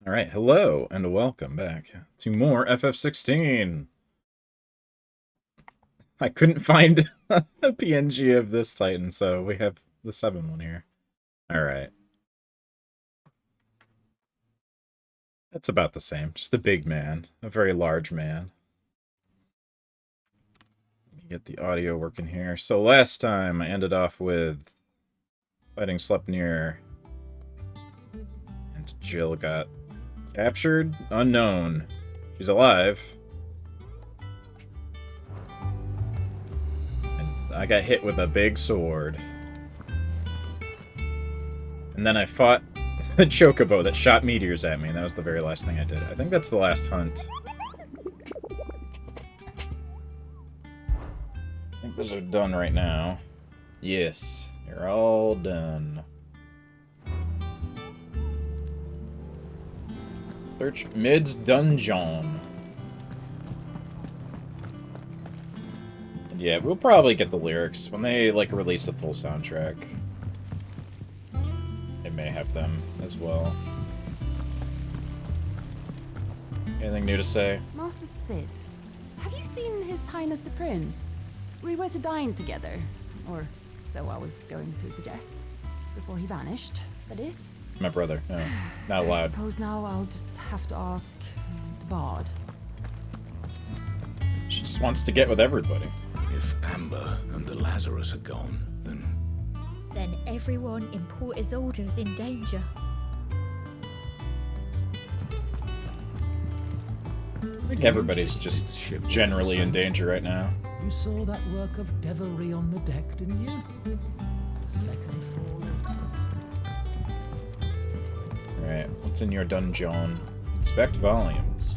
All right, hello and welcome back to more FF16. I couldn't find a PNG of this Titan, so we have the 7 one here. All right. It's about the same, just a big man, a very large man. Let me get the audio working here. So last time I ended off with fighting Sleipnir, and Jill got captured? Unknown. She's alive. And I got hit with a big sword. And then I fought the chocobo that shot meteors at me, and that was the very last thing I did. I think that's the last hunt. I think those are done right now. Yes, they're all done. Search Mid's Dungeon. And yeah, we'll probably get the lyrics when they, like, release the full soundtrack. They may have them as well. Anything new to say? Master Sid, have you seen His Highness the Prince? We were to dine together, or so I was going to suggest. Before he vanished, that is. My brother. No, not I allowed. suppose now I'll just have to ask the bard. She just wants to get with everybody. If Amber and the Lazarus are gone, Then everyone in Port Isolde's in danger. I think everybody's just generally in danger right now. You saw that work of devilry on the deck, didn't you? The second fall. Alright, what's in your dungeon? Inspect volumes.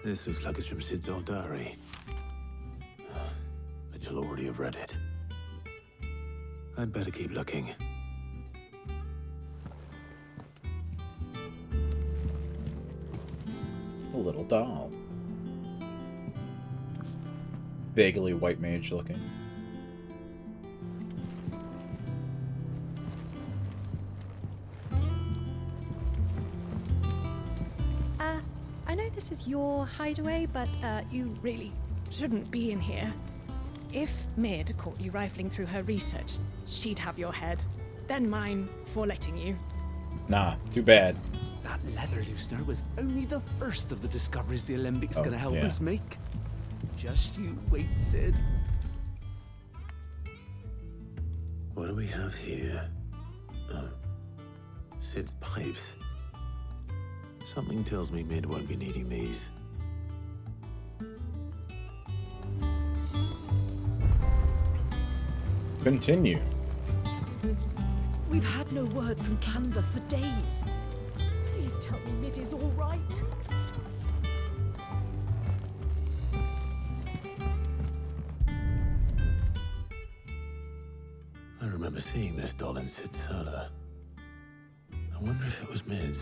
this looks like it's from Sid's old diary. But you'll already have read it. I'd better keep looking. A little doll. It's vaguely white mage looking. I know this is your hideaway, but you really shouldn't be in here. If Mid caught you rifling through her research, she'd have your head. Then mine for letting you. Nah, too bad. That leather loosener was only the first of the discoveries the Alembics Oh, gonna help yeah. us make. Just you wait, Sid. What do we have here? Oh. Sid's pipes. Something tells me Mid won't be needing these. Continue. We've had no word from Canva for days. Please tell me Mid is all right. I remember seeing this doll in Sid's cellar. I wonder if it was Mid's.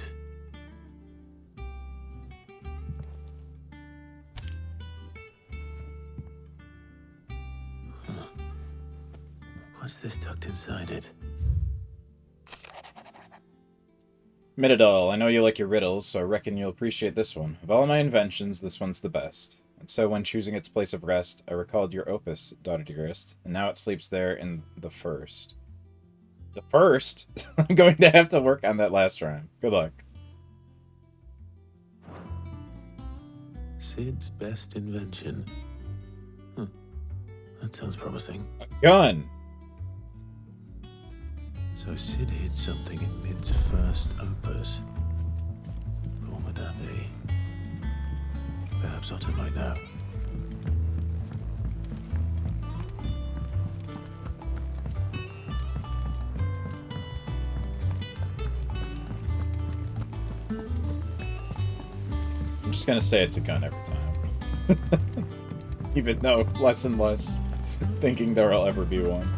What's this tucked inside it? Midadol, I know you like your riddles, so I reckon you'll appreciate this one. Of all my inventions, this one's the best. And so when choosing its place of rest, I recalled your opus, daughter dearest, and now it sleeps there in the first. The first? I'm going to have to work on that last rhyme. Good luck. Sid's best invention. That sounds promising. A gun! So Sid hid something in Mid's first opus. What would that be? Perhaps Otter might know. I'm just gonna say it's a gun every time. Even though less and less thinking there'll ever be one.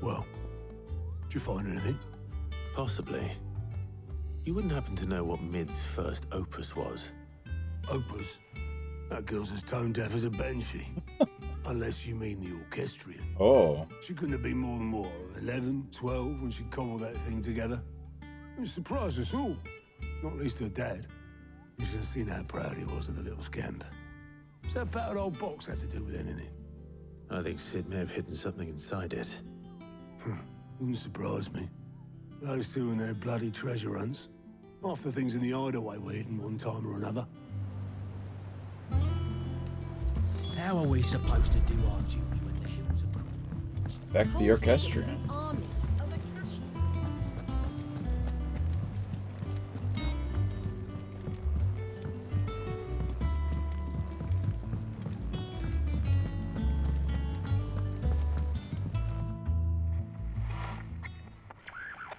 Well, did you find anything? Possibly. You wouldn't happen to know what Mid's first opus was? Opus? That girl's as tone deaf as a banshee. Unless you mean the orchestrion. Oh. She couldn't have been more than, what, 11, 12 when she cobbled that thing together. It surprised us all. Not least her dad. You should have seen how proud he was of the little scamp. What's that battered old box have to do with anything? I think Sid may have hidden something inside it. Wouldn't surprise me. Those two and their bloody treasure hunts. Half the things in the hideaway were hidden one time or another. How are we supposed to do our duty when the hills are cruel? Inspect the orchestra. Army of Acacia.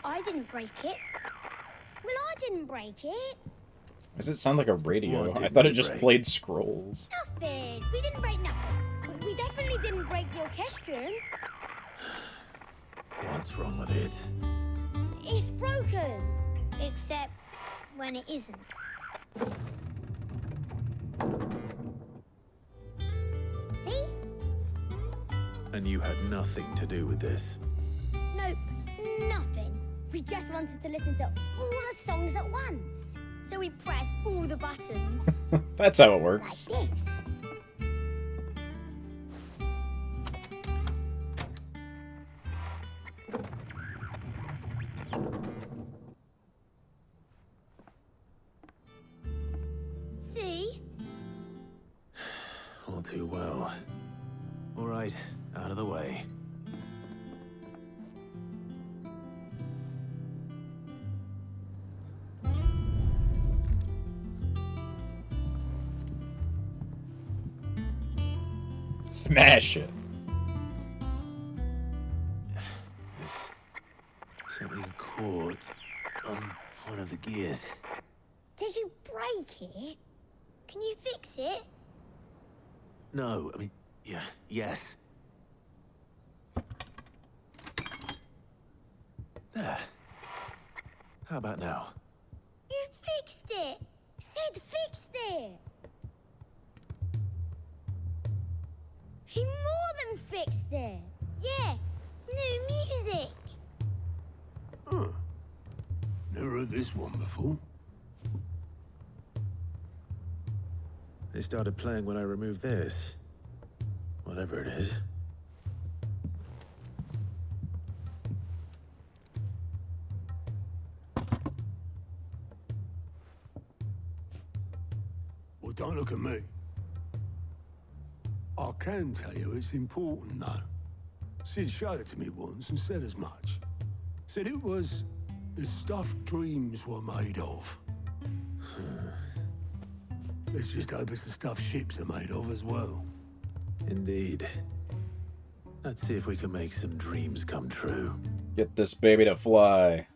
I didn't break it. Well, I didn't break it. Does it sound like a radio? What I did thought we it just break? played scrolls. Nothing. We didn't break nothing. We definitely didn't break the orchestrion. What's wrong with it? It's broken. Except when it isn't. See? And you had nothing to do with this. Nope. Nothing. We just wanted to listen to all the songs at once. So we pressed all the buttons. That's how it Like works. this. See? All too well. All right, out of the way. Smash it. There's something caught on one of the gears. Did you break it? Can you fix it? No, I mean, yeah, yes. There. How about now? You fixed it! Sid fixed it! He more than fixed it! Yeah, new music! Huh. Never heard this one before. They started playing when I removed this. Whatever it is. Well, don't look at me. I can tell you it's important, though. Sid showed it to me once and said as much. Said it was the stuff dreams were made of. Let's just hope it's the stuff ships are made of as well. Indeed. Let's see if we can make some dreams come true. Get this baby to fly.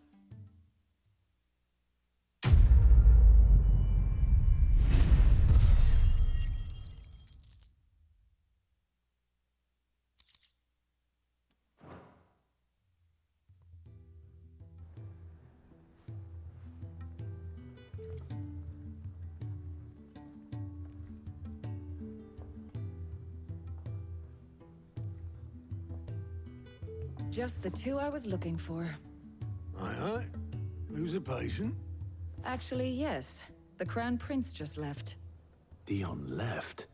Just the two I was looking for. Aye. Who's a patient? Actually, yes. The Crown Prince just left. Dion left.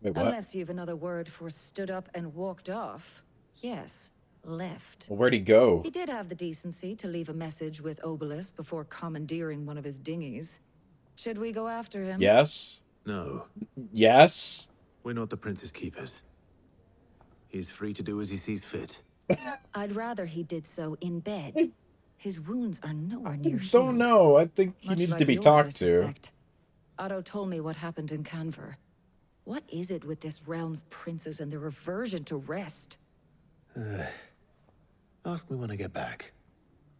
Wait, what? Unless you've another word for stood up and walked off. Yes, left. Well, where'd he go? He did have the decency to leave a message with Obelisk before commandeering one of his dinghies. Should we go after him? Yes? No, Yes? we're not the prince's keepers. He's free to do as he sees fit. I'd rather he did so in bed. His wounds are nowhere near healed. Don't know. I think he Much needs like to be yours, talked I to. suspect. Otto told me what happened in Canver. What is it with this realm's princes and their aversion to rest? Ask me when I get back.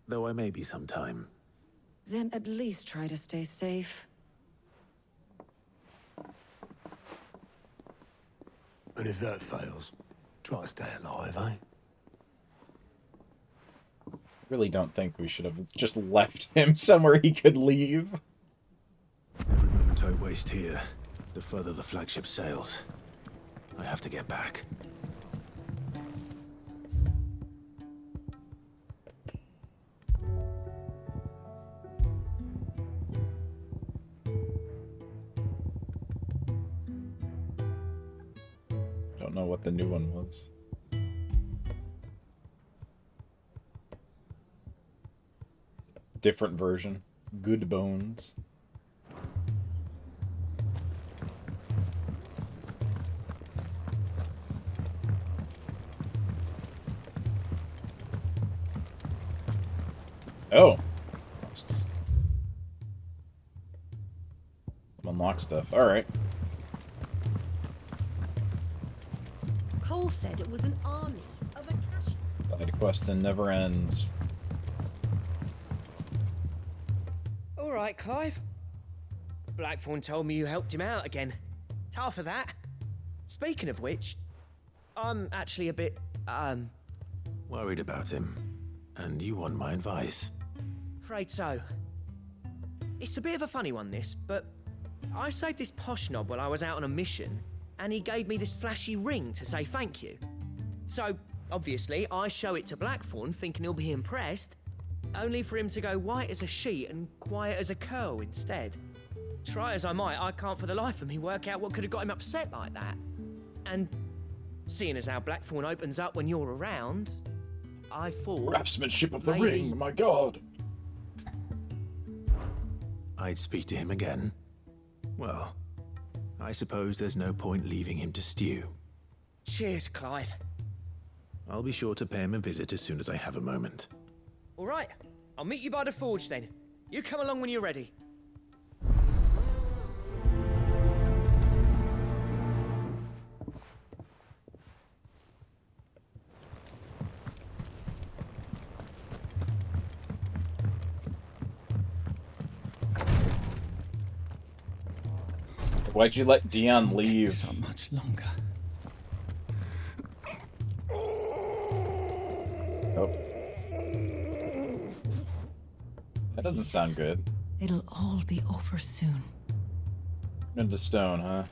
Though I may be sometime. Then at least try to stay safe. And if that fails, try to stay alive, eh? Really don't think we should have just left him somewhere he could leave. Every moment I waste here The further the flagship sails, I have to get back. Don't know what the new one was. Different version. Good Bones. Oh. Some unlock stuff. Alright. Cole said it was an army of a cash. Side quest and never ends. All right, Clive. Blackthorn told me you helped him out again. Tough for that. Speaking of which, I'm actually a bit, Worried about him. And you want my advice? afraid so. It's a bit of a funny one, this, but I saved this posh knob while I was out on a mission, and he gave me this flashy ring to say thank you. So, obviously, I show it to Blackthorn, thinking he'll be impressed, only for him to go white as a sheet and quiet as a curl instead. Try as I might, I can't for the life of me work out what could have got him upset like that. And seeing as how Blackthorn opens up when you're around, I thought... Craftsmanship of the maybe... ring, my god! I'd speak to him again. Well, I suppose there's no point leaving him to stew. Cheers, Clive. I'll be sure to pay him a visit as soon as I have a moment. All right, I'll meet you by the forge then. You come along when you're ready. Why'd you let Dion leave? So much longer. Oh. That doesn't sound good. It'll all be over soon. Into stone, huh?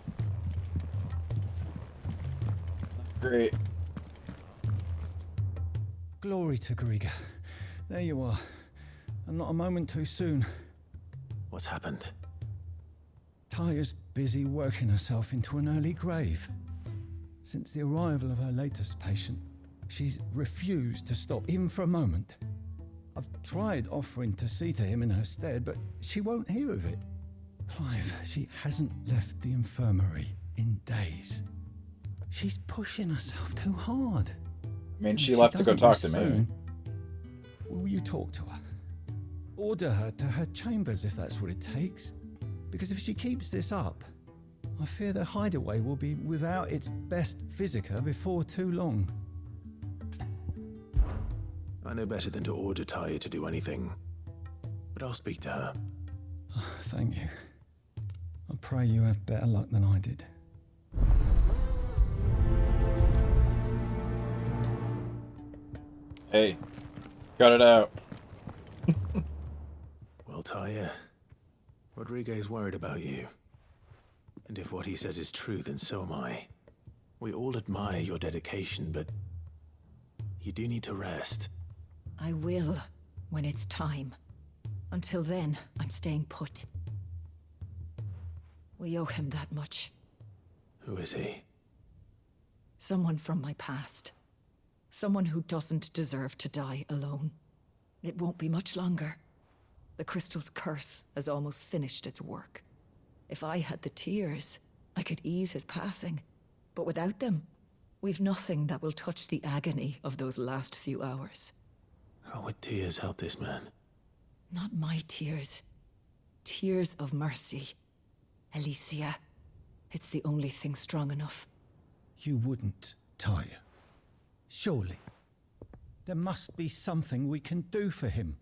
Great. Glory to Griga. There you are. And not a moment too soon. What's happened? Taya's busy working herself into an early grave. Since the arrival of her latest patient, she's refused to stop, even for a moment. I've tried offering to see to him in her stead, but she won't hear of it. Clive, she hasn't left the infirmary in days. She's pushing herself too hard. I mean, she left to go talk to me. Will you talk to her? Order her to her chambers if that's what it takes. Because if she keeps this up, I fear the hideaway will be without its best physica before too long. I know better than to order Taya to do anything, but I'll speak to her. Thank you. I pray you have better luck than I did. Hey, cut it out. Well, Taya, Rodriguez worried about you. And if what he says is true, then so am I. We all admire your dedication, but you do need to rest. I will, when it's time. Until then, I'm staying put. We owe him that much. Who is he? Someone from my past. Someone who doesn't deserve to die alone. It won't be much longer. The crystal's curse has almost finished its work. If I had the tears, I could ease his passing. But without them, we've nothing that will touch the agony of those last few hours. How would tears help this man? Not my tears. Tears of mercy. Alicia. It's the only thing strong enough. You wouldn't, Taya. Surely. There must be something we can do for him.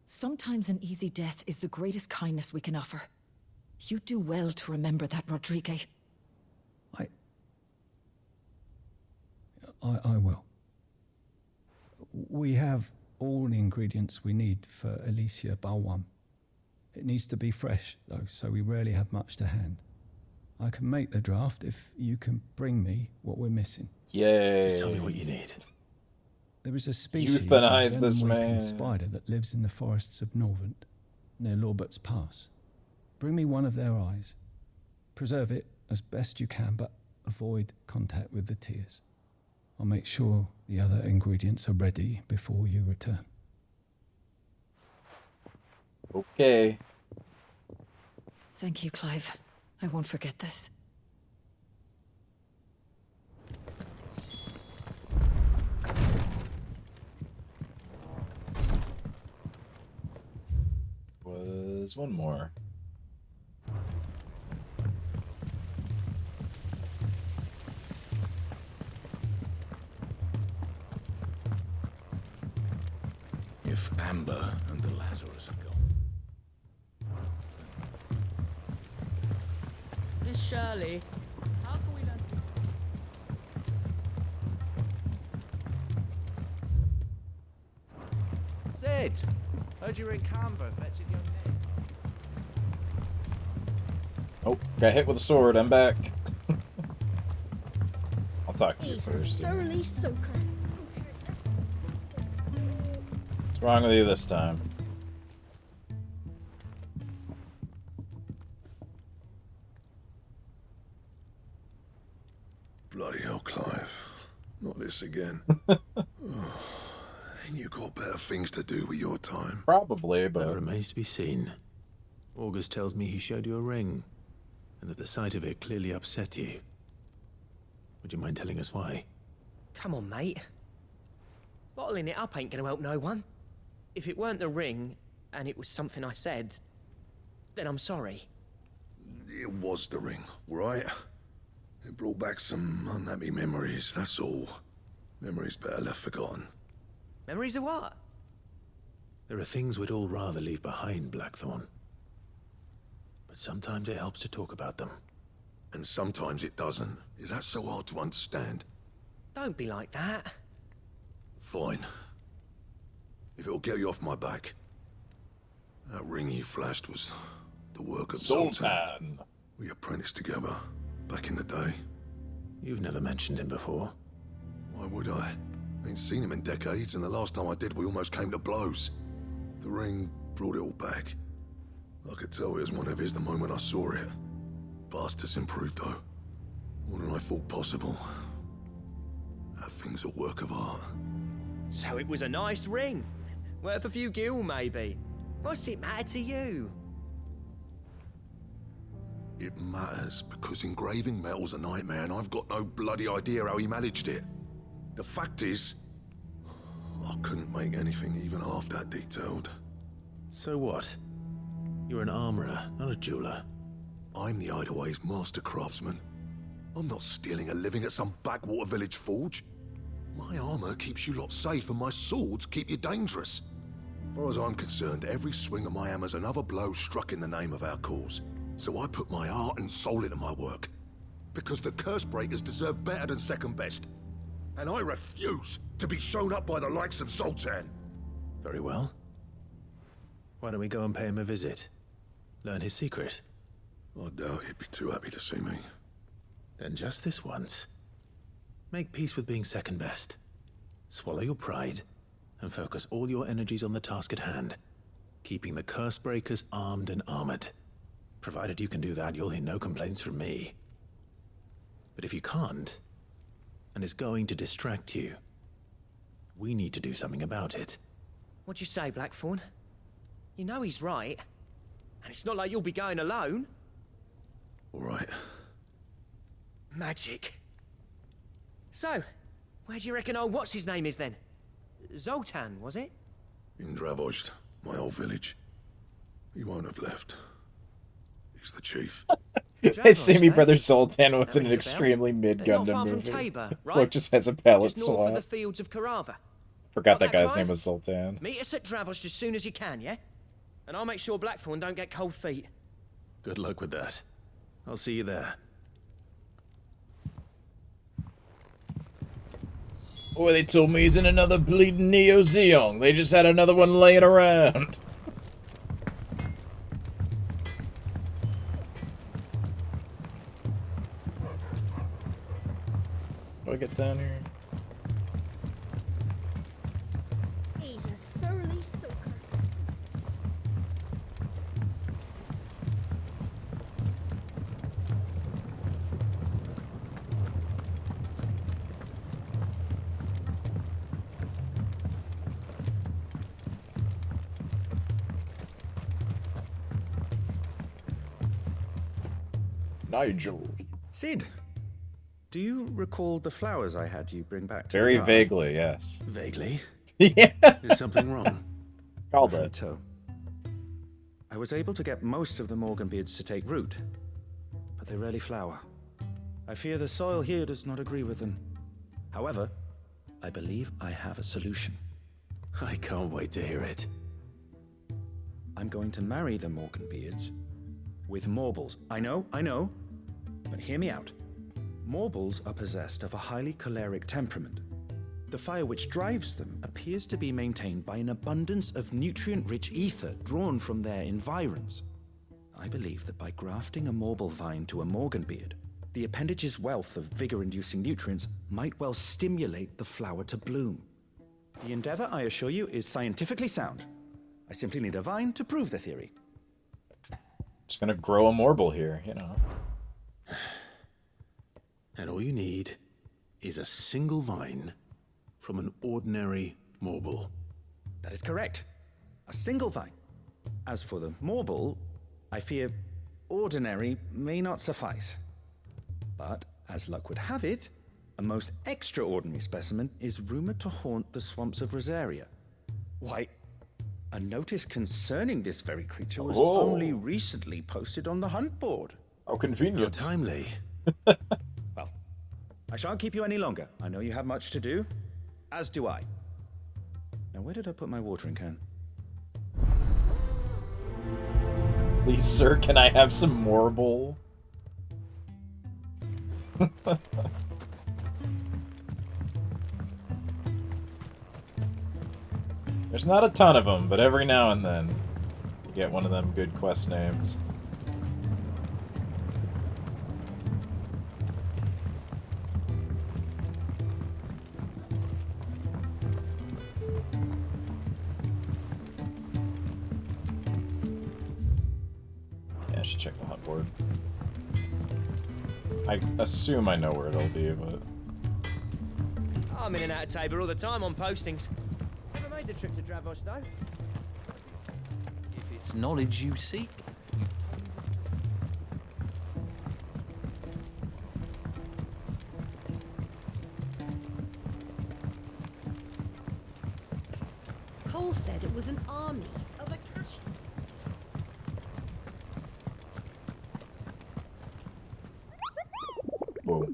Sometimes an easy death is the greatest kindness we can offer. You do well to remember that, Rodriguez. I will. We have all the ingredients we need for Alicia Balwam. It needs to be fresh, though, so we rarely have much to hand. I can make the draft if you can bring me what we're missing. Yay. Just tell me what you need. There is a species Euthanize of this venom-weeping man. spider that lives in the forests of Norvent, near Lorbert's Pass. Bring me one of their eyes. Preserve it as best you can, but avoid contact with the tears. I'll make sure the other ingredients are ready before you return. Okay. Thank you, Clive. I won't forget this. Was one more. If Amber and the Lazarus are gone. Miss Shirley, how can we learn to... Sid! Heard you were in Canberra fetching your name. Oh, got hit with a sword. I'm back. I'll talk to you first. Surly soaker. What's wrong with you this time? Bloody hell, Clive. Not this again. Ain't you got better things to do with your time? Probably, but... That remains to be seen. August tells me he showed you a ring, and that the sight of it clearly upset you. Would you mind telling us why? Come on, mate. Bottling it up ain't gonna help no one. If it weren't the ring, and it was something I said, then I'm sorry. It was the ring, right? It brought back some unhappy memories, that's all. Memories better left forgotten. Memories of what? There are things we'd all rather leave behind, Blackthorn. But sometimes it helps to talk about them. And sometimes it doesn't. Is that so hard to understand? Don't be like that. Fine. If it'll get you off my back. That ring you flashed was the work of Zoltan. We apprenticed together, back in the day. You've never mentioned him before. Why would I? Ain't seen him in decades, and the last time I did, we almost came to blows. The ring brought it all back. I could tell it was one of his the moment I saw it. Vast has improved, though. More than I thought possible. That thing's a work of art. So it was a nice ring. Worth a few gil, maybe. What's it matter to you? It matters because engraving metal's a nightmare, and I've got no bloody idea how he managed it. The fact is, I couldn't make anything even half that detailed. So what? You're an armorer, not a jeweler. I'm the Hideaway's master craftsman. I'm not stealing a living at some backwater village forge. My armor keeps you lot safe, and my swords keep you dangerous. As far as I'm concerned, every swing of my hammer's another blow struck in the name of our cause. So I put my heart and soul into my work. Because the curse breakers deserve better than second best. And I refuse to be shown up by the likes of Zoltan. Very well. Why don't we go and pay him a visit? Learn his secret. I doubt he'd be too happy to see me. Then just this once. Make peace with being second best. Swallow your pride, and focus all your energies on the task at hand. Keeping the curse breakers armed and armored. Provided you can do that, you'll hear no complaints from me. But if you can't, and it's going to distract you, we need to do something about it. What'd you say, Blackthorn? You know he's right. And it's not like you'll be going alone. All right. Magic. So, where do you reckon old what's-his-name is then? Zoltan, was it? In Dravozd, my old village. He won't have left. He's the chief. I see me brother Zoltan was That in an rings a bell. extremely mid Not Gundam far from movie. Tabor, Or right? just has a palette Just north of the swap. fields of Karava. Forgot Got that guy's Clive? name was Zoltan. Meet us at Dravozd as soon as you can, yeah? And I'll make sure Blackthorn don't get cold feet. Good luck with that. I'll see you there. Boy, they told me he's in another bleeding Neo Zeong. They just had another one laying around. I get down here? He's a surly soaker. Nigel. Sid, do you recall the flowers I had you bring back to Very the yard? vaguely, yes. Vaguely? Yeah. Is something wrong? Called Afraid it. so. I was able to get most of the Morganbeards to take root, but they rarely flower. I fear the soil here does not agree with them. However, I believe I have a solution. I can't wait to hear it. I'm going to marry the Morganbeards with Morbles. I know, but hear me out. Morbles are possessed of a highly choleric temperament. The fire which drives them appears to be maintained by an abundance of nutrient-rich ether drawn from their environs. I believe that by grafting a Morble vine to a Morganbeard, the appendage's wealth of vigor-inducing nutrients might well stimulate the flower to bloom. The endeavor, I assure you, is scientifically sound. I simply need a vine to prove the theory. Just gonna grow a Morble here, you know. And all you need is a single vine from an ordinary Morble. That is correct. A single vine. As for the Morble, I fear ordinary may not suffice. But, as luck would have it, a most extraordinary specimen is rumored to haunt the swamps of Rosaria. Why, a notice concerning this very creature was only recently posted on the hunt board. How convenient. How timely. Well, I shan't keep you any longer. I know you have much to do, as do I. Now, where did I put my watering can? Please, sir, can I have some Morble? There's not a ton of them, but every now and then you get one of them good quest names. Yeah, I should check the hunt board. I assume I know where it'll be, but... I'm in and out of Tabor all the time on postings. Never made the trip to Dravos, though. If it's knowledge you seek, Cole said it was an army of Akashi. Whoa.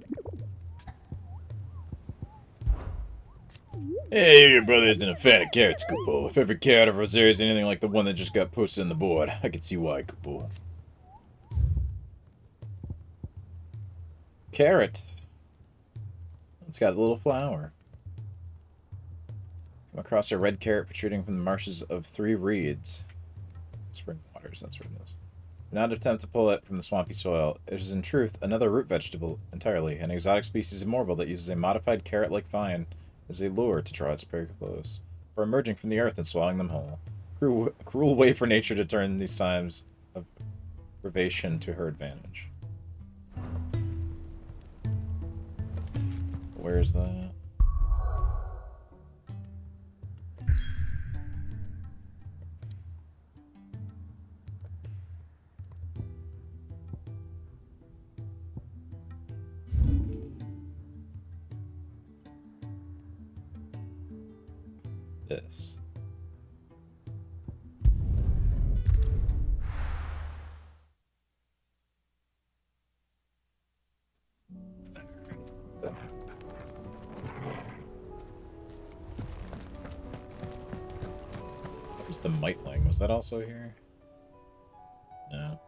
Hey, your brother isn't a fan of carrots, Kupo. If every carrot of Rosaria is anything like the one that just got posted on the board, I can see why, Kupo. Carrot. It's got a little flower. Come across a red carrot protruding from the marshes of 3 reeds. Spring waters, that's what it is. Do not attempt to pull it from the swampy soil. It is in truth another root vegetable entirely, an exotic species of Morble that uses a modified carrot-like vine as a lure to draw its prey close, or emerging from the earth and swallowing them whole. A cruel way for nature to turn these times of privation to her advantage. Where's that? This. What was the Mightling? Was that also here? No.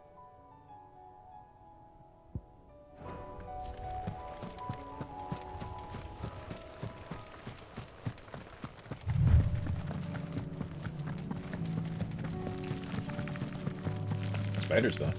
Spiders, though.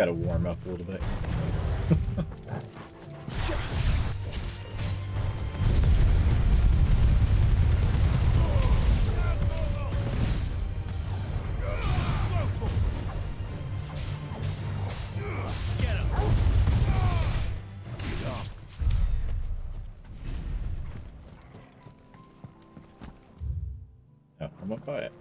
Gotta warm up a little bit. Oh, I won't buy it.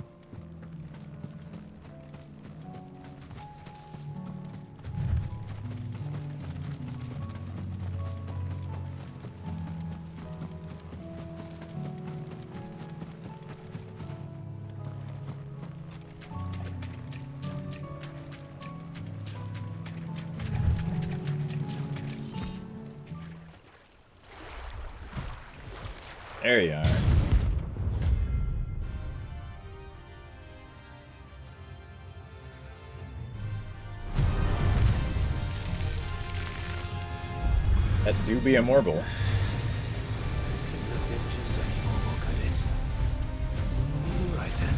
There you are. That's do be a marble. Right then.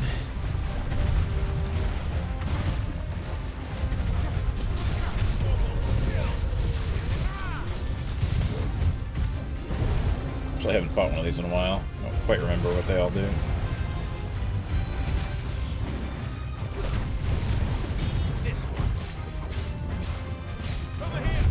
Actually, I haven't fought one of these in a while. I don't quite remember what they all do. This one. Over here.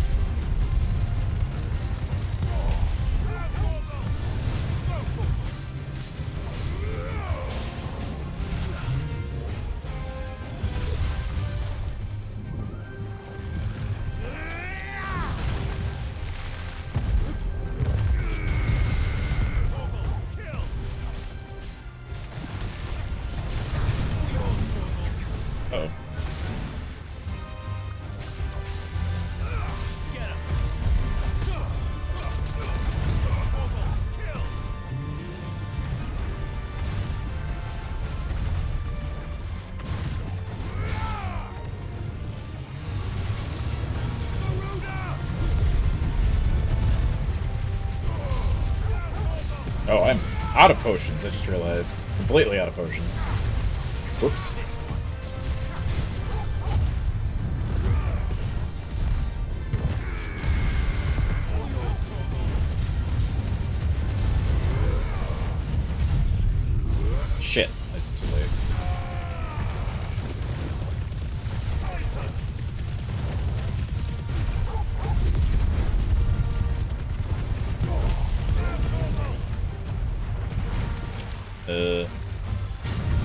Oh. Oh, I'm out of potions, I just realized. Completely out of potions. Whoops. Shit, that's too late.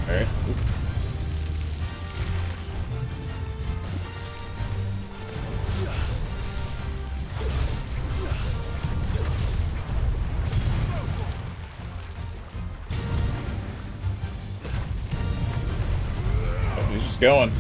Alright. Oh, he's just going.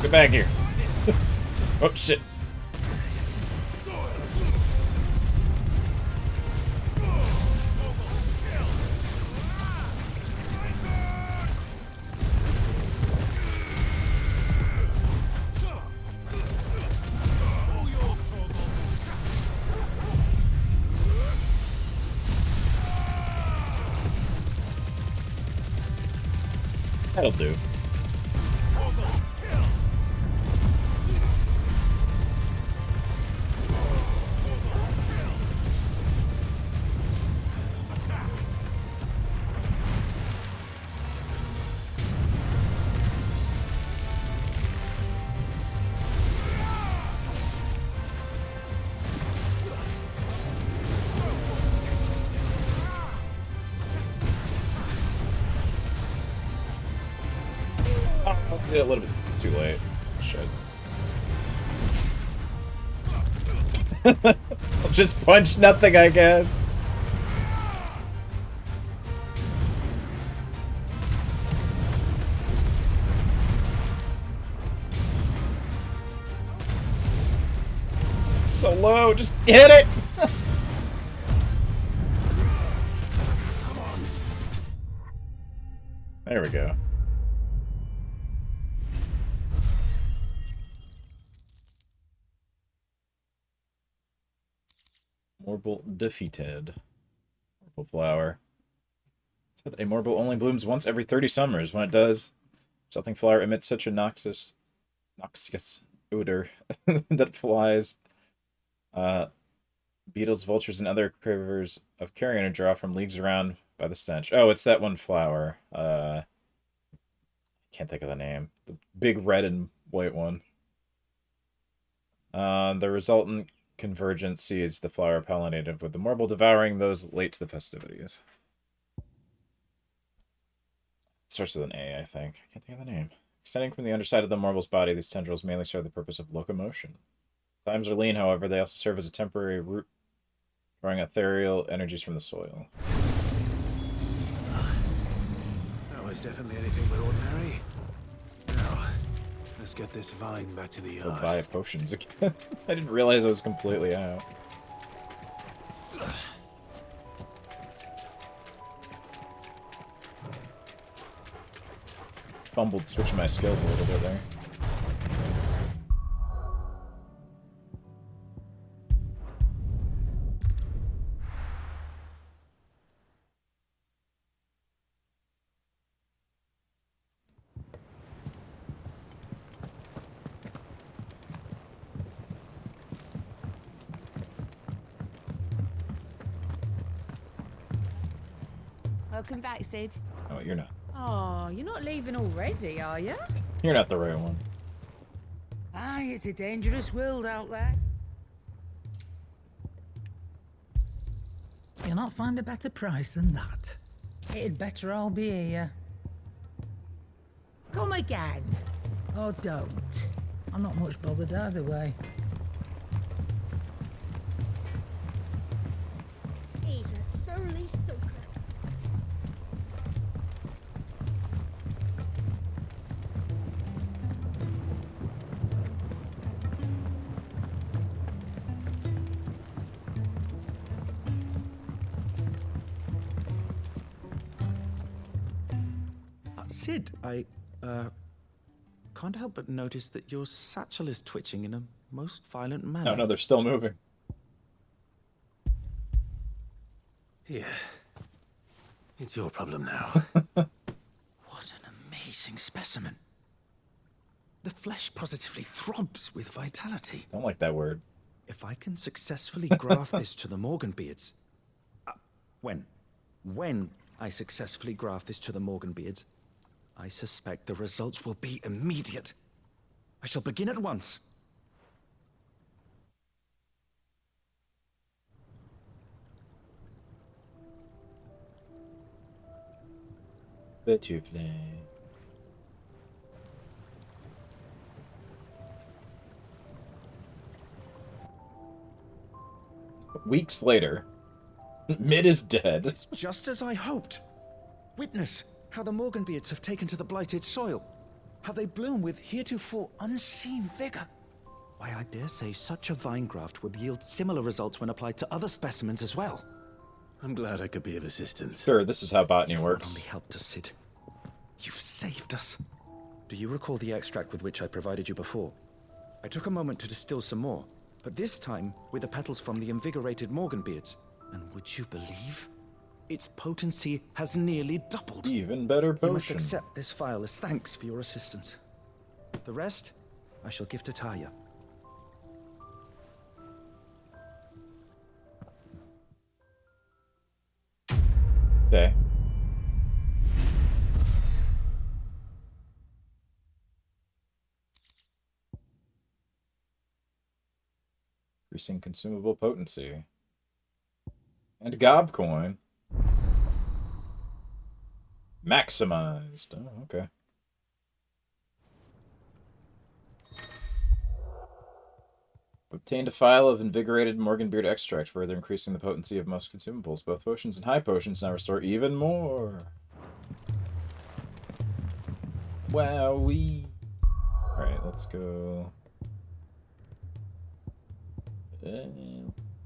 Get back here. Oh, shit. That'll do. Did it a little bit too late. Shit. I'll just punch nothing, I guess. so low. Just hit it. There we go. Morble defeated. Morble flower. Said a Morble only blooms once every 30 summers. When it does, something flower emits such a noxious odor that flies, beetles, vultures, and other cravers of carrion are drawn from leagues around by the stench. Oh, it's that one flower. Can't think of the name. The big red and white one. The resultant convergence sees the flower pollinated, with the Morble devouring those late to the festivities. It starts with an A, I think. I can't think of the name. Extending from the underside of the Morble's body, these tendrils mainly serve the purpose of locomotion. Times are lean, however, they also serve as a temporary root, drawing ethereal energies from the soil. That was definitely anything but ordinary. Now, let's get this vine back to the yard. Or buy potions again. I didn't realize I was completely out. Fumbled switching my skills a little bit there. Welcome back, Sid. Oh, you're not. Oh, you're not leaving already, are you? You're not the right one. Aye, it's a dangerous world out there. You'll not find a better price than that. It'd better all be here. Come again. Or don't. I'm not much bothered either way. He's a surly soaker. Sid, I can't help but notice that your satchel is twitching in a most violent manner. Oh no, they're still moving. Yeah. It's your problem now. What an amazing specimen. The flesh positively throbs with vitality. Don't like that word. If I can successfully graft this to the Morganbeards... When I successfully graft this to the Morganbeards, I suspect the results will be immediate. I shall begin at once. Butterfly. Weeks later, Mid is dead. It's just as I hoped. Witness how the Morganbeards have taken to the blighted soil. How they bloom with heretofore unseen vigor. Why, I dare say such a vine graft would yield similar results when applied to other specimens as well. I'm glad I could be of assistance. Sure, this is how botany works. Not only helped us, Sid. You've saved us. Do you recall the extract with which I provided you before? I took a moment to distill some more, but this time with the petals from the invigorated Morganbeards. And would you believe? Its potency has nearly doubled. Even better potion. You must accept this vial as thanks for your assistance. The rest, I shall give to Taya. Okay. Increasing consumable potency. And gob coin. Maximized. Oh, okay. Obtained a phial of invigorated Morganbeard extract, further increasing the potency of most consumables. Both potions and high potions now restore even more. Wowee. Alright, let's go.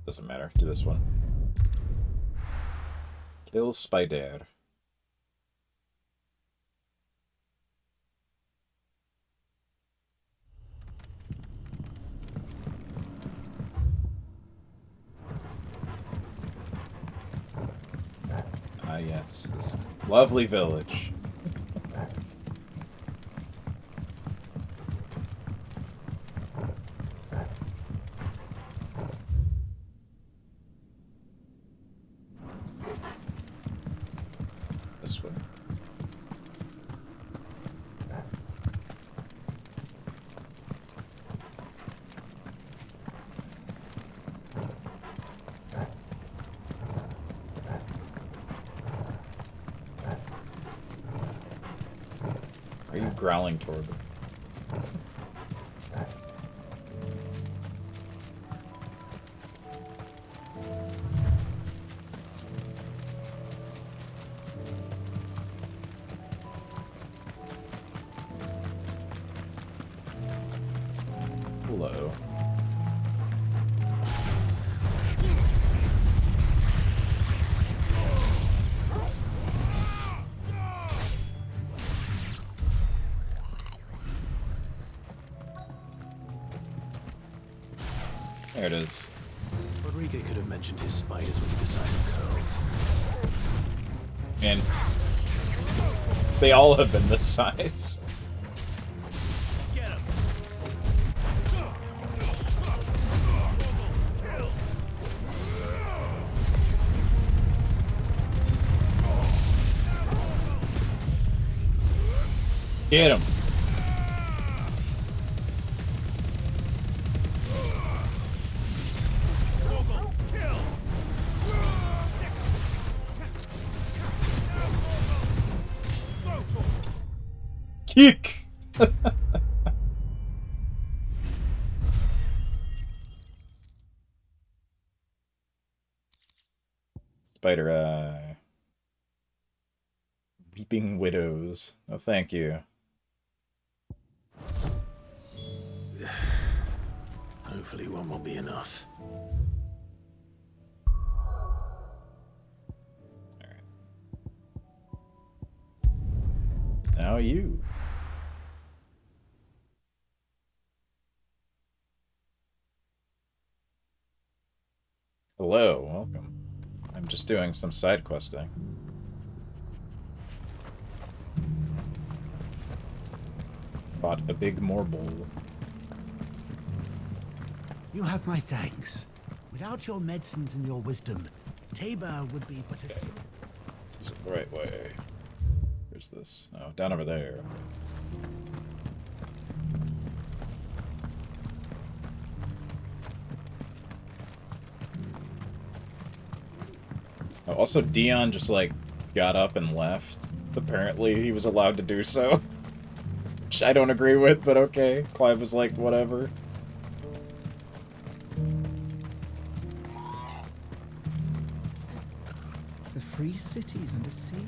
Doesn't matter. Do this one. Kill spider. Ah, yes. This lovely village. This way. Are you growling toward them? Hello. There it is. Rodriguez could have mentioned his spiders would be the size of curls. And they all have been this size. Get him. Kick. Spider Eye. Weeping Widows. No, thank you. Hopefully one will be enough. Now you. Hello, welcome. I'm just doing some side questing. Bought a big marble. You have my thanks. Without your medicines and your wisdom, Tabor would be but a... Is it the right way? Where's this? Oh, down over there. Oh, also, Dion just, like, got up and left. Apparently, he was allowed to do so. Which I don't agree with, but okay. Clive was like, whatever. The free cities under siege?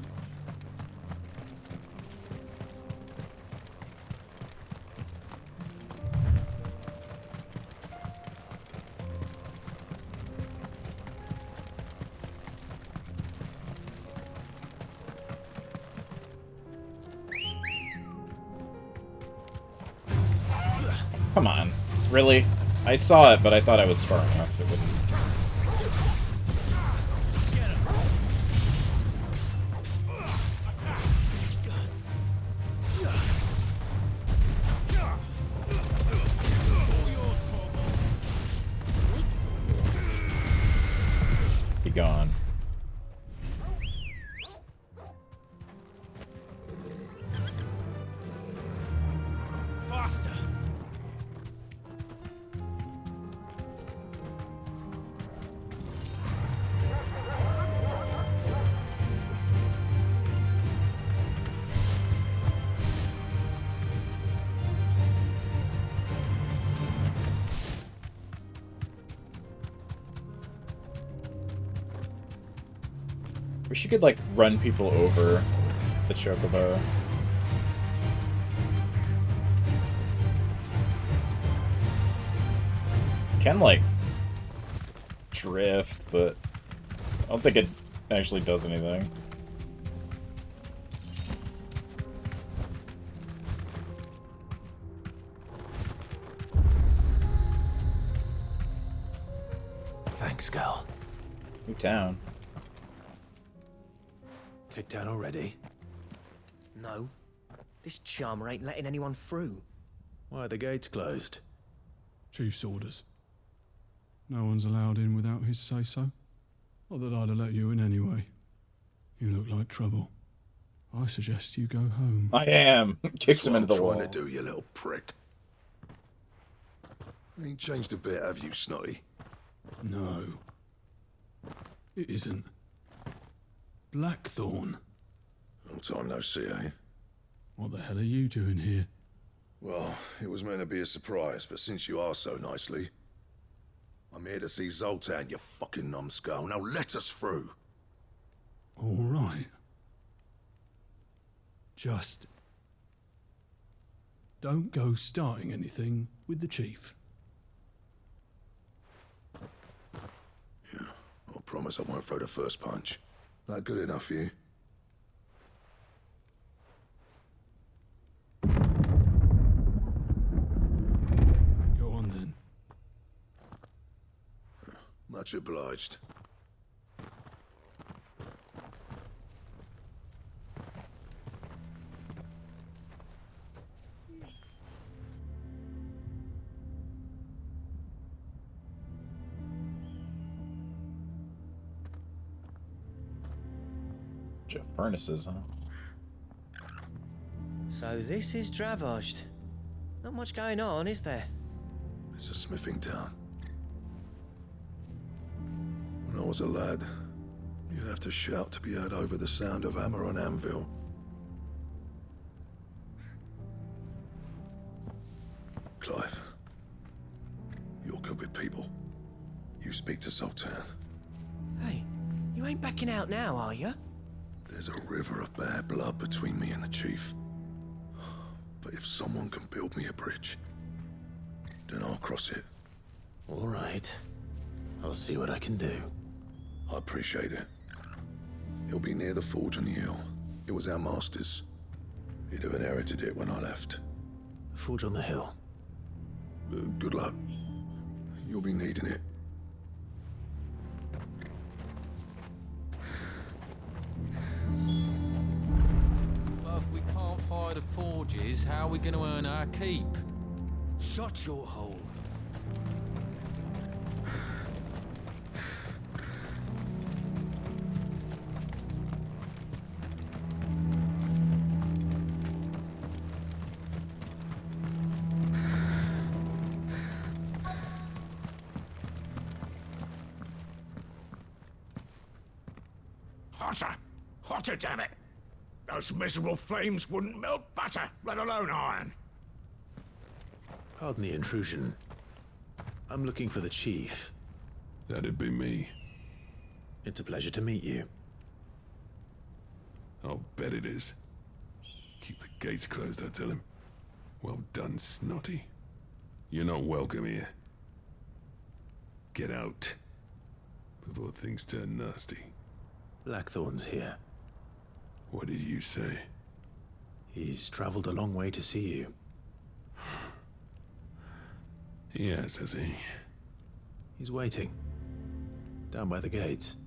Come on. Really? I saw it, but I thought I was far enough. It wouldn't... Be gone. Faster! Wish you could, like, run people over the chocobo. Can, like, drift, but I don't think it actually does anything. Thanks, girl. New town. Kicked out already? No. This charmer ain't letting anyone through. Why are the gates closed? Chief's orders. No one's allowed in without his say-so. Not that I'd have let you in anyway. You look like trouble. I suggest you go home. I am. Kicks him into the wall. Trying to do, you little prick. Ain't changed a bit, have you, Snotty? No. It isn't. Blackthorn. Long time no see, eh? What the hell are you doing here? Well, it was meant to be a surprise, but since you are so nicely, I'm here to see Zoltan, you fucking numbskull. Now let us through. All right. Just don't go starting anything with the chief. Yeah, I promise I won't throw the first punch. That good enough for you? Go on then. Much obliged. Furnaces, huh? So this is Dravosht. Not much going on, is there? It's a smithing town. When I was a lad, you'd have to shout to be heard over the sound of hammer on anvil. Clive, you're good with people. You speak to Zoltan. Hey, you ain't backing out now, are you? There's a river of bad blood between me and the chief. But if someone can build me a bridge, then I'll cross it. All right. I'll see what I can do. I appreciate it. It'll be near the forge on the hill. It was our master's. He'd have inherited it when I left. The forge on the hill? Good luck. You'll be needing it. Well, if we can't fire the forges, how are we going to earn our keep? Shut your hole. Hotter! Hotter, damn it! Those miserable flames wouldn't melt butter, let alone iron. Pardon the intrusion. I'm looking for the chief. That'd be me. It's a pleasure to meet you. I'll bet it is. Keep the gates closed, I tell him. Well done, Snotty. You're not welcome here. Get out. Before things turn nasty. Blackthorn's here. What did you say? He's traveled a long way to see you. Yes, has he? He's waiting. Down by the gates.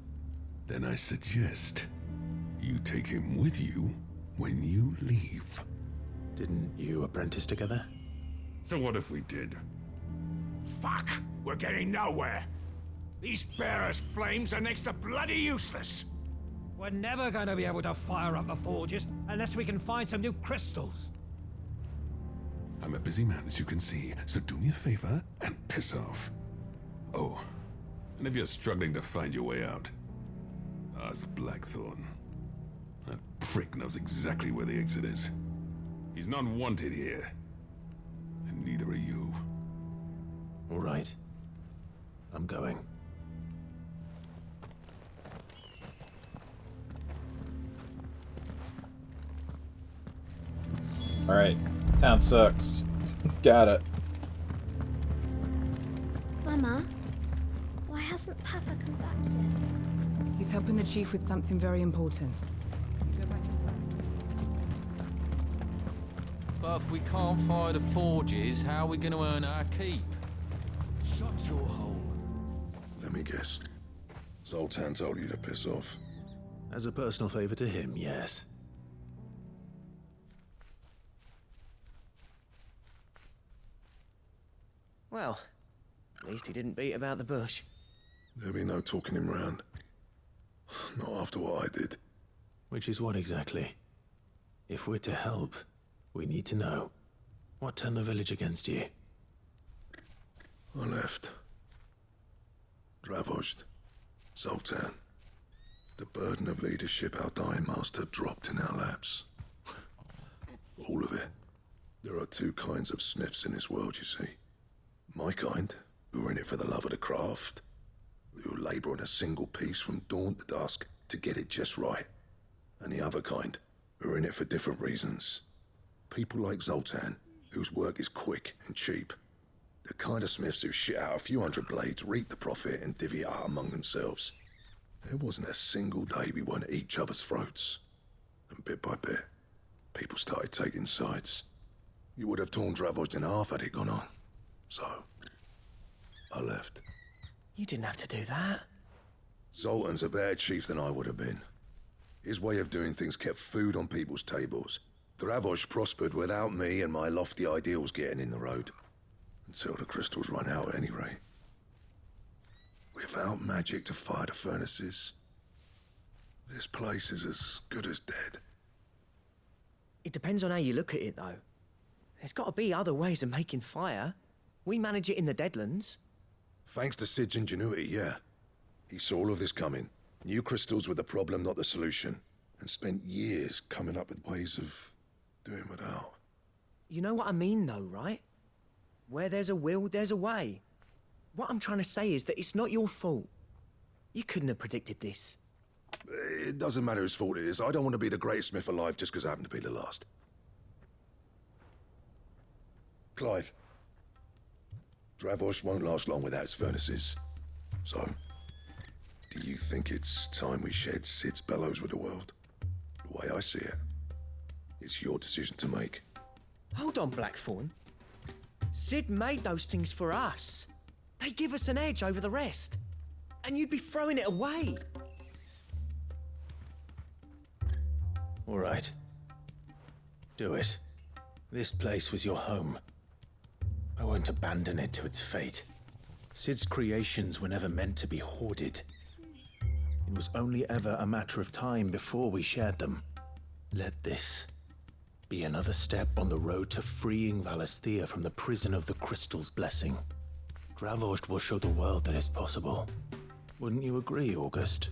Then I suggest you take him with you when you leave. Didn't you apprentice together? So what if we did? Fuck! We're getting nowhere. These bearers' flames are next to bloody useless. We're never going to be able to fire up the forges unless we can find some new crystals. I'm a busy man, as you can see, so do me a favor and piss off. Oh, and if you're struggling to find your way out, ask Blackthorn. That prick knows exactly where the exit is. He's not wanted here. And neither are you. All right. I'm going. Alright. Town sucks. Got it. Mama, why hasn't Papa come back yet? He's helping the chief with something very important. You go back inside. But if we can't fire the forges, how are we going to earn our keep? Shut your hole. Let me guess. Zoltan told you to piss off. As a personal favor to him, yes. Well, at least he didn't beat about the bush. There'll be no talking him round. Not after what I did. Which is what exactly? If we're to help, we need to know. What turned the village against you? I left. Dravozd. Zoltan. The burden of leadership our dying master dropped in our laps. All of it. There are two kinds of smiths in this world, you see. My kind, who are in it for the love of the craft, who labour on a single piece from dawn to dusk to get it just right. And the other kind, who are in it for different reasons. People like Zoltan, whose work is quick and cheap. The kind of smiths who shit out a few hundred blades, reap the profit, and divvy it out among themselves. There wasn't a single day we weren't at each other's throats. And bit by bit, people started taking sides. You would have torn Dravozd in half had it gone on. So, I left. You didn't have to do that. Zoltan's a better chief than I would have been. His way of doing things kept food on people's tables. Dravozd prospered without me and my lofty ideals getting in the road. Until the crystals run out at any rate. Without magic to fire the furnaces, this place is as good as dead. It depends on how you look at it, though. There's got to be other ways of making fire. We manage it in the Deadlands. Thanks to Sid's ingenuity, yeah. He saw all of this coming. Knew crystals were the problem, not the solution. And spent years coming up with ways of doing without. You know what I mean, though, right? Where there's a will, there's a way. What I'm trying to say is that it's not your fault. You couldn't have predicted this. It doesn't matter whose fault it is. I don't want to be the greatest smith alive just because I happen to be the last. Clive. Dravozd won't last long without its furnaces. So, do you think it's time we shared Sid's bellows with the world? The way I see it, it's your decision to make. Hold on, Blackthorn. Sid made those things for us. They give us an edge over the rest. And you'd be throwing it away. All right. Do it. This place was your home. I won't abandon it to its fate. Sid's creations were never meant to be hoarded. It was only ever a matter of time before we shared them. Let this be another step on the road to freeing Valisthea from the prison of the Crystal's blessing. Dravozd will show the world that it's possible. Wouldn't you agree, August?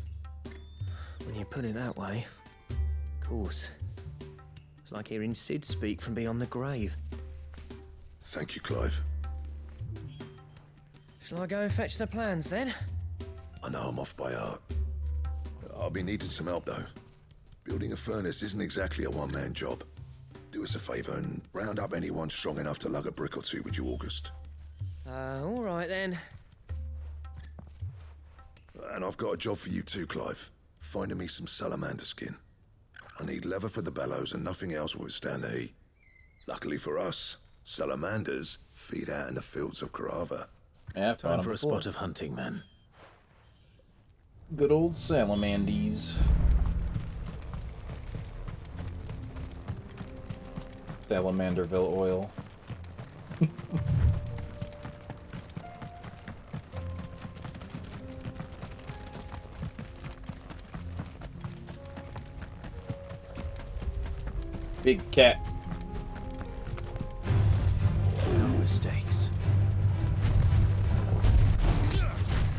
When you put it that way, of course. It's like hearing Sid speak from beyond the grave. Thank you, Clive. Shall I go and fetch the plans, then? I know I'm off by heart. I'll be needing some help, though. Building a furnace isn't exactly a one-man job. Do us a favour and round up anyone strong enough to lug a brick or two, would you, August? All right, then. And I've got a job for you too, Clive. Finding me some salamander skin. I need leather for the bellows and nothing else will withstand the heat. Luckily for us, salamanders feed out in the fields of Karava. Yeah, time for a spot of hunting, then. Good old salamanders. Salamanderville oil. Big cat. No mistakes.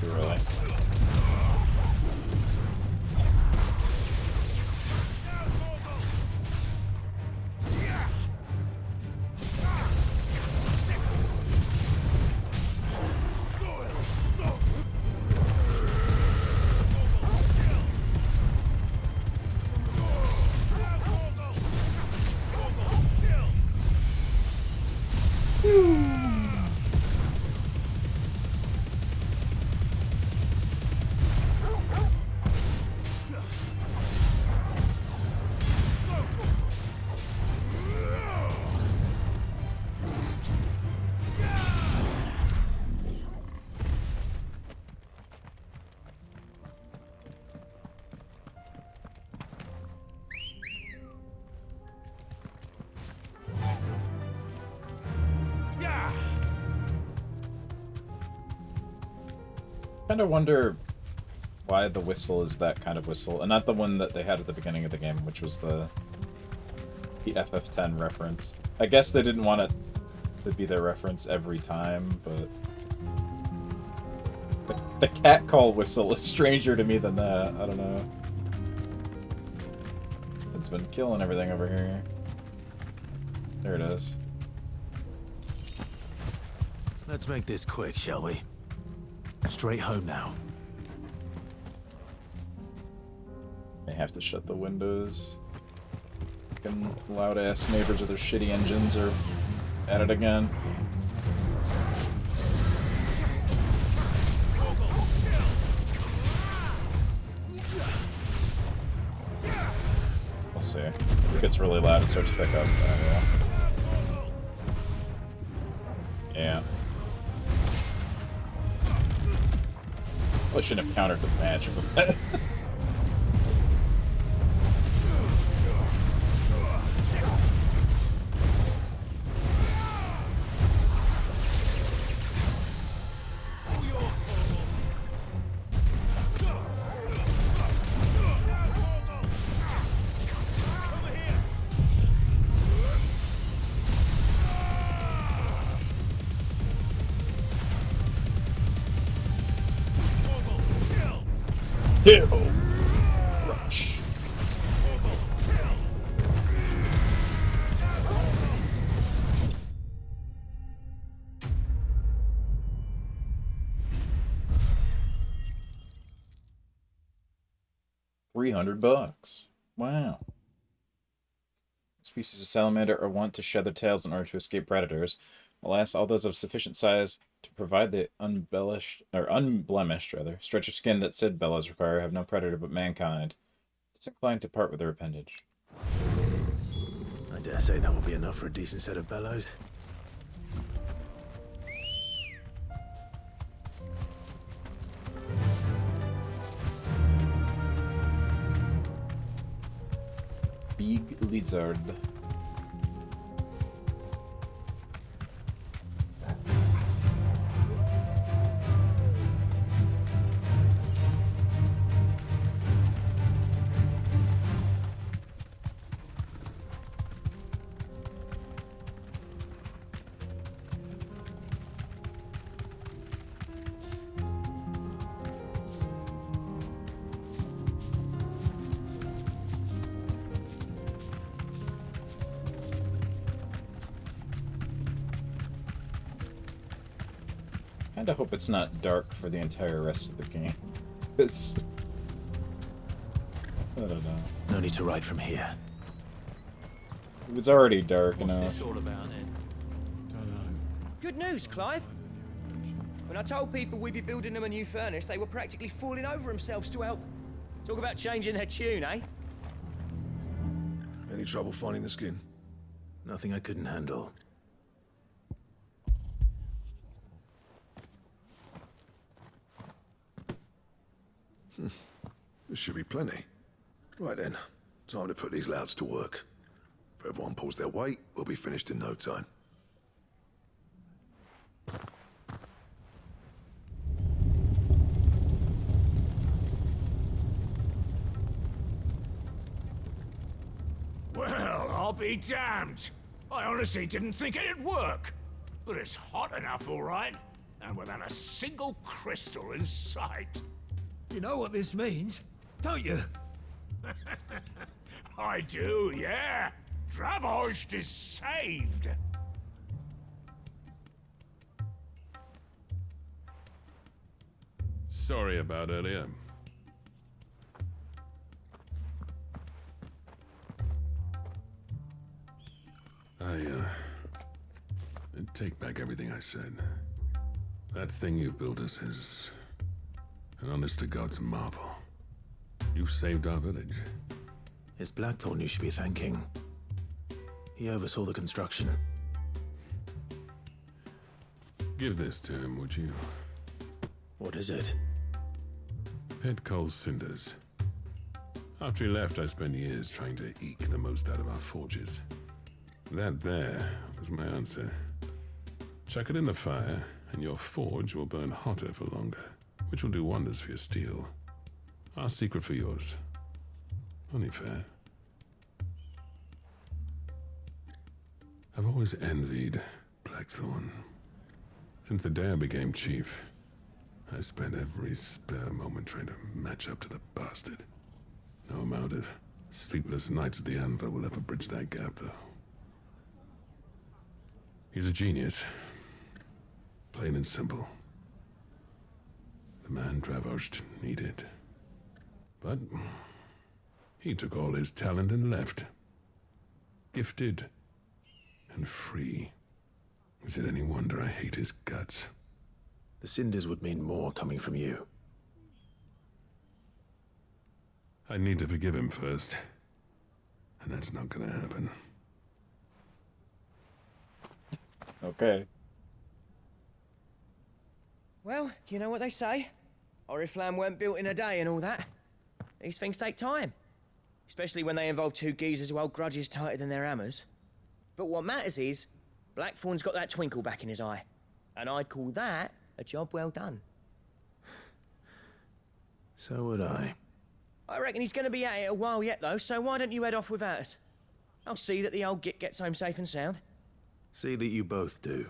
Really? kind of wonder why the whistle is that kind of whistle, and not the one that they had at the beginning of the game, which was the FF10 reference. I guess they didn't want it to be their reference every time, but the cat call whistle is stranger to me than that. I don't know. It's been killing everything over here. There it is. Let's make this quick, shall we? Straight home now. They have to shut the windows. Fucking loud-ass neighbors with their shitty engines are at it again. We'll see. If it gets really loud, it starts to pick up. Yeah. Probably shouldn't have countered the magic with that. Kill! Rush. $300. Wow. Species of salamander are wont to shed their tails in order to escape predators. Alas, all those of sufficient size to provide the unblemished stretch of skin that Sid bellows require have no predator but mankind. It's inclined to part with their appendage. I dare say that will be enough for a decent set of bellows. Big lizard. I kinda hope it's not dark for the entire rest of the game. It's... I don't know. No need to ride from here. It was already dark enough. What's this all about then? Good news, Clive. When I told people we'd be building them a new furnace, they were practically falling over themselves to help. Talk about changing their tune, eh? Any trouble finding the skin? Nothing I couldn't handle. This should be plenty. Right then, time to put these louds to work. If everyone pulls their weight, we'll be finished in no time. Well, I'll be damned. I honestly didn't think it'd work. But it's hot enough, all right. And without a single crystal in sight. You know what this means, don't you? I do, yeah. Dravost is saved. Sorry about earlier. I take back everything I said. That thing you built us is an honest-to-God's marvel. You've saved our village. It's Blackthorn you should be thanking. He oversaw the construction. Give this to him, would you? What is it? Pet Cole's cinders. After he left, I spent years trying to eke the most out of our forges. That there was my answer. Chuck it in the fire, and your forge will burn hotter for longer. which will do wonders for your steel. Our secret for yours. Only fair. I've always envied Blackthorn. Since the day I became chief, I spent every spare moment trying to match up to the bastard. No amount of sleepless nights at the Anvil will ever bridge that gap, though. He's a genius. Plain and simple. The man Dravosht needed. But he took all his talent and left. Gifted and free. Is it any wonder I hate his guts? The cinders would mean more coming from you. I need to forgive him first. And that's not gonna happen. Okay. Well, you know what they say. Oriflamme weren't built in a day and all that. These things take time. Especially when they involve two geezers who hold grudges tighter than their hammers. But what matters is, Blackthorn's got that twinkle back in his eye. And I'd call that a job well done. So would I. I reckon he's going to be at it a while yet, though, so why don't you head off without us? I'll see that the old git gets home safe and sound. See that you both do.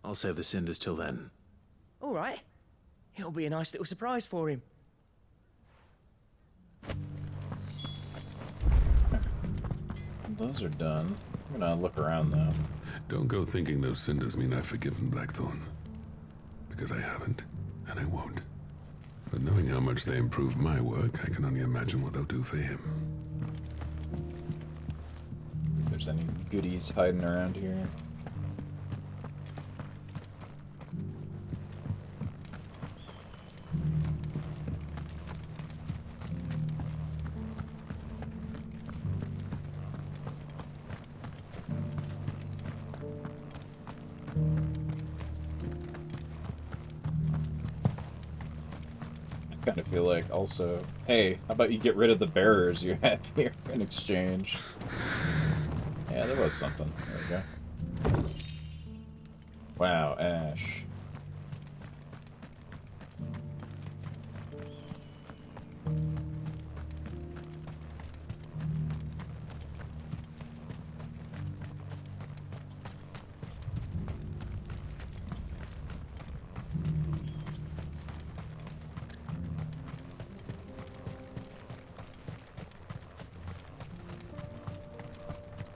I'll save the cinders till then. All right. It'll be a nice little surprise for him. Those are done. I'm gonna look around, though. Don't go thinking those cinders mean I've forgiven Blackthorn. Because I haven't, and I won't. But knowing how much they improve my work, I can only imagine what they'll do for him. If there's any goodies hiding around here. I kind of feel like also, hey, how about you get rid of the bearers you have here in exchange? Yeah, there was something. There we go. Wow, Ash.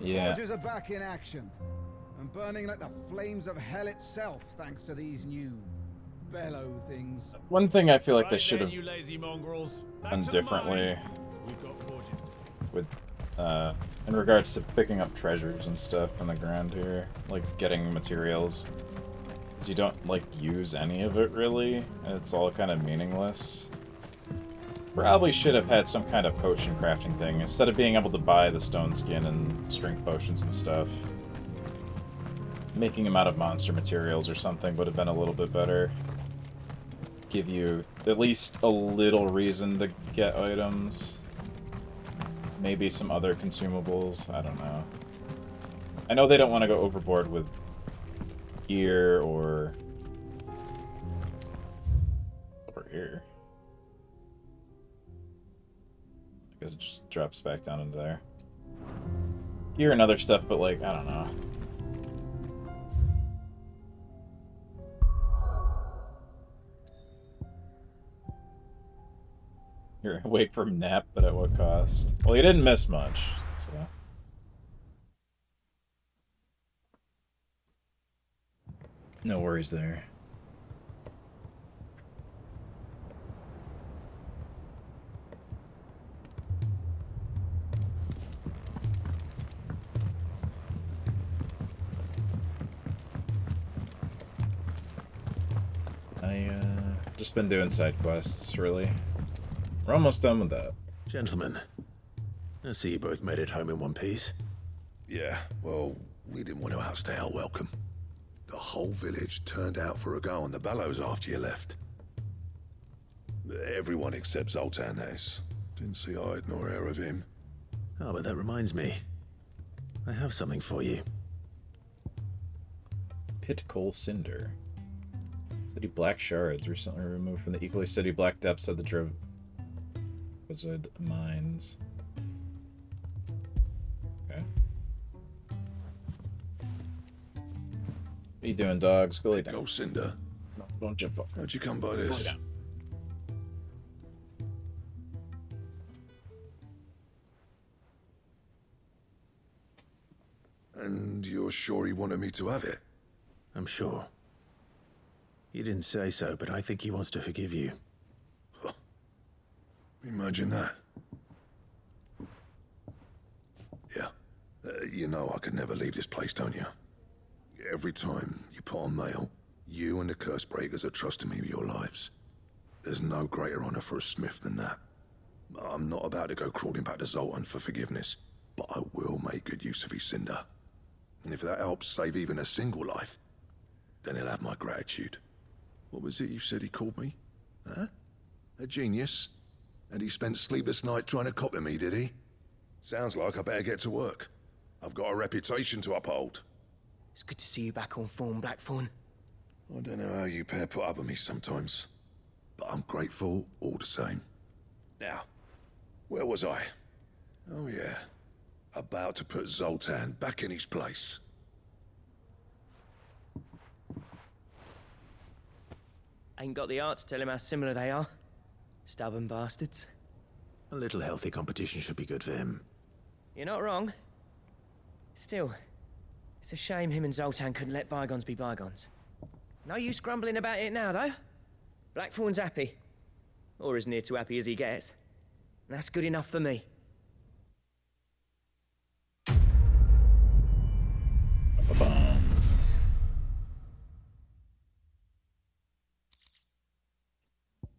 Yeah. Forges are back in action and burning like the flames of hell itself, thanks to these new bellow things. One thing I feel like they Right should then, have you lazy mongrels. Back done to the differently mine. We've got forges to with in regards to picking up treasures and stuff on the ground here, like getting materials. 'Cause you don't like use any of it really. It's all kind of meaningless. Probably should have had some kind of potion crafting thing instead of being able to buy the stone skin and strength potions and stuff. Making them out of monster materials or something would have been a little bit better. Give you at least a little reason to get items. Maybe some other consumables. I don't know. I know they don't want to go overboard with gear or over here. I guess it just drops back down into there. Gear and other stuff, but like, I don't know. You're awake from nap, but at what cost? Well, you didn't miss much, so. No worries there. Just been doing side quests, really. We're almost done with that. Gentlemen, I see you both made it home in one piece. Yeah, well, we didn't want to outstay our welcome. The whole village turned out for a go on the bellows after you left. Everyone except Zoltan has. Didn't see hide nor hair of him. Oh, but that reminds me. I have something for you. Pit coal cinder. City black shards recently removed from the equally city black depths of the Wizard mines. Okay. What you doing, dogs? Go lay down. Go, Cinder. No, don't jump up. How'd you come by this? Go down. And you're sure he wanted me to have it? I'm sure. You didn't say so, but I think he wants to forgive you. Huh. Imagine that. Yeah. You know I could never leave this place, don't you? Every time you put on mail, you and the Curse Breakers are trusting me with your lives. There's no greater honor for a smith than that. I'm not about to go crawling back to Zoltan for forgiveness, but I will make good use of his cinder. And if that helps save even a single life, then he'll have my gratitude. What was it you said he called me? Huh? A genius? And he spent sleepless night trying to copy me, did he? Sounds like I better get to work. I've got a reputation to uphold. It's good to see you back on form, Blackthorn. I don't know how you pair put up with me sometimes, but I'm grateful all the same. Now, where was I? Oh yeah, about to put Zoltan back in his place. Ain't got the art to tell him how similar they are. Stubborn bastards. A little healthy competition should be good for him. You're not wrong. Still, it's a shame him and Zoltan couldn't let bygones be bygones. No use grumbling about it now, though. Blackthorn's happy. Or as near to happy as he gets. And that's good enough for me.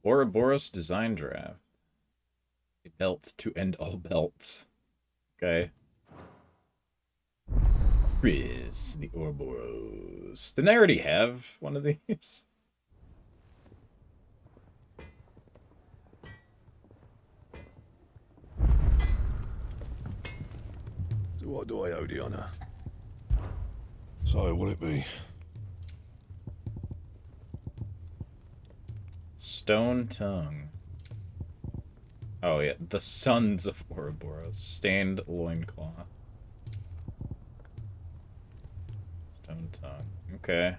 Ouroboros design draft. A belt to end all belts. Okay. Chris, the Ouroboros. Didn't I already have one of these? So what do I owe the honor? So, will it be? Stone tongue. Oh yeah, the Sons of Ouroboros. Stained loincloth. Stone tongue. Okay.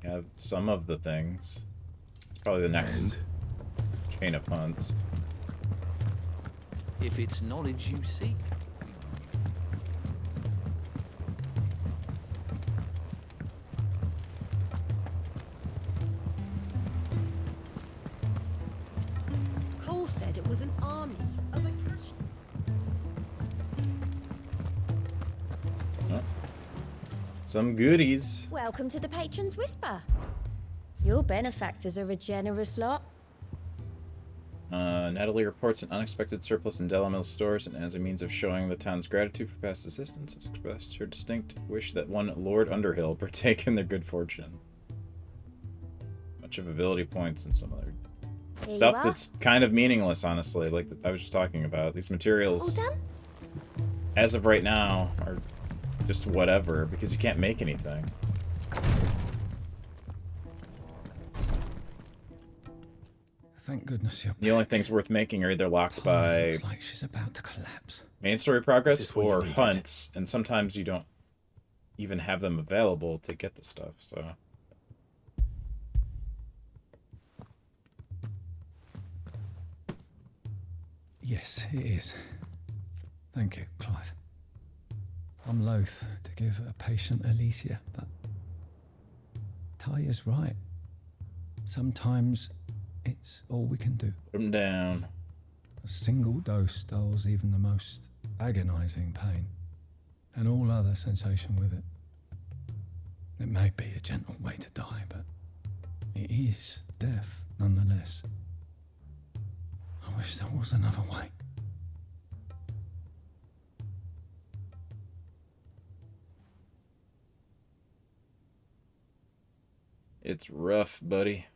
I have some of the things. It's probably the next chain of hunts. If it's knowledge you seek. Cole said it was an army of a cash. Oh. Some goodies. Welcome to the Patron's Whisper. Your benefactors are a generous lot. Natalie reports an unexpected surplus in Delamil's stores, and as a means of showing the town's gratitude for past assistance, has expressed her distinct wish that one Lord Underhill partake in their good fortune. Bunch of ability points and some other stuff that's kind of meaningless, honestly, like I was just talking about. These materials, as of right now, are just whatever, because you can't make anything. Thank goodness you're The only things worth making are either locked by looks like she's about to collapse. main story progress or hunts, and sometimes you don't even have them available to get the stuff, so... Yes, it is. Thank you, Clive. I'm loath to give a patient Alicia, but Taya's right. Sometimes it's all we can do. Put him down. A single dose dulls even the most agonizing pain, and all other sensation with it. It may be a gentle way to die, but it is death nonetheless. I wish there was another way. It's rough, buddy.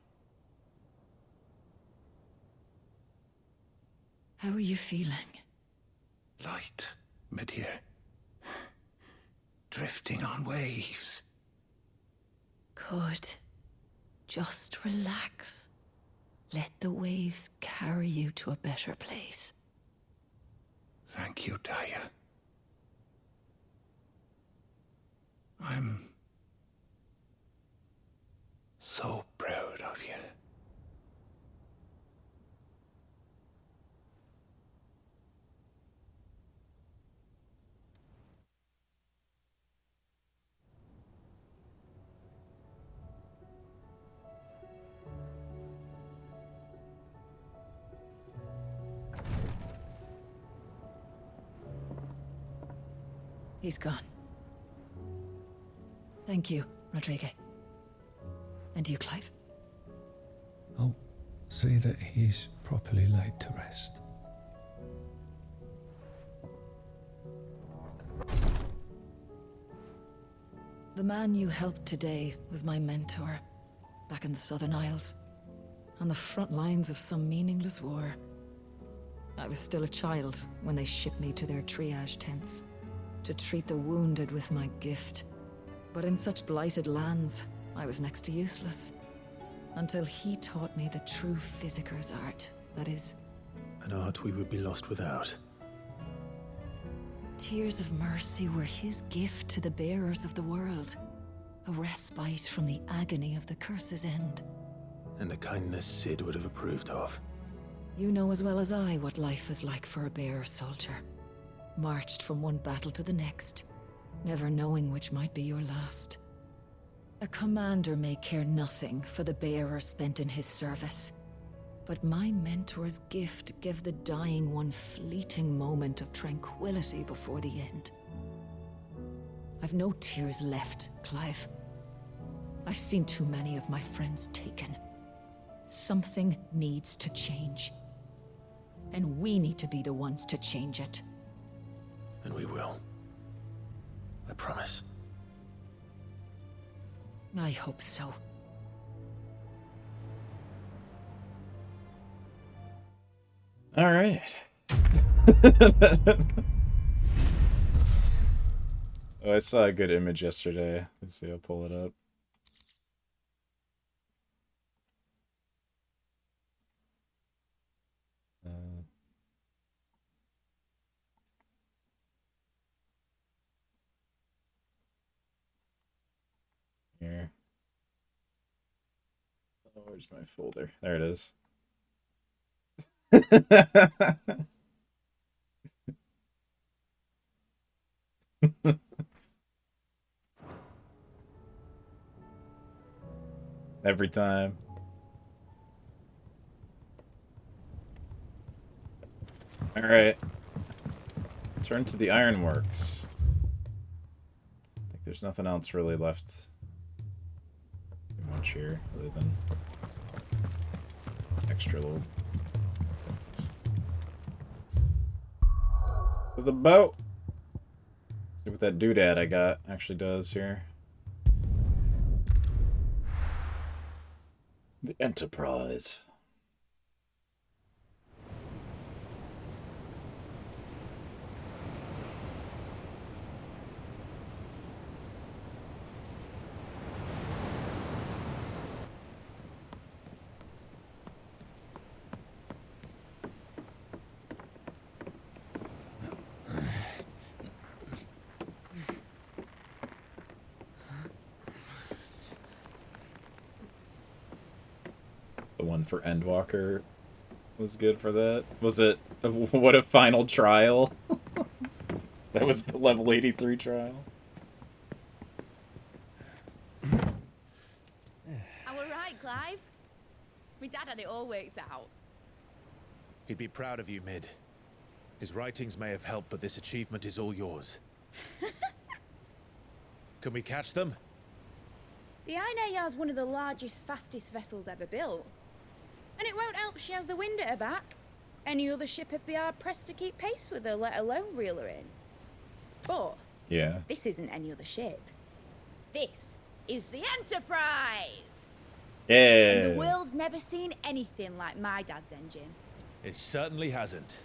How are you feeling? Light, mid-here. Drifting on waves. could. Just relax. Let the waves carry you to a better place. Thank you, Daya. I'm so proud of you. He's gone. Thank you, Rodrigo. And you, Clive? I'll see that he's properly laid to rest. The man you helped today was my mentor, back in the Southern Isles, on the front lines of some meaningless war. I was still a child when they shipped me to their triage tents, to treat the wounded with my gift. But in such blighted lands, I was next to useless. Until he taught me the true physicker's art, that is. An art we would be lost without. Tears of mercy were his gift to the bearers of the world. A respite from the agony of the curse's end. And a kindness Sid would have approved of. You know as well as I what life is like for a bearer soldier. Marched from one battle to the next, never knowing which might be your last. A commander may care nothing for the bearer spent in his service, but my mentor's gift gave the dying one fleeting moment of tranquility before the end. I've no tears left, Clive. I've seen too many of my friends taken. Something needs to change. And we need to be the ones to change it. And we will. I promise. I hope so. All right. Oh, I saw a good image yesterday. Let's see, I'll pull it up. Here. Oh, where's my folder? There it is. Every time. All right. Turn to the ironworks. I think there's nothing else really left too much here other than extra little things. So the boat. Let's see what that doodad I got actually does here. The Enterprise. The one for Endwalker was good for that. Was it What a Final Trial? That was the level 83 trial. Are we right, Clive? My dad had it all worked out. He'd be proud of you, Mid. His writings may have helped, but this achievement is all yours. Can we catch them? The Ainayar's one of the largest, fastest vessels ever built. And it won't help she has the wind at her back. Any other ship would be hard-pressed to keep pace with her, let alone reel her in. But yeah, this isn't any other ship. This is the Enterprise! Yeah. And the world's never seen anything like my dad's engine. It certainly hasn't.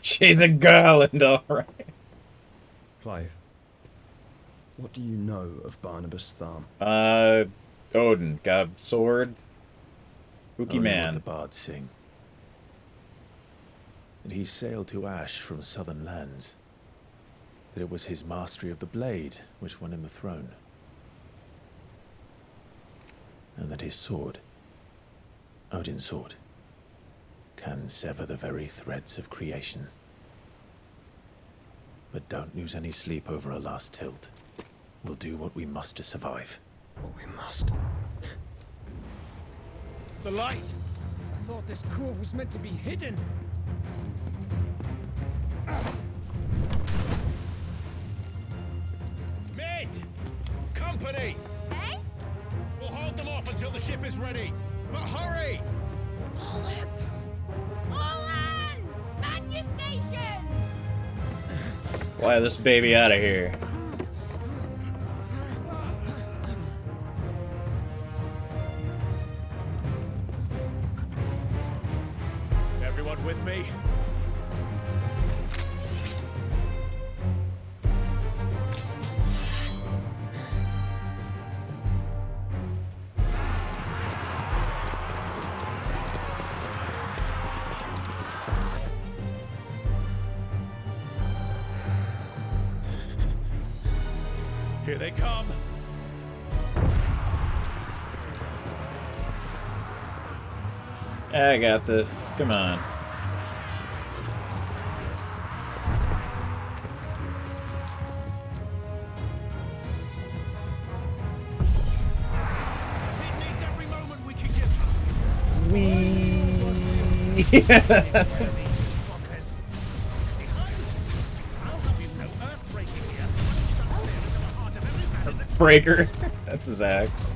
She's a girl and alright. Clive, What do you know of Barnabas Tharm? Odin, got a sword. Spooky Only man. what the bards sing. That he sailed to Ash from southern lands. That it was his mastery of the blade which won him the throne. And that his sword, Odin's sword, can sever the very threads of creation. But don't lose any sleep over a last tilt. We'll do what we must to survive. What we must. The light! I thought this cove was meant to be hidden. Mid! Company! Eh? We'll hold them off until the ship is ready. But hurry! Bollocks! All hands! Man your stations! Fly this baby out of here. Everyone with me? Here they come. I got this. Come on. It needs every moment we can get. Breaker. That's his axe.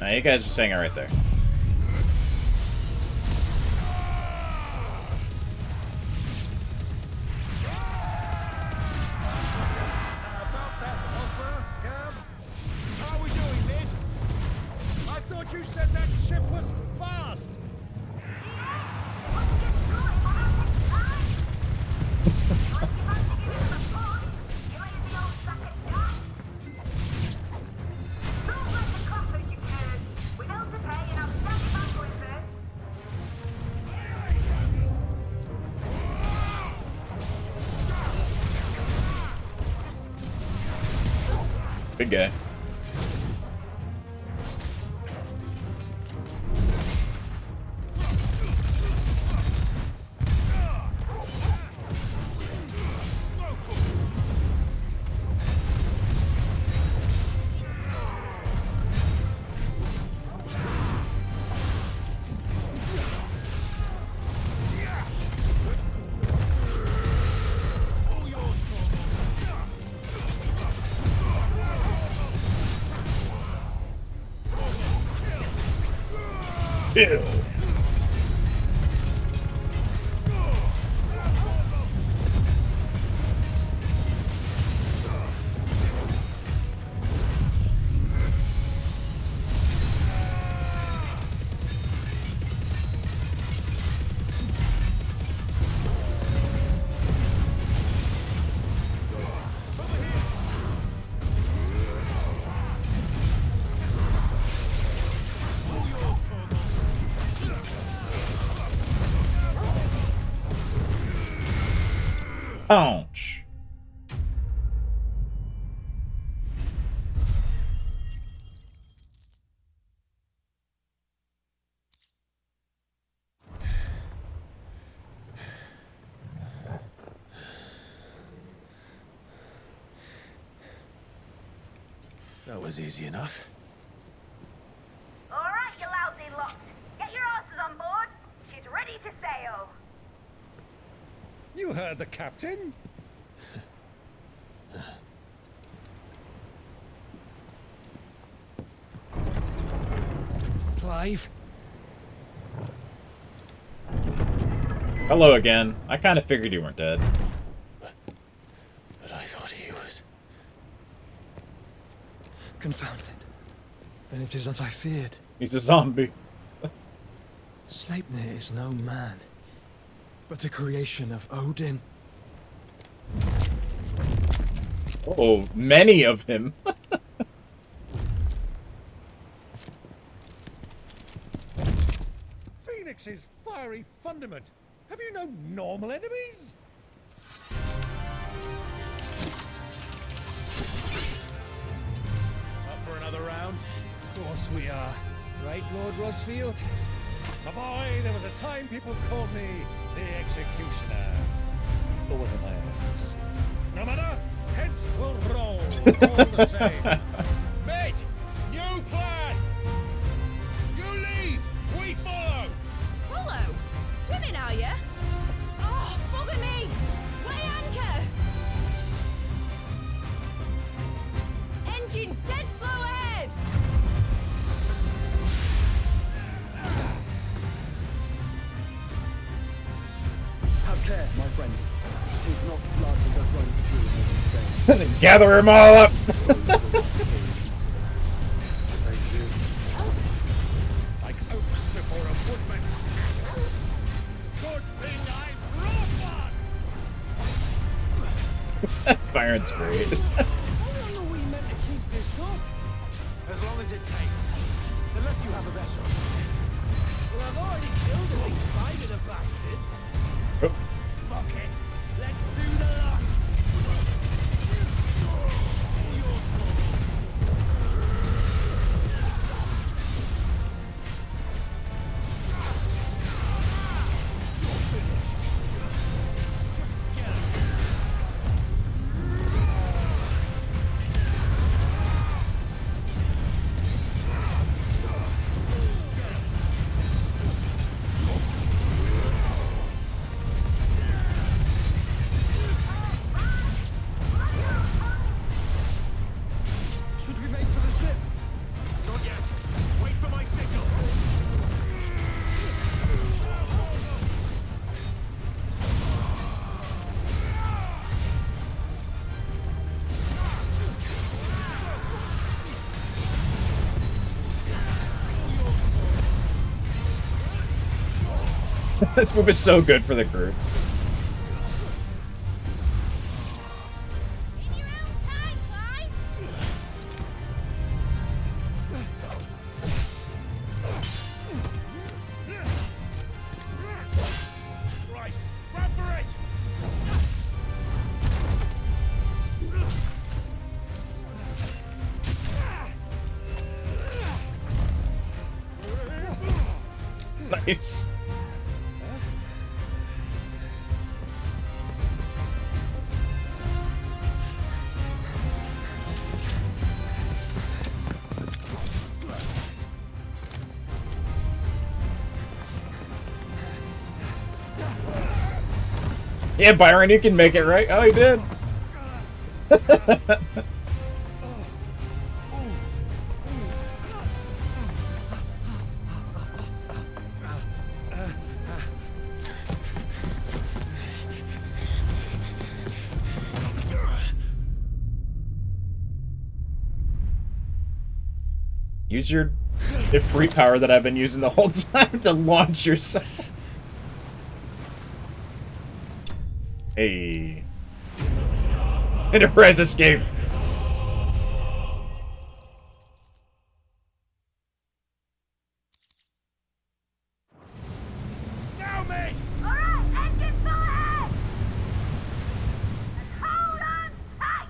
Now you guys are saying it right there. How are we doing, Mid? I thought you said that ship was fast. Big guy. Ew. Ouch. That was easy enough. All right, you lousy lot. Get your asses on board. She's ready to sail. You heard the captain? Clive? Hello again. I kind of figured you weren't dead. But I thought he was. Confounded. Then it is as I feared. He's a zombie. Sleipnir is no man, but a creation of Odin. Oh, many of him. Phoenix's fiery fundament. Have you no normal enemies? Up for another round? Of course we are. Right, Lord Rosfield? My boy, there was a time people called me the Executioner. Or was it my eyes? No matter, heads will roll all the same. Mate, new plan! You leave, we follow! Follow? Swimming, are you? Oh, bugger me! Weigh anchor! Engine's dead slow ahead! Have care, my friends. It is not blood that runs through Odin's veins. Gather them all up. Like oaks before a woodman. Good thing I brought one! Byron's great. How long are we meant to keep this up? As long as it takes. Unless you have a better. Well, I've already killed at least 5 of the bastards. Oh. Fuck it. Let's do the lot. Should we make for the ship? Not yet. Wait for my signal. This move is so good for the groups. Right, run for it! Nice. Yeah, Byron, you can make it, right? Oh, he did. Use your free power that I've been using the whole time to launch yourself. Hey. Enterprise escaped. Now, mate! Alright, engine full ahead! And hold on tight!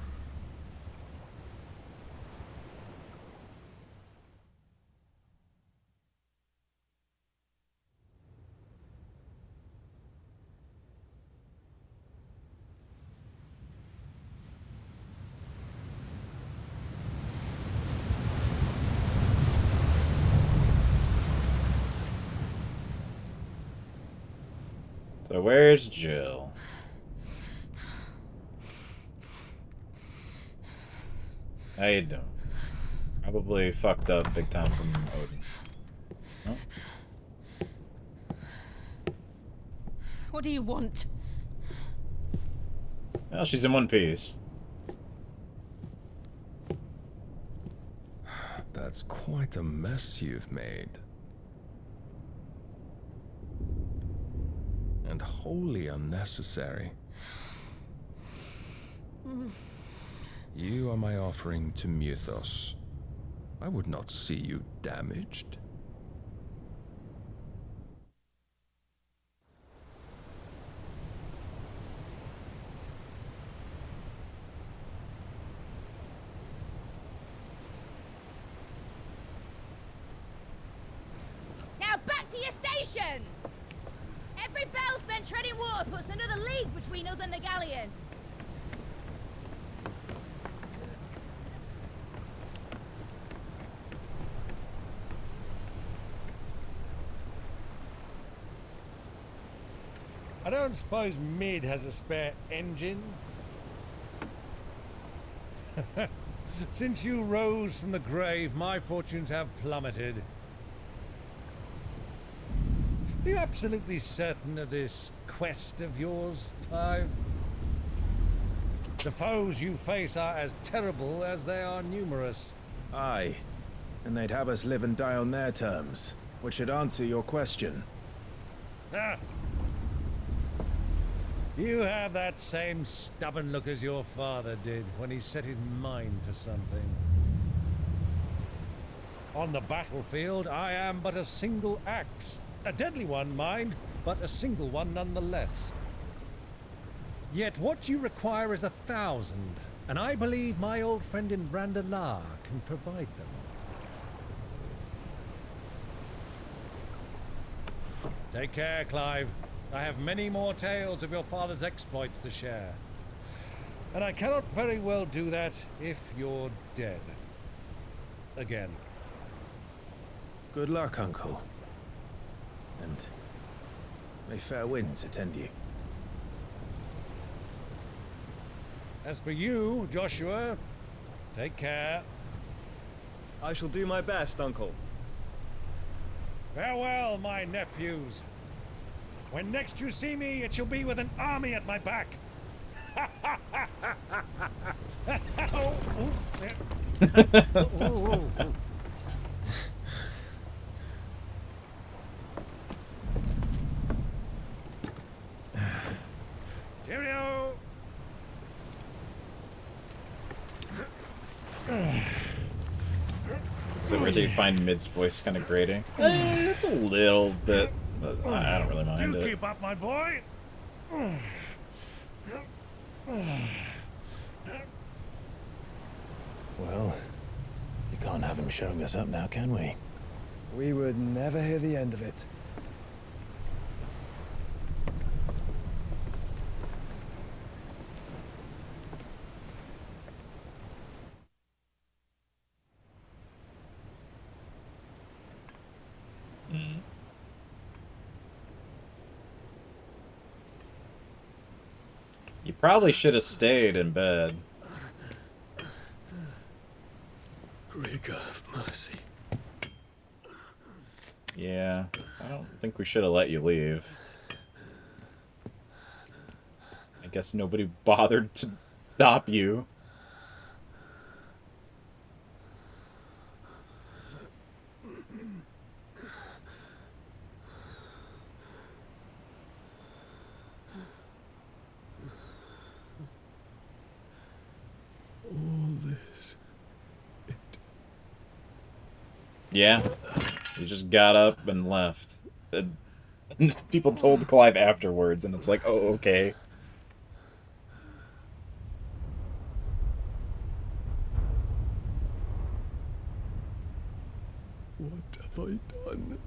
So where's Jill? How you doing? Probably fucked up big time from Odin. No? What do you want? Well, she's in one piece. That's quite a mess you've made. and wholly unnecessary. You are my offering to Mythos. I would not see you damaged. Now back to your stations! Every bell spent treading water puts another league between us and the galleon. I don't suppose Mid has a spare engine? Since you rose from the grave, my fortunes have plummeted. Are you absolutely certain of this quest of yours, Clive? The foes you face are as terrible as they are numerous. Aye. And they'd have us live and die on their terms, which should answer your question. Ah. You have that same stubborn look as your father did when he set his mind to something. On the battlefield, I am but a single axe. A deadly one, mind, but a single one nonetheless. Yet what you require is 1,000, and I believe my old friend in Brandalar can provide them. Take care, Clive. I have many more tales of your father's exploits to share. And I cannot very well do that if you're dead. Again. Good luck, Uncle. And may fair winds attend you. As for you, Joshua, take care. I shall do my best, Uncle. Farewell, my nephews. When next you see me, it shall be with an army at my back. Cheerio! Is it where they find Mid's voice kind of grating? It's a little bit, but I don't really mind Do it. keep up, my boy. Well, we can't have him showing us up now, can we? We would never hear the end of it. You probably should have stayed in bed. Grieger of mercy. Yeah, I don't think we should have let you leave. I guess nobody bothered to stop you. All this. Yeah, he just got up and left. And people told Clive afterwards, and it's like, oh, okay. What have I done?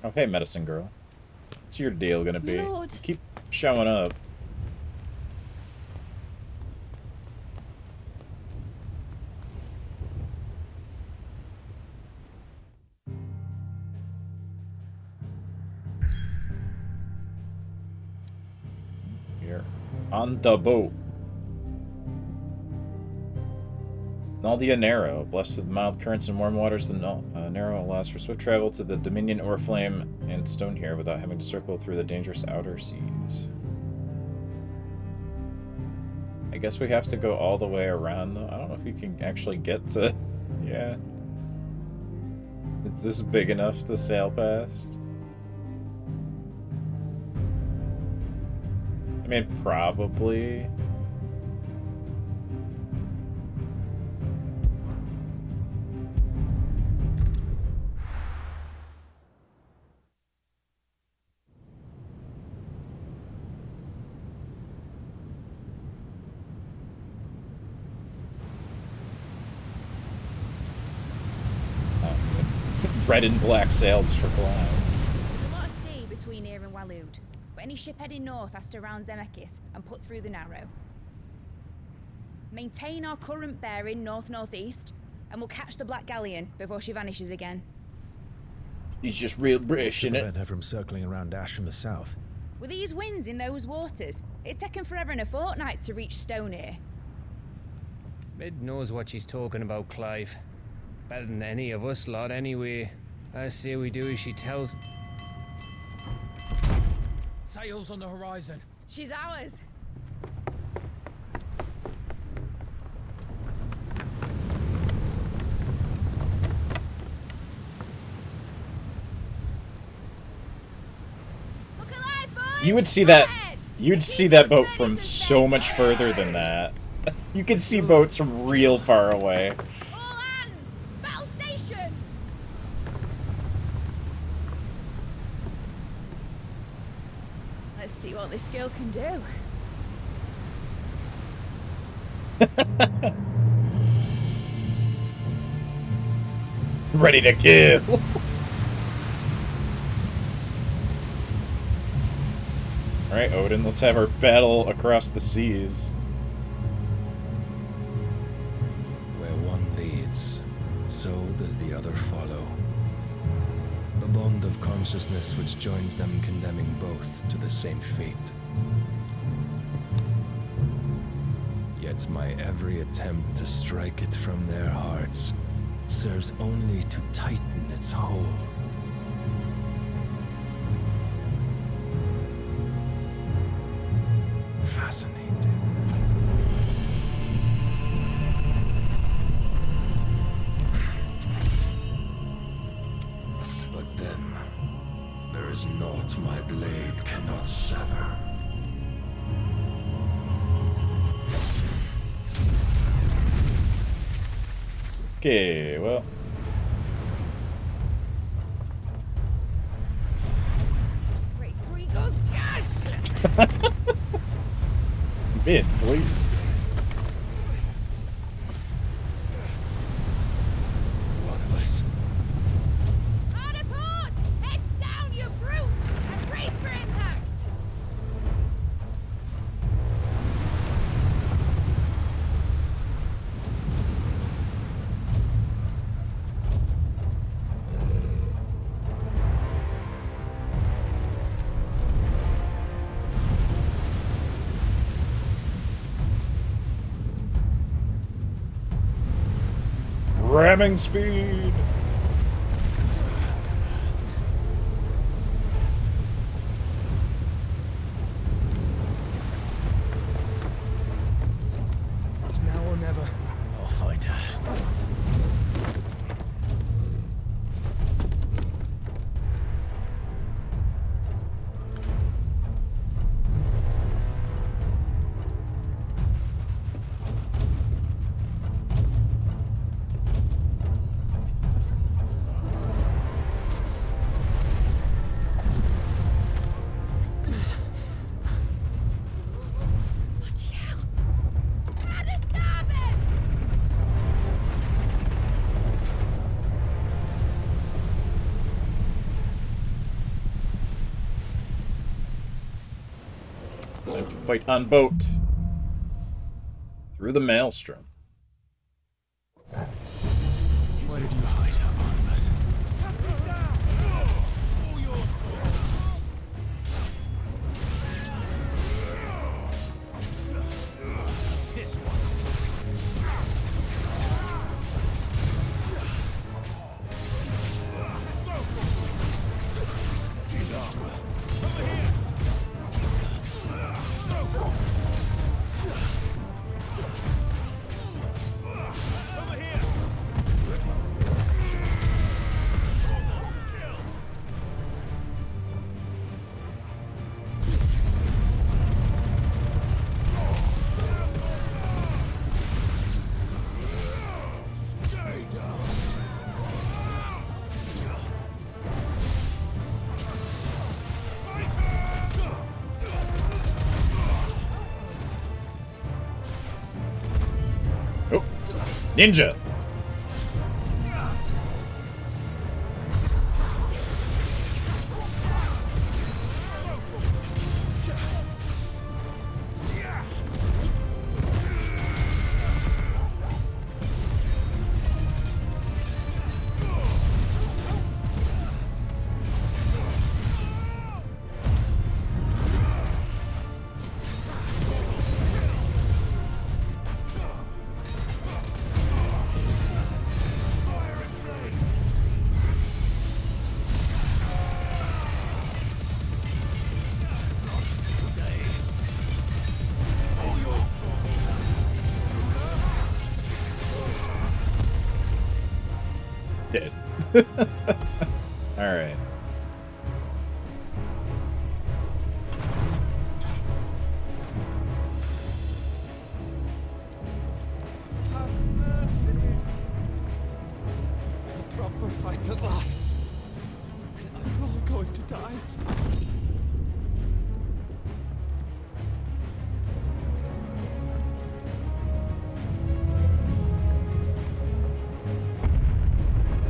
Oh, hey, medicine girl. What's your deal gonna be? Lord. Keep showing up. Here. On the boat. Naldia Narrow. Blessed with mild currents and warm waters, the Narrow allows for swift travel to the Dominion Oriflame and Stone here without having to circle through the dangerous outer seas. I guess we have to go all the way around, though. I don't know if you can actually get to... Yeah. Is this big enough to sail past? I mean, probably. Red and black sails for Cloud. There's a lot of sea between here and Waloed, but any ship heading north has to round Zemeckis and put through the Narrow. Maintain our current bearing north-northeast, and we'll catch the Black Galleon before she vanishes again. He's just real British, to innit? prevent her from circling around Ash from the south. With these winds in those waters, it'd taken forever and a fortnight to reach Stone here. Mid knows what she's talking about, Clive. Better than any of us lot, anyway. I say we do as she tells. Sails on the horizon. She's ours. Look alive, boys! You would see that. You'd see that boat from so much further than that. You can see boats from real far away. All hands! Battle stations! Let's see what this girl can do. Ready to kill. Alright, Odin, let's have our battle across the seas. Where one leads, so does the other follow. The bond of consciousness which joins them condemning both to the same fate. Yet my every attempt to strike it from their hearts serves only to tighten its hold. Fascinating. But then, there is naught my blade cannot sever. Okay, well. Great Gregor's gas! Mid, please. One of us. Hard a port! Heads down, you brutes! And brace for impact! Ramming speed. It's now or never. I'll find her. Time to fight on boat. Through the maelstrom. Where did you hide her, Barnabas? This one. Oh, ninja. Dead. Alright. A proper fight at last. I'm all going to die.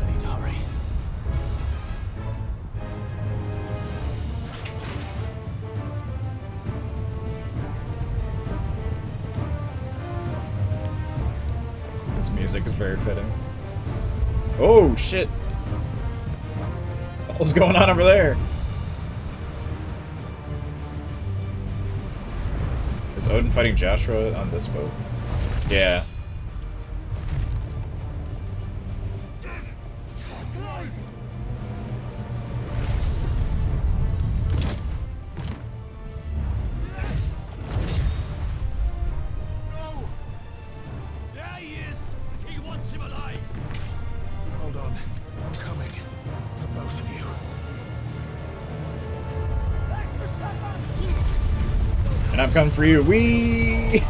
I need to hurry. This music is very fitting. Oh, shit. What's going on over there? Is Odin fighting Joshua on this boat? Yeah. There he is! He wants him alive! Hold on. I'm coming. For both of you. And I'm coming for you. Wee!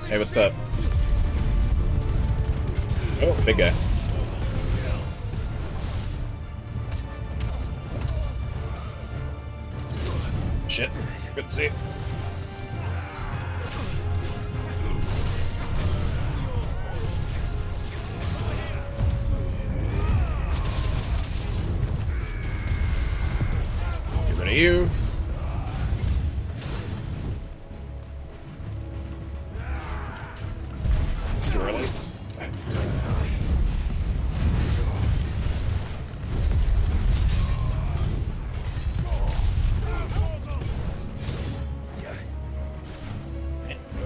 Hey, what's up? Oh, big guy. Shit. Good to see. Get rid of you. Too early.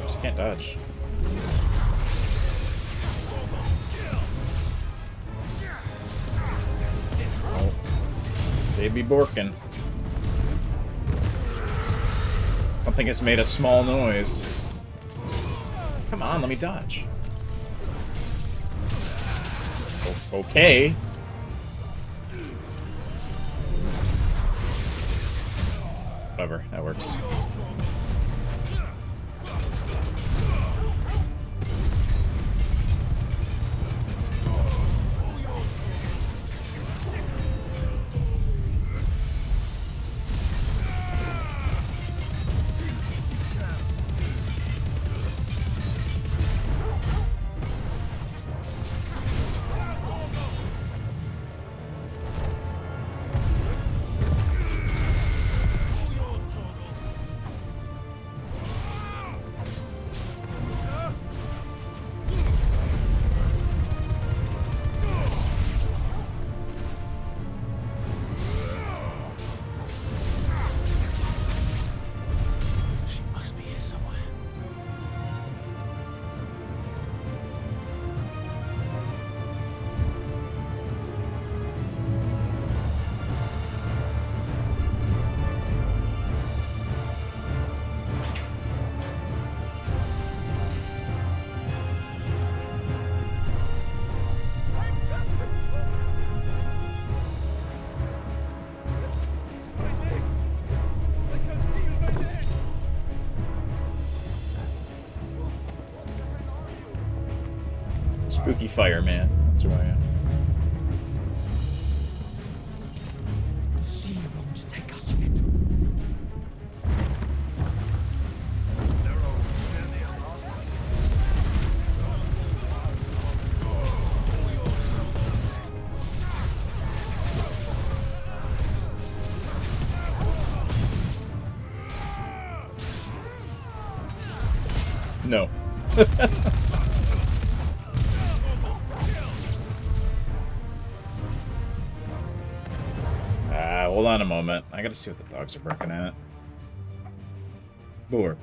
Just can't dodge. Oh. They be borking. Something has made a small noise. Come on, let me dodge. Okay. Whatever, that works. Spooky fireman. That's who I am. She won't take us yet. No. Hold on a moment. I gotta see what the dogs are barking at. Bork.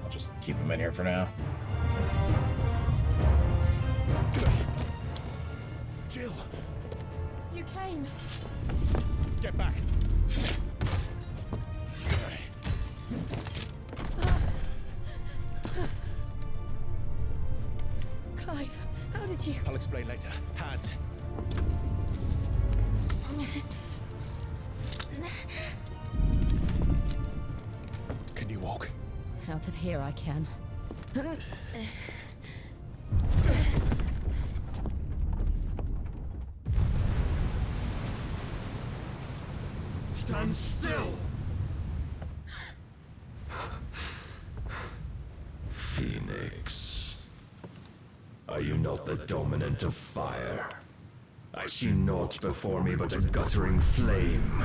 I'll just keep him in here for now. Jill! You came. Get back! Clive, how did you... I'll explain later. Hands. Can you walk? Out of here I can. Stand still! Phoenix, are you not the dominant of fire? I see naught before me but a guttering flame.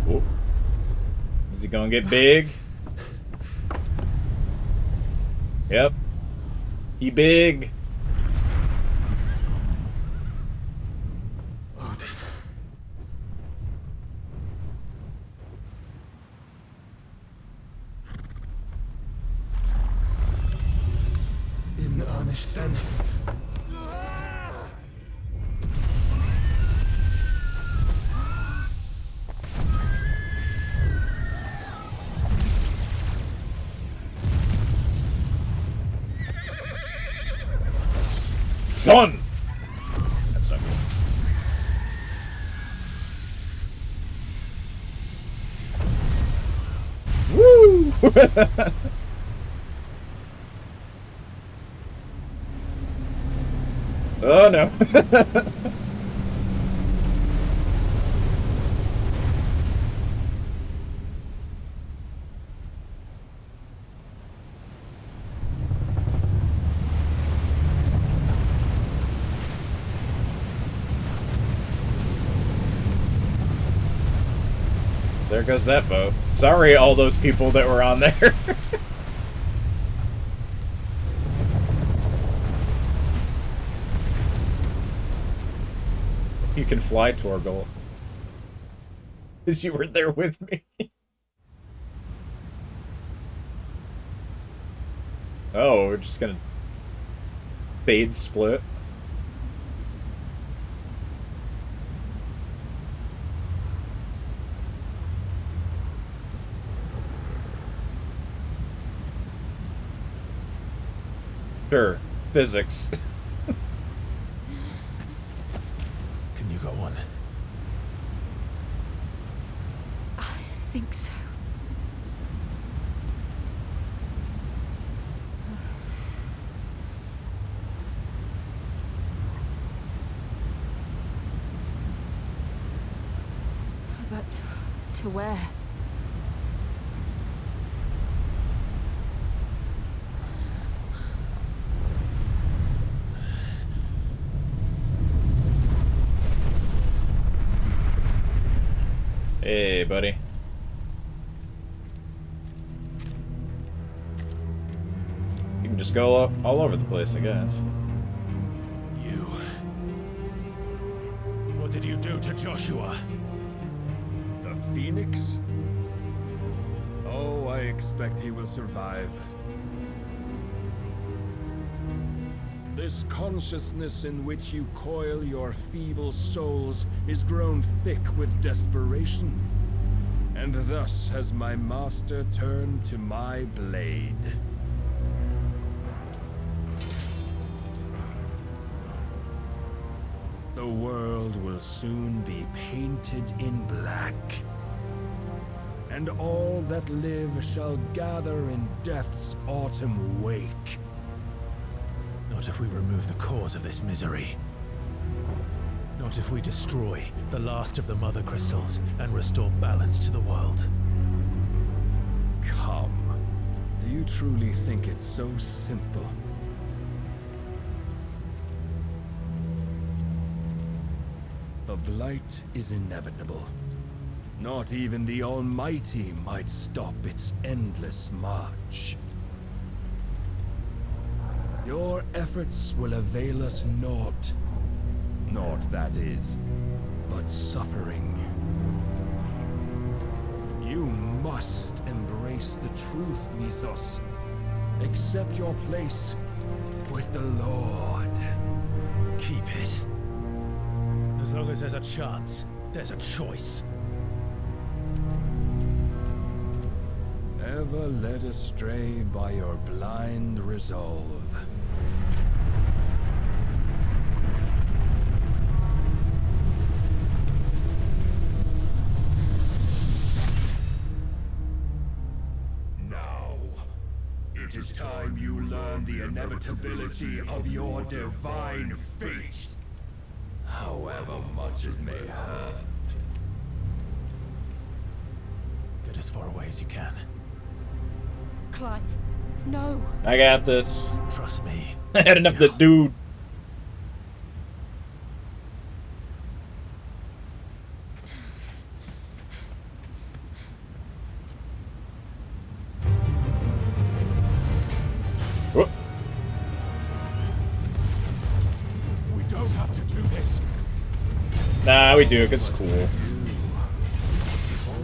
Oh. Is he gonna get big? Yep. He big. In earnest then. Son! That's not good. Woo! Oh no. There goes that boat. Sorry, all those people that were on there. You can fly, Torgal. Because you were there with me. Oh, we're just gonna fade split. Sure, physics. Can you go on? I think so. But to where? Hey, buddy. You can just go up all over the place, I guess. You... What did you do to Joshua? The Phoenix? Oh, I expect he will survive. This consciousness in which you coil your feeble souls is grown thick with desperation. And thus has my master turned to my blade. The world will soon be painted in black. And all that live shall gather in death's autumn wake. Not if we remove the cause of this misery. Not if we destroy the last of the Mother Crystals and restore balance to the world. Come. Do you truly think it's so simple? The blight is inevitable. Not even the Almighty might stop its endless march. Your efforts will avail us naught. Naught, that is, but suffering. You must embrace the truth, Mythos. Accept your place with the Lord. Keep it. As long as there's a chance, there's a choice. Ever led astray by your blind resolve. Now, it is time you learn the inevitability of your divine fate. However much it may hurt. Get as far away as you can. Clive, no. I got this. Trust me. I had enough of this dude. Whoop. We don't have to do this. Nah, we do, because it's cool.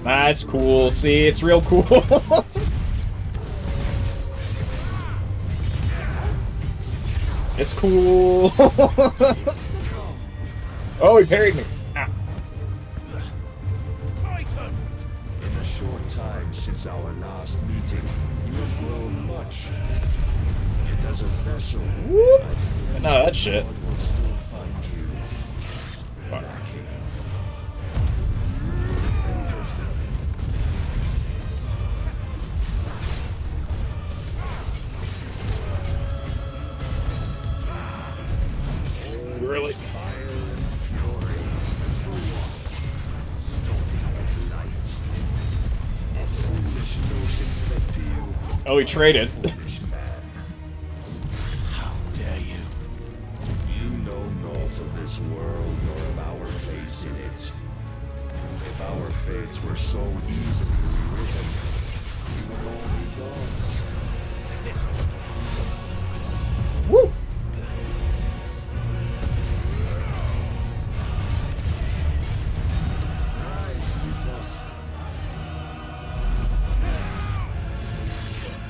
Nah, it's cool. See, it's real cool. It's cool. Oh, he parried me. Ah. Titan! In the short time since our last meeting, you have grown much. Yet as a vessel, Whoop. No, that shit. God will still find you lacking. Really? Fire and fury. For what? Stopping the light. A foolish notion fed to you. Oh, he traded. Foolish man. How dare you? You know naught of this world nor of our place in it. If our fates were so easily rewritten, we would all be gods. This Woo!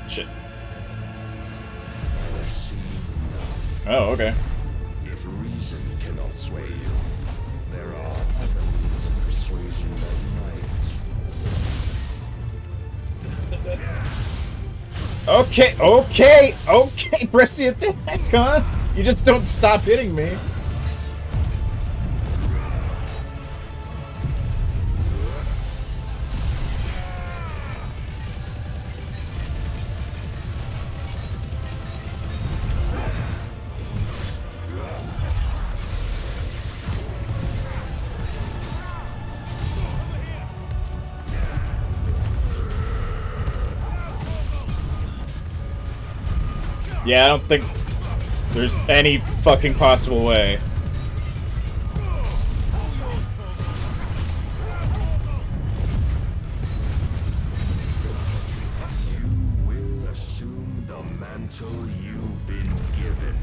Shit. Oh, okay. If reason cannot sway you, there are other means of persuasion that might. Okay, press the attack, huh? You just don't stop hitting me. Yeah, I don't think there's any fucking possible way. You will assume the mantle you've been given.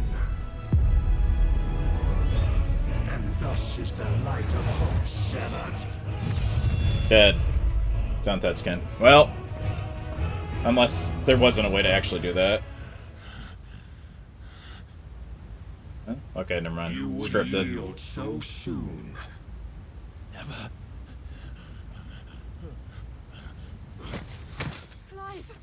And thus is the light of hope severed. Dead. It's on that skin. Well, unless there wasn't a way to actually do that. Okay, never mind. You would Scripted. yield so soon. Never. Clive!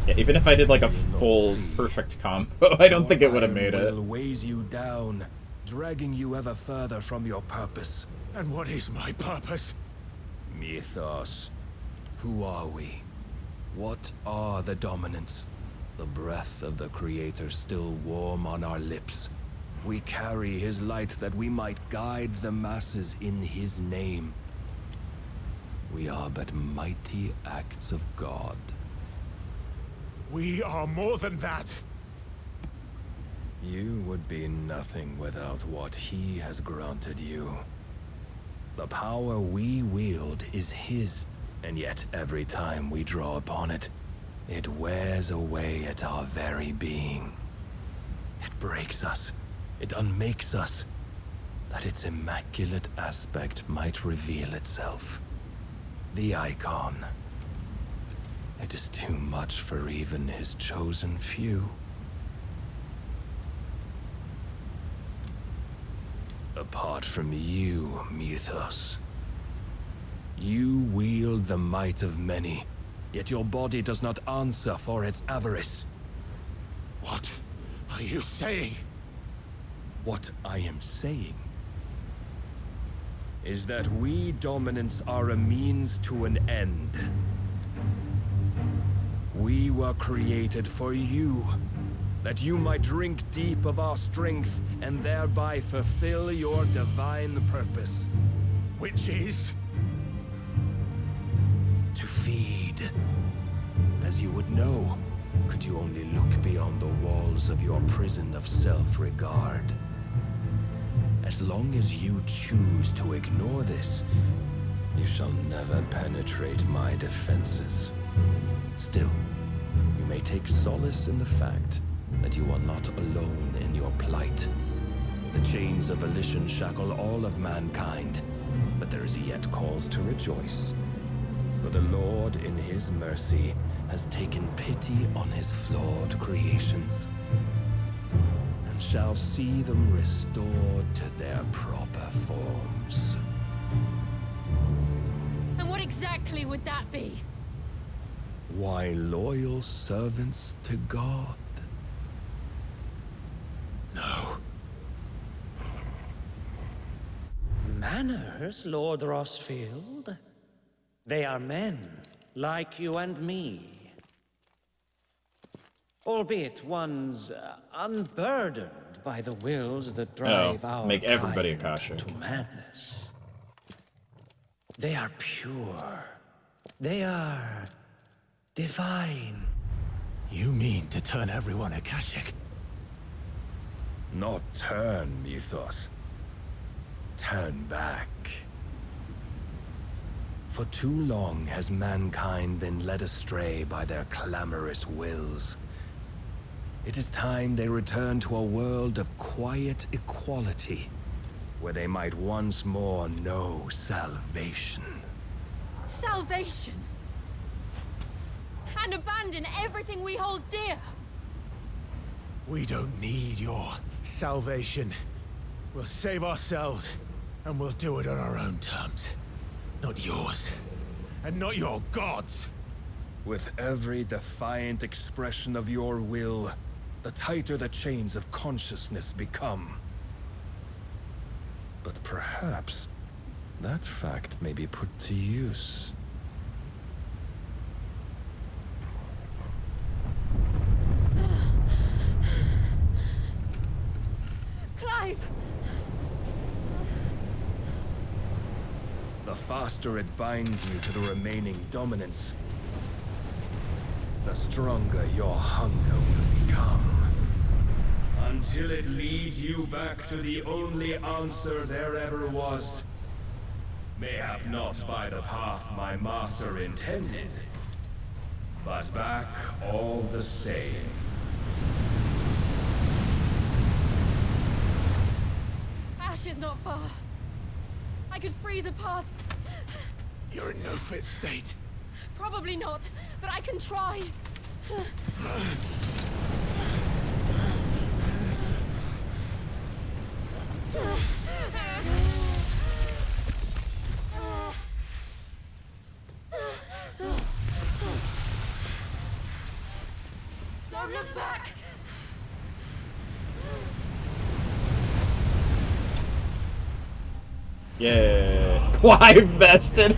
Yeah, even if I did like a full perfect combo, I don't think it would have made it. Will weighs you down, dragging you ever further from your purpose. And what is my purpose? Mythos. Who are we? What are the dominants? The breath of the Creator still warm on our lips. We carry his light that we might guide the masses in his name. We are but mighty acts of God. We are more than that. You would be nothing without what he has granted you. The power we wield is his, and yet every time we draw upon it, it wears away at our very being. It breaks us, it unmakes us, that its immaculate aspect might reveal itself. The icon. It is too much for even his chosen few. Apart from you, Mythos, you wield the might of many, yet your body does not answer for its avarice. What are you saying? What I am saying is that we dominants are a means to an end. We were created for you, that you might drink deep of our strength and thereby fulfill your divine purpose. Which is? To feed. As you would know, could you only look beyond the walls of your prison of self-regard. As long as you choose to ignore this, you shall never penetrate my defenses. Still, you may take solace in the fact that you are not alone in your plight. The chains of volition shackle all of mankind, but there is yet cause to rejoice. For the Lord, in his mercy, has taken pity on his flawed creations, and shall see them restored to their proper forms. And what exactly would that be? Why, loyal servants to God. No. Manners, Lord Rossfield. They are men, like you and me. Albeit one's unburdened by the wills that drive our make everybody kind Akashic. to madness. They are pure. They are divine. You mean to turn everyone Akashic? Not turn, Mythos. Turn back. For too long has mankind been led astray by their clamorous wills. It is time they return to a world of quiet equality, where they might once more know salvation. Salvation! And abandon everything we hold dear! We don't need your salvation. We'll save ourselves, and we'll do it on our own terms. Not yours. And not your gods. With every defiant expression of your will, the tighter the chains of consciousness become. But perhaps that fact may be put to use. Clive! The faster it binds you to the remaining dominance, the stronger your hunger will become. Until it leads you back to the only answer there ever was. Mayhap not by the path my master intended, but back all the same. Ash is not far. I could freeze a path. You're in no fit state. Probably not, but I can try. Don't look back. Yeah, Clive bested.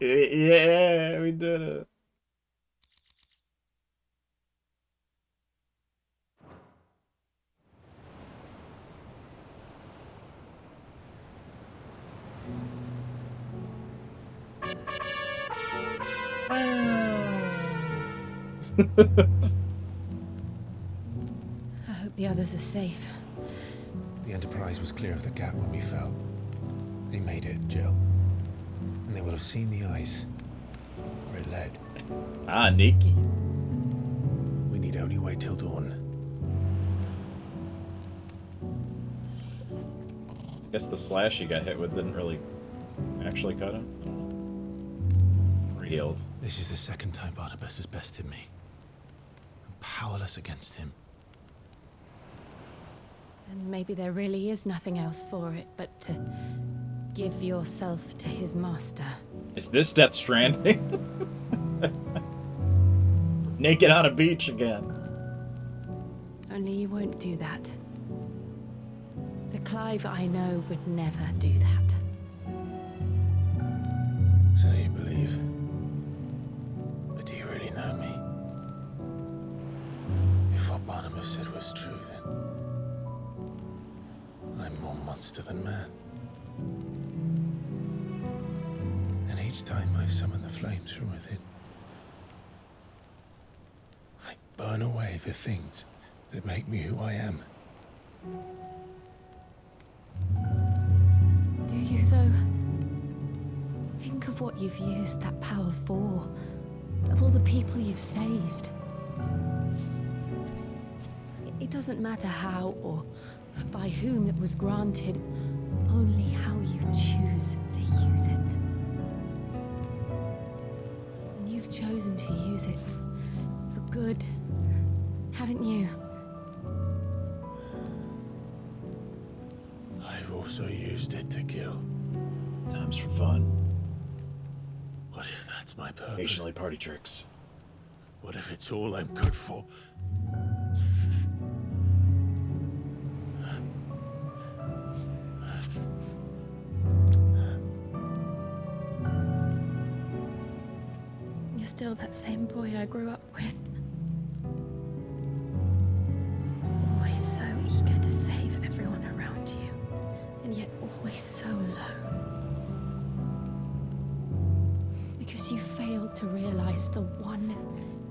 Yeah, we did it. I hope the others are safe. The Enterprise was clear of the gap when we fell. They made it, Jill. And they will have seen the ice where it led. Ah, Nikki. We need only wait till dawn. I guess the slash he got hit with didn't really actually cut him. Or healed. This is the second time Barnabas has bested me. I'm powerless against him. And maybe there really is nothing else for it but to give yourself to his master. Is this Death Stranding? Naked on a beach again. Only you won't do that. The Clive I know would never do that. So you believe? But do you really know me? If what Barnabas said was true, then I'm more monster than man. And each time I summon the flames from within, I burn away the things that make me who I am. Do you, though? Think of what you've used that power for. Of all the people you've saved. It doesn't matter how or by whom it was granted, only how you choose to use it. And you've chosen to use it for good, haven't you? I've also used it to kill. Times for fun. What if that's my purpose? Occasionally party tricks. What if it's all I'm good for? You're still that same boy I grew up with. Always so eager to save everyone around you, and yet always so alone. Because you failed to realize the one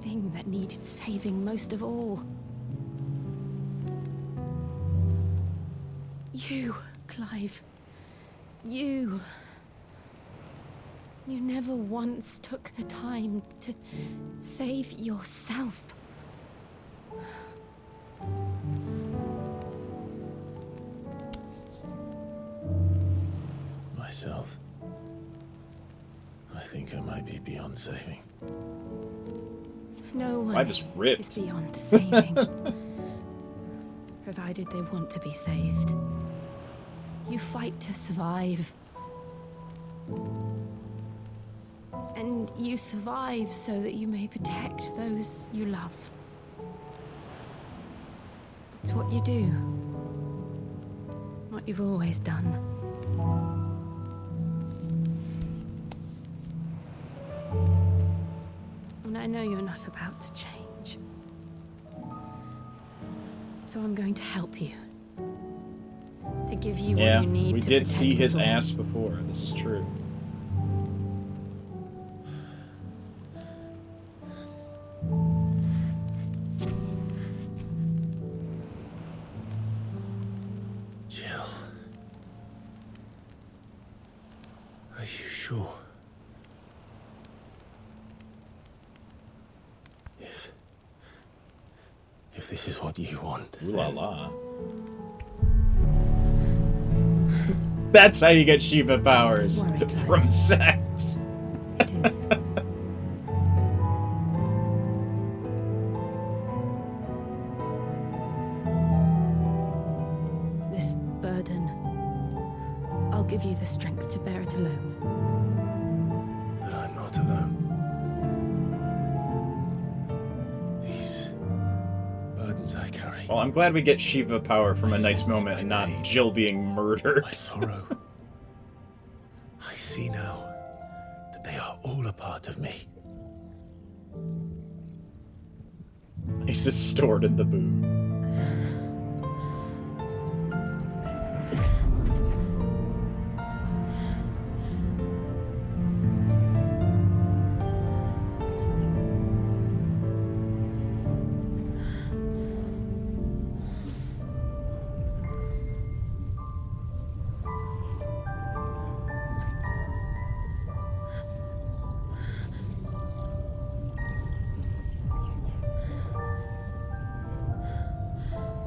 thing that needed saving most of all. You, Clive. You. You never once took the time to save yourself. Myself. I think I might be beyond saving. No one I just ripped. is beyond saving. Provided they want to be saved. You fight to survive. And you survive so that you may protect those you love. It's what you do. What you've always done. And I know you're not about to change. So I'm going to help you. To give you what you need we to did protect see his us all. ass before. This is true. Jill. Are you sure? If this is what you want. Ooh la la. That's how you get Shiva powers. From sex. is. This burden, I'll give you the strength to bear it alone. But I'm not alone. These burdens I carry. Well, I'm glad we get Shiva power from a nice moment and not Jill being murdered. My sorrow. I see now that they are all a part of me. Ice is stored in the boot.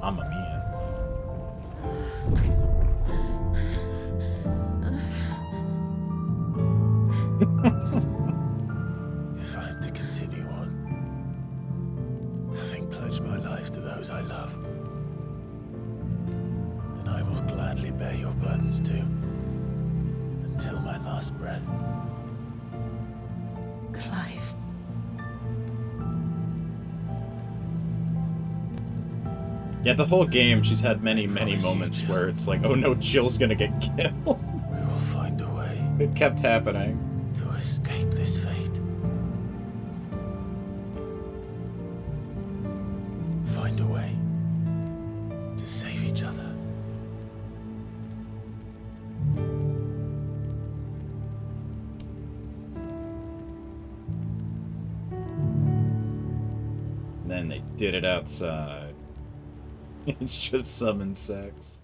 Mamma mia. If I am to continue on, having pledged my life to those I love, then I will gladly bear your burdens too, until my last breath. Clive. Yeah, the whole game, she's had many, many moments where it's like, oh no, Jill's gonna get killed. We will find a way. It kept happening. To escape this fate. Find a way to save each other. And then they did it outside. It's just some insects.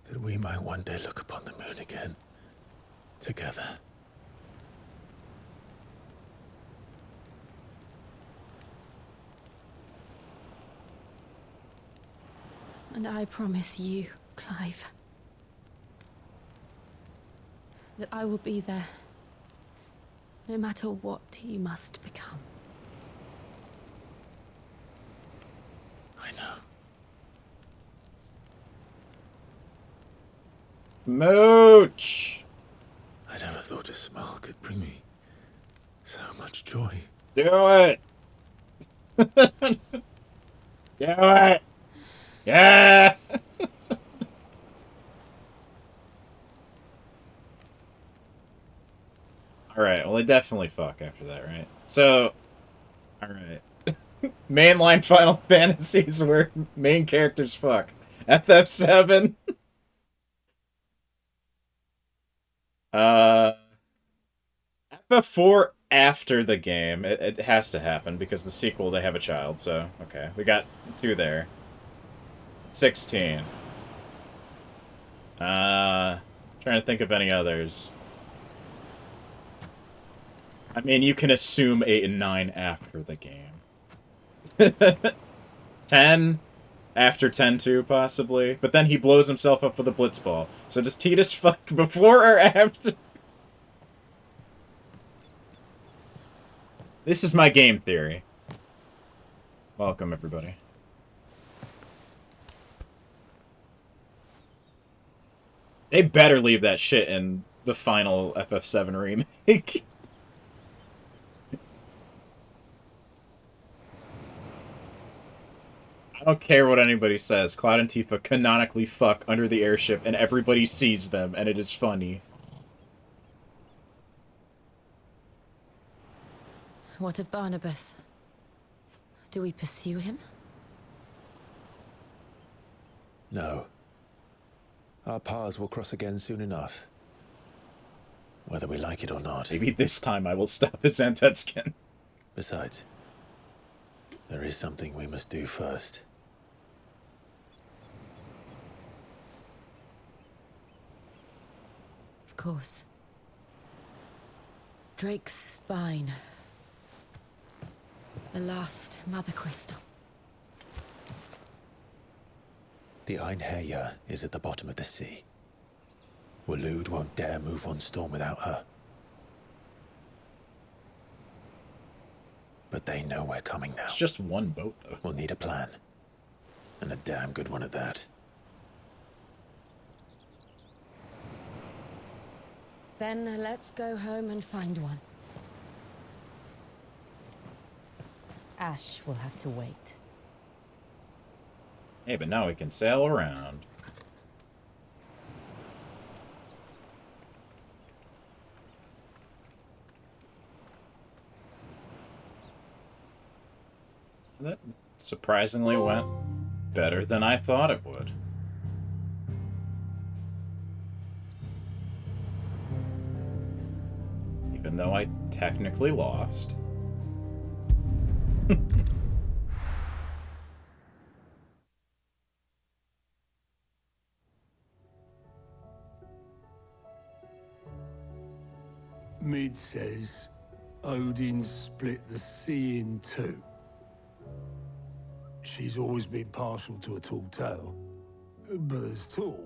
That we might one day look upon the moon again. Together. And I promise you, Clive, that I will be there, no matter what you must become. I know. Mooch! I never thought a smile could bring me so much joy. Do it! Do it! Yeah! Alright, well, they definitely fuck after that, right? So, alright. Mainline Final Fantasies where main characters fuck. FF7. FF4 after the game. It has to happen because the sequel, they have a child, so, okay. We got 2 there. 16. Trying to think of any others. I mean, you can assume 8 and 9 after the game. 10? After 10 too, possibly. But then he blows himself up with a blitzball. So does Tidus fuck before or after? This is my game theory. Welcome, everybody. They better leave that shit in the final FF7 remake. I don't care what anybody says. Cloud and Tifa canonically fuck under the airship and everybody sees them and it is funny. What of Barnabas? Do we pursue him? No. Our paths will cross again soon enough. Whether we like it or not. Maybe this time I will stop his Antetskin. Besides, there is something we must do first. Of course. Drake's spine. The last Mother Crystal. The Einherja is at the bottom of the sea. Waloed won't dare move on Storm without her. But they know we're coming now. It's just one boat, though. We'll need a plan. And a damn good one at that. Then let's go home and find one. Ash will have to wait. Hey, but now we can sail around. That surprisingly went better than I thought it would. Even though I technically lost. Mid says Odin split the sea in two. She's always been partial to a tall tale. But there's tall,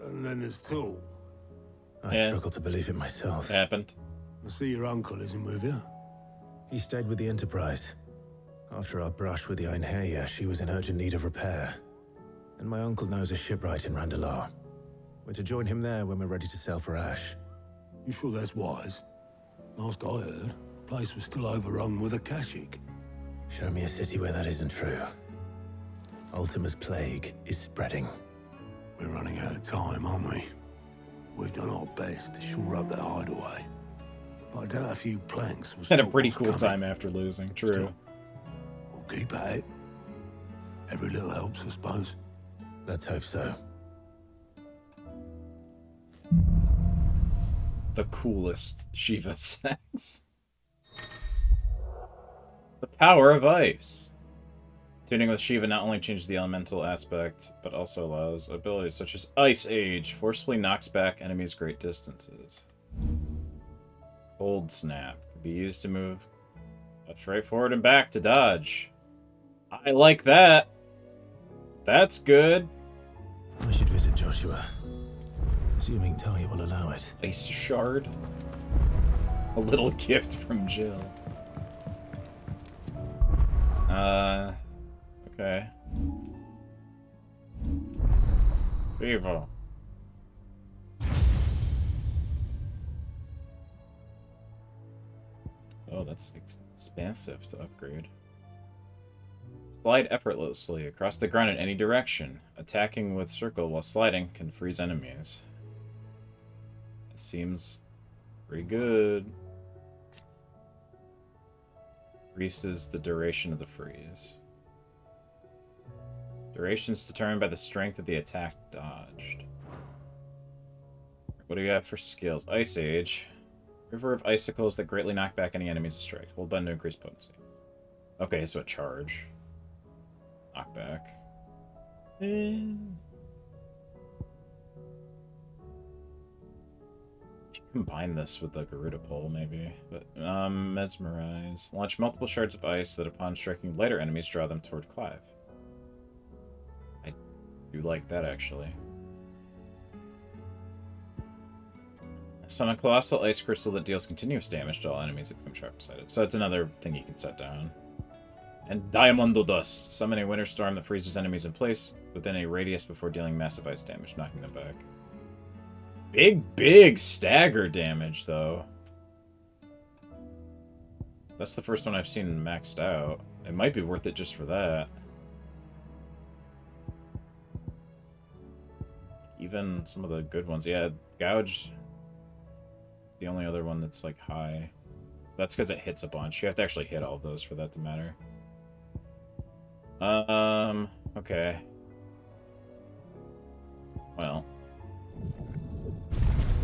and then there's tall. I struggle to believe it myself. Happened. I see your uncle isn't with you. He stayed with the Enterprise. After our brush with the Einherja, she was in urgent need of repair. And my uncle knows a shipwright in Randalar. We're to join him there when we're ready to sail for Ash. You sure that's wise? Last I heard, the place was still overrun with Akashic. Show me a city where that isn't true. Ultima's plague is spreading. We're running out of time, aren't we? We've done our best to shore up that hideaway. But I doubt a few planks will Had a stop pretty what's cool coming. time after losing. True. Still, we'll keep at it. Every little helps, I suppose. Let's hope so. The coolest Shiva sex. The power of ice. Tuning with Shiva not only changes the elemental aspect, but also allows abilities such as Ice Age, forcibly knocks back enemies great distances. Cold Snap can be used to move right forward and back to dodge. I like that. That's good. I should visit Joshua. Assuming Talia will allow it. Ice Shard. A little gift from Jill. Okay. Vivo. Oh, that's expensive to upgrade. Slide effortlessly across the ground in any direction. Attacking with circle while sliding can freeze enemies. It seems pretty good. Increases the duration of the freeze. Duration is determined by the strength of the attack dodged. What do you have for skills? Ice Age. River of icicles that greatly knock back any enemies a strike. Hold button to increase potency. Okay, so a charge. Knockback. Combine this with the Garuda pole, maybe. But, Mesmerize. Launch multiple shards of ice that upon striking lighter enemies draw them toward Clive. I do like that, actually. Summon Colossal Ice Crystal that deals continuous damage to all enemies that become sharp beside it. So that's another thing you can set down. And Diamondo Dust. Summon a Winter Storm that freezes enemies in place within a radius before dealing massive ice damage, knocking them back. Big stagger damage, though. That's the first one I've seen maxed out. It might be worth it just for that. Even some of the good ones. Yeah, Gouge is the only other one that's, like, high. That's because it hits a bunch. You have to actually hit all of those for that to matter. Okay. Well.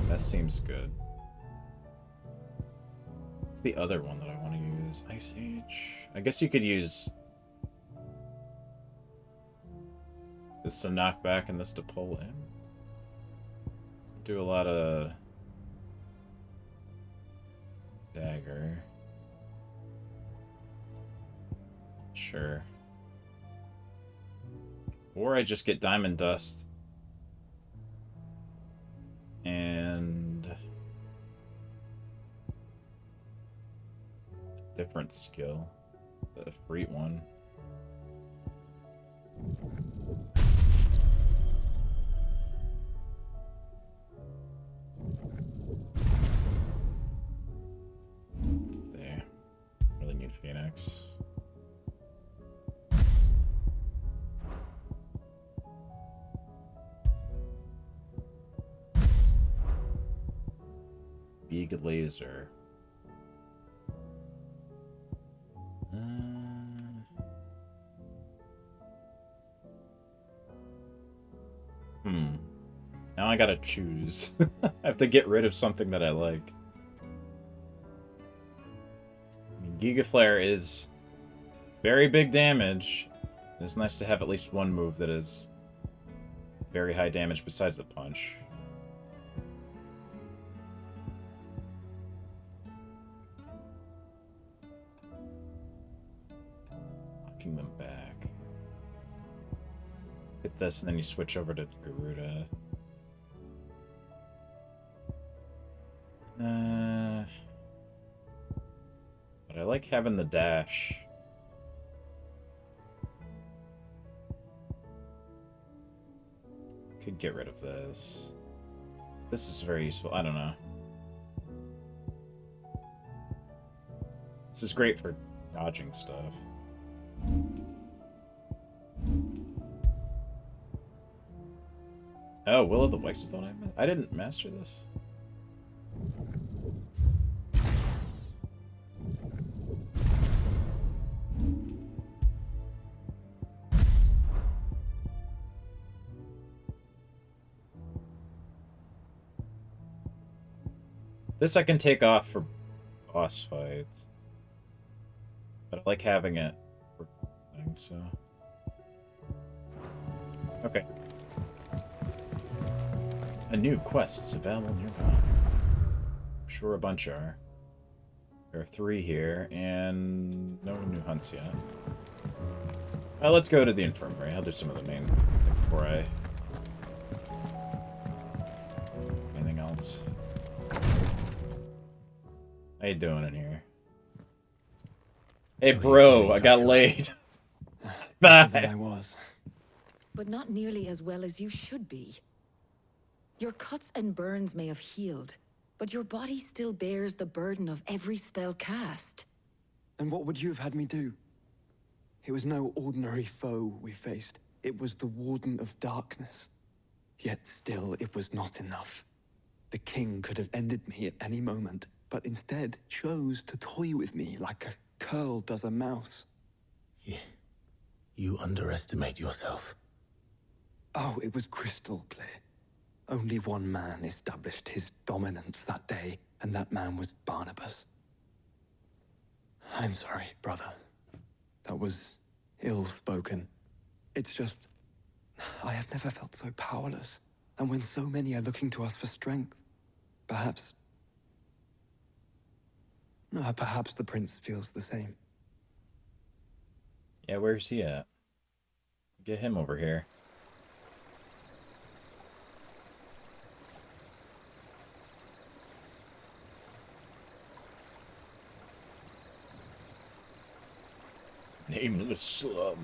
That seems good. What's the other one that I want to use? Ice Age? I guess you could use this to knock back and this to pull in. Do a lot of dagger. Sure. Or I just get Diamond Dust and different skill. The Freet one. There. Really need Phoenix. Big laser. Now I gotta choose. I have to get rid of something that I like. I mean, Giga Flare is very big damage. It's nice to have at least one move that is very high damage besides the punch. Knocking them back. Hit this and then you switch over to Garuda. But I like having the dash. Could get rid of this. This is very useful. I don't know. This is great for dodging stuff. Oh, Will of the Wisps is the one I didn't master this. This I can take off for boss fights. But I like having it for things, so... Okay. A new quest's available nearby. I'm sure a bunch are. There are 3 here, and no new hunts yet. Well, let's go to the infirmary. I'll do some of the main before I... Anything else? How you doing in here? Hey, bro, I got laid. Better than I was. But not nearly as well as you should be. Your cuts and burns may have healed, but your body still bears the burden of every spell cast. And what would you have had me do? It was no ordinary foe we faced. It was the Warden of Darkness. Yet still, it was not enough. The king could have ended me at any moment, but instead chose to toy with me like a curl does a mouse. Yeah. You underestimate yourself. Oh, it was crystal clear. Only one man established his dominance that day, and that man was Barnabas. I'm sorry, brother. That was ill-spoken. It's just... I have never felt so powerless. And when so many are looking to us for strength, perhaps the prince feels the same. Yeah, where's he at? Get him over here. Nameless slum.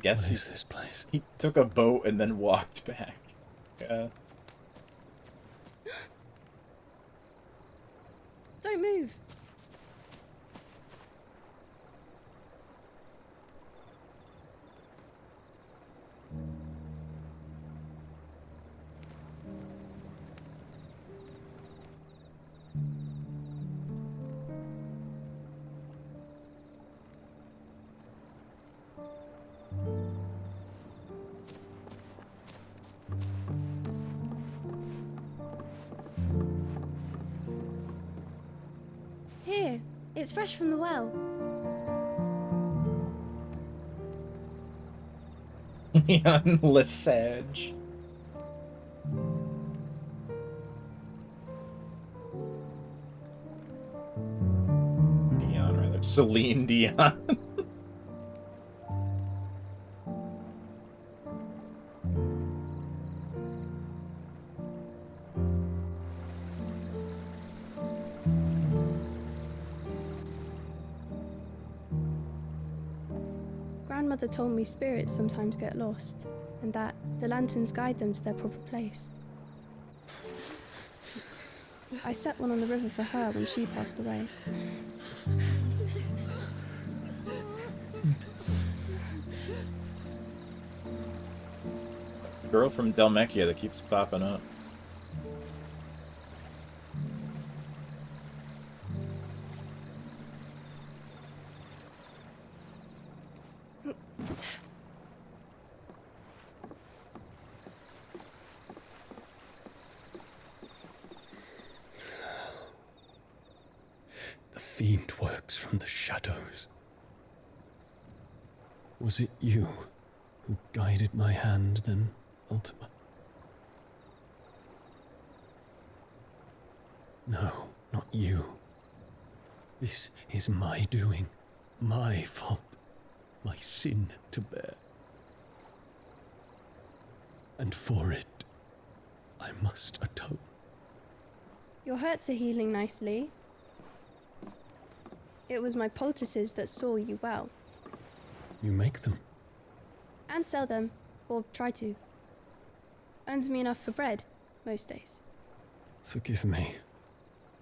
Guess What is this place? He took a boat and then walked back. Yeah. Don't move. It's fresh from the well. Leon Lesage. Dion, rather. Celine Dion. Grandmother told me spirits sometimes get lost, and that the lanterns guide them to their proper place. I set one on the river for her when she passed away. Girl from Delmecchia that keeps popping up. The fiend works from the shadows. Was it you who guided my hand then, Ultima? No, not you. This is my doing, my fault, my sin to bear. And for it, I must atone. Your hurts are healing nicely. It was my poultices that saw you well. You make them? And sell them, or try to. Earns me enough for bread, most days. Forgive me.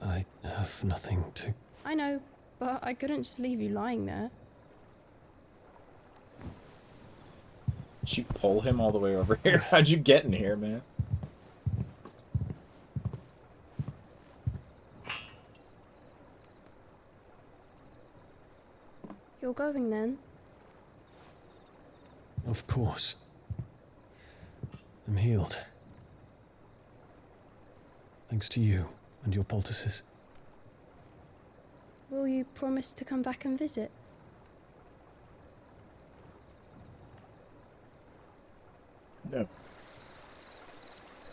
I have nothing to... I know, but I couldn't just leave you lying there. Did she pull him all the way over here? How'd you get in here, man? You're going then? Of course. I'm healed. Thanks to you and your poultices. Will you promise to come back and visit? No.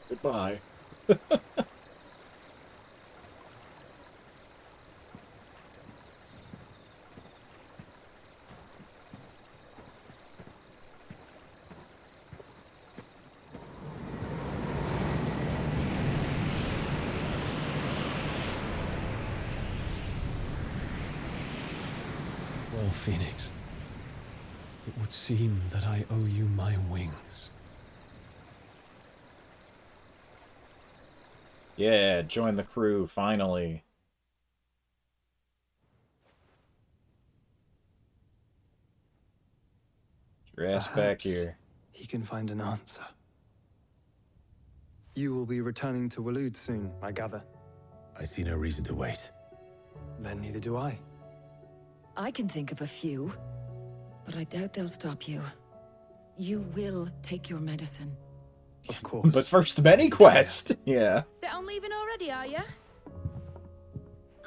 Goodbye. Well, Phoenix, it would seem that I owe you my wings. Yeah, join the crew, finally. Get your ass back here. He can find an answer. You will be returning to Waloed soon, I gather. I see no reason to wait. Then neither do I. I can think of a few, but I doubt they'll stop you. You will take your medicine. Of course. But first, many quest. Yeah. Set on leaving already, are ya?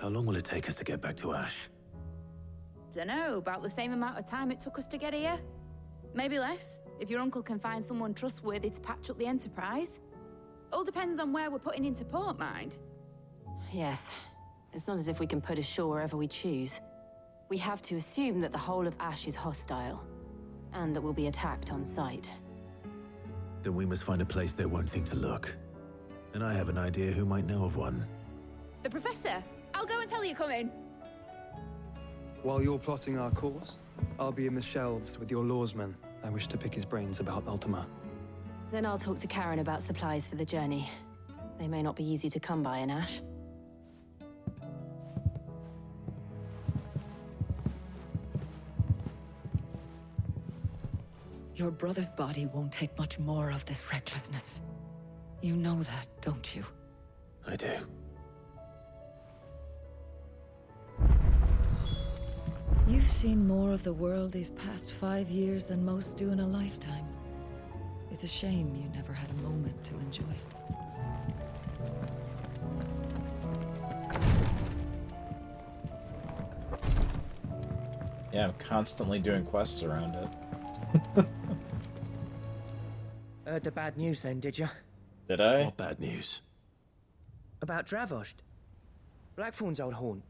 How long will it take us to get back to Ash? Dunno, about the same amount of time it took us to get here. Maybe less, if your uncle can find someone trustworthy to patch up the Enterprise. All depends on where we're putting into port, mind. Yes. It's not as if we can put ashore wherever we choose. We have to assume that the whole of Ash is hostile, and that we'll be attacked on sight. Then we must find a place they won't think to look. And I have an idea who might know of one. The Professor! I'll go and tell you come in. While you're plotting our course, I'll be in the shelves with your lawsman. I wish to pick his brains about Ultima. Then I'll talk to Karen about supplies for the journey. They may not be easy to come by in Ash. Your brother's body won't take much more of this recklessness. You know that, don't you? I do. You've seen more of the world these past 5 years than most do in a lifetime. It's a shame you never had a moment to enjoy it. Yeah, I'm constantly doing quests around it. Heard the bad news then, did you? Did I? What bad news? About Dravost. Blackthorn's old haunt.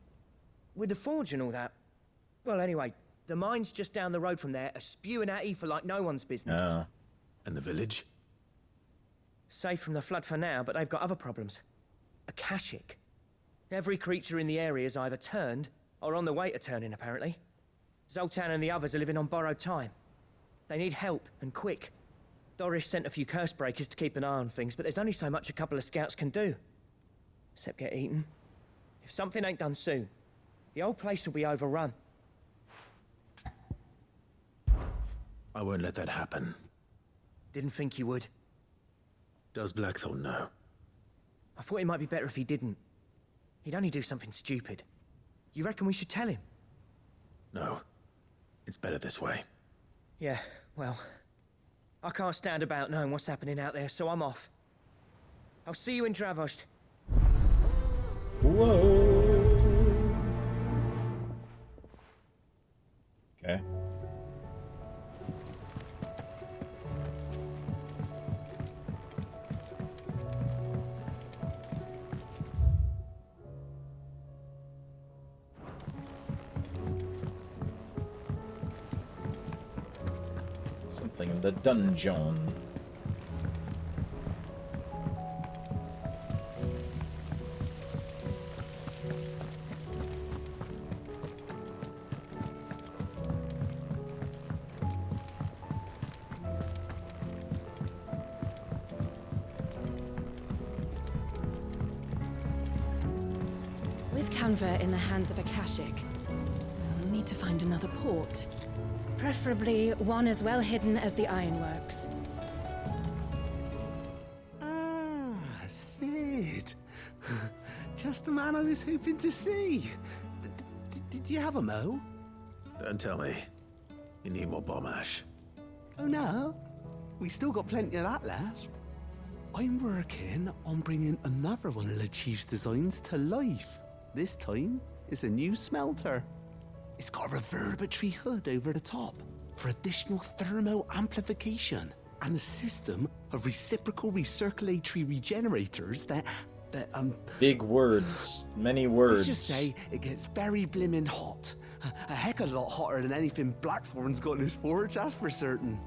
With the forge and all that. Well, anyway, the mines just down the road from there are spewing out ether like no one's business. And the village? Safe from the flood for now, but they've got other problems. Akashic. Every creature in the area is either turned or on the way to turning, apparently. Zoltan and the others are living on borrowed time. They need help, and quick. Doris sent a few curse breakers to keep an eye on things, but there's only so much a couple of scouts can do. Except get eaten. If something ain't done soon, the old place will be overrun. I won't let that happen. Didn't think you would. Does Blackthorn know? I thought it might be better if he didn't. He'd only do something stupid. You reckon we should tell him? No. It's better this way. Yeah, well, I can't stand about knowing what's happening out there, so I'm off. I'll see you in Dravost. Whoa. Okay. Something in the dungeon. With Canva in the hands of Akashic, we'll need to find another port. Preferably one as well hidden as the ironworks. Ah, Sid. Just the man I was hoping to see. Did you have a mo? Don't tell me. You need more bomb ash. Oh no, we still got plenty of that left. I'm working on bringing another one of the Chief's designs to life. This time, it's a new smelter. It's got a reverberatory hood over the top for additional thermal amplification and a system of reciprocal recirculatory regenerators that Big words. Many words. let's just say it gets very blimmin' hot. A heck of a lot hotter than anything Blackthorn's got in his forge, that's for certain.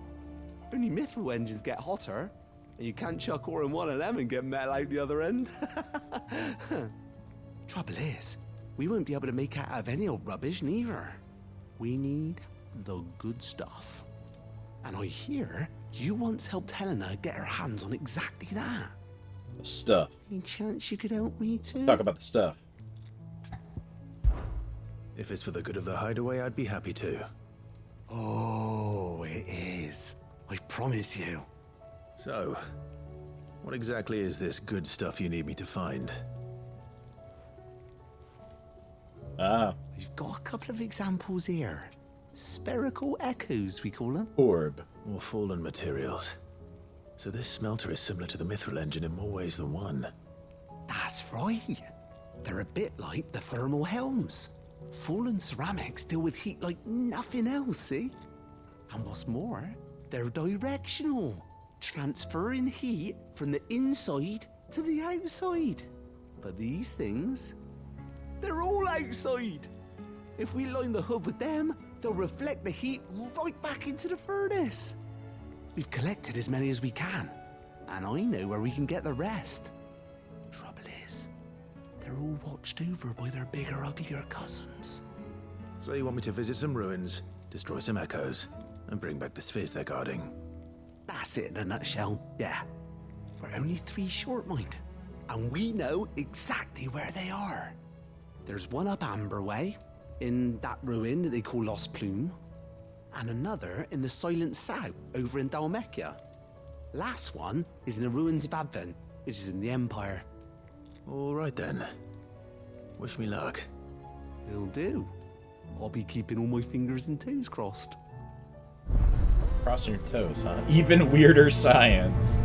Only mithril engines get hotter, and you can't chuck ore in one of them and get metal out the other end. Trouble is, we won't be able to make out of any old rubbish neither. We need the good stuff. And I hear you once helped Helena get her hands on exactly that. The stuff. Any chance you could help me too? Talk about the stuff. If it's for the good of the hideaway, I'd be happy to. Oh, it is. I promise you. So, what exactly is this good stuff you need me to find? We've got a couple of examples here. Spherical echoes, we call them. Orb. More fallen materials. So this smelter is similar to the mithril engine in more ways than one. That's right. They're a bit like the thermal helms. Fallen ceramics deal with heat like nothing else, see? And what's more, they're directional, transferring heat from the inside to the outside. But these things, they're all outside. If we line the hood with them, they'll reflect the heat right back into the furnace. We've collected as many as we can, and I know where we can get the rest. Trouble is, they're all watched over by their bigger, uglier cousins. So you want me to visit some ruins, destroy some echoes, and bring back the spheres they're guarding? That's it in a nutshell, yeah. We're only 3 short, mind, and we know exactly where they are. There's one up Amber Way, in that ruin that they call Lost Plume, and another in the Silent South, over in Dalmekia. Last one is in the ruins of Advent, which is in the Empire. All right then. Wish me luck. Will do. I'll be keeping all my fingers and toes crossed. Crossing your toes, huh? Even weirder science.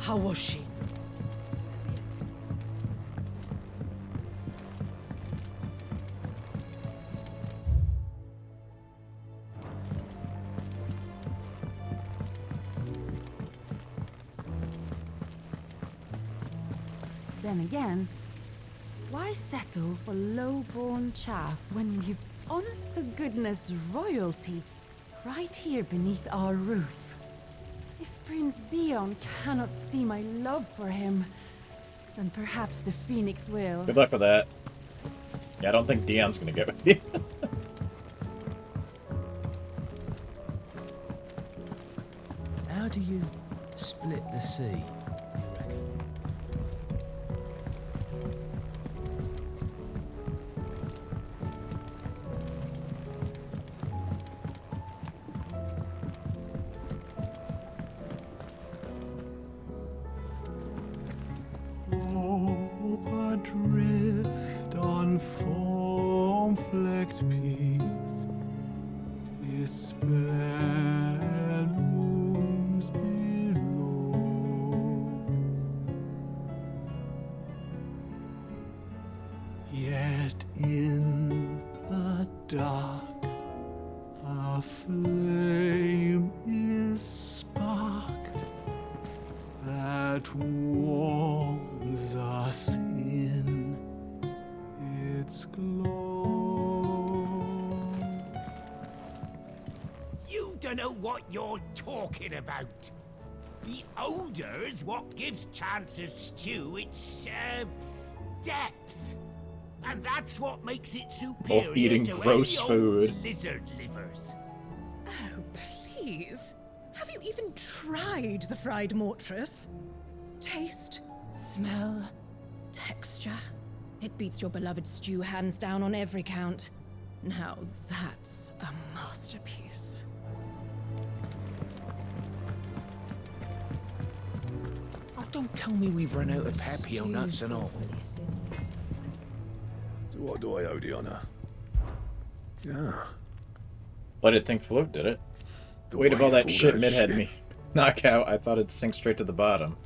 How was she? Then again, why settle for low-born chaff when we've honest-to-goodness royalty right here beneath our roof? If Prince Dion cannot see my love for him, then perhaps the Phoenix will. Good luck with that. Yeah, I don't think Dion's gonna get with you. How do you split the sea, you reckon? Hope adrift on foam-flecked peaks, despair looms below. Yet in the dark, a flame is sparked that warms us in its glow. You don't know what you're talking about. The odor's what gives Chance's stew its depth, and that's what makes it superior Both eating to gross any food. old lizard livers. Oh, please. Have you even tried the fried mortress? Taste, smell, texture. It beats your beloved stew hands down on every count. Now that's a masterpiece. Oh, don't tell me we've run out of Pepio nuts and all. So what do I owe the honour? Yeah. Let it think float, did it? The weight of all that shit Mid had me knock out, I thought it'd sink straight to the bottom.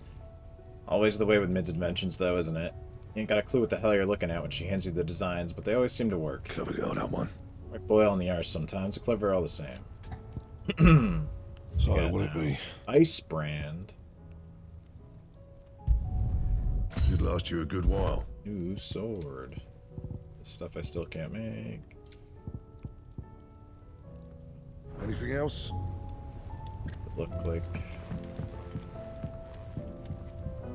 Always the way with Mid's inventions, though, isn't it? You ain't got a clue what the hell you're looking at when she hands you the designs, but they always seem to work. Clever girl, that one. Might boil in the arse sometimes, but clever all the same. So what will it be? Ice brand. Should last you a good while. New sword. The stuff I still can't make. Anything else? Look like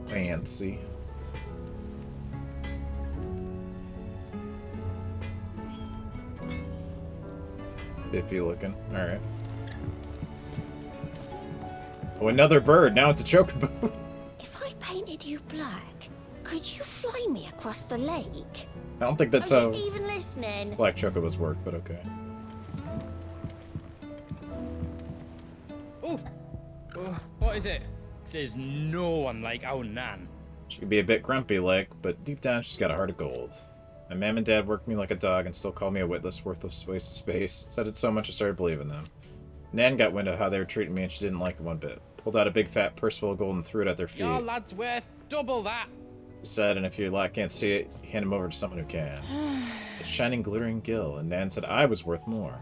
fancy. Spiffy looking. Alright. Oh, another bird. Now it's a chocobo. If I painted you black, could you fly me across the lake? I don't think that's Are how you even listening? black chocobos work, but okay. Oh, what is it? There's no one like our Nan. She could be a bit grumpy like, but deep down she's got a heart of gold. My mom and dad worked me like a dog and still called me a witless, worthless waste of space. Said it so much I started believing them. Nan got wind of how they were treating me and she didn't like it one bit. Pulled out a big fat purse full of gold and threw it at their feet. Your lad's worth double that. She said, and if your lot can't see it, hand him over to someone who can. A shining, glittering gill, and Nan said I was worth more.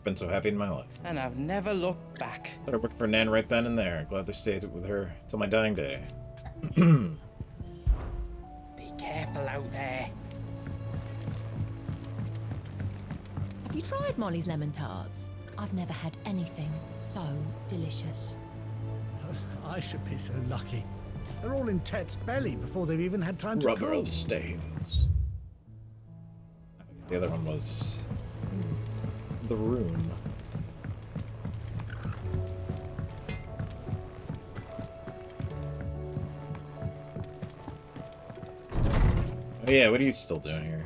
Been so happy in my life. And I've never looked back. Started working for Nan right then and there. Gladly stayed with her till my dying day. Be careful out there. Have you tried Molly's lemon tarts? I've never had anything so delicious. I should be so lucky. They're all in Tet's belly before they've even had time to Rubber cool. of stains. The other one was the room. Oh yeah, what are you still doing here?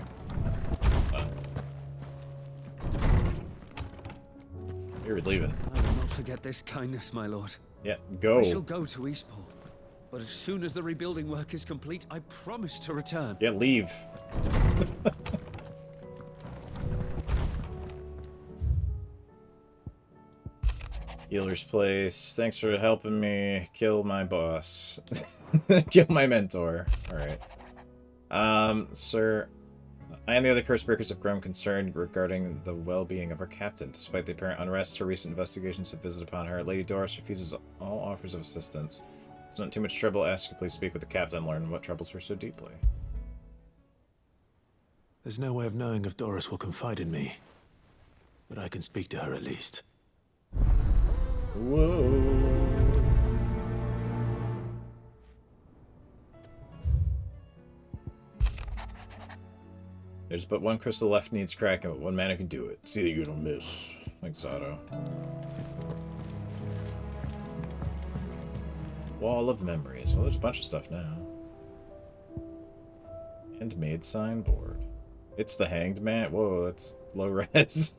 You're leaving. I will not forget this kindness, my lord. Yeah, go. I shall go to Eastport. But as soon as the rebuilding work is complete, I promise to return. Yeah, leave. Healer's place. Thanks for helping me kill my boss. Kill my mentor. Alright. Sir, I and the other Cursebreakers have grown concerned regarding the well-being of our captain. Despite the apparent unrest her recent investigations have visited upon her, Lady Doris refuses all offers of assistance. It's not too much trouble. Ask you please speak with the captain and learn what troubles her so deeply. There's no way of knowing if Doris will confide in me, but I can speak to her at least. Whoa. There's but one crystal left needs cracking, but one man who can do it. See that you don't miss. Thanks, Otto. Wall of Memories. Well, there's a bunch of stuff now. Handmade signboard. It's the Hanged Man. Whoa, that's low res.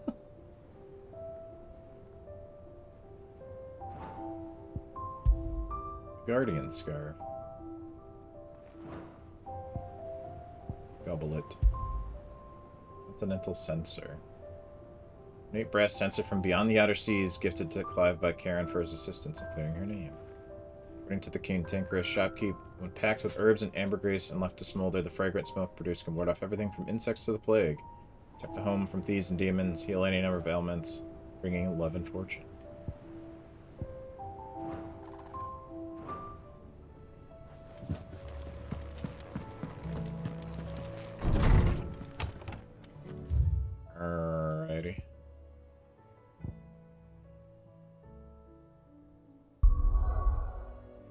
Guardian Scar. Goblet. Continental Sensor. An 8 brass sensor from beyond the outer seas, gifted to Clive by Karen for his assistance in clearing her name. According to the King Tinker's shopkeep, when packed with herbs and ambergris and left to smolder, the fragrant smoke produced can ward off everything from insects to the plague. Protect the home from thieves and demons, heal any number of ailments, bringing love and fortune. Alrighty.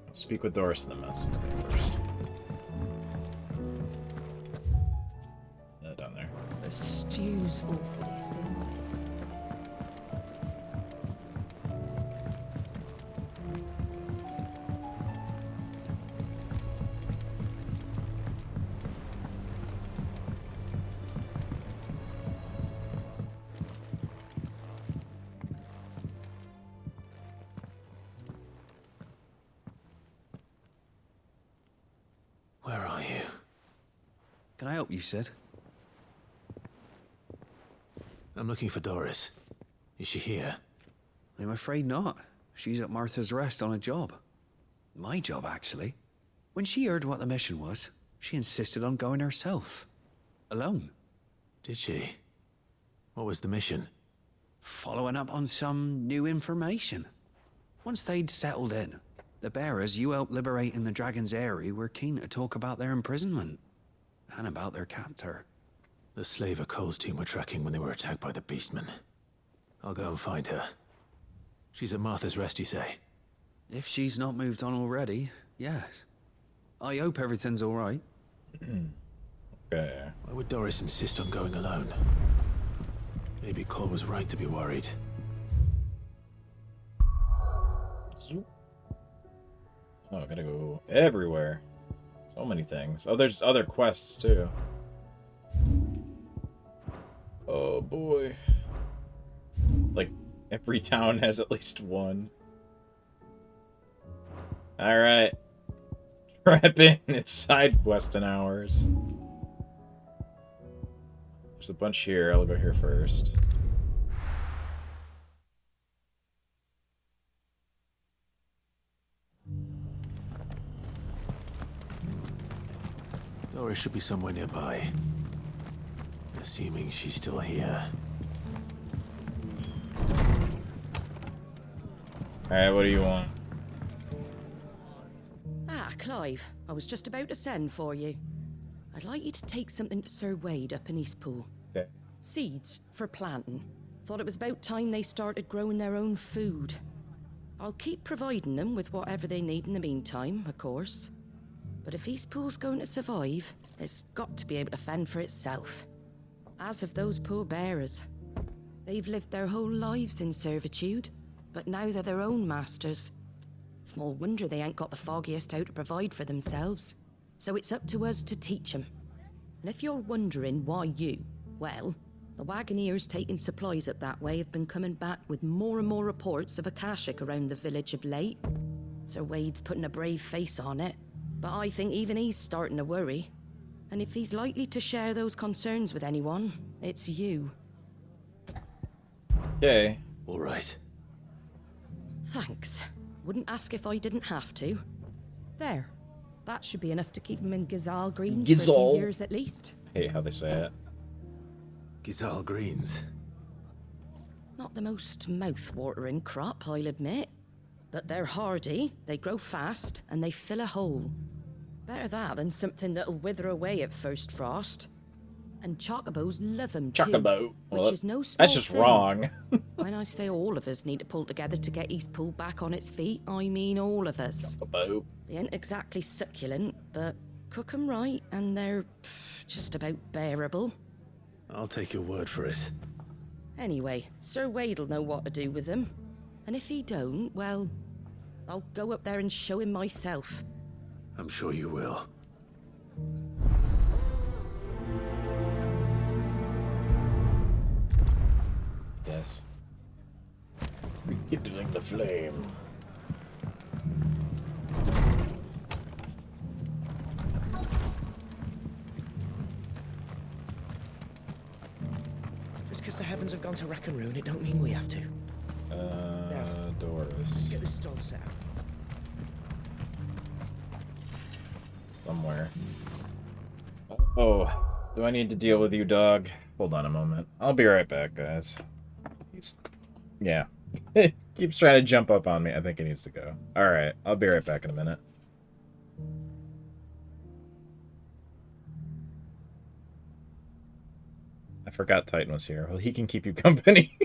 I'll speak with Doris in the mess first. Down there. The stew's awfully thin. Where are you? Can I help you, Sid? I'm looking for Doris. Is she here? I'm afraid not. She's at Martha's Rest on a job. My job, actually. When she heard what the mission was, she insisted on going herself. Alone. Did she? What was the mission? Following up on some new information. Once they'd settled in, the bearers you helped liberate in the Dragon's Eyrie were keen to talk about their imprisonment. And about their captor. The slaver Cole's team were tracking when they were attacked by the Beastmen. I'll go and find her. She's at Martha's Rest, you say? If she's not moved on already, yes. I hope everything's all right. Okay. Why would Doris insist on going alone? Maybe Cole was right to be worried. Oh, I gotta go everywhere. So many things. Oh, there's other quests, too. Oh, boy. Like, every town has at least one. Alright. Strap in. It's side quest in hours. There's a bunch here. I'll go here first. Doris should be somewhere nearby. Assuming she's still here. Alright, what do you want? Ah, Clive. I was just about to send for you. I'd like you to take something to Sir Wade up in Eastpool. Okay. Seeds for planting. Thought it was about time they started growing their own food. I'll keep providing them with whatever they need in the meantime, of course. But if Eastpool's going to survive, it's got to be able to fend for itself. As of those poor bearers. They've lived their whole lives in servitude, but now they're their own masters. Small wonder they ain't got the foggiest how to provide for themselves. So it's up to us to teach them. And if you're wondering why you, well, the Wagoneers taking supplies up that way have been coming back with more and more reports of Akashic around the village of late. Sir Wade's putting a brave face on it, but I think even he's starting to worry. And if he's likely to share those concerns with anyone, it's you. Okay. All right. Thanks. Wouldn't ask if I didn't have to. There. That should be enough to keep him in Gazal Greens for a Gazal. few years at least. I hate how they say it. Gazal Greens. Not the most mouth-watering crop, I'll admit. But they're hardy, they grow fast, and they fill a hole. Better that than something that'll wither away at first frost. And chocobos love them too. Chocobo. Well, which is no small that's just thing. wrong. When I say all of us need to pull together to get East Pool back on its feet, I mean all of us. Chocobo. They ain't exactly succulent, but cook 'em right and they're just about bearable. I'll take your word for it. Anyway, Sir Wade'll know what to do with them. And if he don't, well, I'll go up there and show him myself. I'm sure you will. Yes. Rekindling the flame. Just because the heavens have gone to rack and ruin, it don't mean we have to. Doors. Let's get this stall set up. Somewhere. Oh, do I need to deal with you, dog? Hold on a moment. I'll be right back, guys. Yeah. Keeps trying to jump up on me. I think he needs to go. Alright, I'll be right back in a minute. I forgot Titan was here. Well, he can keep you company.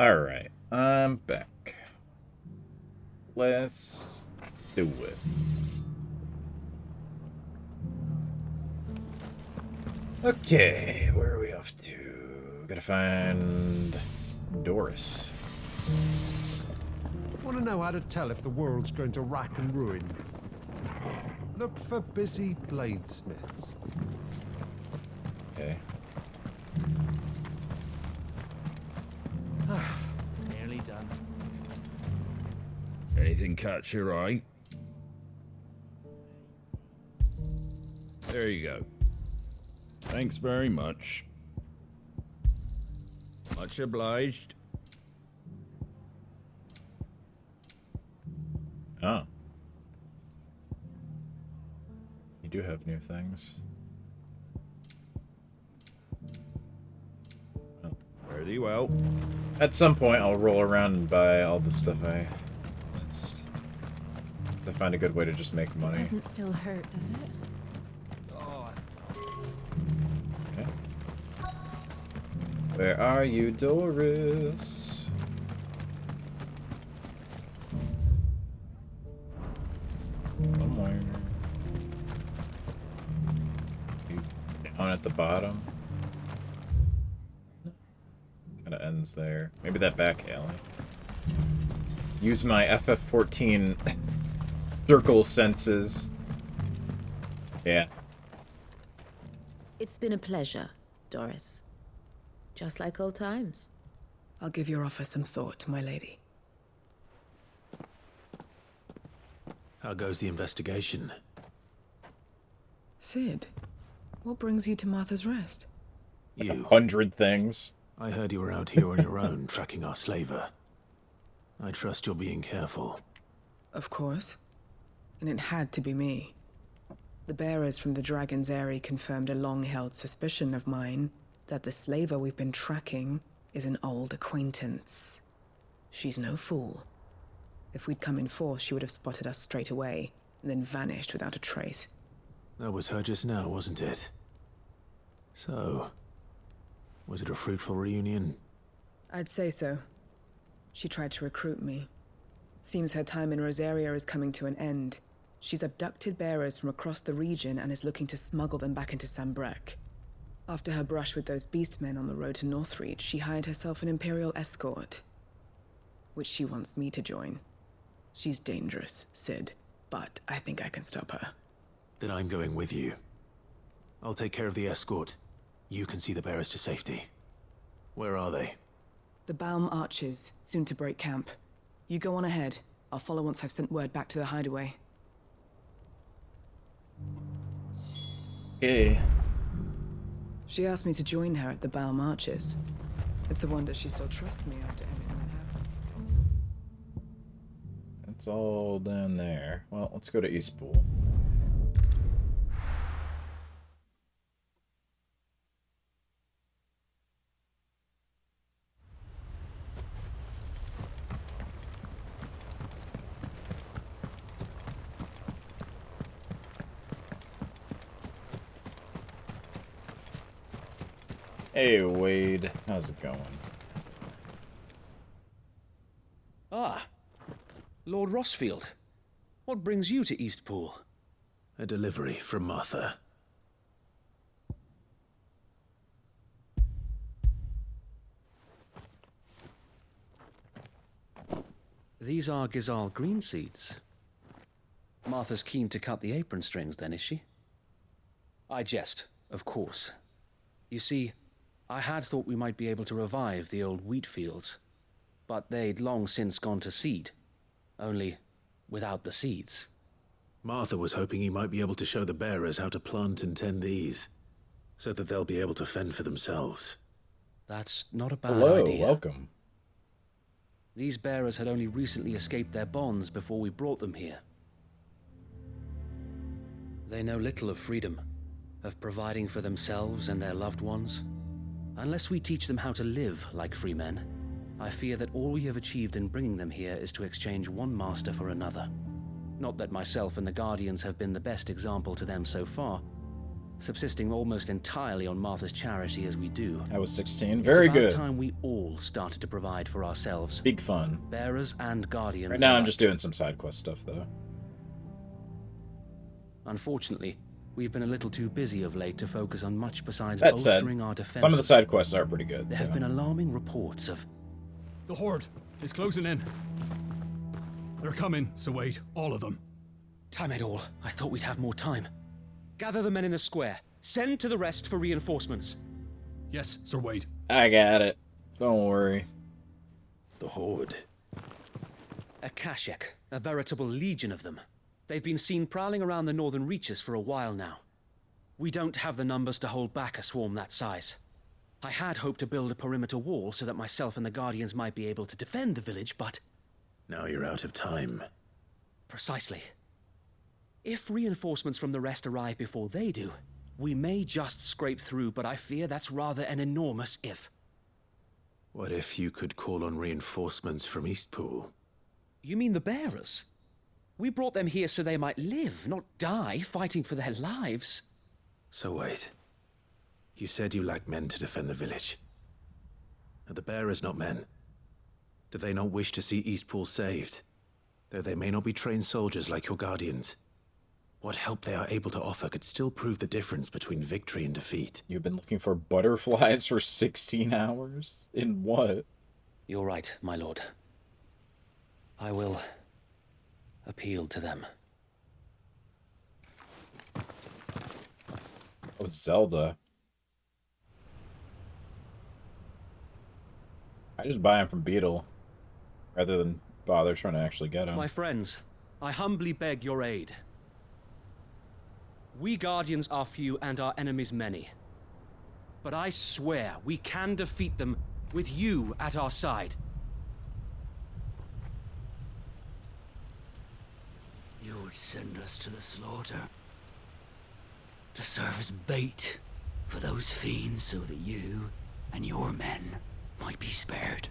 Alright, I'm back. Let's do it. Okay, where are we off to? Gotta find Doris. Want to know how to tell if the world's going to rack and ruin? Look for busy bladesmiths. Okay. Nearly done. Anything catch your eye? There you go. Thanks very much. Much obliged. Oh. You do have new things. Oh. Very well. At some point, I'll roll around and buy all the stuff I... Just... to find a good way to just make money. It doesn't still hurt, does it? Okay. Where are you, Doris? Somewhere. Down at the bottom. Kind of ends there. Maybe that back alley. Use my FF14 circle senses. Yeah. It's been a pleasure, Doris. Just like old times. I'll give your offer some thought, my lady. How goes the investigation? Sid, what brings you to Martha's Rest? You. 100 things. I heard you were out here on your own, tracking our slaver. I trust you're being careful. Of course. And it had to be me. The bearers from the Dragon's Eyrie confirmed a long-held suspicion of mine that the slaver we've been tracking is an old acquaintance. She's no fool. If we'd come in force, she would have spotted us straight away, and then vanished without a trace. That was her just now, wasn't it? So, was it a fruitful reunion? I'd say so. She tried to recruit me. Seems her time in Rosaria is coming to an end. She's abducted bearers from across the region and is looking to smuggle them back into Sambrek. After her brush with those beastmen on the road to Northreach, she hired herself an Imperial escort, which she wants me to join. She's dangerous, Sid, but I think I can stop her. Then I'm going with you. I'll take care of the escort. You can see the bearers to safety. Where are they? The Baum Archers, soon to break camp. You go on ahead. I'll follow once I've sent word back to the hideaway. Okay. She asked me to join her at the Baum Archers. It's a wonder she still trusts me after everything that happened. It's all down there. Well, let's go to Eastpool. Hey, Wade. How's it going? Ah, Lord Rossfield. What brings you to Eastpool? A delivery from Martha. These are Gizal green seeds. Martha's keen to cut the apron strings, then, is she? I jest, of course. You see, I had thought we might be able to revive the old wheat fields, but they'd long since gone to seed, only without the seeds. Martha was hoping you might be able to show the bearers how to plant and tend these, so that they'll be able to fend for themselves. That's not a bad Hello, idea. welcome. These bearers had only recently escaped their bonds before we brought them here. They know little of freedom, of providing for themselves and their loved ones. Unless we teach them how to live like free men, I fear that all we have achieved in bringing them here is to exchange one master for another. Not that myself and the Guardians have been the best example to them so far. subsisting almost entirely on Martha's charity as we do. I was 16. Very good. It's about time we all started to provide for ourselves. Big fun. Bearers and guardians. Right now I'm alike. just doing some side quest stuff, though. Unfortunately, we've been a little too busy of late to focus on much besides That said, bolstering our defenses. some of the side quests are pretty good. There so. have been alarming reports of... The Horde is closing in. They're coming, so wait, all of them. Time it all. I thought we'd have more time. Gather the men in the square. Send to the rest for reinforcements. Yes, Sir Wade. I got it. Don't worry. The Horde. A Kashik, a veritable legion of them. They've been seen prowling around the northern reaches for a while now. We don't have the numbers to hold back a swarm that size. I had hoped to build a perimeter wall so that myself and the Guardians might be able to defend the village, but... Now you're out of time. Precisely. If reinforcements from the rest arrive before they do, we may just scrape through, but I fear that's rather an enormous if. What if you could call on reinforcements from Eastpool? You mean the bearers? We brought them here so they might live, not die fighting for their lives. So wait. You said you lack men to defend the village. Are the bearers not men? Do they not wish to see Eastpool saved? Though they may not be trained soldiers like your guardians. What help they are able to offer could still prove the difference between victory and defeat. You've been looking for butterflies for 16 hours? In what? You're right, my lord. I will appeal to them. Oh, Zelda. I just buy him from Beetle, rather than bother trying to actually get him. My friends, I humbly beg your aid. We Guardians are few and our enemies many. But I swear we can defeat them with you at our side. You would send us to the slaughter. To serve as bait for those fiends so that you and your men might be spared.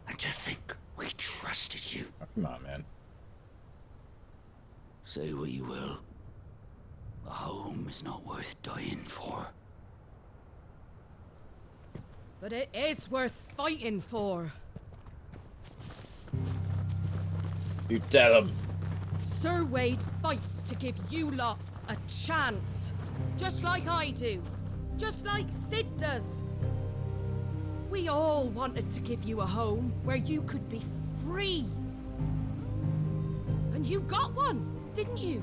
And to think we trusted you. Oh, come on, man. Say what you will. A home is not worth dying for. But it is worth fighting for. You tell him. Sir Wade fights to give you lot a chance. Just like I do. Just like Sid does. We all wanted to give you a home where you could be free. And you got one, didn't you?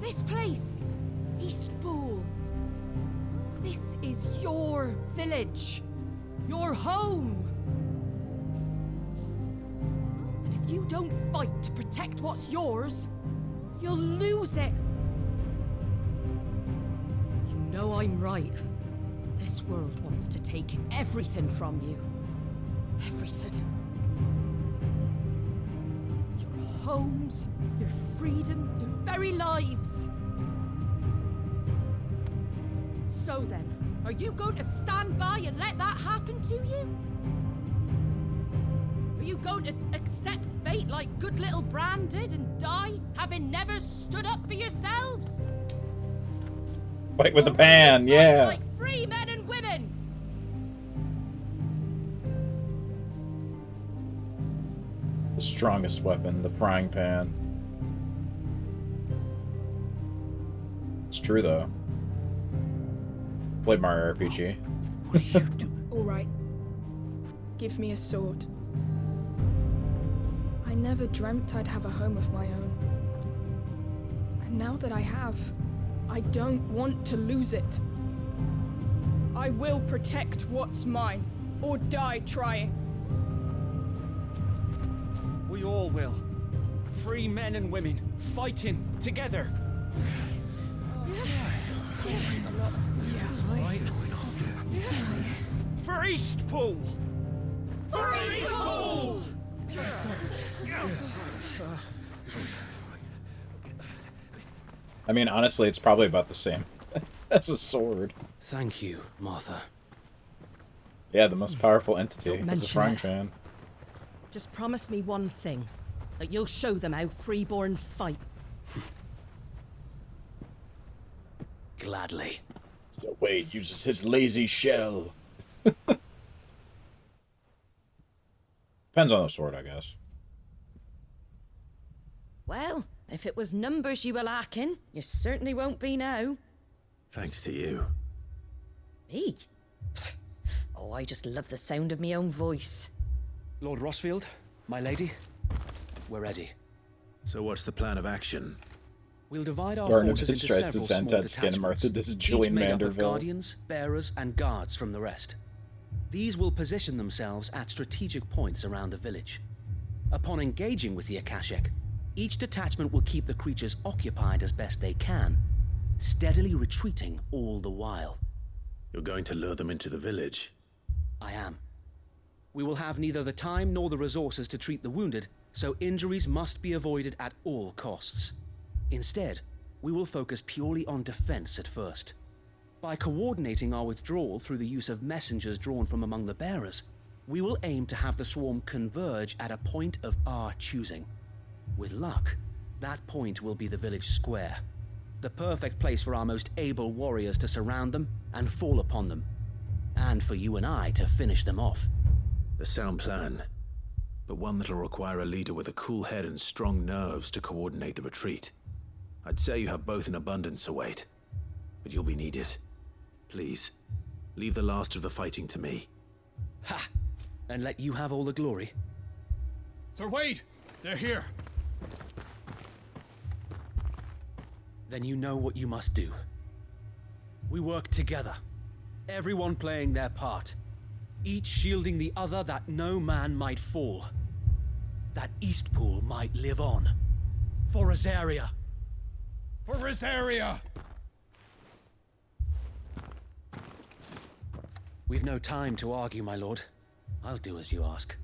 This place, Eastpool. This is your village. Your home. And if you don't fight to protect what's yours, you'll lose it. You know I'm right. This world wants to take everything from you. Everything. Your homes, your freedom, your very lives. So then, are you going to stand by and let that happen to you? Are you going to accept fate like good little Bran did and die, having never stood up for yourselves? Fight with the pan, yeah. Like free men and women. The strongest weapon, the frying pan. It's true, though. Played Mario RPG. All right. Give me a sword. I never dreamt I'd have a home of my own. And now that I have, I don't want to lose it. I will protect what's mine, or die trying. We all will. Free men and women, fighting together. For Eastpool! For Eastpool! I mean, honestly, it's probably about the same as a sword. Thank you, Martha. Yeah, the most powerful entity Don't is a mention frying it. pan. Just promise me one thing. That you'll show them how freeborn fight. gladly. So Wade uses his lazy shell. Depends on the sword, I guess. Well, if it was numbers you were lacking, you certainly won't be now. Thanks to you. Me? Oh, I just love the sound of my own voice. Lord Rossfield, my lady, we're ready. So what's the plan of action? We'll divide our Barnabas forces into tries to several send small out Skin and Martha detachments, does each Julian made up of Manderville. guardians, bearers, and guards from the rest. These will position themselves at strategic points around the village. Upon engaging with the Akashic, each detachment will keep the creatures occupied as best they can, steadily retreating all the while. You're going to lure them into the village? I am. We will have neither the time nor the resources to treat the wounded, so injuries must be avoided at all costs. Instead, we will focus purely on defense at first. By coordinating our withdrawal through the use of messengers drawn from among the bearers, we will aim to have the swarm converge at a point of our choosing. With luck, that point will be the village square, the perfect place for our most able warriors to surround them and fall upon them, and for you and I to finish them off. A sound plan, but one that'll require a leader with a cool head and strong nerves to coordinate the retreat. I'd say you have both in abundance, Sir Wade, but you'll be needed. Please, leave the last of the fighting to me. Ha! And let you have all the glory. Sir Wade! They're here! Then you know what you must do. We work together, everyone playing their part, each shielding the other that no man might fall, that Eastpool might live on. For Rosaria! For Rosaria! We've no time to argue, my lord. I'll do as you ask.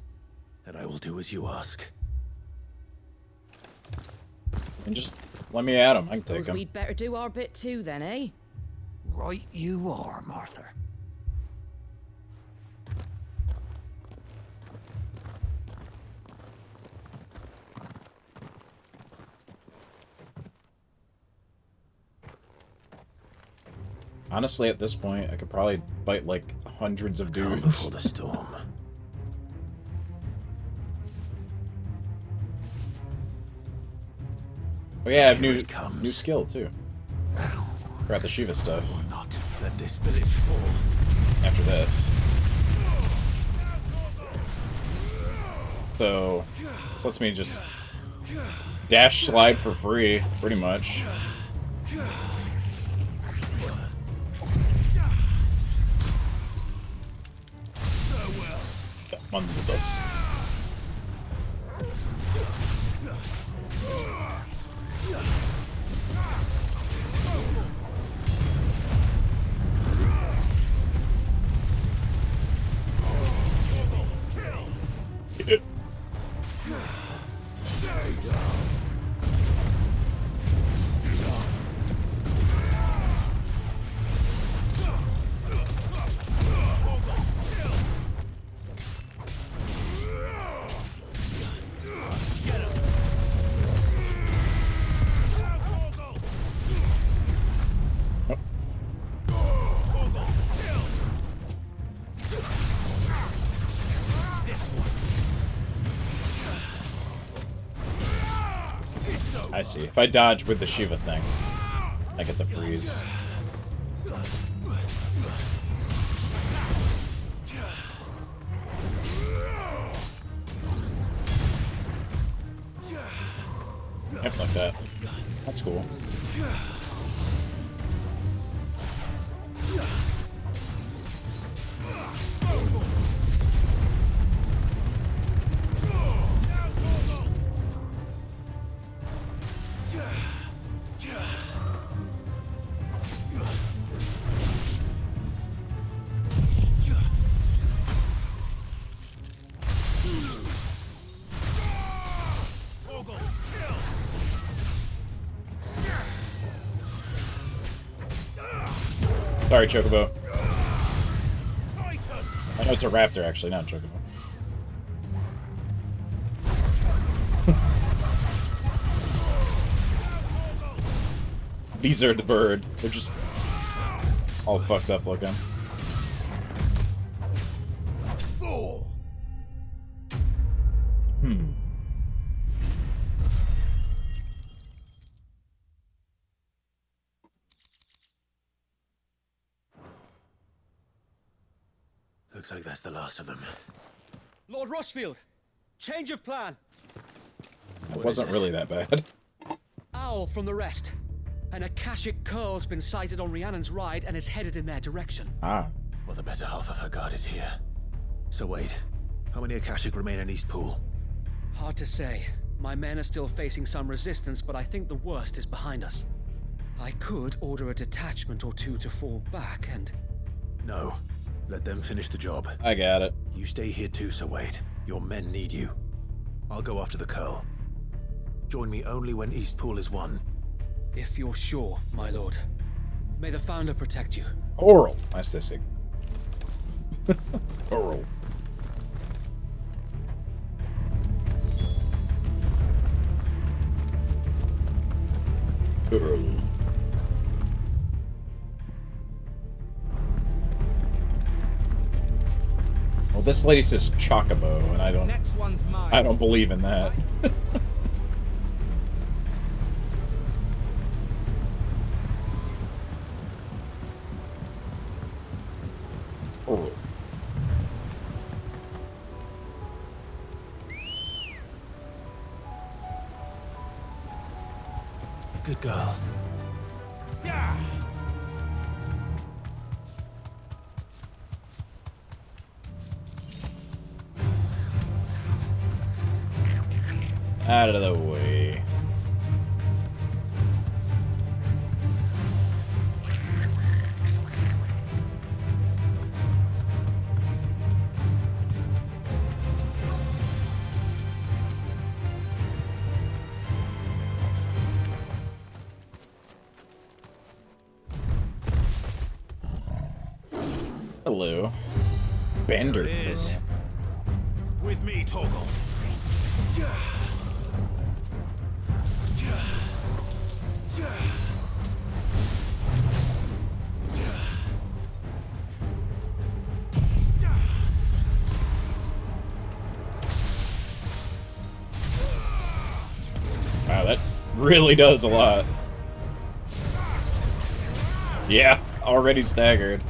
And I will do as you ask. And just let me at him. I can take Suppose him. we'd better do our bit too, then, eh? Right you are, Martha. Honestly, at this point, I could probably bite like hundreds of dudes. Before the storm. Oh yeah, I have new skill too. Forgot the Shiva stuff. Not let this village fall. After this. So this lets me just dash slide for free, pretty much. Under the dust. I see. If I dodge with the Shiva thing, I get the freeze. Yep, like that. That's cool. Sorry, Chocobo. I know it's a raptor, actually, not a Chocobo. These are the bird. They're just All fucked up looking. Hmm. Looks like that's the last of them. Lord Rossfield, change of plan. It wasn't really that bad. Owl from the rest. An Akashic Curl's been sighted on Rhiannon's ride and is headed in their direction. Ah. Well, the better half of her guard is here. So wait, how many Akashic remain in Eastpool? Hard to say. My men are still facing some resistance, but I think the worst is behind us. I could order a detachment or two to fall back and... No. Let them finish the job. I got it. You stay here too, Sir Wade. Your men need you. I'll go after the Curl. Join me only when Eastpool is won. If you're sure, my lord. May the Founder protect you. Oral. Nice to see. Oral. Oral. Well, this lady says chocobo, and I don't. Next one's mine. I don't believe in that. Oh. Good girl. Yeah. Out of the way. Hello. Bender. There it is. With me, Toggle. Wow, that really does a lot. Yeah, already staggered.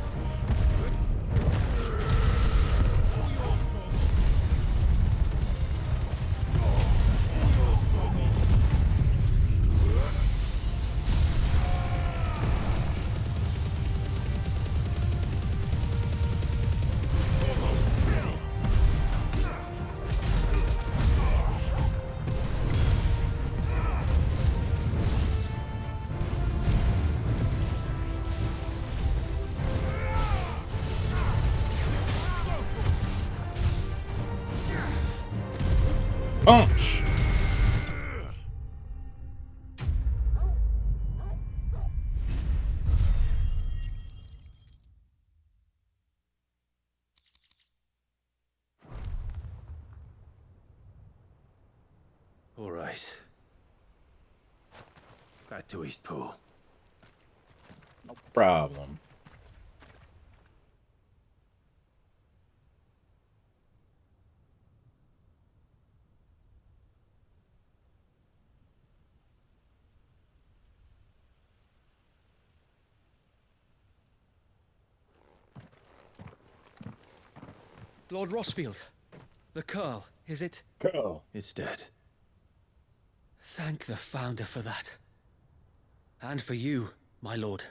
Punch! All right. Back to Eastpool. No problem. Lord Rossfield. The Curl, is it? Curl. It's dead. Thank the Founder for that. And for you, my lord.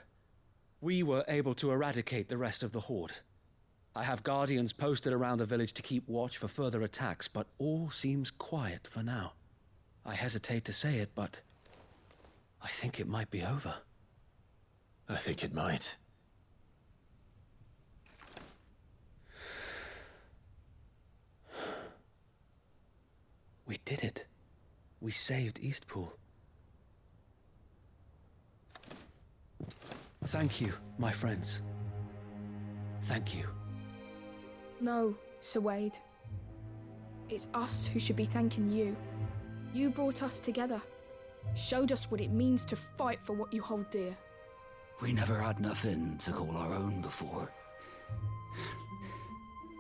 We were able to eradicate the rest of the Horde. I have guardians posted around the village to keep watch for further attacks, but all seems quiet for now. I hesitate to say it, but I think it might be over. I think it might. We did it. We saved Eastpool. Thank you, my friends. Thank you. No, Sir Wade. It's us who should be thanking you. You brought us together. Showed us what it means to fight for what you hold dear. We never had nothing to call our own before.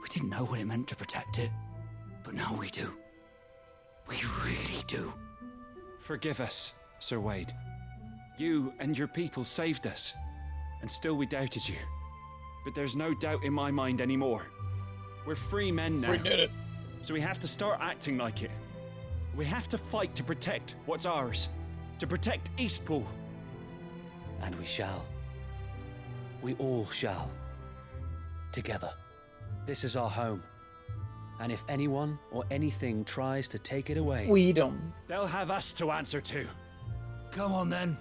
We didn't know what it meant to protect it, but now we do. We really do. Forgive us, Sir Wade. You and your people saved us, and still we doubted you. But there's no doubt in my mind anymore. We're free men now. We did it. So we have to start acting like it. We have to fight to protect what's ours. To protect Eastpool. And we shall. We all shall. Together. This is our home. And if anyone or anything tries to take it away... We don't. They'll have us to answer to. Come on then.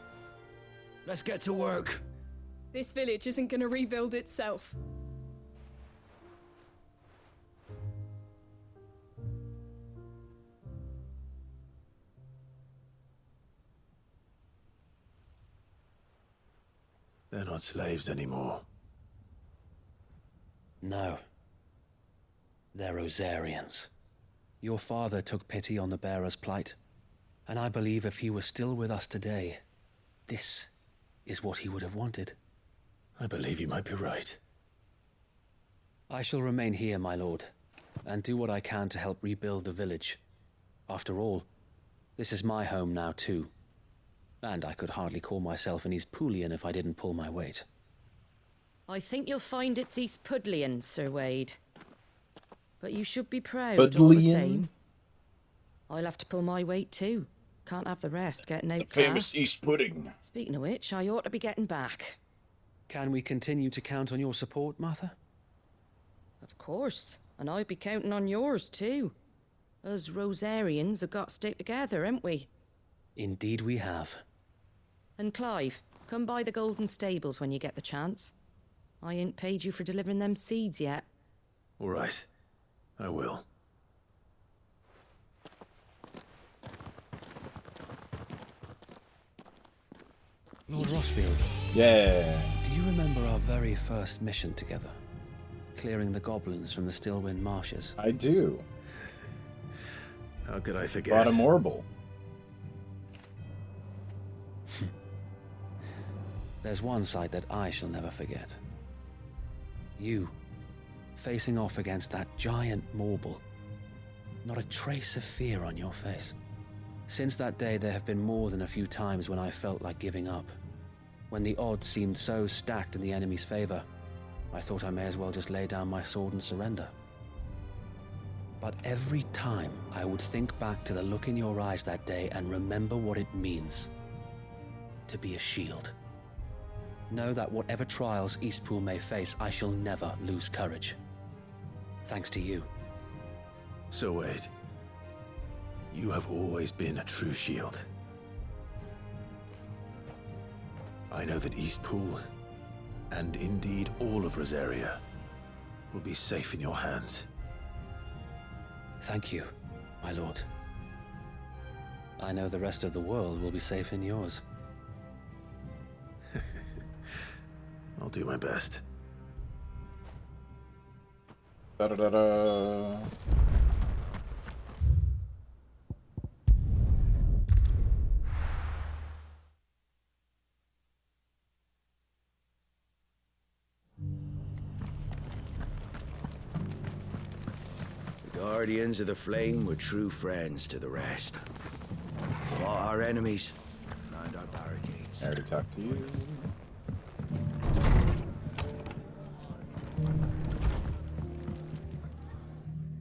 Let's get to work. This village isn't gonna rebuild itself. They're not slaves anymore. No. They're Rosarians. Your father took pity on the bearer's plight, and I believe if he were still with us today, this is what he would have wanted. I believe you might be right. I shall remain here, my lord, and do what I can to help rebuild the village. After all, this is my home now too. And I could hardly call myself an Eastpoolian if I didn't pull my weight. I think you'll find it's East Pudlian, Sir Wade. But you should be proud all the same. I'll have to pull my weight too. Can't have the rest getting outclassed. Famous East Pudding. Speaking of which, I ought to be getting back. Can we continue to count on your support, Martha? Of course. And I'll be counting on yours too. Us Rosarians have got to stick together, haven't we? Indeed we have. And Clive, come by the Golden Stables when you get the chance. I ain't paid you for delivering them seeds yet. All right. I will. Lord Rossfield. Yeah. Do you remember our very first mission together? Clearing the goblins from the Stillwind marshes? I do. How could I forget? Bottom Orbital. There's one sight that I shall never forget. You, facing off against that giant Morble. Not a trace of fear on your face. Since that day, there have been more than a few times when I felt like giving up. When the odds seemed so stacked in the enemy's favor, I thought I may as well just lay down my sword and surrender. But every time I would think back to the look in your eyes that day and remember what it means to be a shield. Know that whatever trials Eastpool may face, I shall never lose courage. Thanks to you. So Wade, you have always been a true shield. I know that Eastpool, and indeed all of Rosaria, will be safe in your hands. Thank you, my lord. I know the rest of the world will be safe in yours. I'll do my best. Da-da-da-da. The Guardians of the Flame were true friends to the rest. They fought our enemies, lined our barricades. I already talked to you.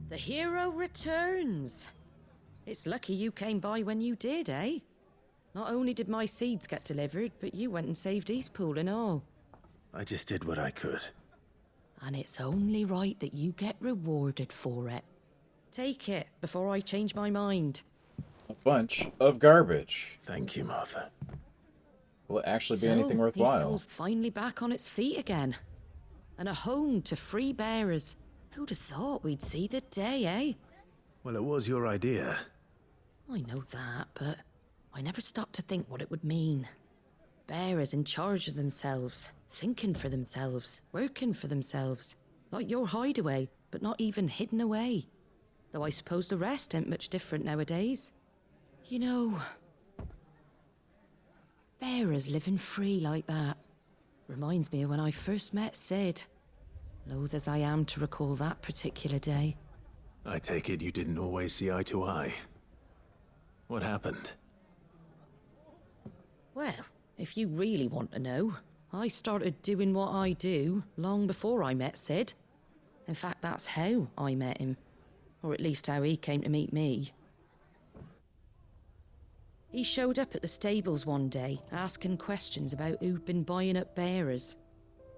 The hero returns. It's lucky you came by when you did, eh? Not only did my seeds get delivered, but you went and saved Eastpool and all. I just did what I could. And it's only right that you get rewarded for it. Take it before I change my mind. A bunch of garbage. Thank you, Martha. Will it actually be anything worthwhile? Eastpool's finally back on its feet again. And a home to free bearers. Who'd have thought we'd see the day, eh? Well, it was your idea. I know that, but I never stopped to think what it would mean. Bearers in charge of themselves, thinking for themselves, working for themselves. Like your hideaway, but not even hidden away. Though I suppose the rest ain't much different nowadays. You know, bearers living free like that. Reminds me of when I first met Sid. Loath as I am to recall that particular day. I take it you didn't always see eye to eye. What happened? Well, if you really want to know, I started doing what I do long before I met Sid. In fact, that's how I met him. Or at least how he came to meet me. He showed up at the stables one day, asking questions about who'd been buying up bearers.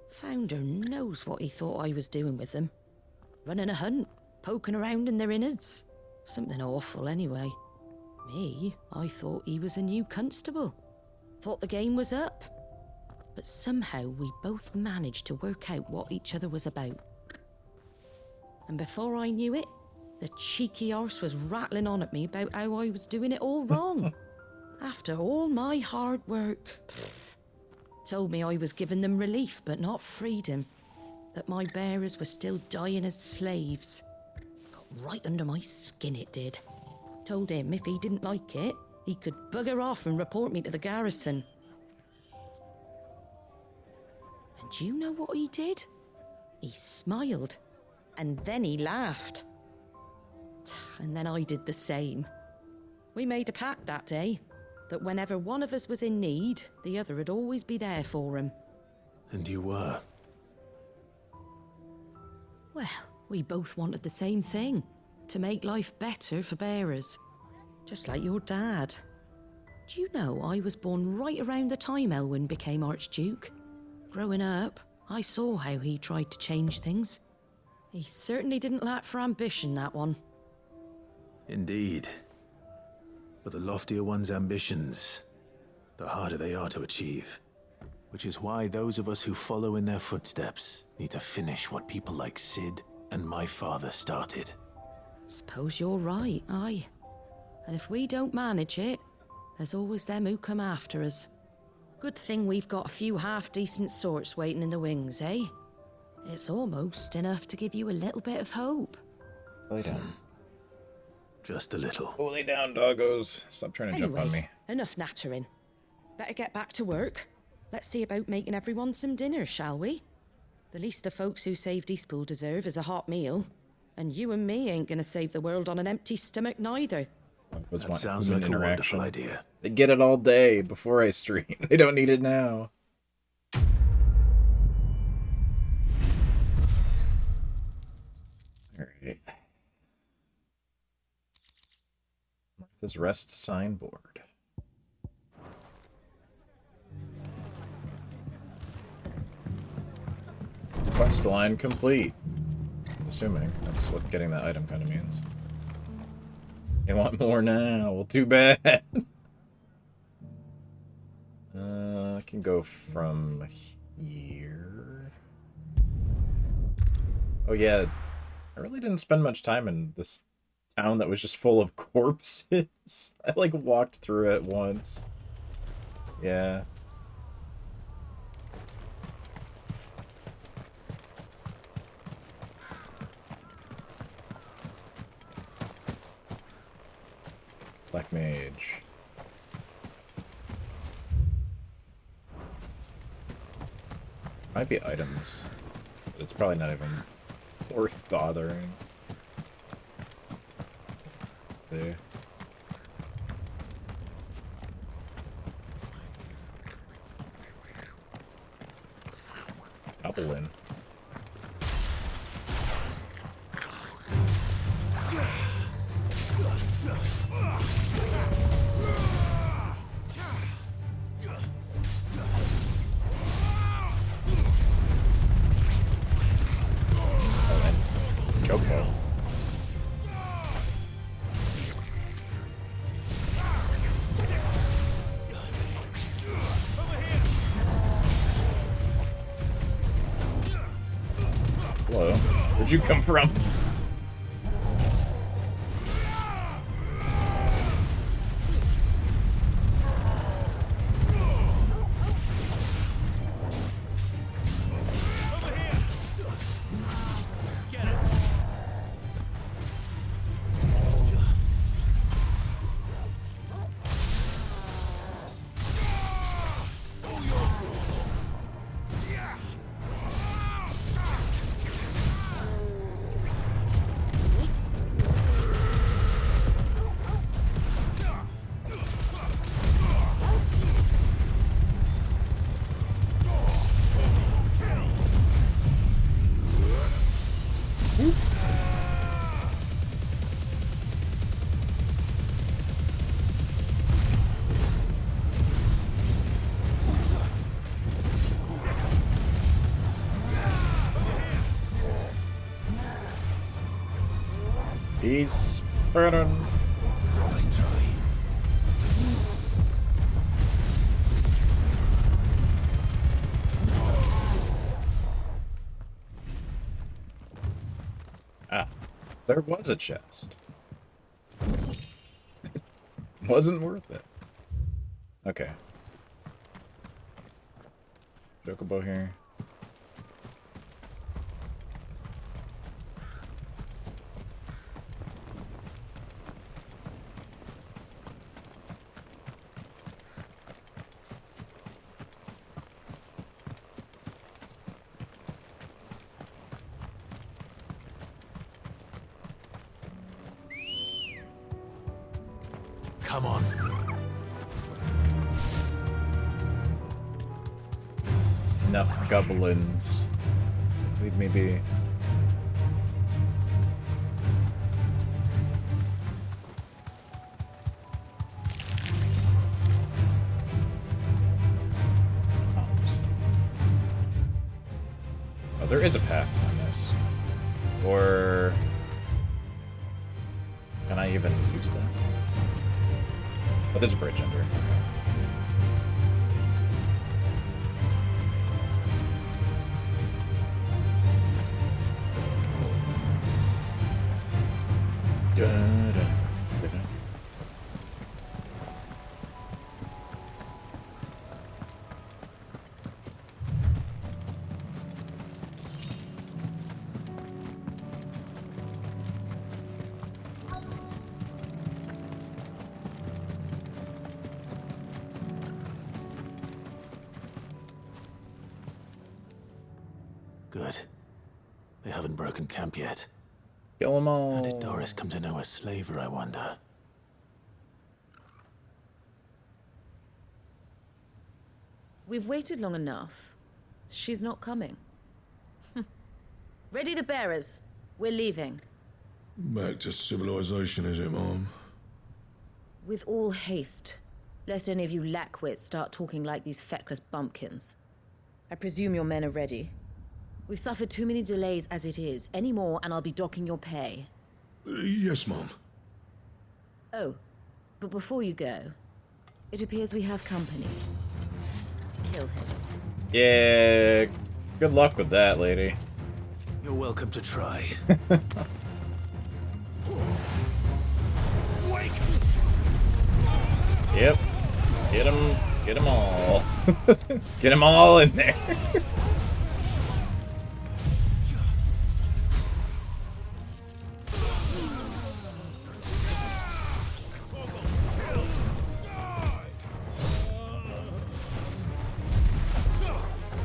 Founder knows what he thought I was doing with them. Running a hunt, poking around in their innards. Something awful anyway. Me, I thought he was a new constable. Thought the game was up. But somehow we both managed to work out what each other was about. And before I knew it, the cheeky arse was rattling on at me about how I was doing it all wrong. After all my hard work. Told me I was giving them relief, but not freedom. That my bearers were still dying as slaves. Got right under my skin, it did. Told him if he didn't like it, he could bugger off and report me to the garrison. And do you know what he did? He smiled. And then he laughed. And then I did the same. We made a pact that day, that whenever one of us was in need, the other would always be there for him. And you were? Well, we both wanted the same thing. To make life better for bearers. Just like your dad. Do you know I was born right around the time Elwyn became Archduke? Growing up, I saw how he tried to change things. He certainly didn't lack for ambition, that one. Indeed. But the loftier one's ambitions, the harder they are to achieve. Which is why those of us who follow in their footsteps need to finish what people like Sid and my father started. Suppose you're right, aye. And if we don't manage it, there's always them who come after us. Good thing we've got a few half-decent sorts waiting in the wings, eh? It's almost enough to give you a little bit of hope. Lay down. Just a little. Oh, lay down, doggos. Stop trying to jump on me. Enough nattering. Better get back to work. Let's see about making everyone some dinner, shall we? The least the folks who saved Eastpool deserve is a hot meal. And you and me ain't gonna save the world on an empty stomach neither. That sounds like a wonderful idea. They get it all day before I stream. They don't need it now. Alright. Martha's Rest signboard. Quest line complete. Assuming that's what getting that item kind of means. They want more now. Well, too bad. I can go from here. Oh yeah, I really didn't spend much time in this town that was just full of corpses. I like walked through it once. Yeah. Black Mage. Might be items, but it's probably not even worth bothering. There. Goblin. Chokehold. Hello. Where'd you come from? He's spinning. Nice try. Ah, there was a chest. Wasn't worth it. Okay. Chocobo here. Come on. Enough goblins. Leave me be. Oh, there is a path on this. Or can I even use that? Oh, there's a bridge under. Okay. Good. They haven't broken camp yet. Kill them all. How did Doris come to know a slaver, I wonder? We've waited long enough. She's not coming. Ready the bearers. We're leaving. Back to civilization, is it, Mom? With all haste. Lest any of you lackwits start talking like these feckless bumpkins. I presume your men are ready. We've suffered too many delays as it is. Any more and I'll be docking your pay. Yes, Mom. Oh, but before you go, it appears we have company. Kill him. Yeah, good luck with that, lady. You're welcome to try. Yep. Get them all. Get them all in there.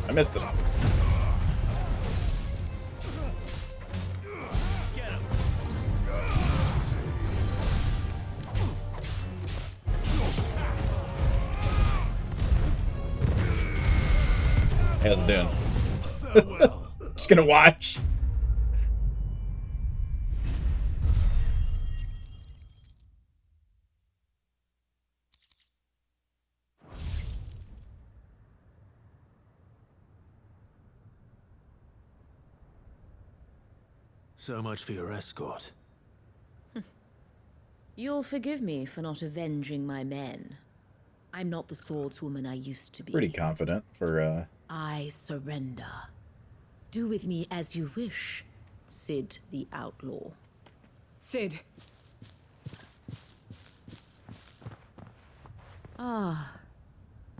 I missed it. How's it doing? Just gonna watch. So much for your escort. You'll forgive me for not avenging my men. I'm not the swordswoman I used to be. Pretty confident for, I surrender. Do with me as you wish, Sid the Outlaw. Sid. Ah,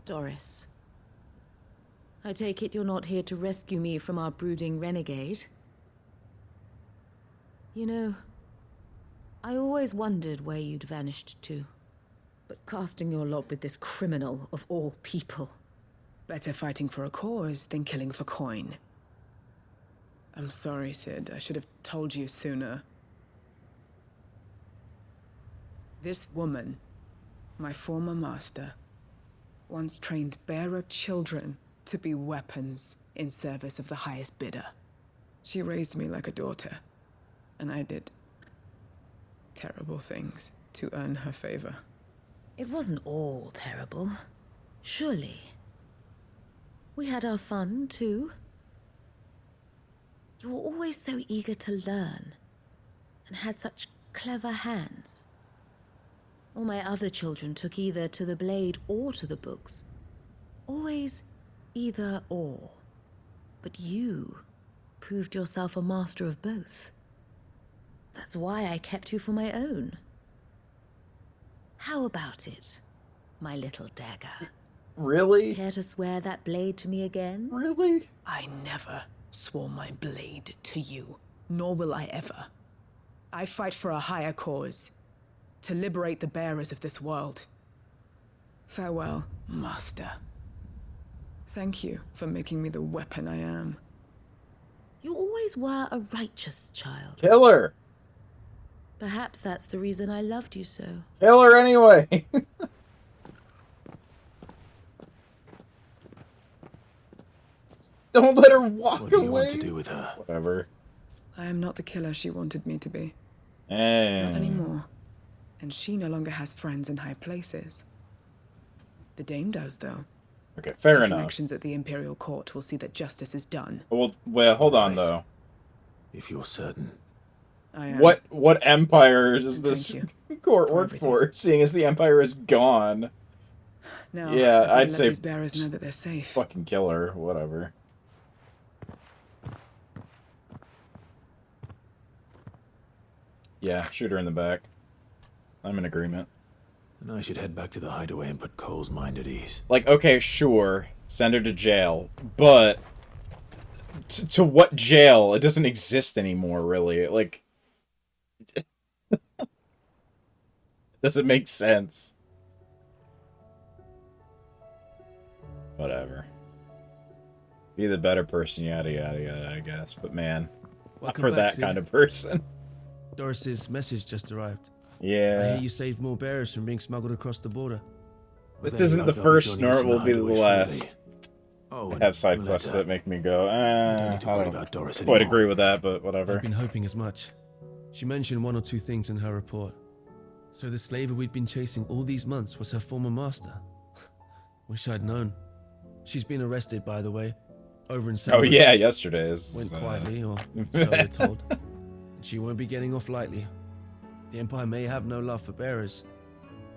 Doris. I take it you're not here to rescue me from our brooding renegade? You know, I always wondered where you'd vanished to. But casting your lot with this criminal of all people. Better fighting for a cause than killing for coin. I'm sorry, Sid. I should have told you sooner. This woman, my former master, once trained bearer children to be weapons in service of the highest bidder. She raised me like a daughter, and I did terrible things to earn her favor. It wasn't all terrible, surely. We had our fun, too. You were always so eager to learn, and had such clever hands. All my other children took either to the blade or to the books. Always either or. But you proved yourself a master of both. That's why I kept you for my own. How about it, my little dagger? Really? Care to swear that blade to me again? Really? I never swore my blade to you, nor will I ever. I fight for a higher cause, to liberate the bearers of this world. Farewell, Master. Thank you for making me the weapon I am. You always were a righteous child. Killer! Perhaps that's the reason I loved you so. Killer anyway! Don't let her walk away! What do you want to do with her? Whatever. I am not the killer she wanted me to be. Hey. Not anymore. And she no longer has friends in high places. The Dame does, though. Okay, fair Her enough. connections at the Imperial Court will see that justice is done. Well, hold on, though. If you're certain. I am. What empire does this court for work for, seeing as the empire is gone? Now, Yeah, I I'd let say these bearers know that they're safe. Fucking kill her, whatever. Yeah, shoot her in the back. I'm in agreement. Then I should head back to the hideaway and put Cole's mind at ease. Like, okay, sure, send her to jail, but to what jail? It doesn't exist anymore, really. Like, doesn't make sense. Whatever. Be the better person, yada yada yada, I guess. But man, not Welcome for back, that Sid. kind of person. Doris's message just arrived. Yeah. I hear you saved more bearers from being smuggled across the border. This isn't the first, nor it will be the last. Oh, I have side quests that make me go, I don't Doris quite anymore. agree with that, but whatever. I've been hoping as much. She mentioned one or two things in her report. So the slaver we'd been chasing all these months was her former master. Wish I'd known. She's been arrested, by the way, over in San Oh yeah, yesterday's. Went quietly, or so we're told. And she won't be getting off lightly. The Empire may have no love for bearers,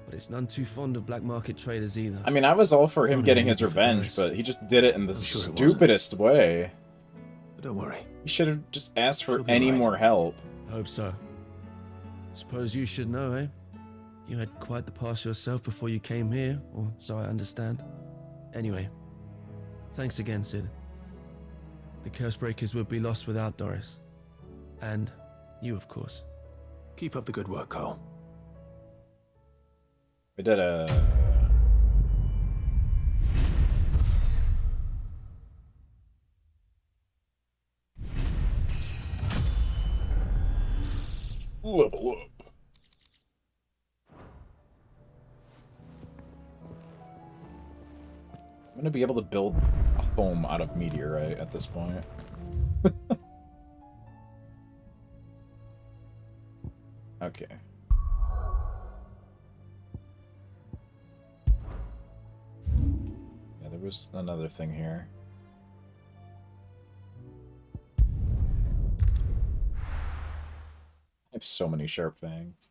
but it's none too fond of black market traders either. I mean, I was all for him Not getting an his easy for revenge, bearers. but he just did it in the sure it wasn't. stupidest way. But don't worry. He should have just asked for She'll be any right. more help. Hope so. Suppose you should know, eh? You had quite the past yourself before you came here, or so I understand. Anyway, thanks again, Sid. The Cursebreakers would be lost without Doris. And you, of course. Keep up the good work, Cole. We did a... Level up. I'm gonna be able to build a home out of meteorite at this point. Okay. Yeah, there was another thing here. I have so many sharp fangs.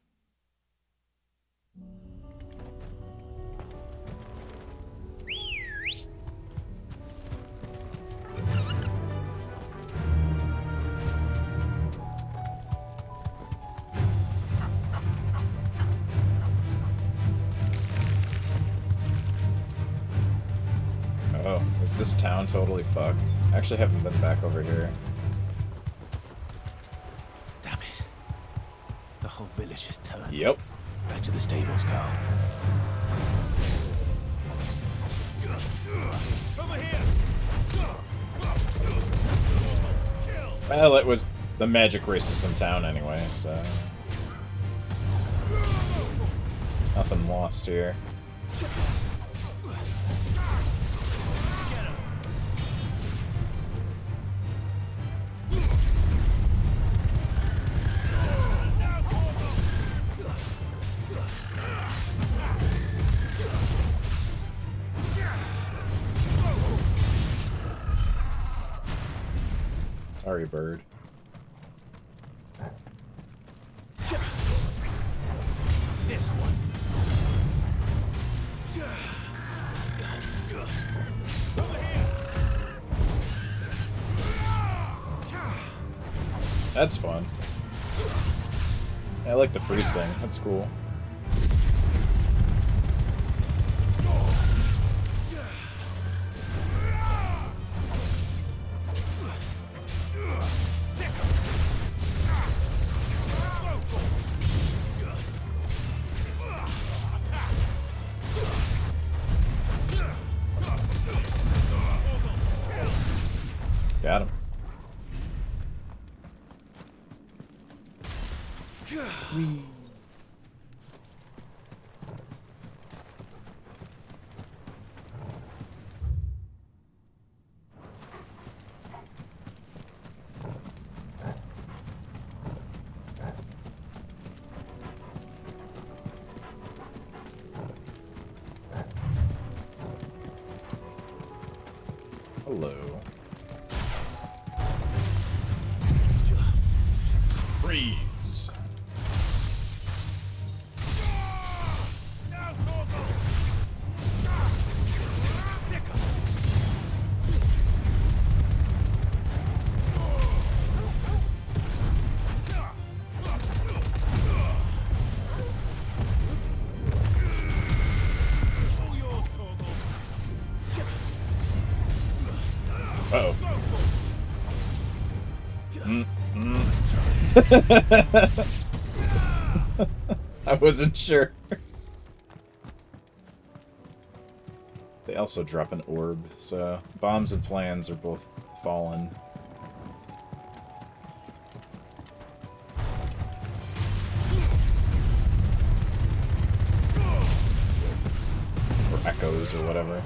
Oh, is this town totally fucked? I actually haven't been back over here. Damn it. The whole village has turned. Yep. Back to the stables, Carl. Well, it was the magic racism town anyway, so... Nothing lost here. Sorry, bird. That's fun. I like the freeze thing. That's cool. Got him. Hello. Freeze. Uh-oh. I wasn't sure. They also drop an orb, so bombs and flans are both fallen. Or echoes or whatever.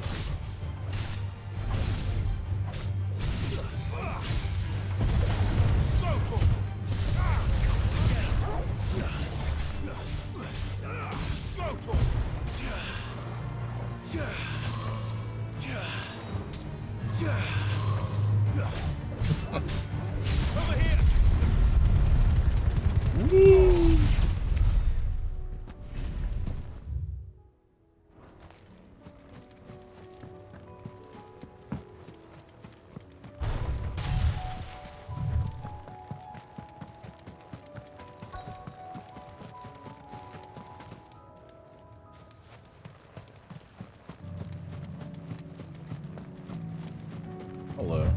Hello.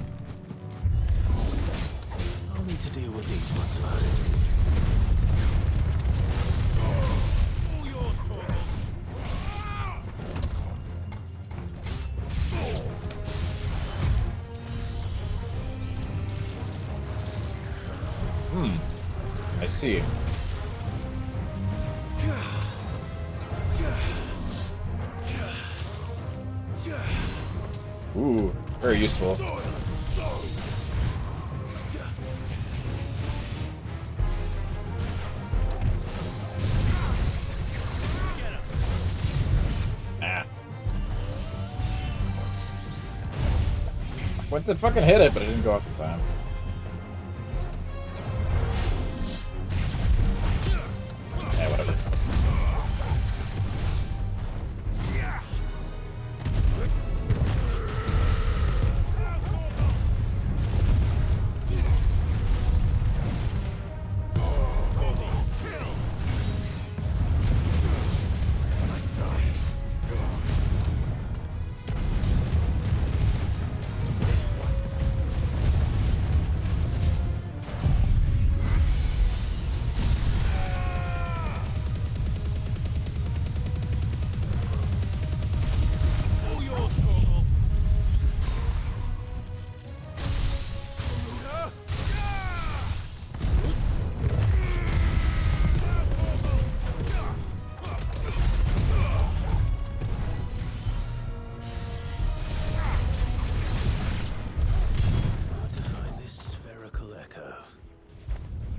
I'll need to deal with these ones first. All yours, Torgal. I see. Ooh, very useful. Ah. Went to fucking hit it, but it didn't go off in time. Yeah, whatever.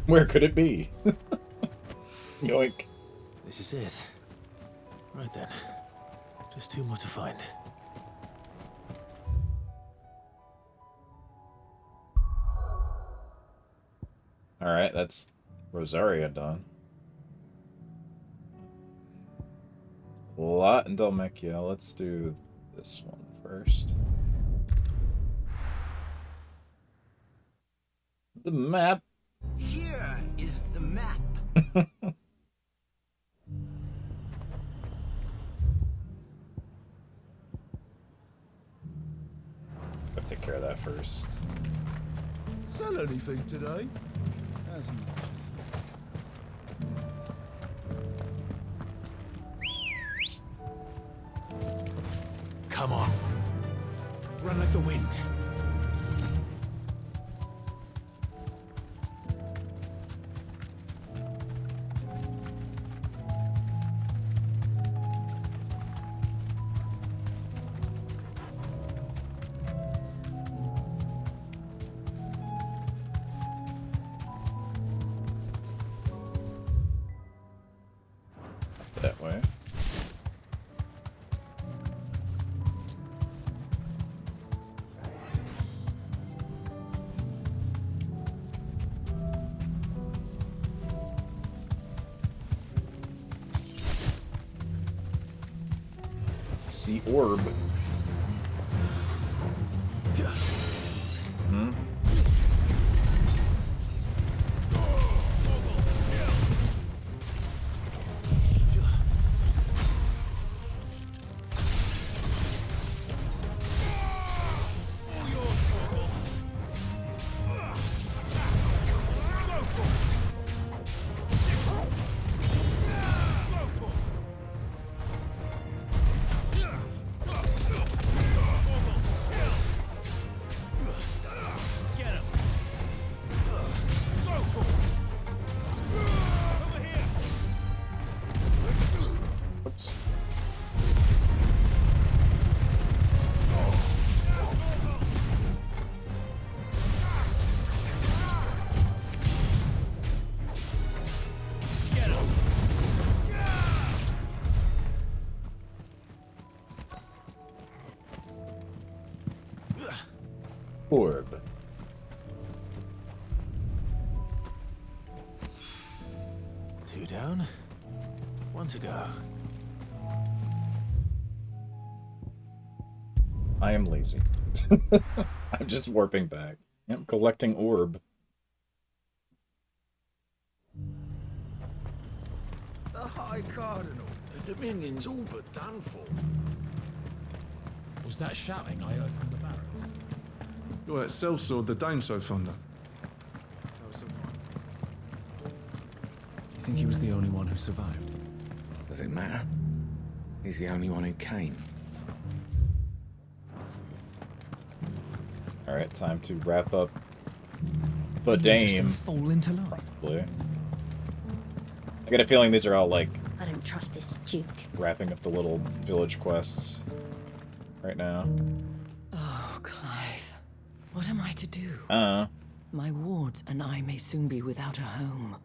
Where could it be? Yoink. This is it. Right then. Just two more to find. Alright, that's Rosaria done. A lot in Dhalmekia. Let's do this one first. The map. first. Sell anything today? As much Come on. Run like the wind. That way. See orb. Hmm? Oops. Orb. Two down, one to go. I am lazy. I'm just warping back. Yep, collecting orb. The High Cardinal. The Dominion's all but done for. Was that shouting I heard from the barracks? You're that sellsword the Dame so fond of. You think he was the only one who survived? Does it matter? He's the only one who came. Alright, time to wrap up the Dame. Fall into love. Probably. I get a feeling these are all like I don't trust this Duke. wrapping up the little village quests right now. Oh, Clive. What am I to do? My wards and I may soon be without a home.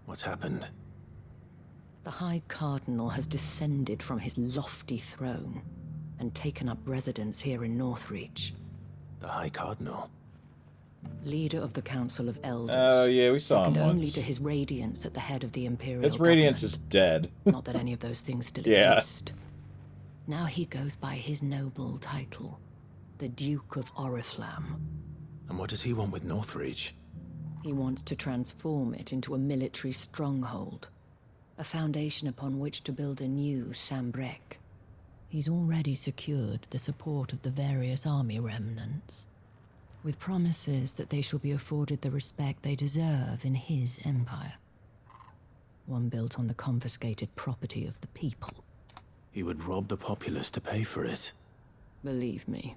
What's happened? The High Cardinal has descended from his lofty throne and taken up residence here in Northreach. The High Cardinal? Leader of the Council of Elders. Oh, yeah, we saw him second only once. to his Radiance at the head of the Imperial His Radiance government. is dead. Not that any of those things still Yeah. exist. Now he goes by his noble title, the Duke of Oriflamme. And what does he want with Northreach? He wants to transform it into a military stronghold, a foundation upon which to build a new Sambrec. He's already secured the support of the various army remnants, with promises that they shall be afforded the respect they deserve in his empire. One built on the confiscated property of the people. He would rob the populace to pay for it. Believe me,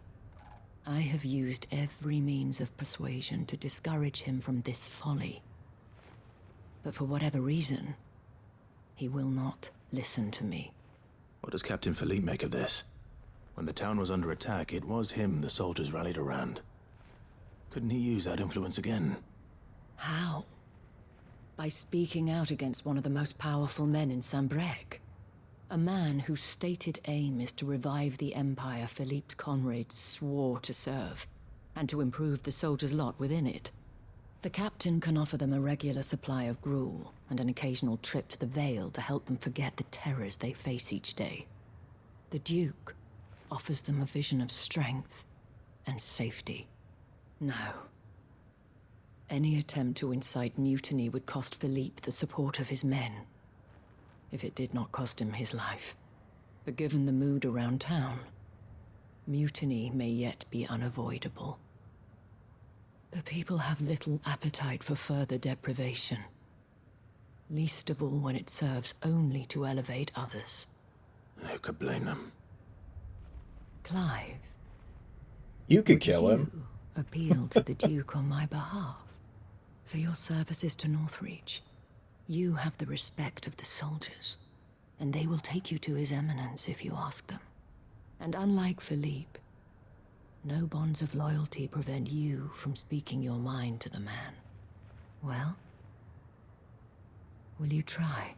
I have used every means of persuasion to discourage him from this folly. But for whatever reason, he will not listen to me. What does Captain Philippe make of this? When the town was under attack, it was him the soldiers rallied around. Couldn't he use that influence again? How? By speaking out against one of the most powerful men in Sambrec. A man whose stated aim is to revive the empire Philippe's comrades swore to serve, and to improve the soldiers' lot within it. The captain can offer them a regular supply of gruel, and an occasional trip to the Vale to help them forget the terrors they face each day. The Duke offers them a vision of strength and safety. No. Any attempt to incite mutiny would cost Philippe the support of his men, if it did not cost him his life. But given the mood around town, mutiny may yet be unavoidable. The people have little appetite for further deprivation. Least of all when it serves only to elevate others. Who could blame them? Clive. You could kill him. You appeal to the Duke on my behalf. For your services to Northreach, you have the respect of the soldiers, and they will take you to His Eminence if you ask them. And unlike Philippe, no bonds of loyalty prevent you from speaking your mind to the man. Well, will you try?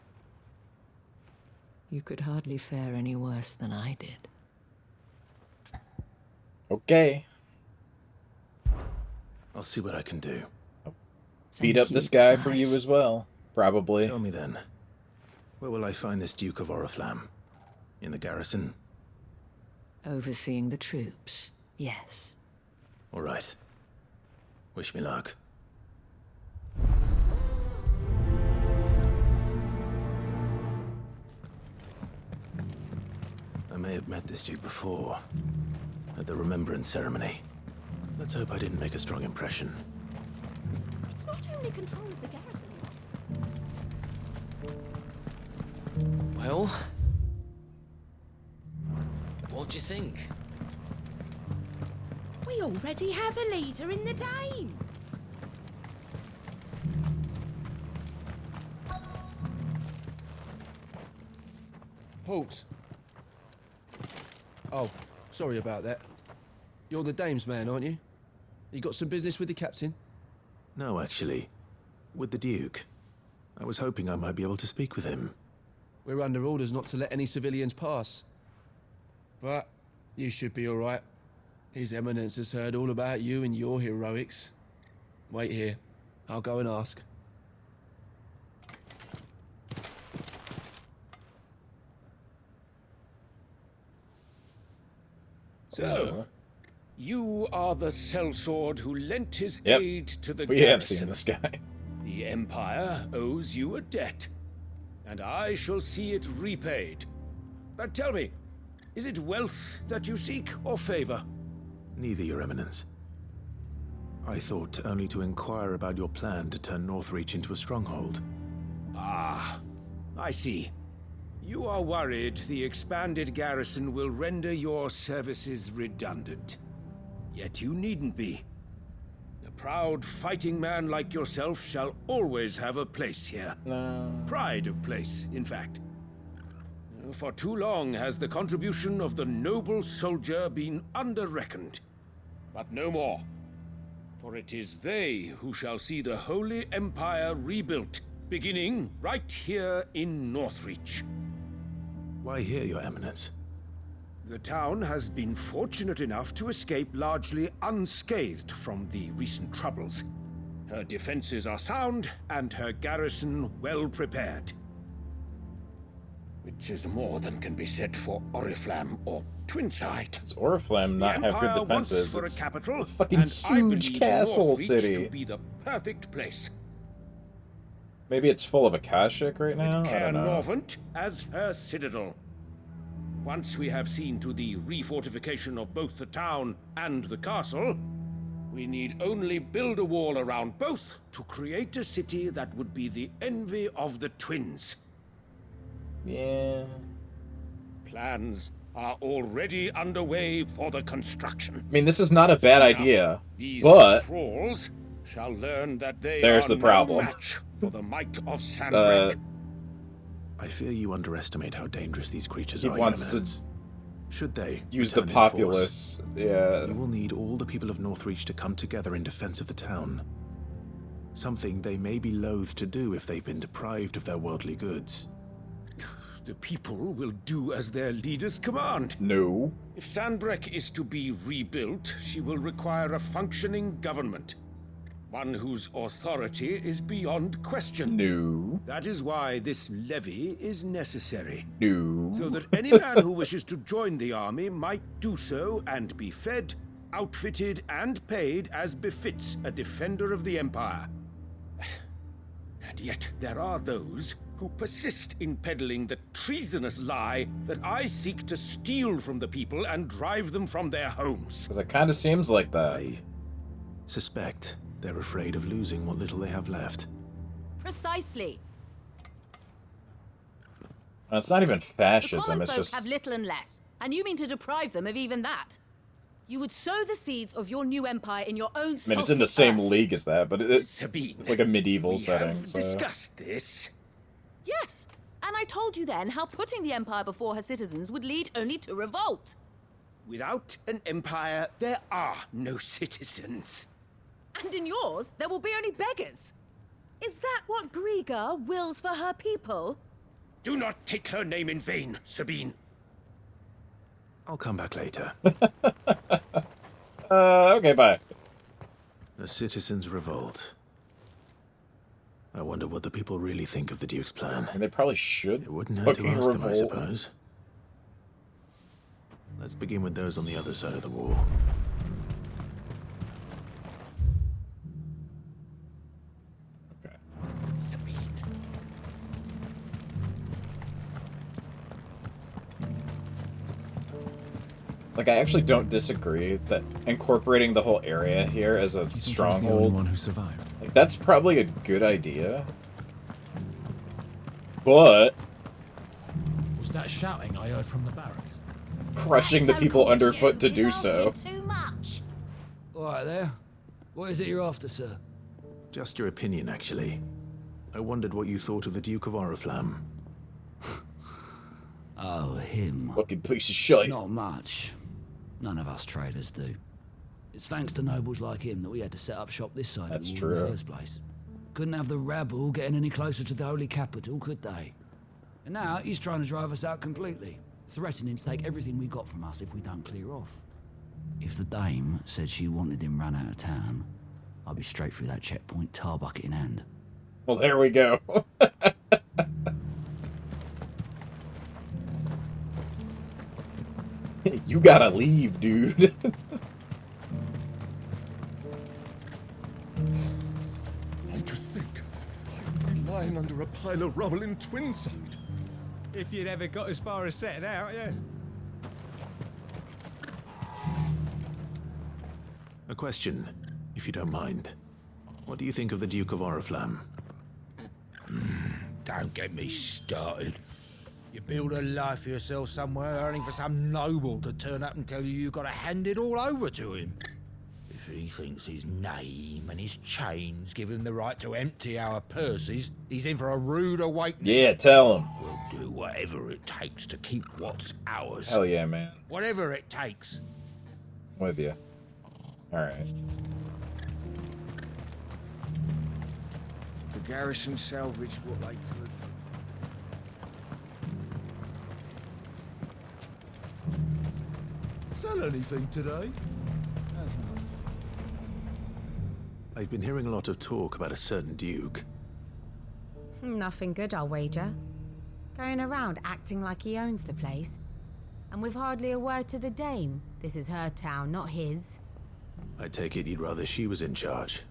You could hardly fare any worse than I did. Okay. I'll see what I can do. Beat up this guy for you as well, probably. Tell me then, where will I find this Duke of Oriflamme? In the garrison? Overseeing the troops, yes. All right. Wish me luck. I may have met this Duke before, at the Remembrance Ceremony. Let's hope I didn't make a strong impression. It's not only control of the garrison he wants. Well, what do you think? We already have a leader in the Dane. Halt! Oh, sorry about that. You're the dame's man, aren't you? You got some business with the captain? No, actually. With the Duke. I was hoping I might be able to speak with him. We're under orders not to let any civilians pass. But you should be all right. His Eminence has heard all about you and your heroics. Wait here. I'll go and ask. So, you are the sellsword who lent his Yep. aid to the We garrison. have seen this guy. The Empire owes you a debt, and I shall see it repaid. But tell me, is it wealth that you seek, or favor? Neither, Your Eminence. I thought only to inquire about your plan to turn Northreach into a stronghold. Ah, I see. You are worried the expanded garrison will render your services redundant. Yet you needn't be. A proud fighting man like yourself shall always have a place here. Pride of place, in fact. For too long has the contribution of the noble soldier been under-reckoned. But no more. For it is they who shall see the Holy Empire rebuilt, beginning right here in Northreach. Why here, Your Eminence? The town has been fortunate enough to escape largely unscathed from the recent troubles. Her defenses are sound, and her garrison well prepared. Which is more than can be said for Oriflamme or Twinside. Does Oriflamme not have good defenses? For a It's capital, a fucking and I huge believe castle Northreach city. to be the perfect place. Maybe it's full of Akashic right now? I Caer don't know. Norvant as her citadel. Once we have seen to the refortification of both the town and the castle, we need only build a wall around both to create a city that would be the envy of the twins. Yeah. Plans are already underway for the construction. I mean, this is not a bad idea, These but thralls shall learn that they there's are the problem. no match for the might of Sandbreak. I fear you underestimate how dangerous these creatures He are. wants Your to Eminence. Should they use the return in populace, force, yeah. you will need all the people of Northreach to come together in defense of the town. Something they may be loath to do if they've been deprived of their worldly goods. The people will do as their leaders command. No. If Sandbreak is to be rebuilt, she will require a functioning government. One whose authority is beyond question. No. That is why this levy is necessary. No. So that any man who wishes to join the army might do so and be fed, outfitted, and paid as befits a defender of the Empire. And yet there are those who persist in peddling the treasonous lie that I seek to steal from the people and drive them from their homes. Because it kind of seems like that. I suspect They're afraid of losing what little they have left. Precisely. It's not even The fascism, common it's folk just... have little and less, and you mean to deprive them of even that. You would sow the seeds of your new empire in your own I mean, it's in the salty same earth. league as that, but it's Sabine, like a medieval we setting. have So. discussed this. Yes, and I told you then how putting the empire before her citizens would lead only to revolt. Without an empire, there are no citizens. And in yours, there will be only beggars. Is that what Griga wills for her people? Do not take her name in vain, Sabine. I'll come back later. Okay, bye. The citizens revolt. I wonder what the people really think of the Duke's plan. And they probably should. It wouldn't hurt to fucking ask them, I revolt. suppose. Let's begin with those on the other side of the wall. Okay. Sabine. Like, I actually don't disagree that incorporating the whole area here as a The only stronghold, one who survived. like, that's probably a good idea. But Was that shouting I heard from the barracks? crushing the people underfoot to do so. Too much. All right there. What is it you're after, sir? Just your opinion, actually. I wondered what you thought of the Duke of Oriflamme. Oh, him. Fucking piece of shit. Not much. None of us traders do. It's thanks to nobles like him that we had to set up shop this side That's of the wall in true. the first place. Couldn't have the rabble getting any closer to the holy capital, could they? And now he's trying to drive us out completely, threatening to take everything we got from us if we don't clear off. If the dame said she wanted him run out of town, I'd be straight through that checkpoint, tar bucket in hand. Well, there we go. You gotta leave, dude. And to think, I'd be lying under a pile of rubble in Twinside. If you'd ever got as far as setting out, yeah. A question, if you don't mind. What do you think of the Duke of Oriflamme? Don't get me started. You build a life for yourself somewhere, earning for some noble to turn up and tell you you've got to hand it all over to him. If he thinks his name and his chains give him the right to empty our purses, he's in for a rude awakening. Yeah, tell him. We'll do whatever it takes to keep what's ours. Hell yeah, man. Whatever it takes. With you. Alright. The garrison salvaged what they could. Sell anything today? I've been hearing a lot of talk about a certain Duke. Nothing good, I'll wager. Going around acting like he owns the place. And with hardly a word to the dame. This is her town, not his. I take it you'd rather she was in charge.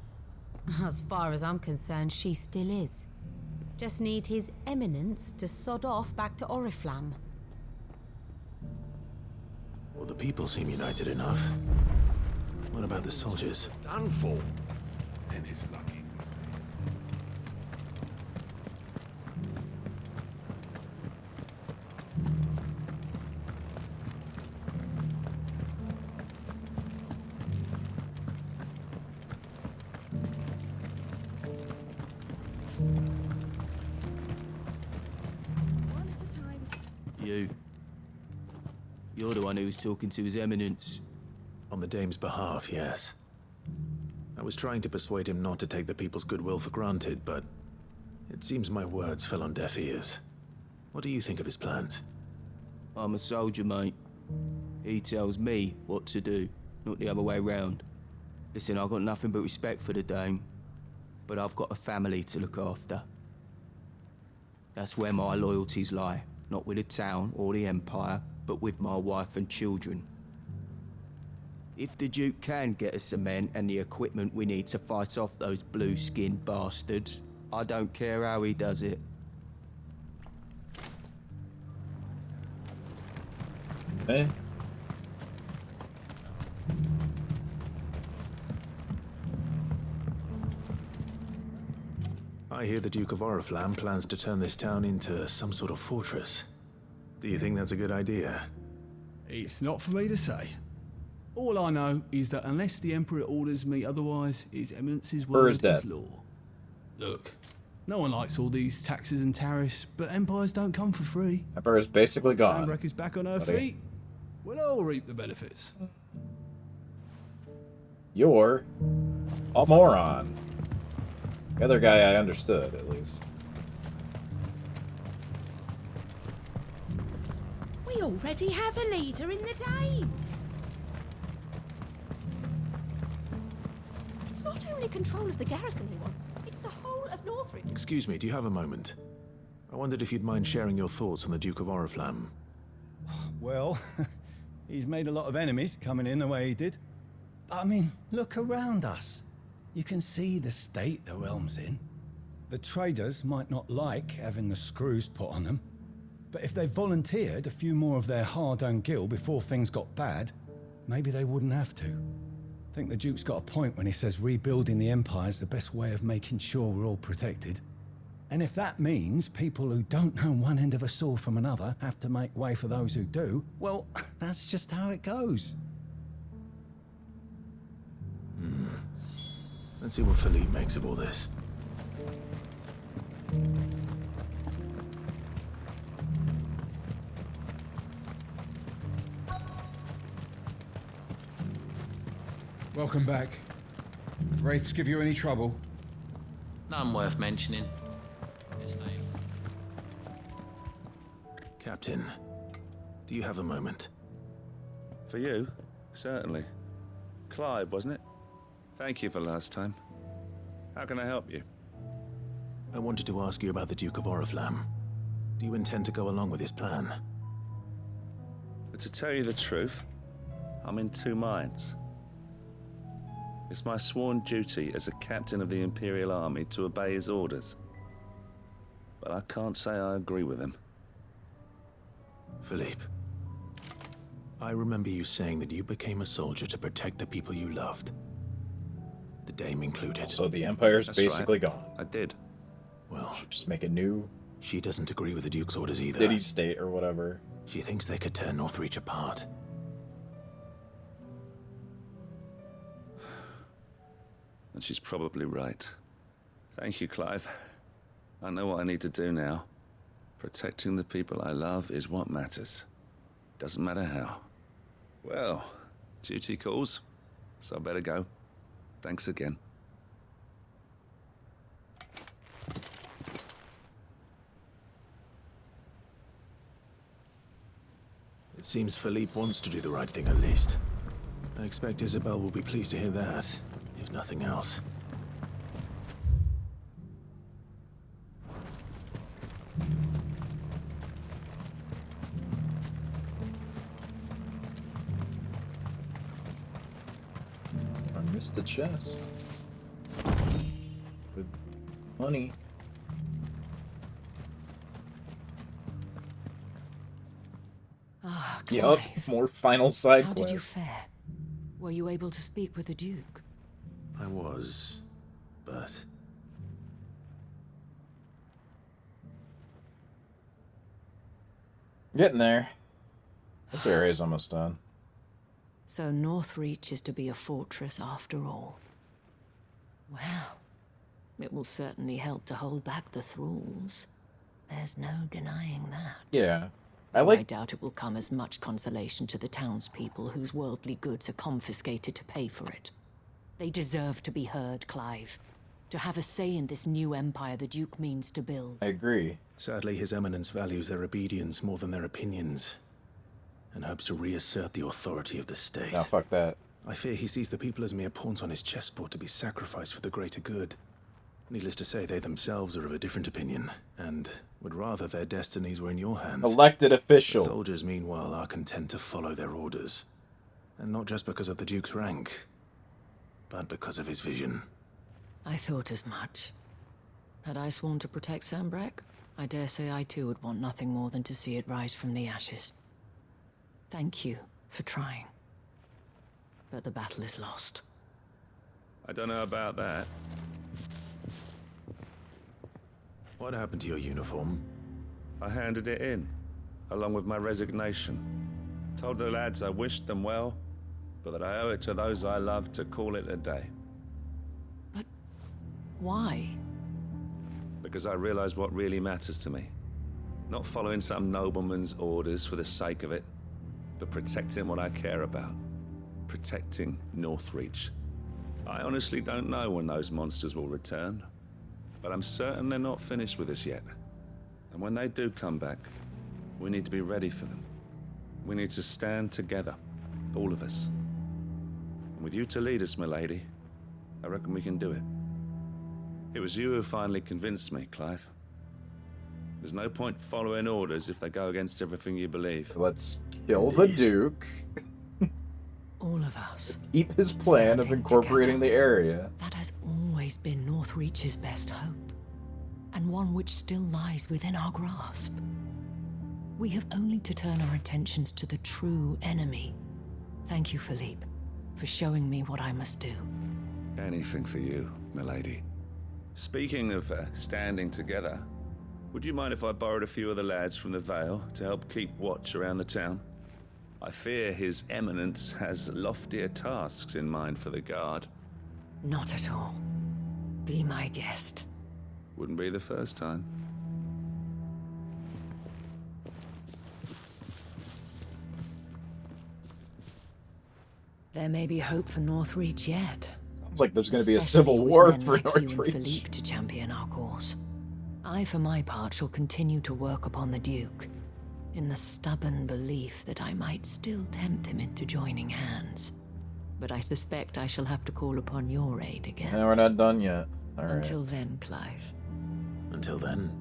As far as I'm concerned, she still is. Just need his eminence to sod off back to Oriflamme. Well, the people seem united enough. What about the soldiers? Done for. Then it's lucky. You're the one who was talking to His Eminence. On the dame's behalf, yes. I was trying to persuade him not to take the people's goodwill for granted, but it seems my words fell on deaf ears. What do you think of his plans? I'm a soldier, mate. He tells me what to do, not the other way round. Listen, I've got nothing but respect for the dame, but I've got a family to look after. That's where my loyalties lie, not with the town or the Empire, but with my wife and children. If the Duke can get us some men and the equipment we need to fight off those blue-skinned bastards, I don't care how he does it. Eh? I hear the Duke of Oriflamme plans to turn this town into some sort of fortress. Do you think that's a good idea? It's not for me to say. All I know is that unless the Emperor orders me otherwise, His Eminence's word is dead. law. Look, no one likes all these taxes and tariffs, but empires don't come for free. Emperor's basically gone. Sandbreak is back on her buddy. feet. We'll all reap the benefits. You're a moron. The other guy I understood, at least. We already have a leader in the Dane. It's not only control of the garrison he wants, it's the whole of Northrend. Excuse me, do you have a moment? I wondered if you'd mind sharing your thoughts on the Duke of Oriflamme. Well, he's made a lot of enemies coming in the way he did. I mean, look around us. You can see the state the realm's in. The traders might not like having the screws put on them, but if they volunteered a few more of their hard-earned gil before things got bad, maybe they wouldn't have to. I think the Duke's got a point when he says rebuilding the Empire's the best way of making sure we're all protected. And if that means people who don't know one end of a sword from another have to make way for those who do, well, that's just how it goes. Let's see what Philippe makes of all this. Welcome back. Wraiths give you any trouble? None worth mentioning. Captain, do you have a moment? For you? Certainly. Clive, wasn't it? Thank you for last time. How can I help you? I wanted to ask you about the Duke of Oriflamme. Do you intend to go along with his plan? But to tell you the truth, I'm in two minds. It's my sworn duty as a captain of the Imperial Army to obey his orders. But I can't say I agree with him. Philippe, I remember you saying that you became a soldier to protect the people you loved. The Dame included. So the Empire's That's basically right. gone. I did. Well, should just make a new... She doesn't agree with the Duke's orders either. City state or whatever. She thinks they could tear Northreach apart. And she's probably right. Thank you, Clive. I know what I need to do now. Protecting the people I love is what matters. Doesn't matter how. Well, duty calls, so I better go. Thanks again. It seems Philippe wants to do the right thing at least. I expect Isabel will be pleased to hear that, if nothing else. I missed the chest. With money. Ah, Yup, Clive. more final side How quests. did you fare? Were you able to speak with the Duke? I was, but... Getting there. This area's almost done. So Northreach is to be a fortress after all. Well, it will certainly help to hold back the thralls. There's no denying that. Yeah. I doubt it will come as much consolation to the townspeople whose worldly goods are confiscated to pay for it. They deserve to be heard, Clive. To have a say in this new empire the Duke means to build. I agree. Sadly, His Eminence values their obedience more than their opinions, and hopes to reassert the authority of the state. Now fuck that. I fear he sees the people as mere pawns on his chessboard to be sacrificed for the greater good. Needless to say, they themselves are of a different opinion, and would rather their destinies were in your hands. Elected official. The soldiers, meanwhile, are content to follow their orders. And not just because of the Duke's rank, but because of his vision. I thought as much. Had I sworn to protect Sandbreak, I dare say I too would want nothing more than to see it rise from the ashes. Thank you for trying. But the battle is lost. I don't know about that. What happened to your uniform? I handed it in, along with my resignation. Told the lads I wished them well, but that I owe it to those I love to call it a day. Why? Because I realize what really matters to me. Not following some nobleman's orders for the sake of it, but protecting what I care about. Protecting Northreach. I honestly don't know when those monsters will return, but I'm certain they're not finished with us yet. And when they do come back, we need to be ready for them. We need to stand together, all of us. And with you to lead us, milady, I reckon we can do it. It was you who finally convinced me, Clive. There's no point following orders if they go against everything you believe. Let's kill the Duke. All of us. Keep his plan of incorporating the area. That has always been Northreach's best hope, and one which still lies within our grasp. We have only to turn our attentions to the true enemy. Thank you, Philippe, for showing me what I must do. Anything for you, milady. Speaking of standing together, would you mind if I borrowed a few of the lads from the Vale to help keep watch around the town? I fear His Eminence has loftier tasks in mind for the guard. Not at all. Be my guest. Wouldn't be the first time. There may be hope for Northreach yet. Sounds like there's going to be a civil war for like you and Northreach. Philippe to champion our cause. I, for my part, shall continue to work upon the Duke, in the stubborn belief that I might still tempt him into joining hands. But I suspect I shall have to call upon your aid again. No, we're not done yet. All right. Until then, Clive. Until then.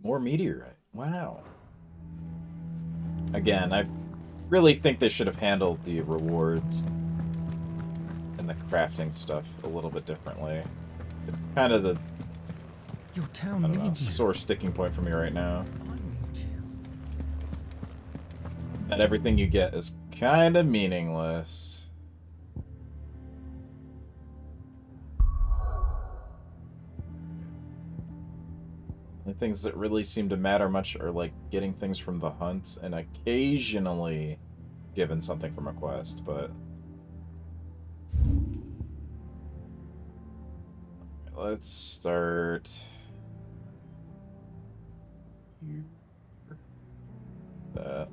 More meteorite. Wow. Again, I really think they should have handled the rewards and the crafting stuff a little bit differently. It's kind of the Your town I don't know, needs you. sore sticking point for me right now. That everything you get is kind of meaningless. The things that really seem to matter much are like getting things from the hunts and occasionally given something from a quest, but let's start here. That.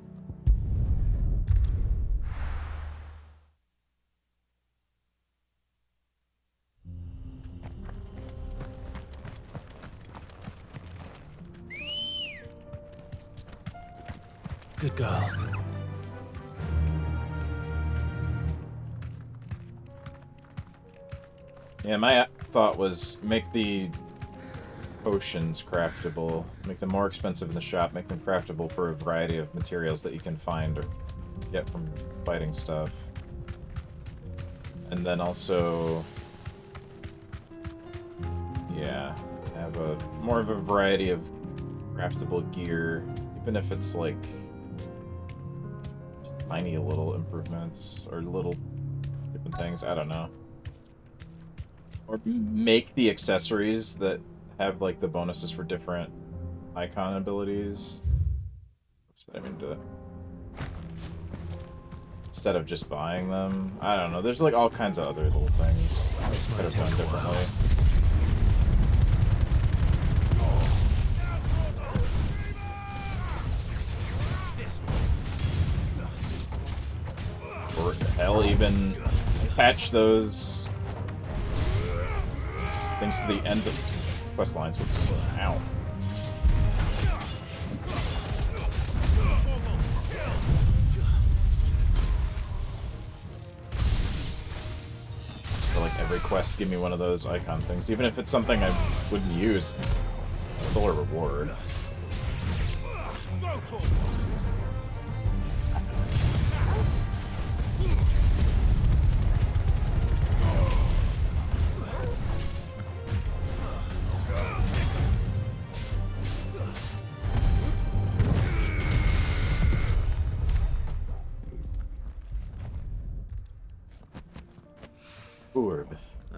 Good girl. Yeah, my thought was make the potions craftable, make them more expensive in the shop, make them craftable for a variety of materials that you can find or get from fighting stuff. And then also, yeah, have a more of a variety of craftable gear, even if it's like tiny little improvements or little different things, I don't know. Or make the accessories that have like the bonuses for different icon abilities. Oops, did I mean to do that? Instead of just buying them. I don't know, there's like all kinds of other little things that have done differently. Or hell, even patch those things to the ends of quest lines, which, ow. So like every quest give me one of those icon things, even if it's something I wouldn't use, it's still a reward.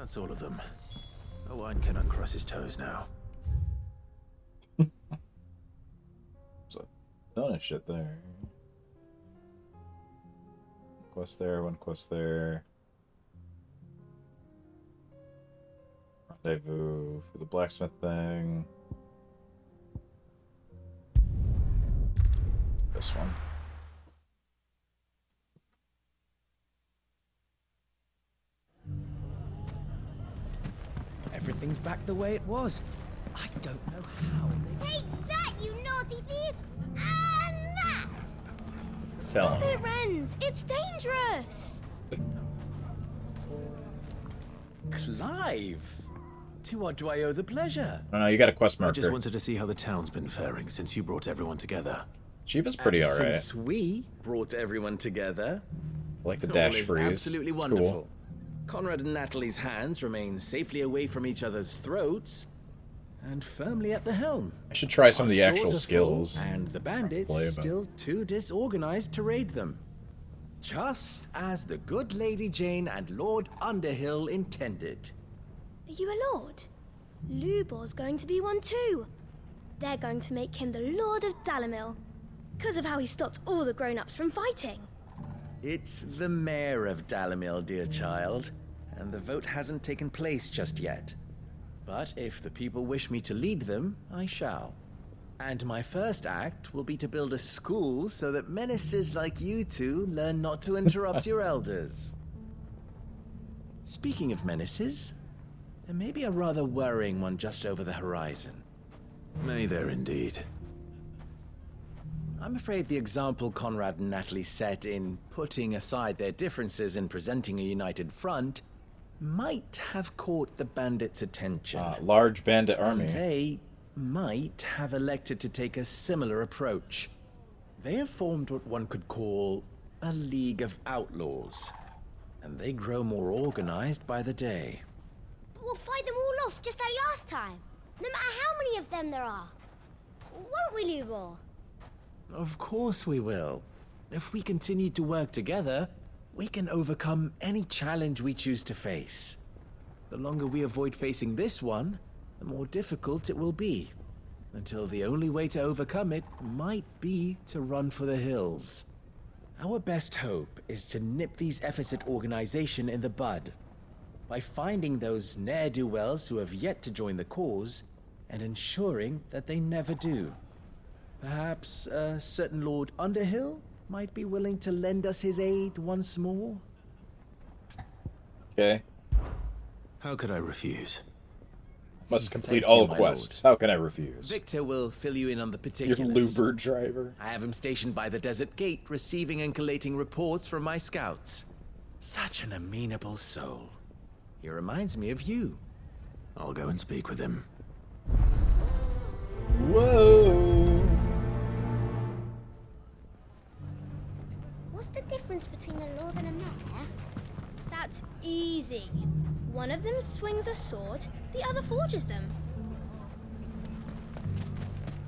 That's all of them. No one can uncross his toes now. There's a ton of shit there. Quest there, one quest there. Rendezvous for the blacksmith thing. This one. Everything's back the way it was. I don't know how they... Take that, you naughty thief! And that! Stop it, Renz! It's dangerous! Clive! To what do I owe the pleasure? Oh, no, you got a quest marker. I just wanted to see how the town's been faring since you brought everyone together. Shiva's pretty alright. Since we brought everyone together, I like the dash all is freeze. absolutely It's wonderful. cool. Conrad and Natalie's hands remain safely away from each other's throats and firmly at the helm. I should try some of Our the actual stores are skills. full, and the bandits Play about. still too disorganized to raid them. Just as the good Lady Jane and Lord Underhill intended. Are you a lord? Lubor's going to be one too. They're going to make him the Lord of Dalamil, because of how he stopped all the grown-ups from fighting. It's the mayor of Dalamil, dear child, and the vote hasn't taken place just yet. But if the people wish me to lead them, I shall. And my first act will be to build a school so that menaces like you two learn not to interrupt your elders. Speaking of menaces, there may be a rather worrying one just over the horizon. May there indeed. I'm afraid the example Conrad and Natalie set in putting aside their differences and presenting a united front might have caught the bandits' attention. Large bandit army. And they might have elected to take a similar approach. They have formed what one could call a League of Outlaws, and they grow more organized by the day. But we'll fight them all off just like last time, no matter how many of them there are. Won't we, Lubor? Of course we will. If we continue to work together, we can overcome any challenge we choose to face. The longer we avoid facing this one, the more difficult it will be. Until the only way to overcome it might be to run for the hills. Our best hope is to nip these efforts at organization in the bud. By finding those ne'er-do-wells who have yet to join the cause, and ensuring that they never do. Perhaps a certain Lord Underhill might be willing to lend us his aid once more? Okay. How could I refuse? Must complete Thank you, all my quests. How can I refuse? Victor will fill you in on the Your particulars. Luber driver. I have him stationed by the desert gate, receiving and collating reports from my scouts. Such an amenable soul. He reminds me of you. I'll go and speak with him. Whoa. What's the difference between a lord and a mayor? That's easy. One of them swings a sword, the other forges them.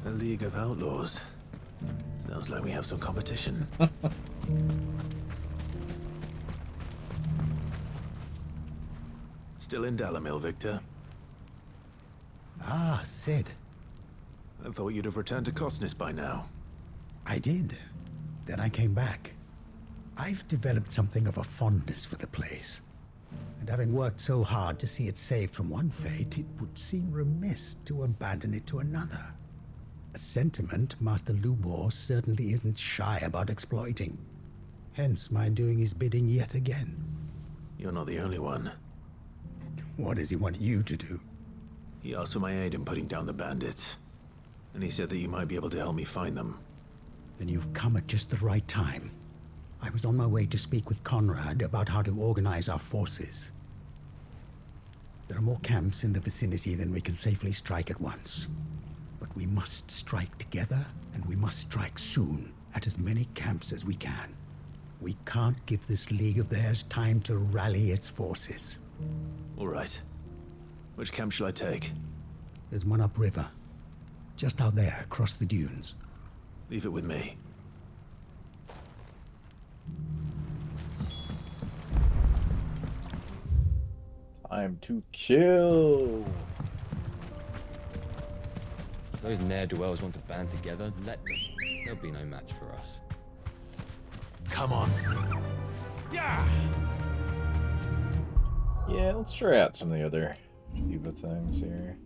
A League of Outlaws. Sounds like we have some competition. Still in Dalamil, Victor? Ah, Sid. I thought you'd have returned to Cosnis by now. I did. Then I came back. I've developed something of a fondness for the place. And having worked so hard to see it saved from one fate, it would seem remiss to abandon it to another. A sentiment Master Lubor certainly isn't shy about exploiting. Hence my doing his bidding yet again. You're not the only one. What does he want you to do? He asked for my aid in putting down the bandits. And he said that you might be able to help me find them. Then you've come at just the right time. I was on my way to speak with Conrad about how to organize our forces. There are more camps in the vicinity than we can safely strike at once. But we must strike together, and we must strike soon at as many camps as we can. We can't give this league of theirs time to rally its forces. All right. Which camp shall I take? There's one upriver. Just out there, across the dunes. Leave it with me. Time to kill. If those ne'er-do-wells want to band together, let them. There'll be no match for us. Come on. Yeah, let's try out some of the other Diva things here.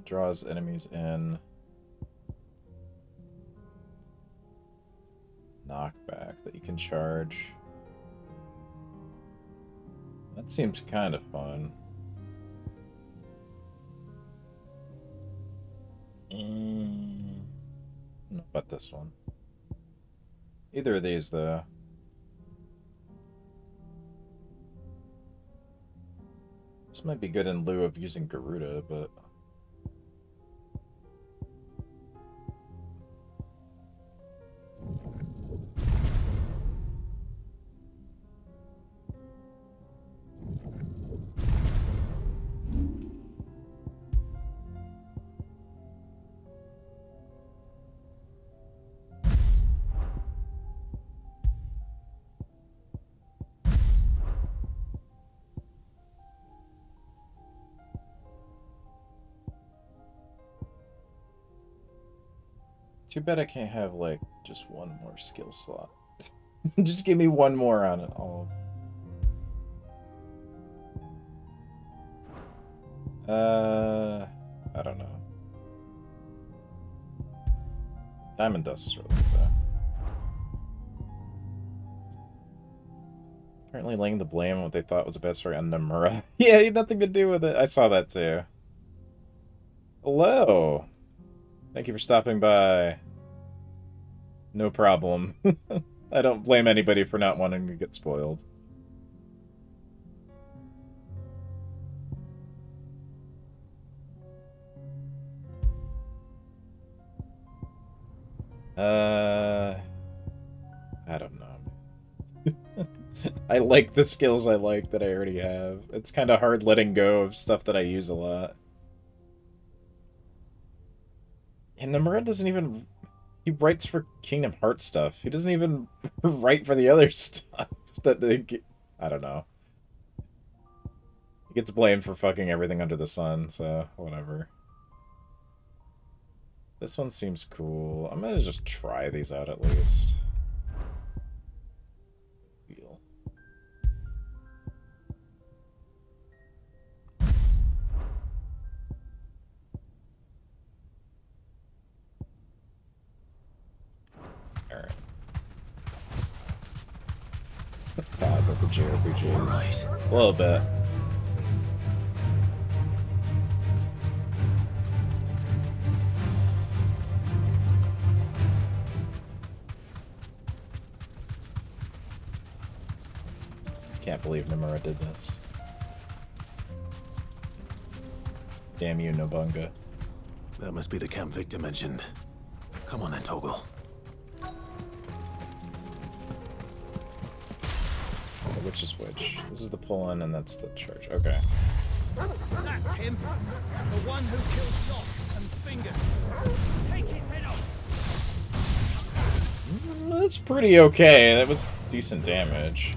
Draws enemies in. Knockback that you can charge. That seems kind of fun. Not about this one. Either of these, though. This might be good in lieu of using Garuda, but... Too bad I can't have, like, just one more skill slot. Just give me one more on it all. I don't know. Diamond Dust is really good, though. Apparently laying the blame on what they thought was a bad story on Nomura. Yeah, he had nothing to do with it. I saw that, too. Hello! Thank you for stopping by. No problem. I don't blame anybody for not wanting to get spoiled. I don't know. I like the skills I like that I already have. It's kind of hard letting go of stuff that I use a lot. And Nomura doesn't even... He writes for Kingdom Hearts stuff. He doesn't even write for the other stuff that they get. I don't know. He gets blamed for fucking everything under the sun, so whatever. This one seems cool. I'm gonna just try these out at least. Wheel. Alright. Tab of the JRPGs. Right. A little bit. Can't believe Nomura did this. Damn you, Nobunga. That must be the camp Victor mentioned. Come on then, Toggle. Which is which? This is the pull-in and that's the charge. Okay. That's him. The one who killed Locke and Finger. Take his head off. That's pretty okay. That was decent damage.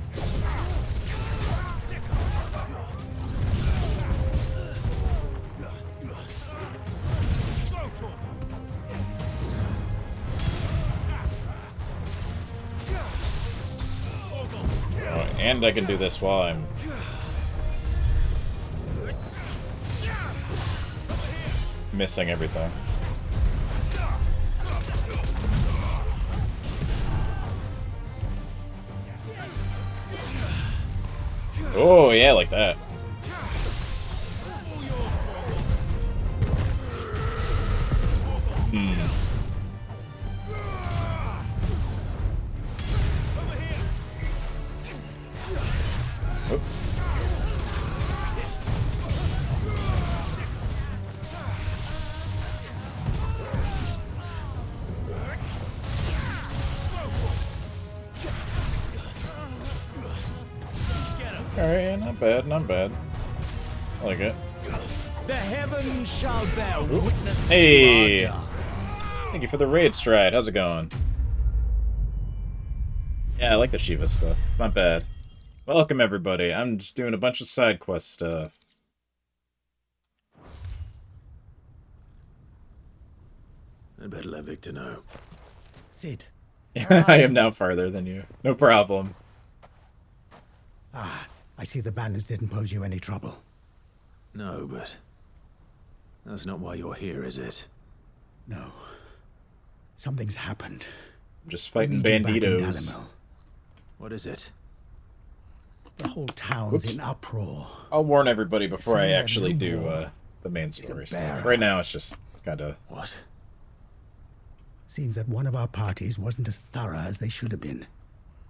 And I can do this while I'm... missing everything. Oh, yeah, like that. Alright, yeah, not bad, not bad. I like it. The heavens shall bear witness hey! to our dance. Thank you for the raid stride. How's it going? Yeah, I like the Shiva stuff. It's not bad. Welcome, everybody. I'm just doing a bunch of side quest stuff. I'd better let Victor know. Sid. I am now farther than you. No problem. Ah, I see the bandits didn't pose you any trouble. No, but that's not why you're here, is it? No. Something's happened. I'm just fighting banditos. What is it? The whole town's in uproar. I'll warn everybody before I actually do Lubor the main story stuff. bearer. Right now, it's just kind of... What? Seems that one of our parties wasn't as thorough as they should have been. They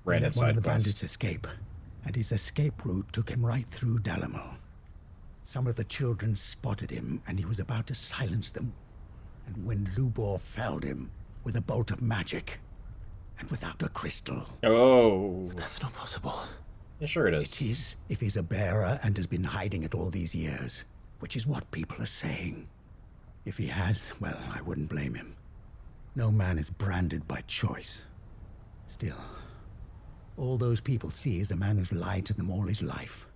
Random let one of the side quest. bandits escape, and his escape route took him right through Dalamil. Some of the children spotted him, and he was about to silence them. And when Lubor felled him with a bolt of magic, and without a crystal. Oh. That's not possible. Yeah, sure it is. It is, if he's a bearer and has been hiding it all these years, which is what people are saying. If he has, well, I wouldn't blame him. No man is branded by choice. Still, all those people see is a man who's lied to them all his life.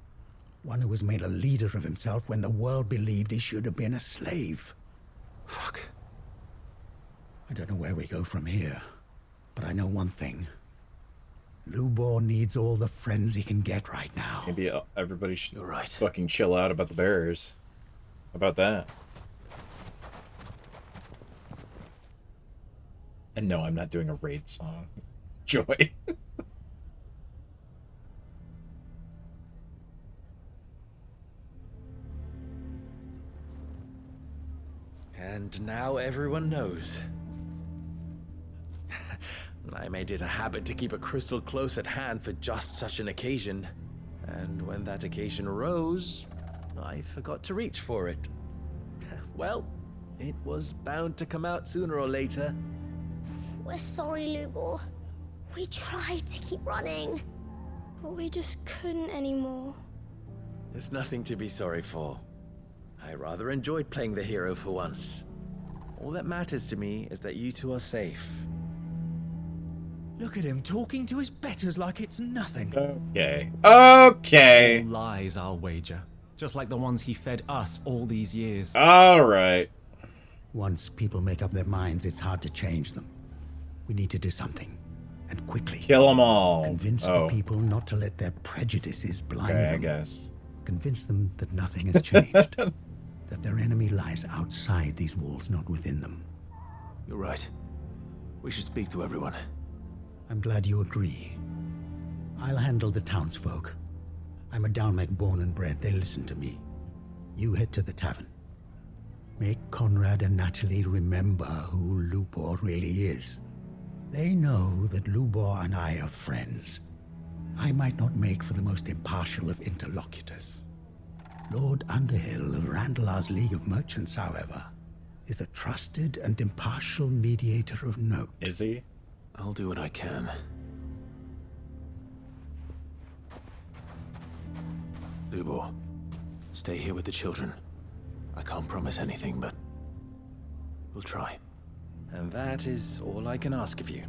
One who was made a leader of himself when the world believed he should have been a slave. Fuck. I don't know where we go from here, but I know one thing. Lubor needs all the friends he can get right now. Maybe everybody should You're right. fucking chill out about the bearers. How about that? And no, I'm not doing a raid song. Joy. And now everyone knows. I made it a habit to keep a crystal close at hand for just such an occasion. And when that occasion arose, I forgot to reach for it. Well, it was bound to come out sooner or later. We're sorry, Lubor. We tried to keep running, but we just couldn't anymore. There's nothing to be sorry for. I rather enjoyed playing the hero for once. All that matters to me is that you two are safe. Look at him talking to his betters like it's nothing. Okay. Okay. All lies, I'll wager. Just like the ones he fed us all these years. All right. Once people make up their minds, it's hard to change them. We need to do something, and quickly. Kill them all. Convince the people not to let their prejudices blind them. I guess. Convince them that nothing has changed. That their enemy lies outside these walls, not within them. You're right. We should speak to everyone. I'm glad you agree. I'll handle the townsfolk. I'm a Dalmec born and bred. They listen to me. You head to the tavern. Make Conrad and Natalie remember who Lubor really is. They know that Lubor and I are friends. I might not make for the most impartial of interlocutors. Lord Underhill of Randalar's League of Merchants, however, is a trusted and impartial mediator of note. Is he? I'll do what I can. Lubor, stay here with the children. I can't promise anything, but we'll try. And that is all I can ask of you.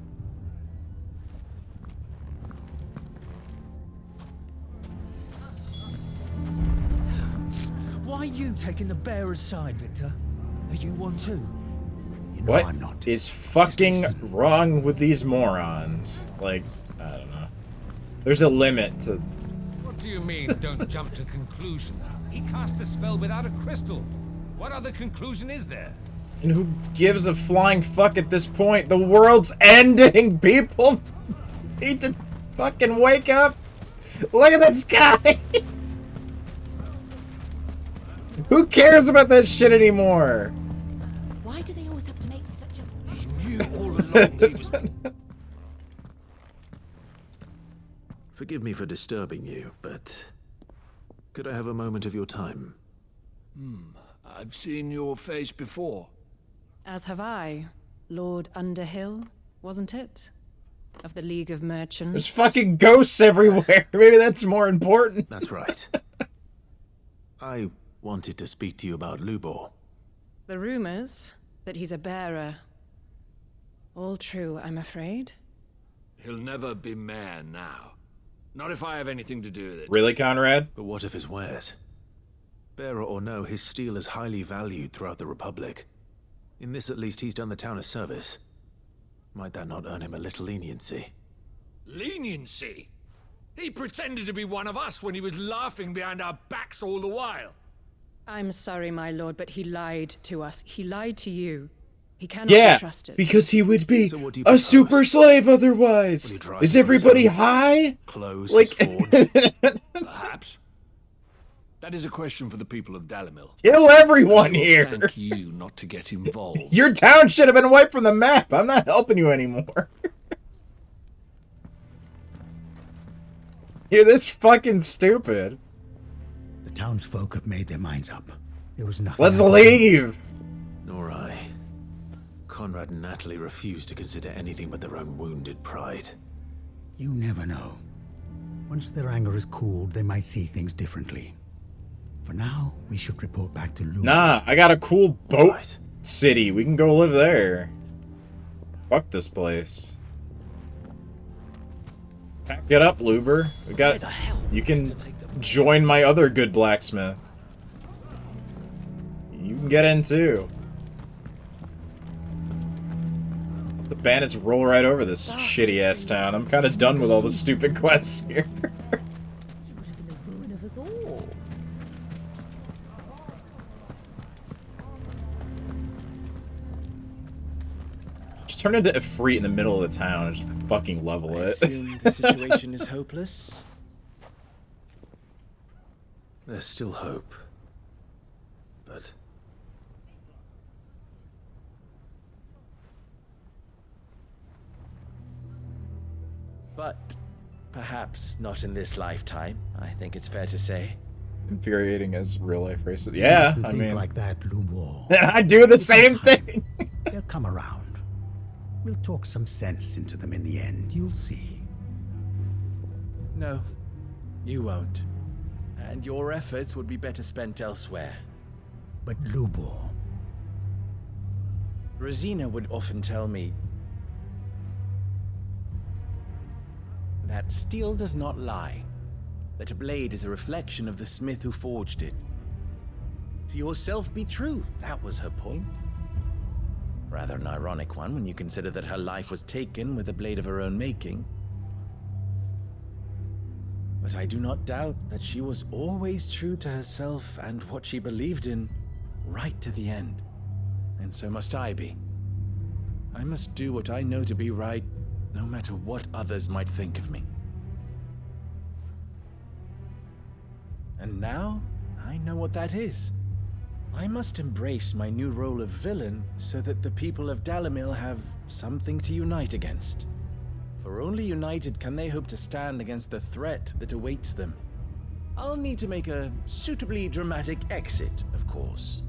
Why are you taking the bearer's side, Victor? Are you one too? You know What I'm not. is fucking wrong with these morons? Like, I don't know. There's a limit to... What do you mean, don't jump to conclusions? He cast a spell without a crystal. What other conclusion is there? And who gives a flying fuck at this point? The world's ending! People need to fucking wake up! Look at this guy! Who cares about that shit anymore? Why do they always have to make such a... He knew all along he was... Forgive me for disturbing you, but could I have a moment of your time? I've seen your face before. As have I. Lord Underhill, wasn't it? Of the League of Merchants. There's fucking ghosts everywhere. Maybe that's more important. That's right. I wanted to speak to you about Lubor. The rumors that he's a bearer. All true, I'm afraid. He'll never be mayor now. Not if I have anything to do with it. Really, Conrad? But what of his wares? Bearer or no, his steel is highly valued throughout the Republic. In this, at least, he's done the town a service. Might that not earn him a little leniency? Leniency? He pretended to be one of us when he was laughing behind our backs all the while. I'm sorry, my lord, but he lied to us. He lied to you. He cannot Yeah, be trusted. because he would be So what do you a propose? super slave otherwise. Will he drive Is for his everybody own high? Clothes, Like, his forge? Perhaps. That is a question for the people of Dalimil. kill everyone I will here. Thank you not to get involved. Your town should have been wiped from the map. I'm not helping you anymore. You're this fucking stupid. The townsfolk have made their minds up. There was nothing. Let's I could do. leave. Nor I. Conrad and Natalie refuse to consider anything but their own wounded pride. You never know. Once their anger is cooled, they might see things differently. For now, we should report back to Lou. Nah, I got a cool boat city. We can go live there. Fuck this place. Pack it up, Luber. We got. You can join my other good blacksmith. You can get in too. The bandits roll right over this shitty ass town. I'm kind of done with all the stupid quests here. Just turn into a Ifrit in the middle of the town and just fucking level I it. assume the situation is hopeless? There's still hope. But But perhaps not in this lifetime, I think it's fair to say. Infuriating as real life races. Yeah, Mustn't I think mean, like that, Lubor. I do the same thing. They'll come around. We'll talk some sense into them in the end. You'll see. No, you won't. And your efforts would be better spent elsewhere. But Lubor. Rosina would often tell me that steel does not lie, that a blade is a reflection of the smith who forged it. To yourself be true, that was her point. Rather an ironic one when you consider that her life was taken with a blade of her own making. But I do not doubt that she was always true to herself and what she believed in, right to the end. And so must I be. I must do what I know to be right, no matter what others might think of me. And now, I know what that is. I must embrace my new role of villain so that the people of Dalimil have something to unite against. For only united can they hope to stand against the threat that awaits them. I'll need to make a suitably dramatic exit, of course.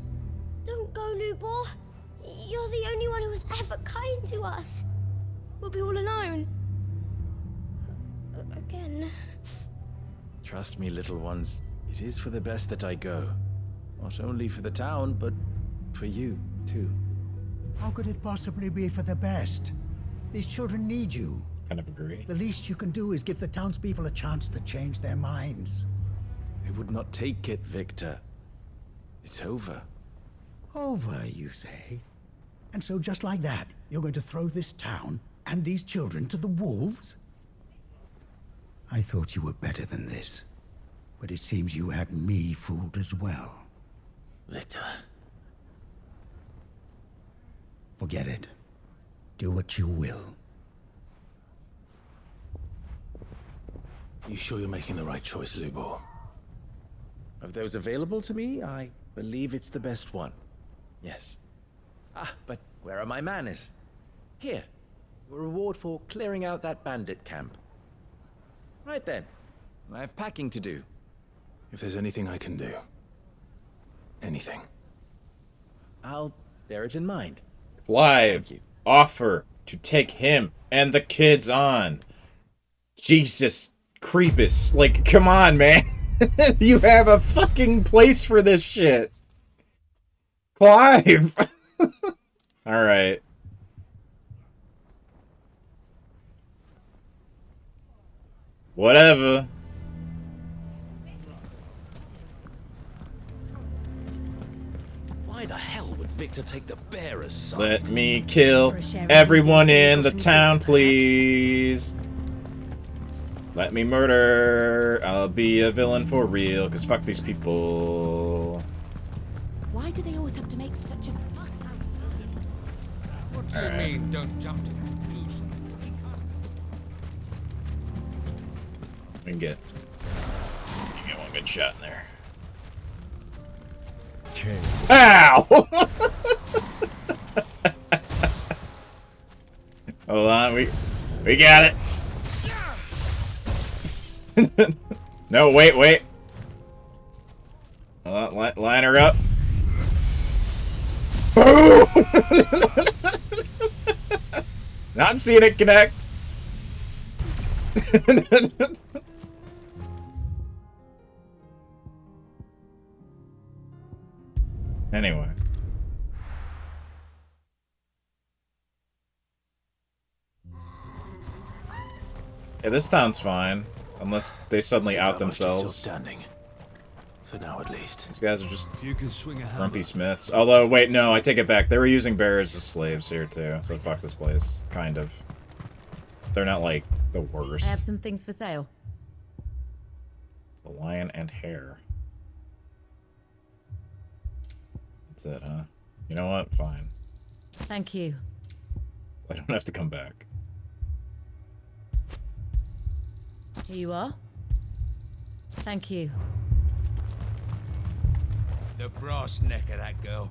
Don't go, Lubor. You're the only one who was ever kind to us. We'll be all alone. Again. Trust me, little ones, it is for the best that I go. Not only for the town, but for you, too. How could it possibly be for the best? These children need you. Kind of agree. The least you can do is give the townspeople a chance to change their minds. I would not take it, Victor. It's over. Over, you say? And so just like that, you're going to throw this town and these children to the wolves? I thought you were better than this. But it seems you had me fooled as well. Victor. Forget it. Do what you will. You sure you're making the right choice, Lubor? Of those available to me, I believe it's the best one. Yes. Ah, but where are my manners? Here. A reward for clearing out that bandit camp. Right then. I have packing to do. If there's anything I can do. Anything. I'll bear it in mind. Clive, offer to take him and the kids on. Jesus Creepus. Like, come on, man. You have a fucking place for this shit. Clive. Alright. Whatever. Why the hell would Victor take the bearer's side? Let me kill everyone in the town, please. Let me murder. I'll be a villain for real, because fuck these people. Why do they always have to make such a fuss outside? What do you mean, don't jump to conclusions? We can get one good shot in there. Okay. Ow! Hold on, we got it. No, wait. Hold on, line her up. Boom! Not seeing it connect. Anyway. Yeah, this town's fine. Unless they suddenly out themselves. Still standing. For now, at least. These guys are just You can swing a grumpy smiths. Although, wait, no, I take it back. They were using bearers as slaves here, too. So fuck this place. Kind of. They're not, like, the worst. I have some things for sale. The lion and hare. That's it, huh? You know what? Fine. Thank you. I don't have to come back. Here you are. Thank you. The brass neck of that girl.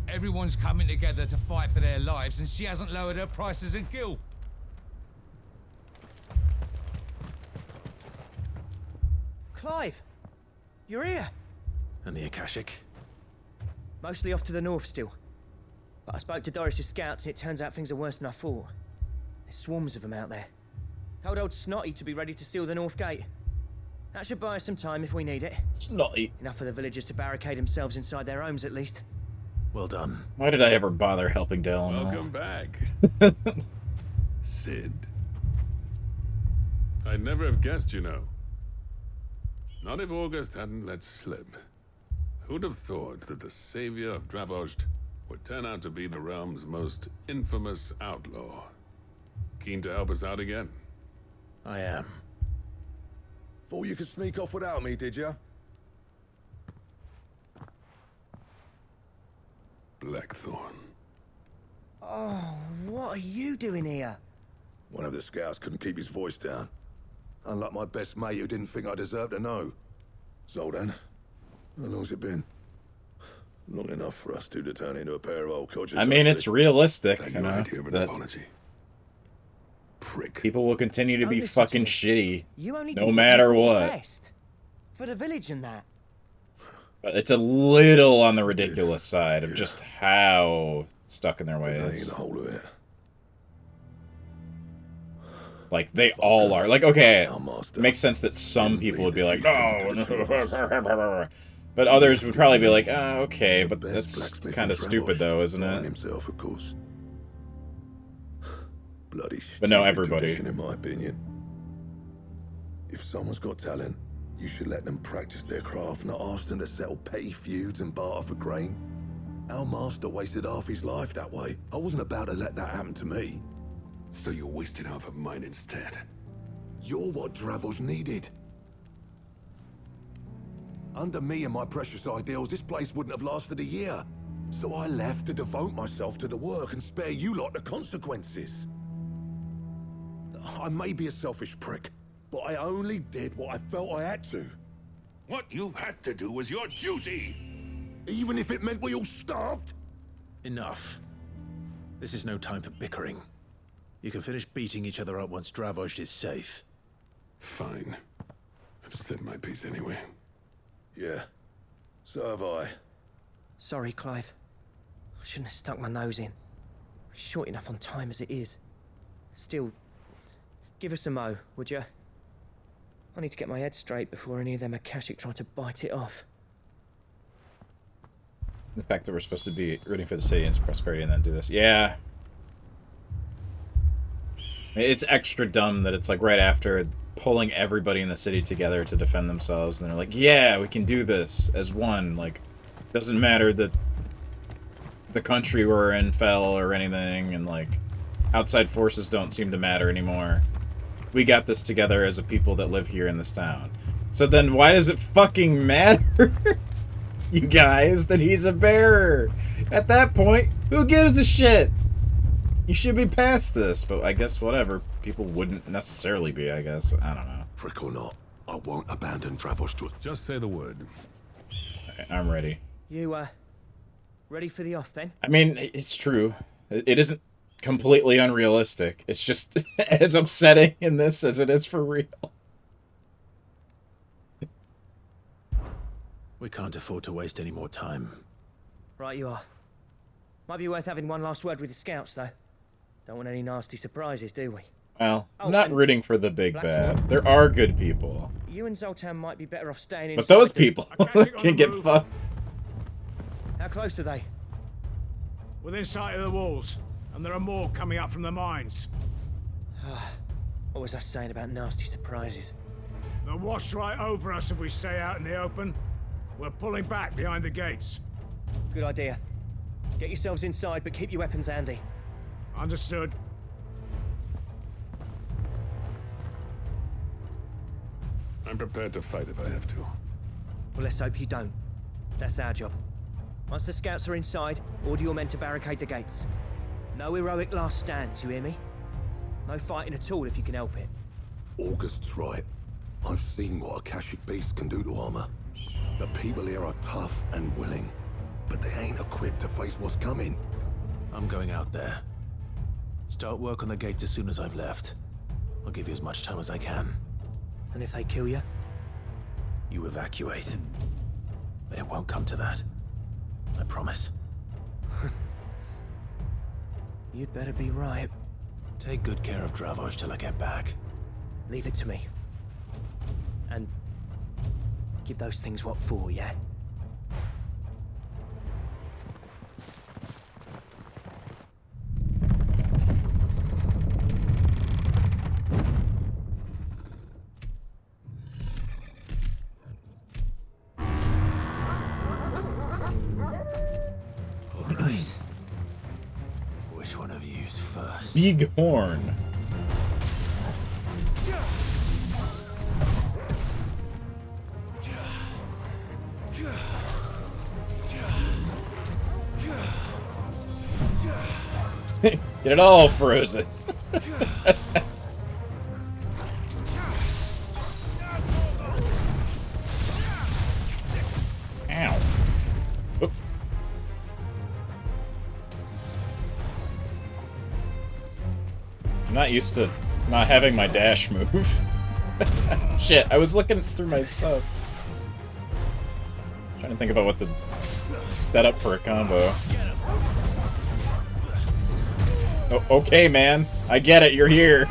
Everyone's coming together to fight for their lives, and she hasn't lowered her prices a gill. Clive! You're here! And the Akashic? Mostly off to the north still. But I spoke to Doris's scouts and it turns out things are worse than I thought. There's swarms of them out there. Told old Snotty to be ready to seal the north gate. That should buy us some time if we need it. Snotty. Enough for the villagers to barricade themselves inside their homes at least. Well done. Why did I ever bother helping Dale? Welcome back. Sid. I'd never have guessed, you know. Not if August hadn't let slip. Who'd have thought that the savior of Dravost would turn out to be the realm's most infamous outlaw? Keen to help us out again? I am. Thought you could sneak off without me, did ya? Blackthorn. Oh, what are you doing here? One of the scouts couldn't keep his voice down. Unlike my best mate who didn't think I deserved to know. Zoldan, how long's it been? Long enough for us two to turn into a pair of old codgers. I mean, it's realistic, you know, idea of an that apology. Prick. people will continue to Don't be listen to fucking me. shitty, You only no did what matter you thought was what. best. For the village and that. But it's a little on the ridiculous side of just how stuck in their That ain't ways. the whole of it. Like, they all are. Like, okay, it makes sense that some people would be like, no. But others would probably be like, oh, okay, but that's kind of stupid, though, isn't Lying it? himself, of course. Bloody But no, stupid everybody. tradition, in my opinion. If someone's got talent, you should let them practice their craft, not ask them to settle petty feuds and barter for grain. Our master wasted half his life that way. I wasn't about to let that happen to me. So you wasted half of mine instead. You're what Dravos needed. Under me and my precious ideals, this place wouldn't have lasted a year. So I left to devote myself to the work and spare you lot the consequences. I may be a selfish prick, but I only did what I felt I had to. What you had to do was your duty! Even if it meant we all starved? Enough. This is no time for bickering. You can finish beating each other up once Dravost is safe. Fine. I've said my piece anyway. Yeah, so have I. Sorry, Clive. I shouldn't have stuck my nose in. We're short enough on time as it is. Still, give us a mo, would you? I need to get my head straight before any of them Akashic try to bite it off. The fact that we're supposed to be rooting for the city and its prosperity and then do this. Yeah. It's extra dumb that it's like right after pulling everybody in the city together to defend themselves, and they're like, yeah, we can do this as one. Like, doesn't matter that the country we're in fell or anything, and like, outside forces don't seem to matter anymore. We got this together as a people that live here in this town. So then why does it fucking matter, you guys, that he's a bearer? At that point, who gives a shit? You should be past this, but I guess whatever. People wouldn't necessarily be, I guess. I don't know. Prick or not, I won't abandon Dravos to... Just say the word. I'm ready. You, ready for the off, then? I mean, it's true. It isn't completely unrealistic. It's just as upsetting in this as it is for real. We can't afford to waste any more time. Right you are. Might be worth having one last word with the scouts, though. Don't want any nasty surprises, do we? Well, I'm not rooting for the big bad. There are good people. You and Zoltan might be better off staying in. But those people can get fucked. How close are they? Within sight of the walls, and there are more coming up from the mines. What was I saying about nasty surprises? They'll wash right over us if we stay out in the open. We're pulling back behind the gates. Good idea. Get yourselves inside, but keep your weapons handy. Understood. I'm prepared to fight if I have to. Well, let's hope you don't. That's our job. Once the scouts are inside, order your men to barricade the gates. No heroic last stands, you hear me? No fighting at all if you can help it. August's right. I've seen what Akashic beasts can do to armor. The people here are tough and willing, but they ain't equipped to face what's coming. I'm going out there. Start work on the gate as soon as I've left. I'll give you as much time as I can. And if they kill you? You evacuate. But it won't come to that. I promise. You'd better be right. Take good care of Dravos till I get back. Leave it to me. And give those things what for, yeah? Big horn. Get it all frozen. Ow. Oop. I'm not used to not having my dash move. Shit, I was looking through my stuff. Trying to think about what to set up for a combo. Oh, okay, man. I get it, you're here.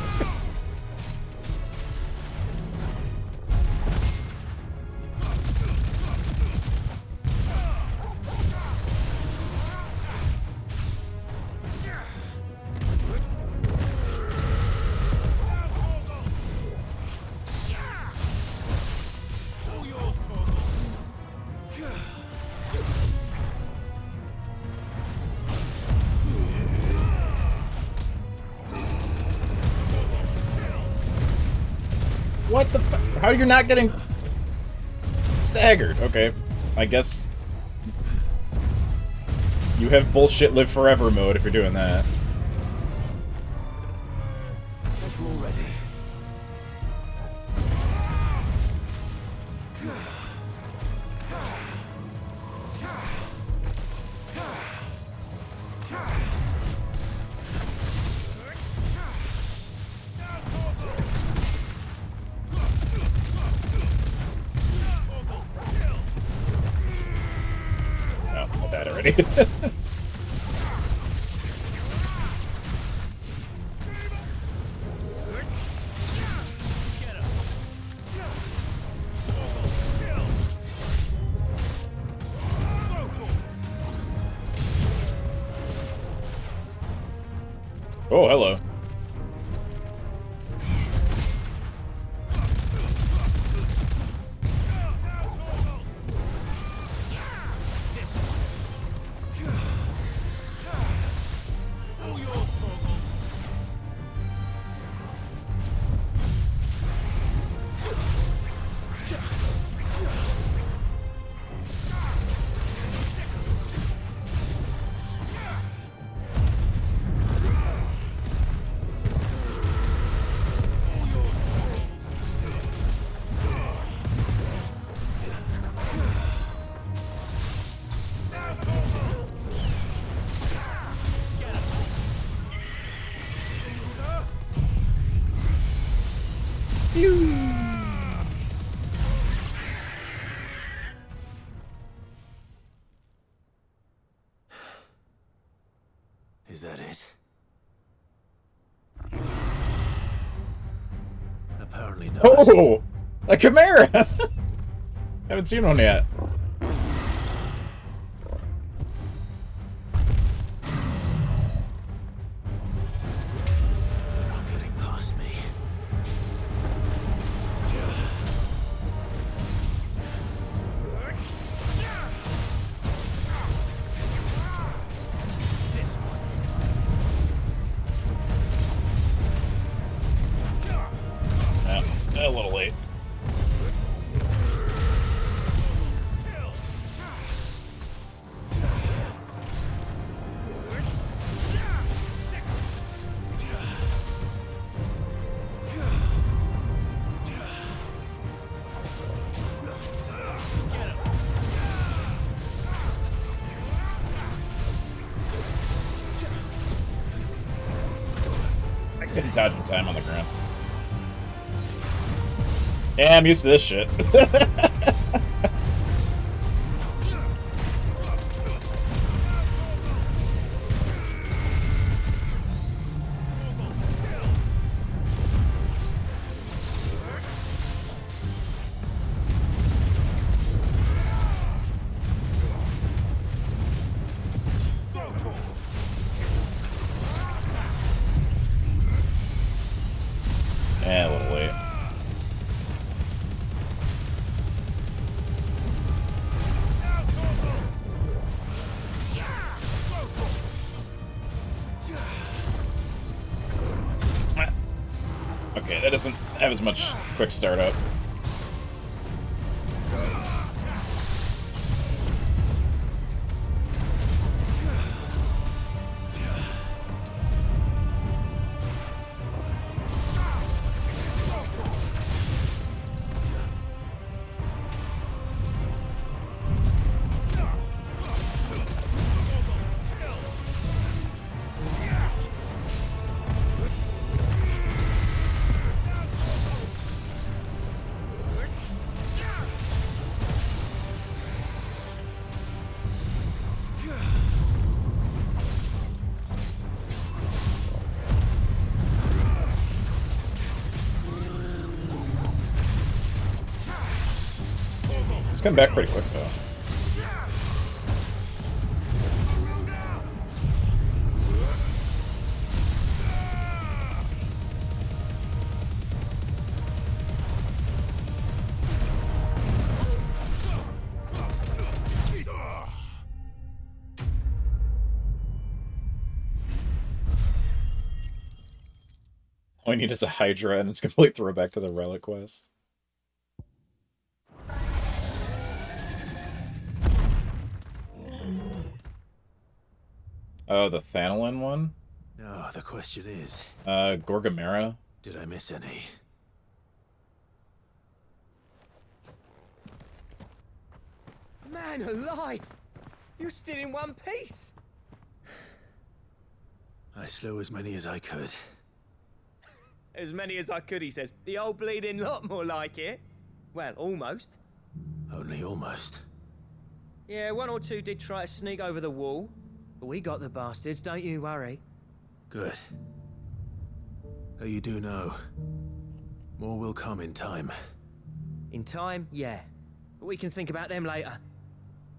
What the fuck? How you're not getting staggered? Okay, I guess you have bullshit live forever mode if you're doing that. Oh, hello. Is that it? Apparently not. Oh! A chimera! Haven't seen one yet. They're not getting past me. A little late. I couldn't dodge in time on the ground. Yeah, I'm used to this shit. Yeah, a little late. Okay, that doesn't have as much quick startup. It's come back pretty quick, though. All I need is a Hydra, and it's a complete throwback to the Relic quest. Oh, the Thanolin one? No, the question is... Gorgamera? Did I miss any? Man alive! You're still in one piece! I slew as many as I could. As many as I could, he says. The old bleeding lot, more like it. Well, almost. Only almost. Yeah, one or two did try to sneak over the wall. But we got the bastards, don't you worry. Good. Though you do know, more will come in time. In time, yeah. But we can think about them later.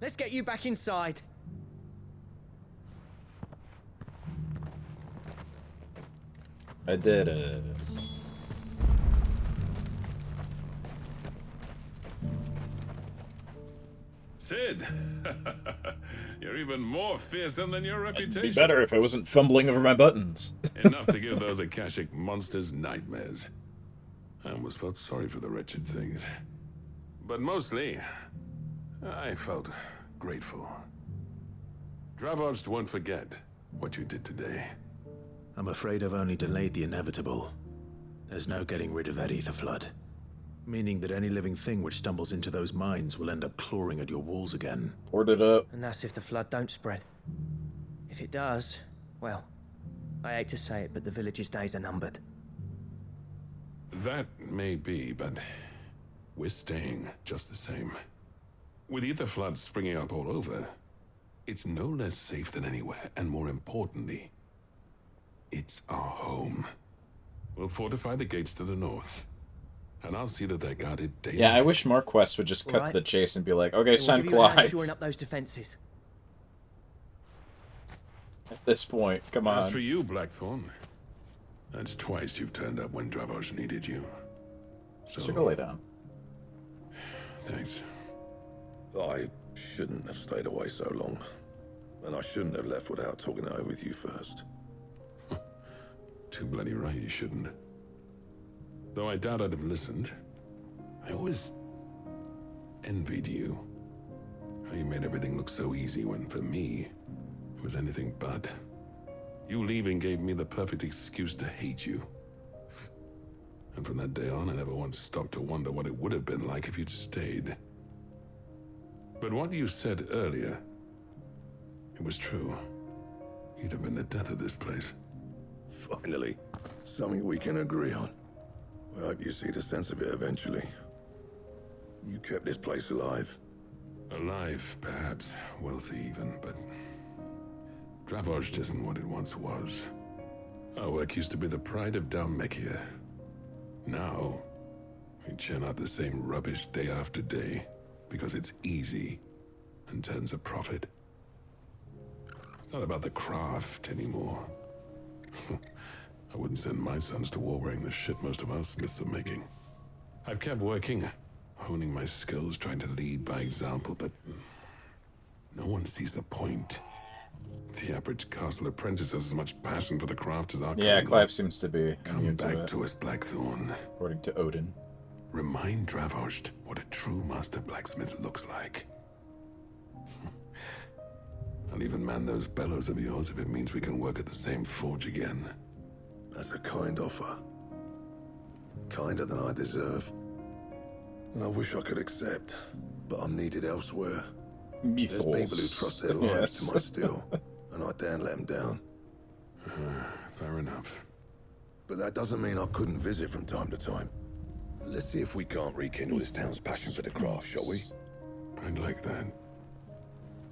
Let's get you back inside. I did it. Sid! You're even more fearsome than your reputation. It'd be better if I wasn't fumbling over my buttons. Enough to give those Akashic monsters nightmares. I almost felt sorry for the wretched things. But mostly, I felt grateful. Dravoged won't forget what you did today. I'm afraid I've only delayed the inevitable. There's no getting rid of that ether flood. Meaning that any living thing which stumbles into those mines will end up clawing at your walls again. Poured it up. And that's if the flood don't spread. If it does, well, I hate to say it, but the village's days are numbered. That may be, but we're staying just the same. With ether floods springing up all over, it's no less safe than anywhere, and more importantly, it's our home. We'll fortify the gates to the north, and I'll see that they're guarded daily. Yeah, I wish more quests would just cut to the chase and be like, okay, send Clive. Shoring up those defenses. At this point, come on. As for you, Blackthorn, that's twice you've turned up when Dravoj needed you. So go lay down. Thanks. I shouldn't have stayed away so long. And I shouldn't have left without talking it over with you first. Too bloody right you shouldn't. Though I doubt I'd have listened. I always envied you. How you made everything look so easy when, for me, it was anything but. You leaving gave me the perfect excuse to hate you. And from that day on, I never once stopped to wonder what it would have been like if you'd stayed. But what you said earlier, it was true. You'd have been the death of this place. Finally, something we can agree on. I hope you see the sense of it eventually. You kept this place alive. Alive, perhaps. Wealthy even, but Dravoj isn't what it once was. Our work used to be the pride of Dalmekia. Now, we churn out the same rubbish day after day because it's easy and turns a profit. It's not about the craft anymore. I wouldn't send my sons to war wearing the shit most of our smiths are making. I've kept working, honing my skills, trying to lead by example, but no one sees the point. The average castle apprentice has as much passion for the craft as our Yeah, Clive seems to be Come back to us, Blackthorn. According to Odin. Remind Dravoj what a true master blacksmith looks like. I'll even man those bellows of yours if it means we can work at the same forge again. That's a kind offer. Kinder than I deserve. And I wish I could accept, but I'm needed elsewhere. Mythos. There's people who trust their lives Yes. to my steel, and I daren't let them down. Fair enough. But that doesn't mean I couldn't visit from time to time. Let's see if we can't rekindle this town's passion for the craft, shall we? I'd like that.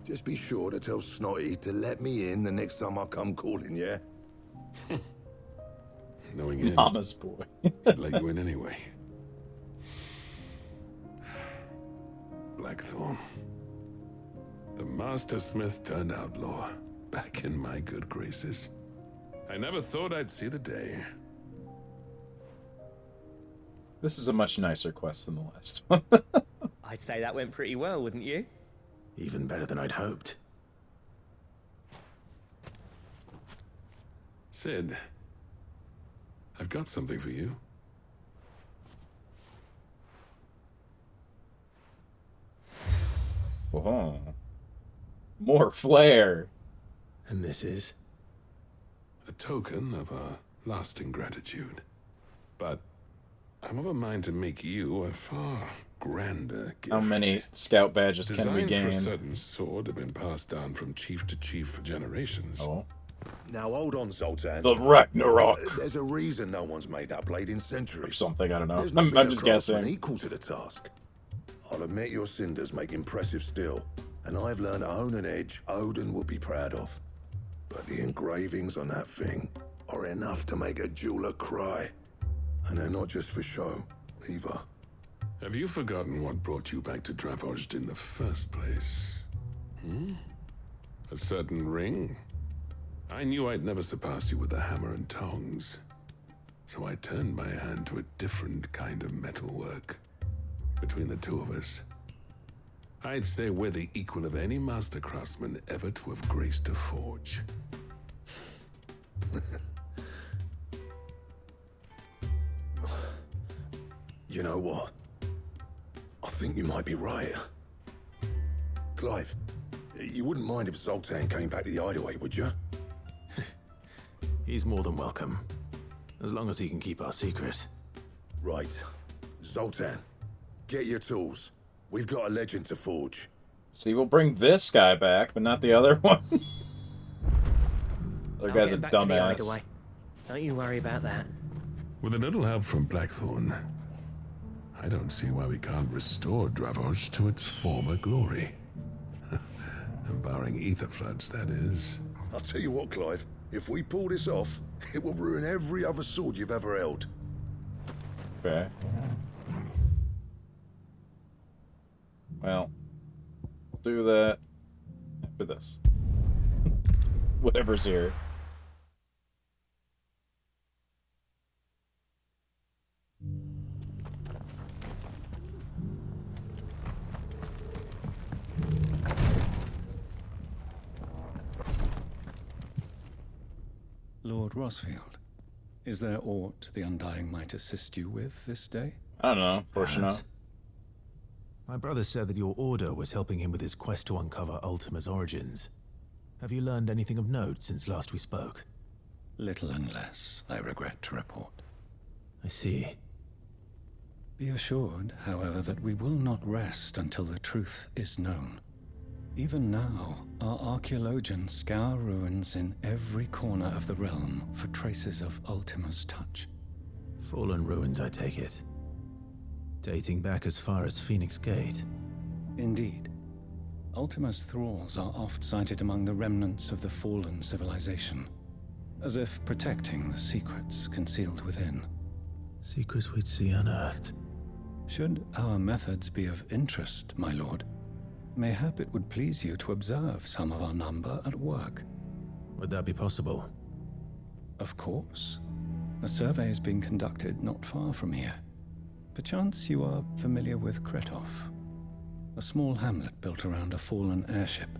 Just be sure to tell Snotty to let me in the next time I come calling, yeah? Knowing him, Mama's boy. I'd let you in anyway. Blackthorn. The Master Smith turned outlaw, back in my good graces. I never thought I'd see the day. This is a much nicer quest than the last one. I'd say that went pretty well, wouldn't you? Even better than I'd hoped. Sid, I've got something for you. Oh. More flair. And this is? A token of our lasting gratitude. But I'm of a mind to make you a far grander gift. How many scout badges can we gain? Designs for a certain sword have been passed down from chief to chief for generations. Oh. Now hold on, Zoltan. The Ragnarok. There's a reason no one's made that blade in centuries. Or something, I don't know. There's not I'm been a just craftsman guessing. equal to the task. I'll admit your cinders make impressive steel, and I've learned to own an edge Odin will be proud of. But the engravings on that thing are enough to make a jeweler cry. And they're not just for show, either. Have you forgotten what brought you back to Dravoj in the first place? A certain ring? I knew I'd never surpass you with the hammer and tongs. So I turned my hand to a different kind of metalwork. Between the two of us, I'd say we're the equal of any master craftsman ever to have graced a forge. You know what? I think you might be right. Clive, you wouldn't mind if Zoltan came back to the hideaway, would you? He's more than welcome. As long as he can keep our secret. Right. Zoltan, get your tools. We've got a legend to forge. See, we'll bring this guy back, but not the other one. Other I'll guy's get a back to the dumbass. hideaway. Don't you worry about that. With a little help from Blackthorn, I don't see why we can't restore Dravoj to its former glory. Barring ether floods, that is. I'll tell you what, Clive. If we pull this off, it will ruin every other sword you've ever held. Okay. Well, I'll do that after this. Whatever's here. Lord Rosfield, is there aught the Undying might assist you with this day? I don't know. Fortunately. My brother said that your order was helping him with his quest to uncover Ultima's origins. Have you learned anything of note since last we spoke? Little unless, I regret to report. I see. Be assured, however, that we will not rest until the truth is known. Even now, our archaeologians scour ruins in every corner of the realm for traces of Ultima's touch. Fallen ruins, I take it. Dating back as far as Phoenix Gate. Indeed. Ultima's thralls are oft sighted among the remnants of the fallen civilization, as if protecting the secrets concealed within. Secrets we'd see unearthed. Should our methods be of interest, my lord, mayhap it would please you to observe some of our number at work. Would that be possible? Of course. A survey is being conducted not far from here. Perchance you are familiar with Kretov, a small hamlet built around a fallen airship.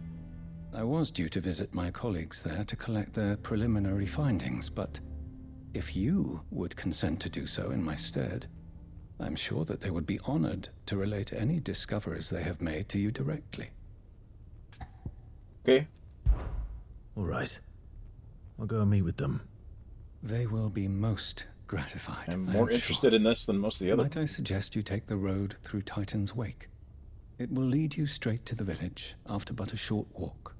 I was due to visit my colleagues there to collect their preliminary findings, but if you would consent to do so in my stead, I'm sure that they would be honored to relate any discoveries they have made to you directly. Okay. All right. I'll go and meet with them. They will be most gratified. I'm more interested in this than most of the other. Might I suggest you take the road through Titan's Wake? It will lead you straight to the village after but a short walk.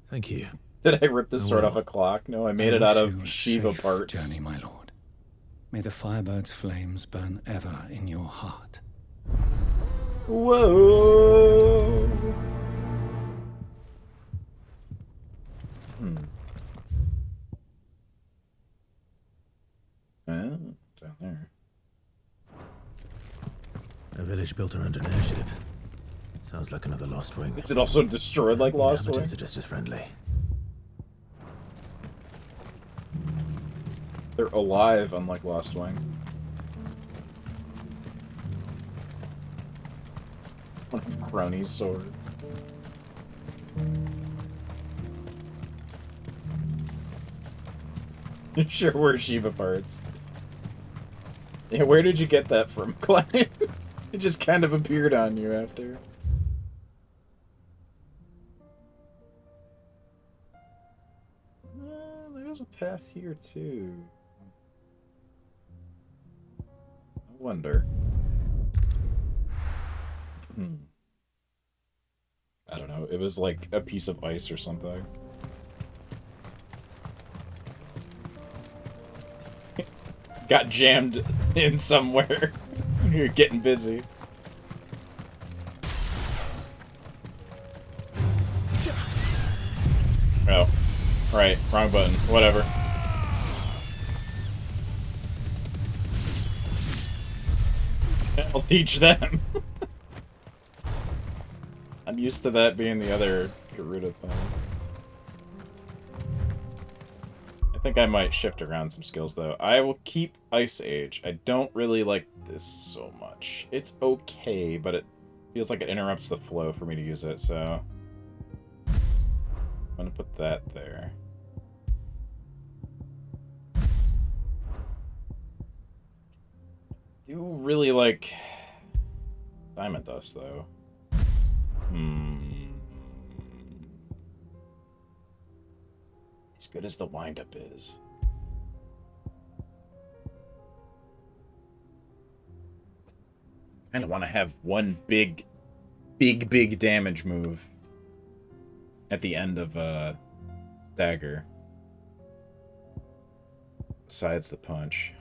Thank you. Did I rip this sword off a clock? No, I made it out of Shiva safe parts. Journey, my lord. May the Firebird's flames burn ever in your heart. Whoa! Down there. A village built around an airship. Sounds like another Lost Wing. Is it also destroyed like Lost Wing? Inhabitants are just as friendly. They're alive, unlike Lost Wing. One of Crony's swords. You sure were Shiva parts. Yeah, where did you get that from, Clive? It just kind of appeared on you after. There's a path here, too. I wonder. I don't know. It was like a piece of ice or something. Got jammed in somewhere. You're getting busy. Oh. Right. Wrong button. Whatever. I'll teach them. I'm used to that being the other Garuda thing. I think I might shift around some skills, though. I will keep Ice Age. I don't really like this so much. It's okay, but it feels like it interrupts the flow for me to use it, so... I'm gonna put that there. I do really like Diamond Dust, though. As good as the wind-up is. I kind of want to have one big damage move at the end of Dagger. Besides the punch.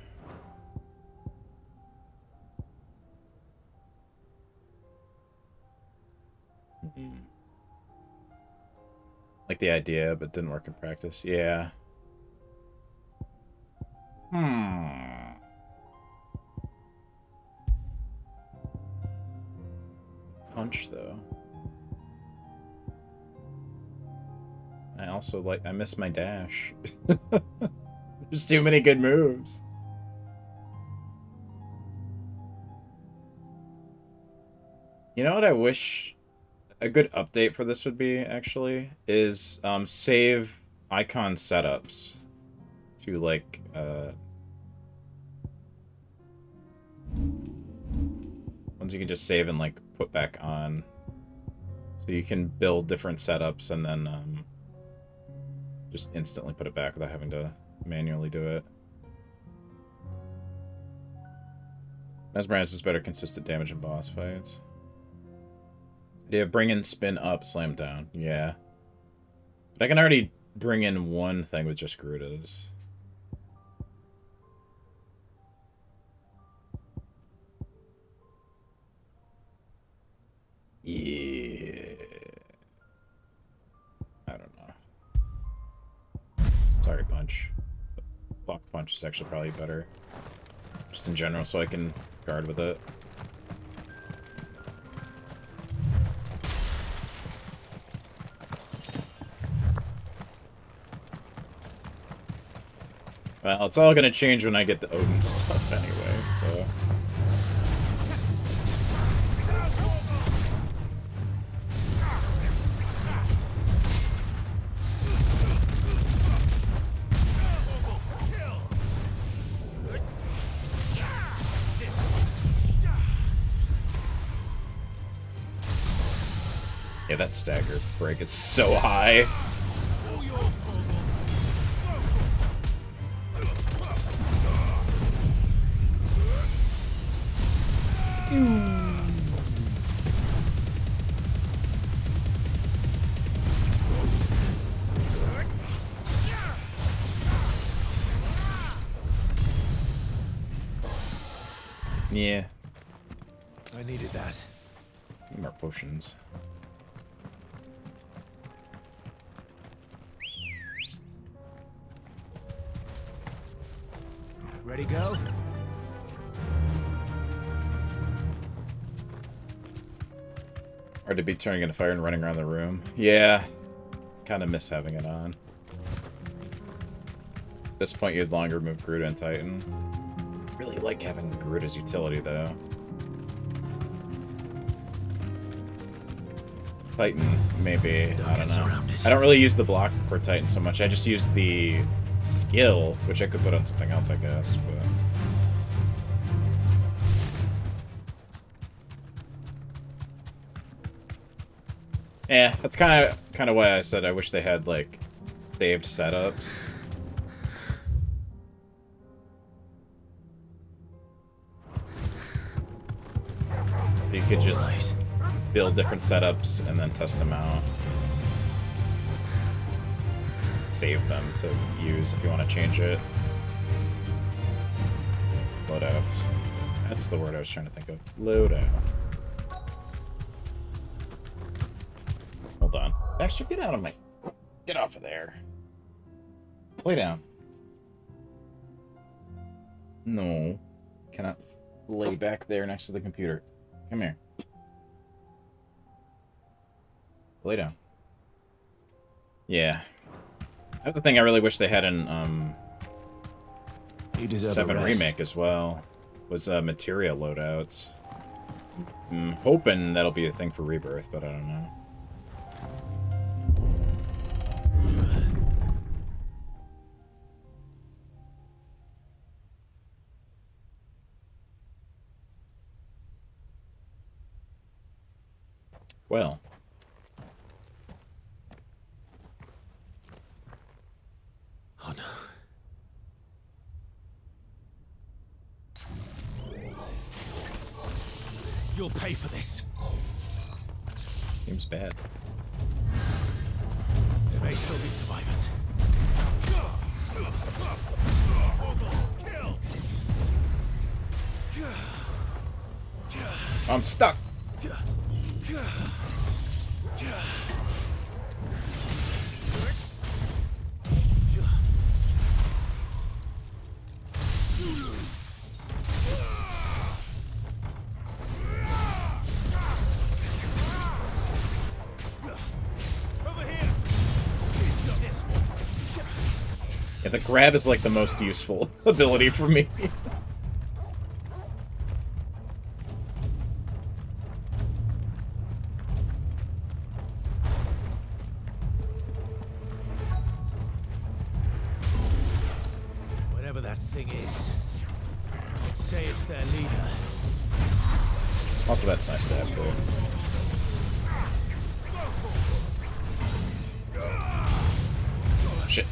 Like the idea, but didn't work in practice. Yeah. Punch, though. I also I miss my dash. There's too many good moves. You know what I wish a good update for this would be, actually, is save icon setups to, like, ones you can just save and, like, put back on. So you can build different setups and then just instantly put it back without having to manually do it. Mesmerize is better consistent damage in boss fights. Yeah, bring in spin up, slam down. Yeah. But I can already bring in one thing with just Garudas. Yeah. I don't know. Sorry, punch. Block punch is actually probably better. Just in general, so I can guard with it. Well, it's all gonna change when I get the Odin stuff anyway, so... Yeah, that stagger break is so high. Yeah. I needed that. Need more potions. Ready, go? Hard to be turning into fire and running around the room. Yeah. Kind of miss having it on. At this point, you'd longer move Garuda and Titan. Really like having Garuda's utility, though. Titan, maybe. I don't know. I don't really use the block for Titan so much. I just use the skill, which I could put on something else, I guess, but... Yeah, that's kind of why I said I wish they had, like, saved setups. You could just build different setups and then test them out. Just save them to use if you want to change it. Loadouts. That's the word I was trying to think of. Loadout. Hold on. Baxter, get out of my... Get off of there. Lay down. No. Cannot lay back there next to the computer. Come here. Lay down. Yeah. That's the thing I really wish they had in, 7 Remake as well. Was, materia loadouts. I'm hoping that'll be a thing for Rebirth, but I don't know. Well. Oh no. You'll pay for this. Seems bad. There may still be survivors. I'm stuck. Yeah, the grab is like the most useful ability for me. Whatever that thing is, let's say it's their leader. Also, that's nice to have too. Shit.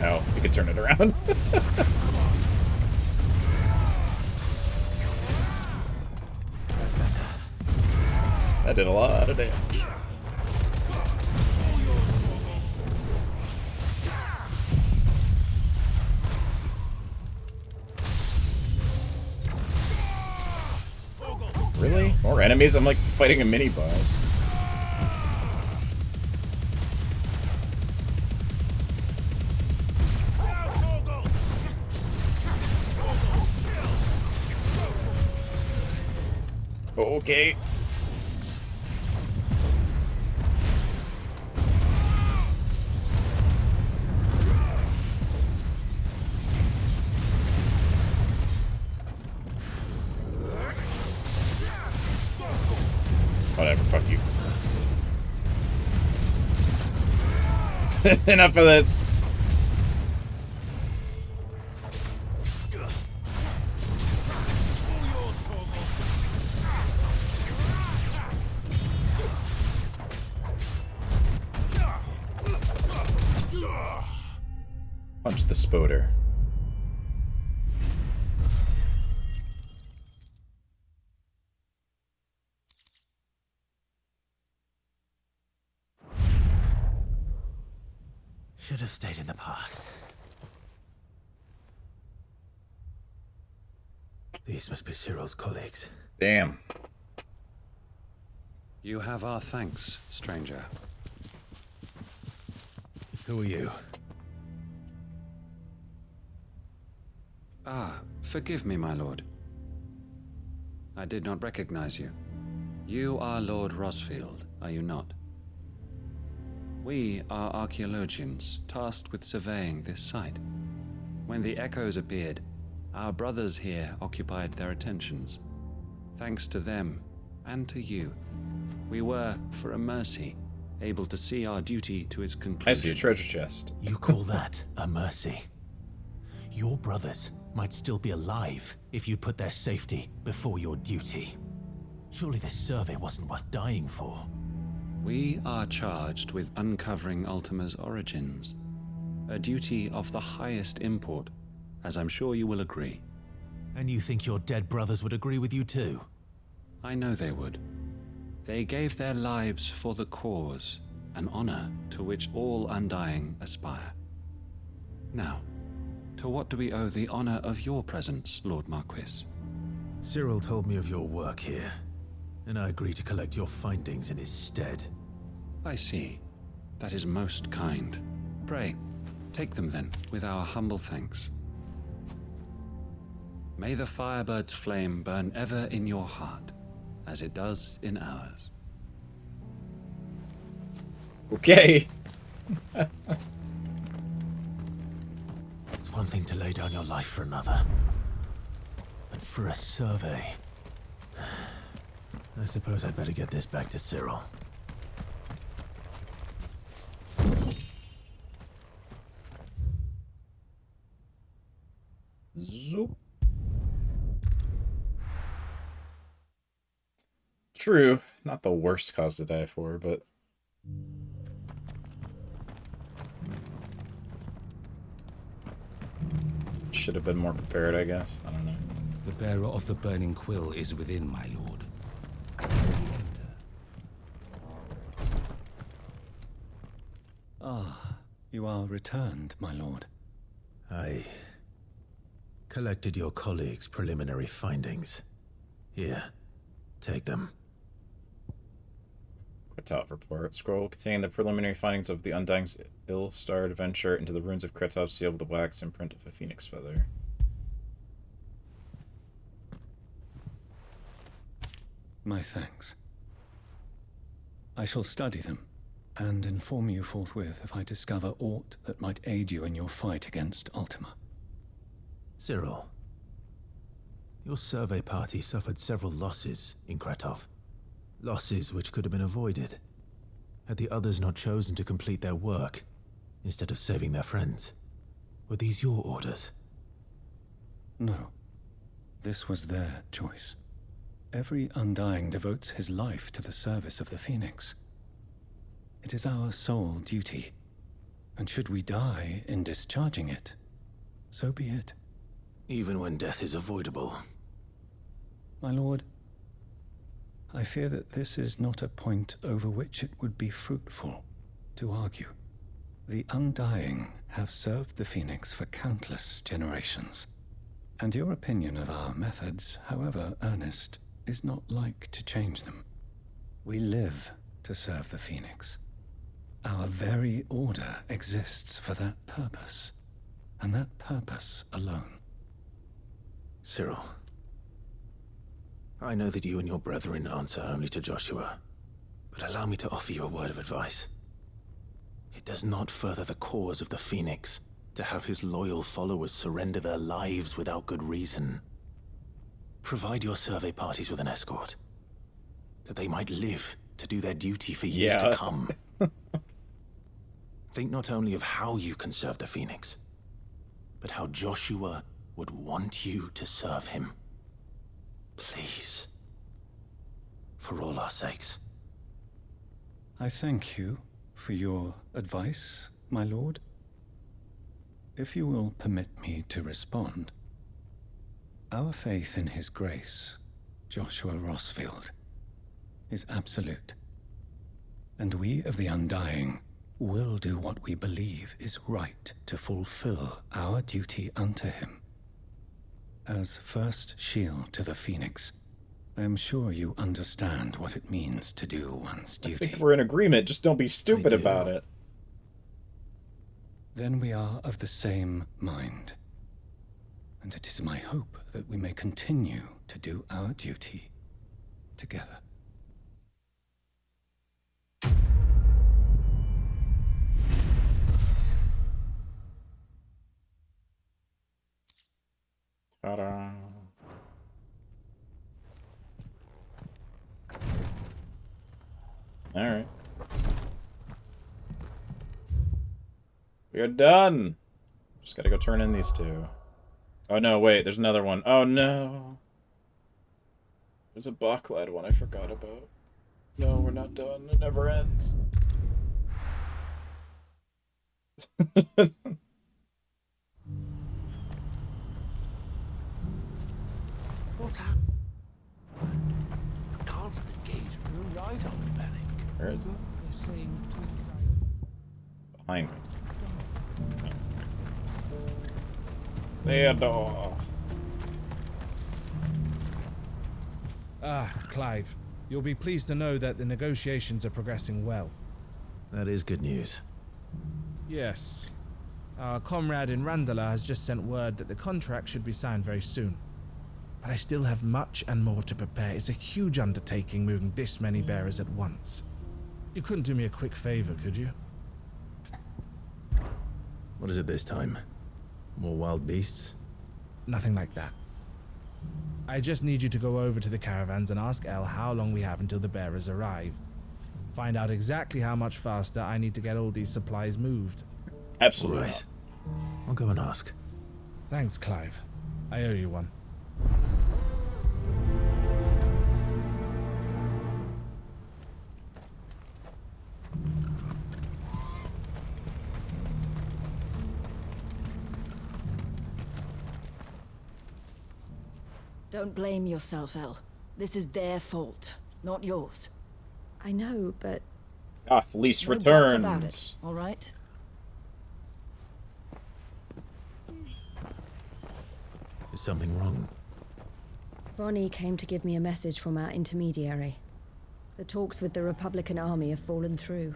Oh, you could turn it around. That did a lot of damage. Really? More enemies? I'm like fighting a mini boss. Okay. Whatever, fuck you. Enough of this. Punch the spoder. Should have stayed in the past. These must be Cyril's colleagues. Damn. You have our thanks, stranger. Who are you? Ah, forgive me, my lord. I did not recognize you. You are Lord Rosfield, are you not? We are archaeologians, tasked with surveying this site. When the echoes appeared, our brothers here occupied their attentions. Thanks to them, and to you, we were, for a mercy, able to see our duty to its conclusion. I see a treasure chest. You call that a mercy? Your brothers might still be alive if you put their safety before your duty. Surely this survey wasn't worth dying for. We are charged with uncovering Ultima's origins. A duty of the highest import, as I'm sure you will agree. And you think your dead brothers would agree with you too? I know they would. They gave their lives for the cause, an honor to which all undying aspire. Now, to what do we owe the honor of your presence, Lord Marquis? Cyril told me of your work here, and I agreed to collect your findings in his stead. I see. That is most kind. Pray, take them then, with our humble thanks. May the Firebird's flame burn ever in your heart, as it does in ours. Okay. It's one thing to lay down your life for another, but for a survey... I suppose I'd better get this back to Cyril. Zoop. True, not the worst cause to die for, but... Should have been more prepared, I guess. I don't know. The bearer of the burning quill is within, my lord. Ah, you are returned, my lord. I collected your colleagues' preliminary findings. Here, take them. Kretov report. Scroll containing the preliminary findings of the Undying's ill-starred venture into the ruins of Kretov, sealed with the wax imprint of a phoenix feather. My thanks. I shall study them, and inform you forthwith if I discover aught that might aid you in your fight against Ultima. Cyril, your survey party suffered several losses in Kretov. Losses which could have been avoided, had the others not chosen to complete their work, instead of saving their friends. Were these your orders? No. This was their choice. Every Undying devotes his life to the service of the Phoenix. It is our sole duty, and should we die in discharging it, so be it. Even when death is avoidable. My lord, I fear that this is not a point over which it would be fruitful to argue. The Undying have served the Phoenix for countless generations, and your opinion of our methods, however earnest, is not like to change them. We live to serve the Phoenix. Our very order exists for that purpose, and that purpose alone. Cyril, I know that you and your brethren answer only to Joshua, but allow me to offer you a word of advice. It does not further the cause of the Phoenix to have his loyal followers surrender their lives without good reason. Provide your survey parties with an escort, that they might live to do their duty for years to come. Think not only of how you can serve the Phoenix, but how Joshua would want you to serve him. Please. For all our sakes. I thank you for your advice, my lord. If you will permit me to respond, our faith in his grace, Joshua Rossfield, is absolute. And we of the Undying will do what we believe is right to fulfill our duty unto him. As first shield to the Phoenix, I am sure you understand what it means to do one's duty. I think we're in agreement, just don't be stupid about it. Then we are of the same mind. And it is my hope that we may continue to do our duty together. Ta-da. Alright. We are done! Just gotta go turn in these two. Oh no, wait, there's another one. Oh no! There's a Backlad one I forgot about. No, we're not done. It never ends. What's happened? The guards at the gate are right on the panic. Where is it? They're saying twin sides. Behind me. Theodore. Ah, Clive. You'll be pleased to know that the negotiations are progressing well. That is good news. Yes. Our comrade in Randala has just sent word that the contract should be signed very soon. But I still have much and more to prepare. It's a huge undertaking moving this many bearers at once. You couldn't do me a quick favor, could you? What is it this time? More wild beasts? Nothing like that. I just need you to go over to the caravans and ask El how long we have until the bearers arrive. Find out exactly how much faster I need to get all these supplies moved. Absolutely. Right. I'll go and ask. Thanks, Clive. I owe you one. Don't blame yourself, El. This is their fault, not yours. I know, but... Off-lease No buts returns. about it, all right? Is something wrong? Vonnie came to give me a message from our intermediary. The talks with the Republican Army have fallen through.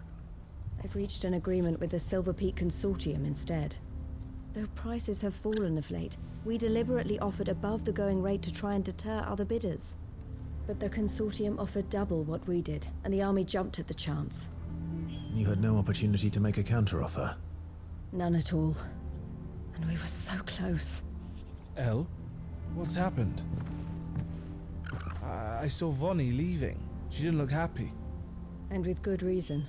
They've reached an agreement with the Silver Peak Consortium instead. Though prices have fallen of late, we deliberately offered above the going rate to try and deter other bidders. But the Consortium offered double what we did, and the Army jumped at the chance. You had no opportunity to make a counteroffer? None at all. And we were so close. Elle? What's happened? I saw Vonnie leaving. She didn't look happy. And with good reason.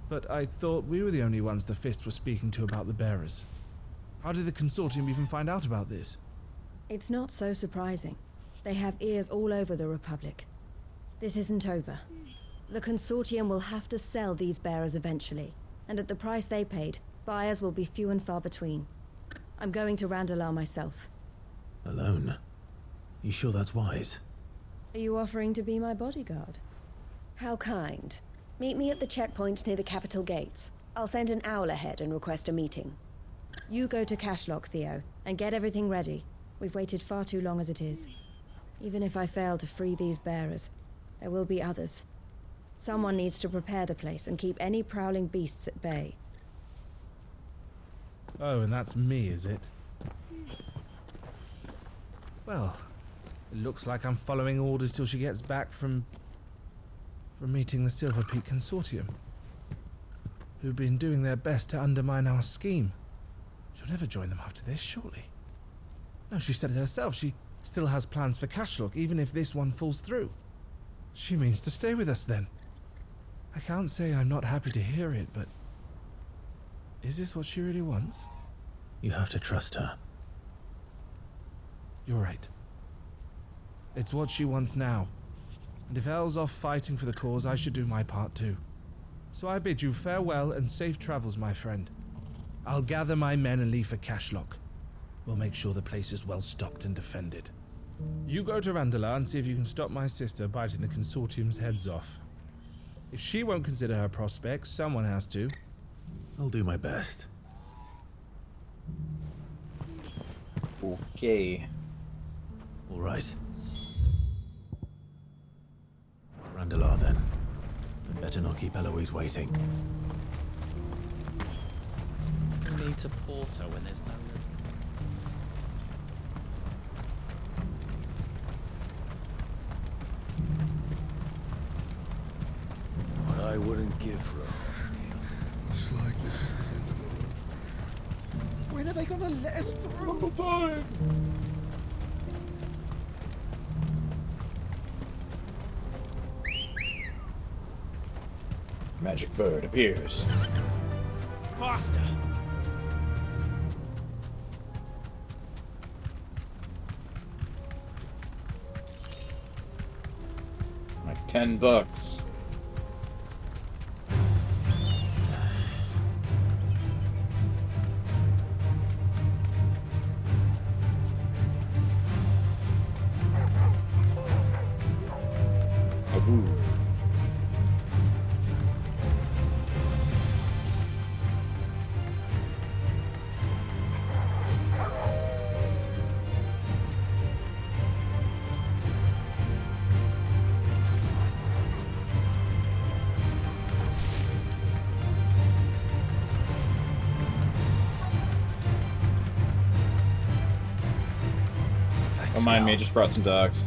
But I thought we were the only ones the Fist were speaking to about the bearers. How did the Consortium even find out about this? It's not so surprising. They have ears all over the Republic. This isn't over. The Consortium will have to sell these bearers eventually, and at the price they paid, buyers will be few and far between. I'm going to Randalar myself. Alone? You sure that's wise? Are you offering to be my bodyguard? How kind. Meet me at the checkpoint near the capital gates. I'll send an owl ahead and request a meeting. You go to Cashlock, Theo, and get everything ready. We've waited far too long as it is. Even if I fail to free these bearers, there will be others. Someone needs to prepare the place and keep any prowling beasts at bay. Oh, and that's me, is it? Well, it looks like I'm following orders till she gets back from meeting the Silver Peak Consortium, who've been doing their best to undermine our scheme. She'll never join them after this, surely. No, she said it herself. She still has plans for Cashlock, even if this one falls through. She means to stay with us, then. I can't say I'm not happy to hear it, but... is this what she really wants? You have to trust her. You're right. It's what she wants now. And if Elle's off fighting for the cause, I should do my part too. So I bid you farewell and safe travels, my friend. I'll gather my men and leave for Cashlock. We'll make sure the place is well stocked and defended. You go to Randalar and see if you can stop my sister biting the Consortium's heads off. If she won't consider her prospects, someone has to. I'll do my best. Okay. All right. Randalar, then. I'd better not keep Eloise waiting. Who needs a porter when there's no... What I wouldn't give for a... Looks like this is the end of the road. When are they gonna let us through? Time. Magic bird appears. Faster! Like $10. Ooh. Don't mind me, just brought some dogs.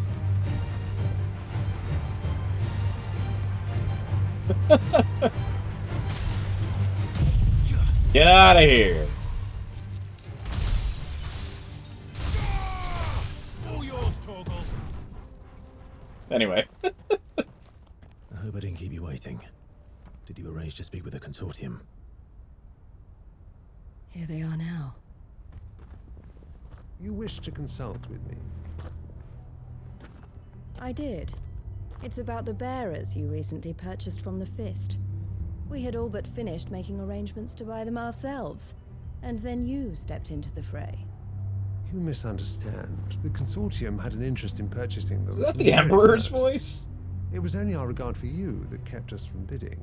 Get out of here! All yours, Torgal. Anyway. I hope I didn't keep you waiting. Did you arrange to speak with the Consortium? Here they are now. You wish to consult with me? I did. It's about the bearers you recently purchased from the Fist. We had all but finished making arrangements to buy them ourselves, and then you stepped into the fray. You misunderstand. The Consortium had an interest in purchasing them. Is that the Emperor's voice? It was only our regard for you that kept us from bidding.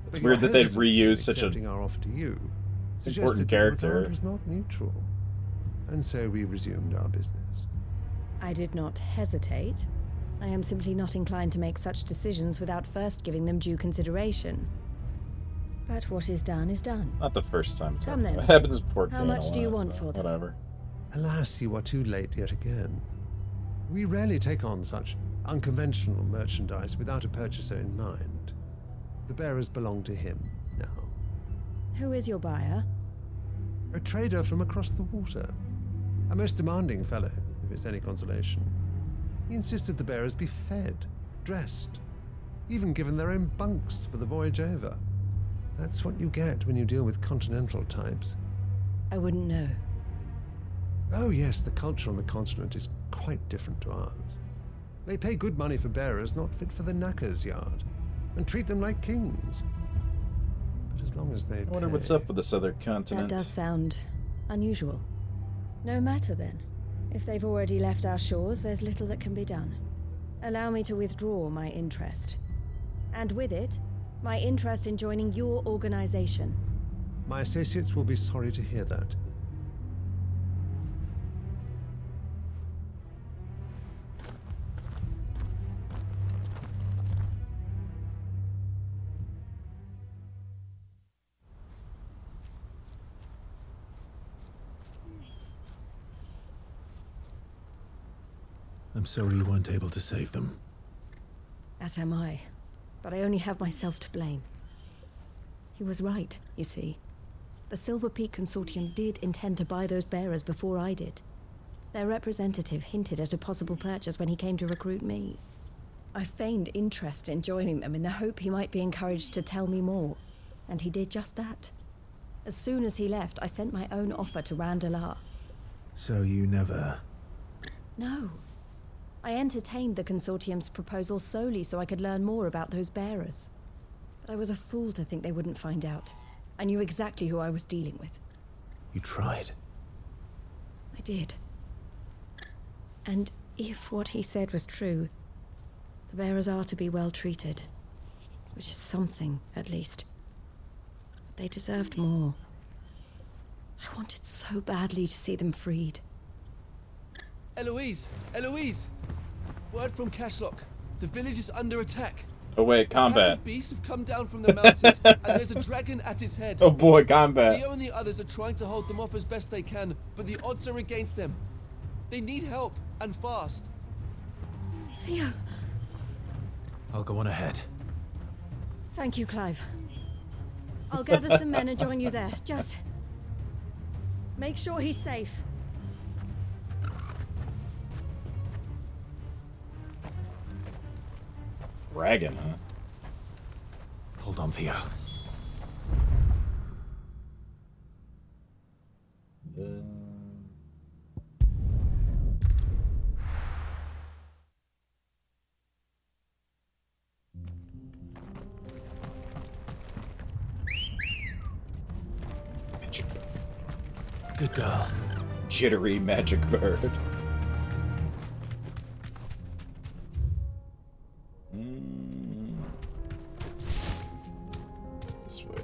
It's weird that they'd reuse such a our offer to you suggested that the regard was not mutual, and so we resumed our business. I did not hesitate. I am simply not inclined to make such decisions without first giving them due consideration. But what is done is done. Not the first time it's Come happened. then. It happens before How much do you want for them? Whatever. Alas, you are too late yet again. We rarely take on such unconventional merchandise without a purchaser in mind. The bearers belong to him now. Who is your buyer? A trader from across the water. A most demanding fellow, if it's any consolation. He insisted the bearers be fed, dressed, even given their own bunks for the voyage over. That's what you get when you deal with continental types. I wouldn't know. Oh yes, the culture on the continent is quite different to ours. They pay good money for bearers not fit for the knacker's yard, and treat them like kings. But as long as they I wonder what's up with this other continent. That does sound unusual. No matter then. If they've already left our shores, there's little that can be done. Allow me to withdraw my interest. And with it, my interest in joining your organization. My associates will be sorry to hear that. I'm sorry you weren't able to save them. As am I. But I only have myself to blame. He was right, you see. The Silver Peak Consortium did intend to buy those bearers before I did. Their representative hinted at a possible purchase when he came to recruit me. I feigned interest in joining them in the hope he might be encouraged to tell me more, and he did just that. As soon as he left, I sent my own offer to Randalar. So you never... No. I entertained the Consortium's proposal solely so I could learn more about those bearers. But I was a fool to think they wouldn't find out. I knew exactly who I was dealing with. You tried. I did. And if what he said was true, the bearers are to be well treated. Which is something, at least. But they deserved more. I wanted so badly to see them freed. Eloise! Eloise! Word from Cashlock. The village is under attack. Oh wait, A pack combat. of beasts have come down from the mountains, and there's a dragon at its head. Oh boy, combat. Theo and the others are trying to hold them off as best they can, but the odds are against them. They need help, and fast. Theo! I'll go on ahead. Thank you, Clive. I'll gather some men and join you there. Just... make sure he's safe. Dragon, huh? Hold on, Theo. Good girl. Jittery magic bird. This way.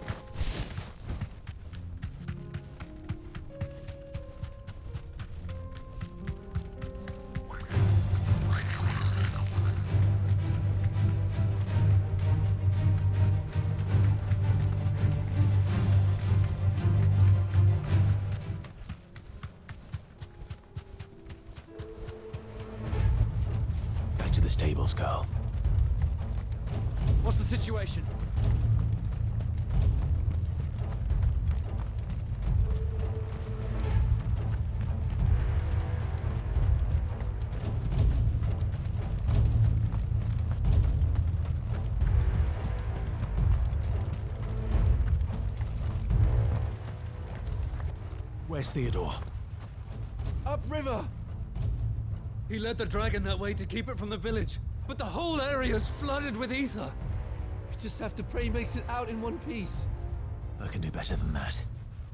Back to the stables, girl. What's the situation? Where's Theodore? Upriver! He led the dragon that way to keep it from the village, but the whole area's flooded with ether. We just have to pray he makes it out in one piece. I can do better than that.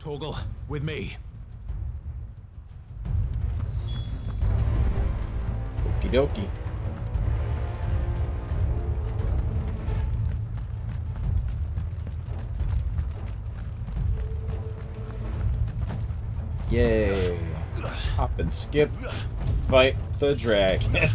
Torgal, with me. Okie dokie. Yay! Hop and skip. Fight the dragon.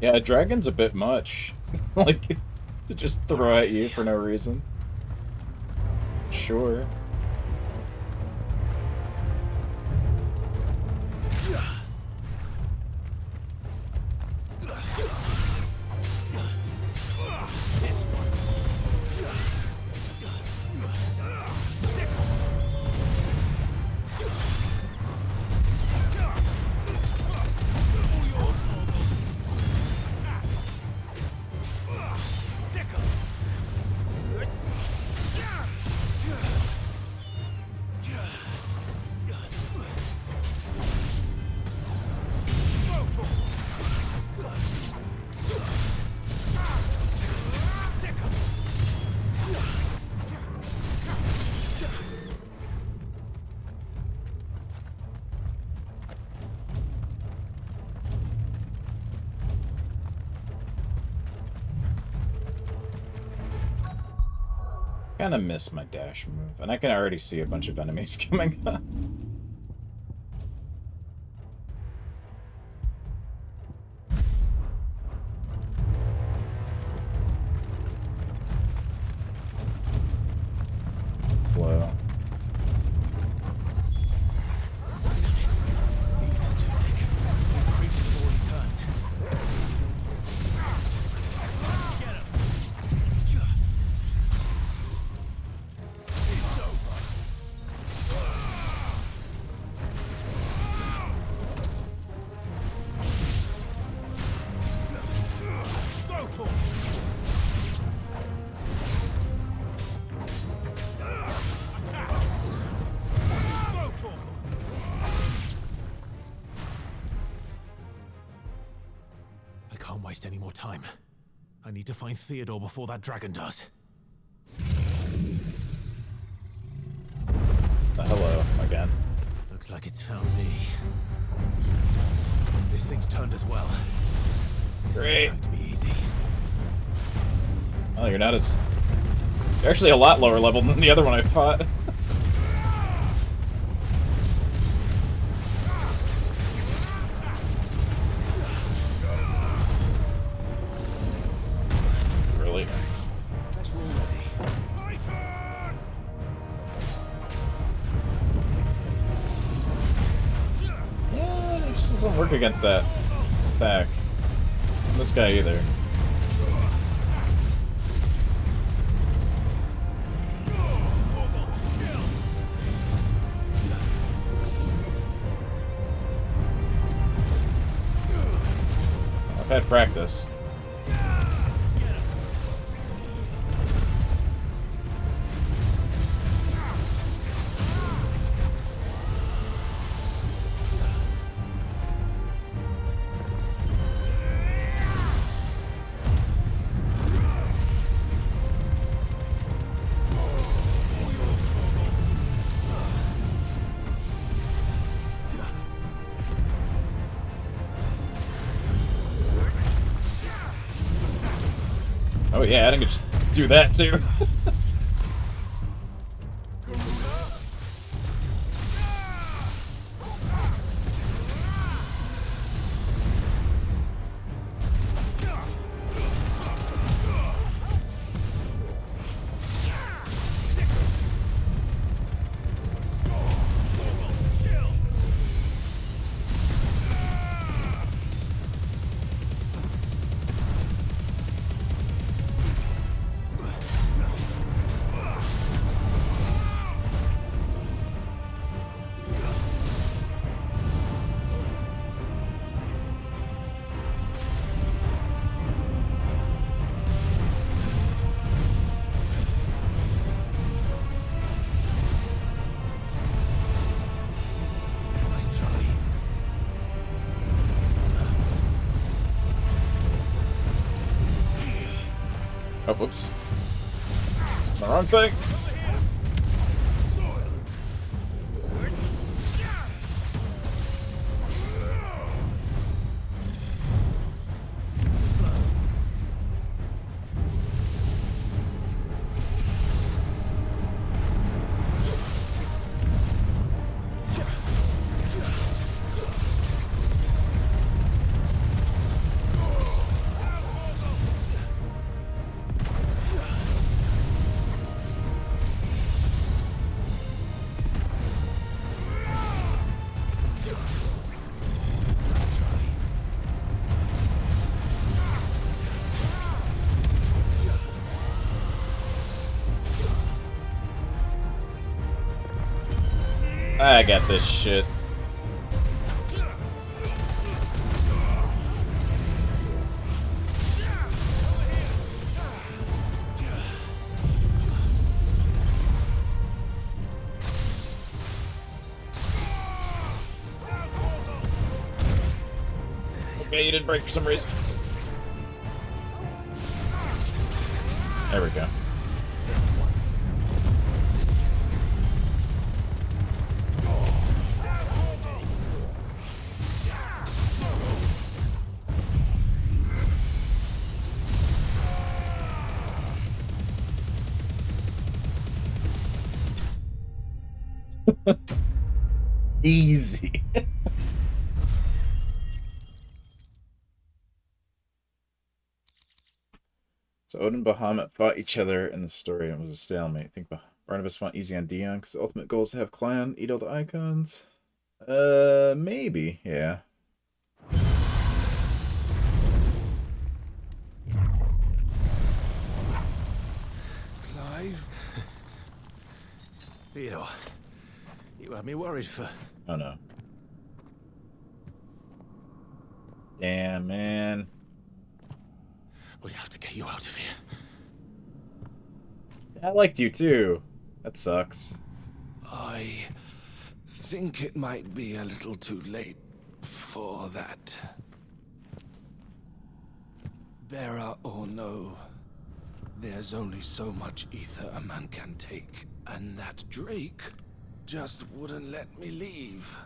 Yeah, a dragon's a bit much. Like, to just throw at you for no reason. Sure. Kinda miss my dash move, and I can already see a bunch of enemies coming up. Blow. I can't waste any more time. I need to find Theodore before that dragon does. Hello, again. Looks like it's found me. This thing's turned as well. Great. It's going to be easy. Oh, you're not as... You're actually a lot lower level than the other one I fought. Really? Yeah, it just doesn't work against that attack. And this guy either. I've had practice. Oh yeah, I can just do that too. Whoops. The wrong thing. I got this shit. Okay, you didn't break for some reason. There we go. Easy. So Odin and Bahamut fought each other in the story and it was a stalemate. I think Barnabas went easy on Dion because the ultimate goal is to have Clan eat all the icons. Maybe, yeah. Clive? Theodore, you had me worried for... Oh no. Damn, man. We have to get you out of here. I liked you too. That sucks. I think it might be a little too late for that. Bearer or no, there's only so much ether a man can take, and that Drake just wouldn't let me leave.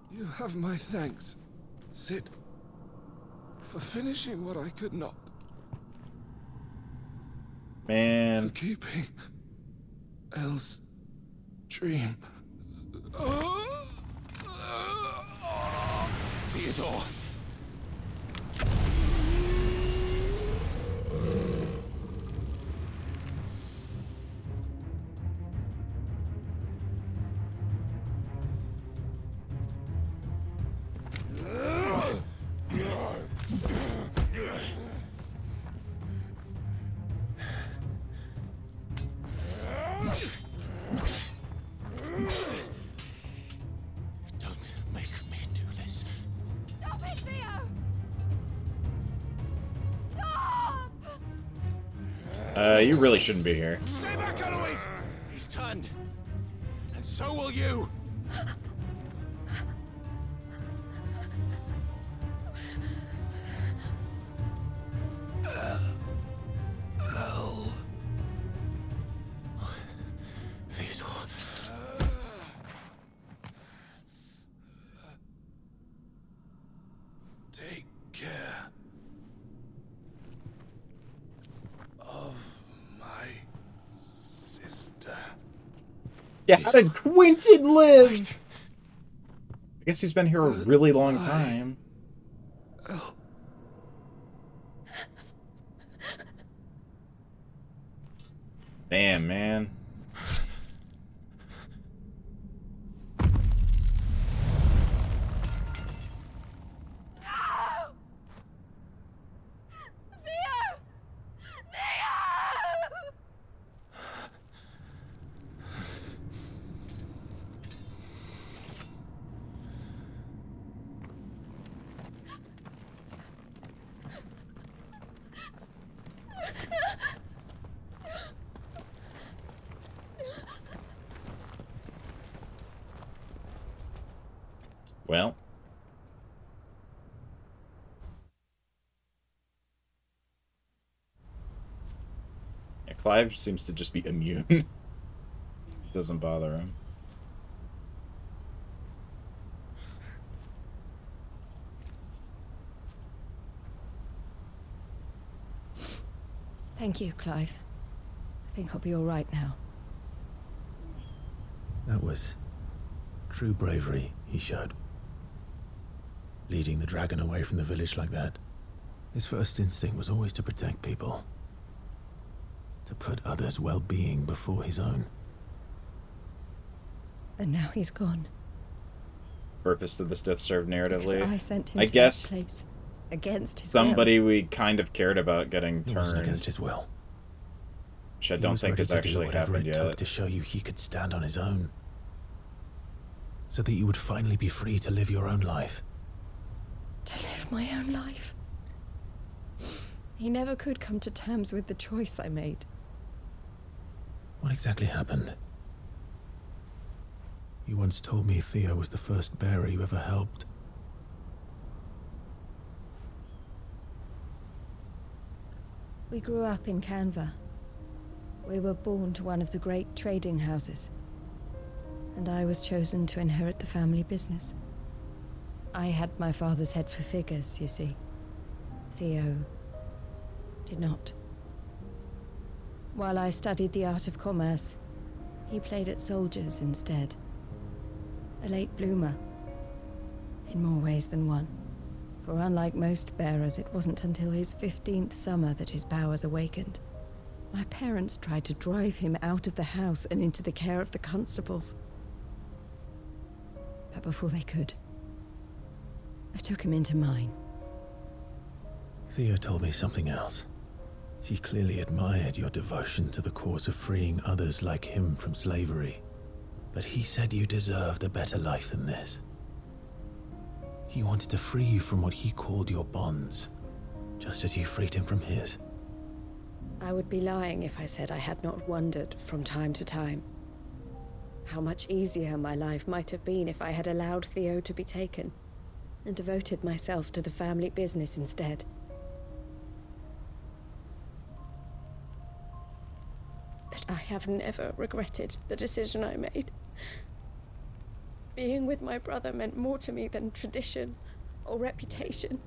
You have my thanks, Sid, for finishing what I could not. Man. For keeping Elle's dream. Theodore! Don't make me do this. Stop it, Theo! Stop! You really shouldn't be here. Stay back, Eloise! He's turned. And so will you! Theodore. Take care of my sister. Yeah, how did Quentin live? I guess he's been here a really long time. Damn, man. Well. Clive seems to just be immune. Doesn't bother him. Thank you, Clive. I think I'll be all right now. That was true bravery he showed. Leading the dragon away from the village like that. His first instinct was always to protect people. To put others' well-being before his own. And now he's gone. Purpose of this death served narratively. Because I sent him I to guess that place against his somebody we kind of cared about getting It wasn't turned. against his will. Which I He don't was think ready has to do actually whatever happened it took yet. to show you he could stand on his own. So that you would finally be free to live your own life. To live my own life. He never could come to terms with the choice I made. What exactly happened? You once told me Theo was the first bearer you ever helped. We grew up in Canva. We were born to one of the great trading houses. And I was chosen to inherit the family business. I had my father's head for figures, you see. Theo did not. While I studied the art of commerce, he played at soldiers instead. A late bloomer. In more ways than one. For unlike most bearers, it wasn't until his 15th summer that his powers awakened. My parents tried to drive him out of the house and into the care of the constables. But before they could, I took him into mine. Theo told me something else. He clearly admired your devotion to the cause of freeing others like him from slavery. But he said you deserved a better life than this. He wanted to free you from what he called your bonds, just as you freed him from his. I would be lying if I said I had not wondered from time to time how much easier my life might have been if I had allowed Theo to be taken and devoted myself to the family business instead. But I have never regretted the decision I made. Being with my brother meant more to me than tradition or reputation.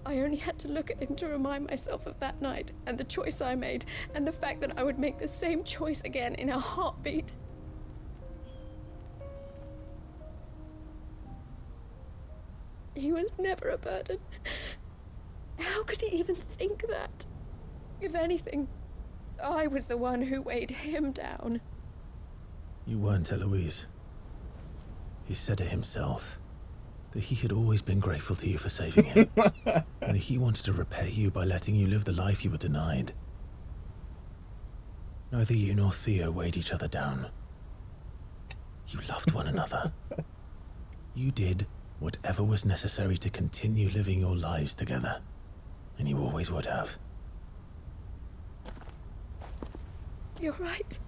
I only had to look at him to remind myself of that night and the choice I made and the fact that I would make the same choice again in a heartbeat. He was never a burden. How could he even think that? If anything, I was the one who weighed him down. You weren't, Eloise. He said it himself. That he had always been grateful to you for saving him. And that he wanted to repay you by letting you live the life you were denied. Neither you nor Theo weighed each other down. You loved one another. You did whatever was necessary to continue living your lives together. And you always would have. You're right.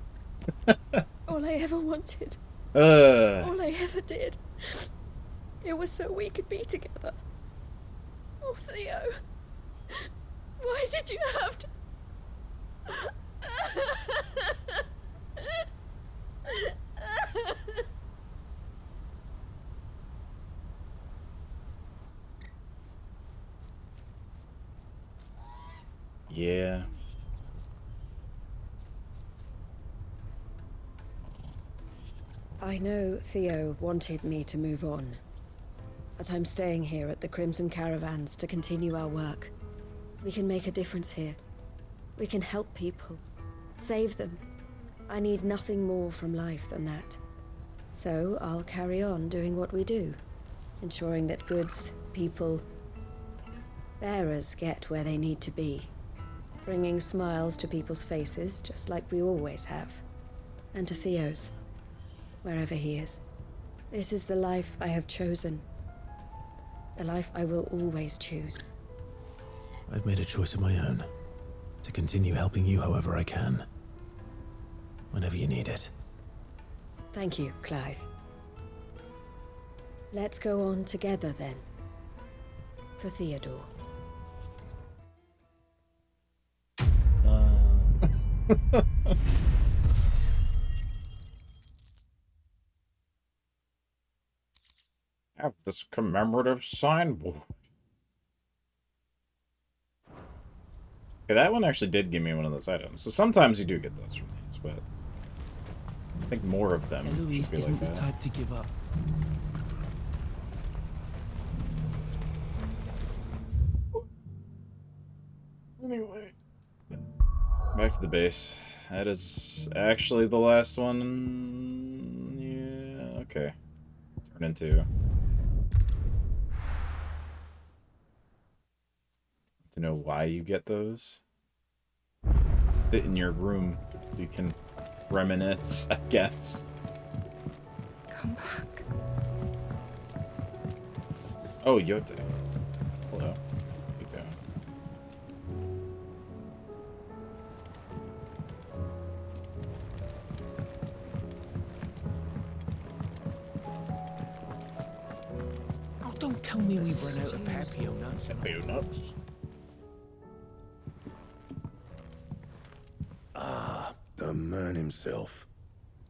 All I ever wanted. All I ever did. It was so we could be together. Oh, Theo. Why did you have to... Yeah. I know Theo wanted me to move on, but I'm staying here at the Crimson Caravans to continue our work. We can make a difference here. We can help people, save them. I need nothing more from life than that. So I'll carry on doing what we do, ensuring that goods, people, bearers get where they need to be, bringing smiles to people's faces just like we always have, and to Theo's. Wherever he is. This is the life I have chosen. The life I will always choose. I've made a choice of my own. To continue helping you however I can. Whenever you need it. Thank you, Clive. Let's go on together then. For Theodore. Have this commemorative signboard. Okay, that one actually did give me one of those items. So sometimes you do get those from these, but I think more of them Eloise should be isn't like the that. type to give up. Anyway, back to the base. That is actually the last one. Yeah, okay. Turn into. To know why you get those. Sit in your room so you can reminisce, I guess. Come back. Oh, Yote. Hello. How you doing? Oh, don't tell me we've run out of Papio nuts. Papio nuts? Ah, the man himself.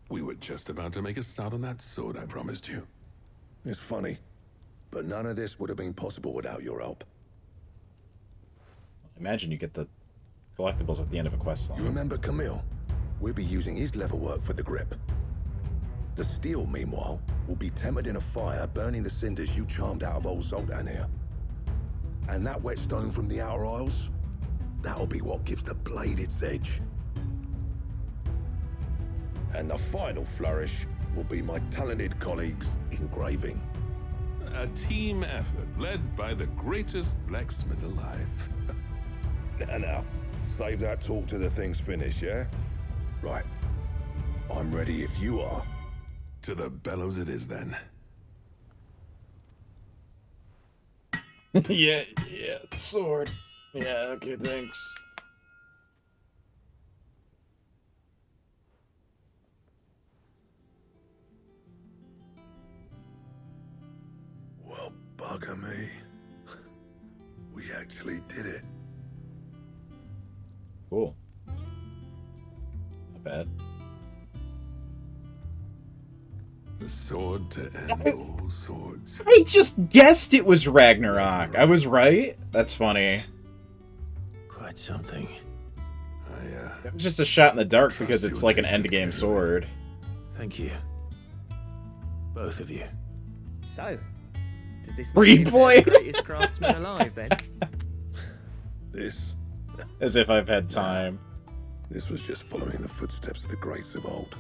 We were just about to make a start on that sword I promised you. It's funny, but none of this would have been possible without your help. Imagine you get the collectibles at the end of a quest line. You remember Camille? We'll be using his leather work for the grip. The steel, meanwhile, will be tempered in a fire, burning the cinders you charmed out of old Zoltan here. And that whetstone from the Outer Isles, that'll be what gives the blade its edge. And the final flourish will be my talented colleagues' engraving. A team effort led by the greatest blacksmith alive. Now, save that talk till the thing's finished, yeah? Right. I'm ready if you are. To the bellows it is, then. yeah, sword. Yeah, okay, thanks. Well, bugger me. We actually did it. Cool. Not bad. The sword to end all swords. I just guessed it was Ragnarok. I was right? That's funny. Quite something. It was just a shot in the dark because it's like an endgame sword. Thank you. Both of you. So, does this make you the Replay? greatest craftsman alive then? This. As if I've had time. This was just following the footsteps of the greats of old.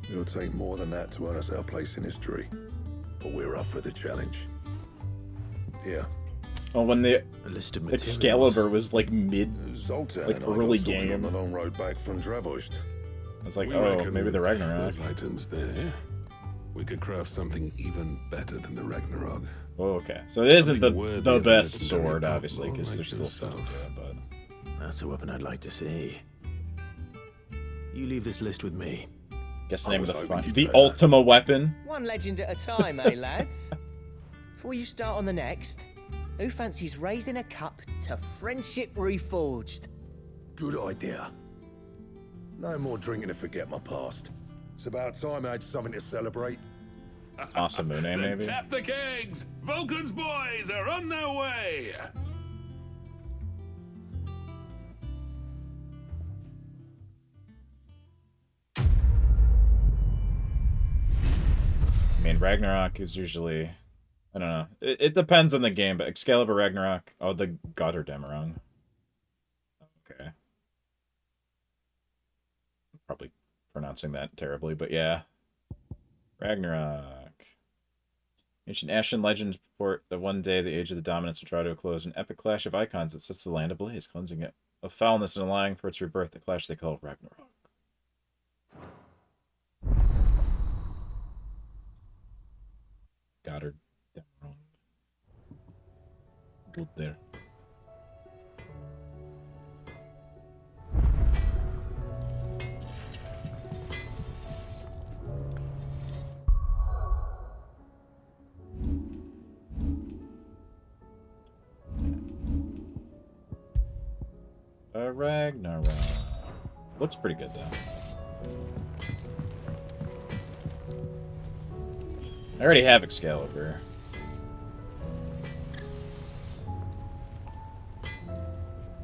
It'll take more than that to earn us our place in history. But we're up for the challenge. Here. Oh, when the A list of Excalibur was like mid, Zoltan like and I early got talking game. on the long road back from Dravost. I was like, We oh, reckon maybe the with Ragnarok. those items there, we could craft something even better than the Ragnarok. Oh, okay. So it isn't Something worthy the of a best legendary sword, outlaw obviously, because like there's still stuff to yourself. do, but... That's a weapon I'd like to see. You leave this list with me. Guess the name of the hoping fun. you'd The say that. Ultima weapon? One legend at a time, eh, lads? Before you start on the next, who fancies raising a cup to friendship reforged? Good idea. No more drinking to forget my past. It's about time I had something to celebrate. Awesome, Then maybe? tap the kegs! Vulcan's boys are on their way! I mean, Ragnarok is usually... I don't know. It depends on the game, but Excalibur Ragnarok... Oh, the Götterdämmerung. Okay. Probably pronouncing that terribly, but yeah. Ragnarok. Ancient Ashen legends report that one day the Age of the Dominants will draw to a close, an epic clash of icons that sets the land ablaze, cleansing it of foulness and allowing for its rebirth, the clash they call Ragnarok. Goddard. Good there. Ragnarok. Looks pretty good, though. I already have Excalibur.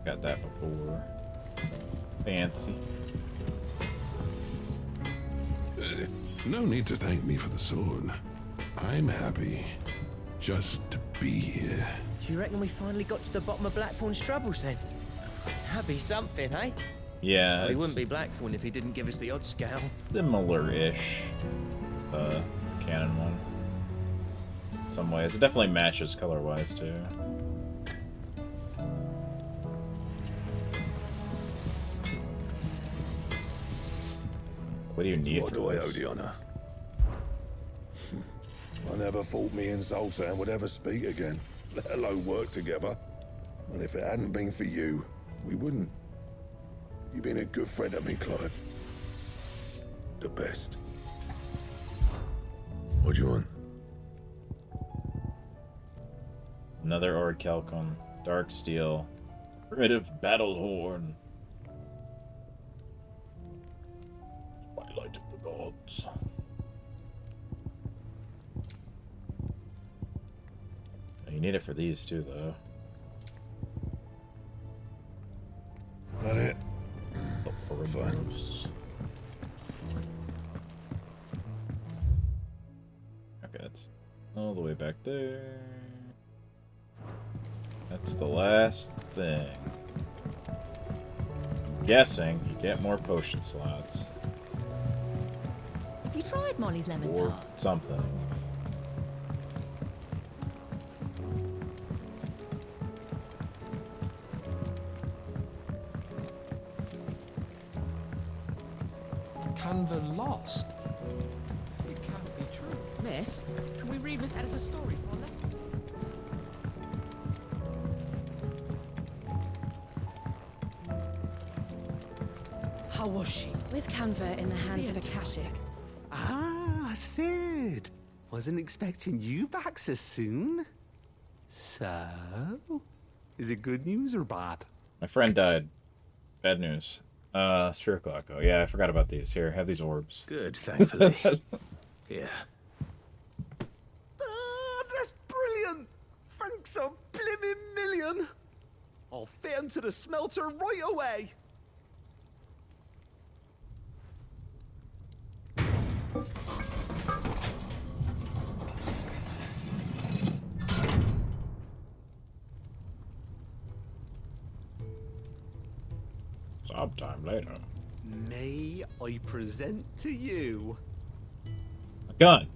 Got that before. Fancy. No need to thank me for the sword. I'm happy just to be here. Do you reckon we finally got to the bottom of Blackthorn's troubles then? That'd be something, eh? Yeah, Well, he wouldn't be Blackthorn if he didn't give us the odd scowl. Similar-ish. Canon one. In some ways. It definitely matches color-wise, too. What do you need What for do I this? owe the honour? I never thought me and Zoltan would ever speak again, let alone work together. And if it hadn't been for you, we wouldn't. You've been a good friend to me, Clive. The best. What do you want? Another Orichalcon. Dark Steel. Primitive Battle Horn. Twilight of the Gods. You need it for these too, though. That it? Fine. Okay, that's all the way back there. That's the last thing. I'm guessing you get more potion slots. Have you tried Molly's lemon Or tart? something. Canva lost. It can't be true. Miss, can we read Miss Editor's story for a lesson? How was she? With Canva in the hands of Akashic. Ah, Sid. Wasn't expecting you back so soon. So, is it good news or bad? My friend died. Bad news. Spherical Echo. Yeah, I forgot about these. Here, have these orbs. Good, thankfully. Yeah. Ah, that's brilliant. Thanks a blimmin' million. I'll fit 'em to the smelter right away. Sometime later. May I present to you A gun.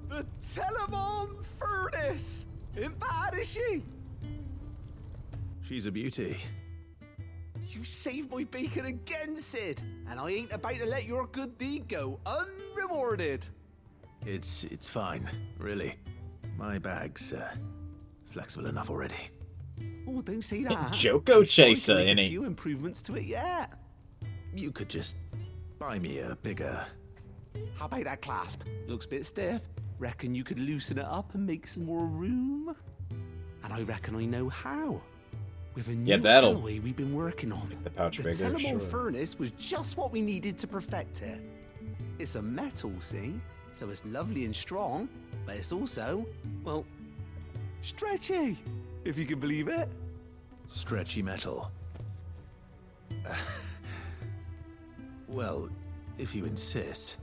the Telemon Furnace? Ain't bad, is she? She's a beauty. You saved my bacon again, Sid, and I ain't about to let your good deed go unrewarded. It's fine, really. My bag's flexible enough already. Oh, don't say that. Joko Chaser, Make a innit? few improvements to it yet. You could just buy me a bigger... How about that clasp? Looks a bit stiff. Reckon you could loosen it up and make some more room? And I reckon I know how. With a new that'll alloy we've been working on. Make the pouch bigger, Telemon sure. Furnace was just what we needed to perfect it. It's a metal, see? So it's lovely and strong, but it's also, well, stretchy, if you can believe it. Stretchy metal. Well, if you insist.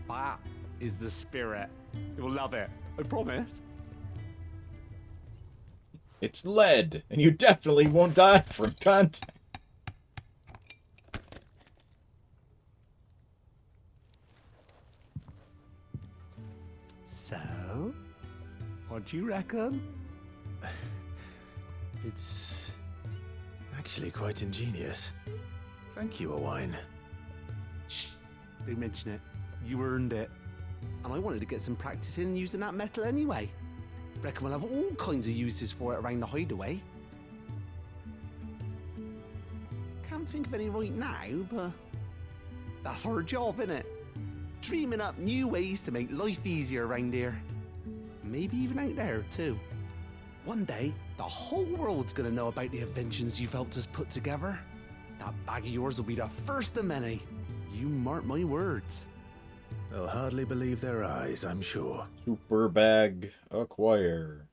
That is the spirit. You'll love it, I promise. It's lead, and you definitely won't die from contact. So, what do you reckon? It's actually quite ingenious. Thank you, Owain. Shh, don't mention it. You earned it. And I wanted to get some practice in using that metal anyway. Reckon we'll have all kinds of uses for it around the hideaway. Can't think of any right now, but that's our job, innit? Dreaming up new ways to make life easier around here. Maybe even out there, too. One day, the whole world's gonna know about the inventions you've helped us put together. That bag of yours will be the first of many. You mark my words. They'll hardly believe their eyes, I'm sure. Super bag acquire.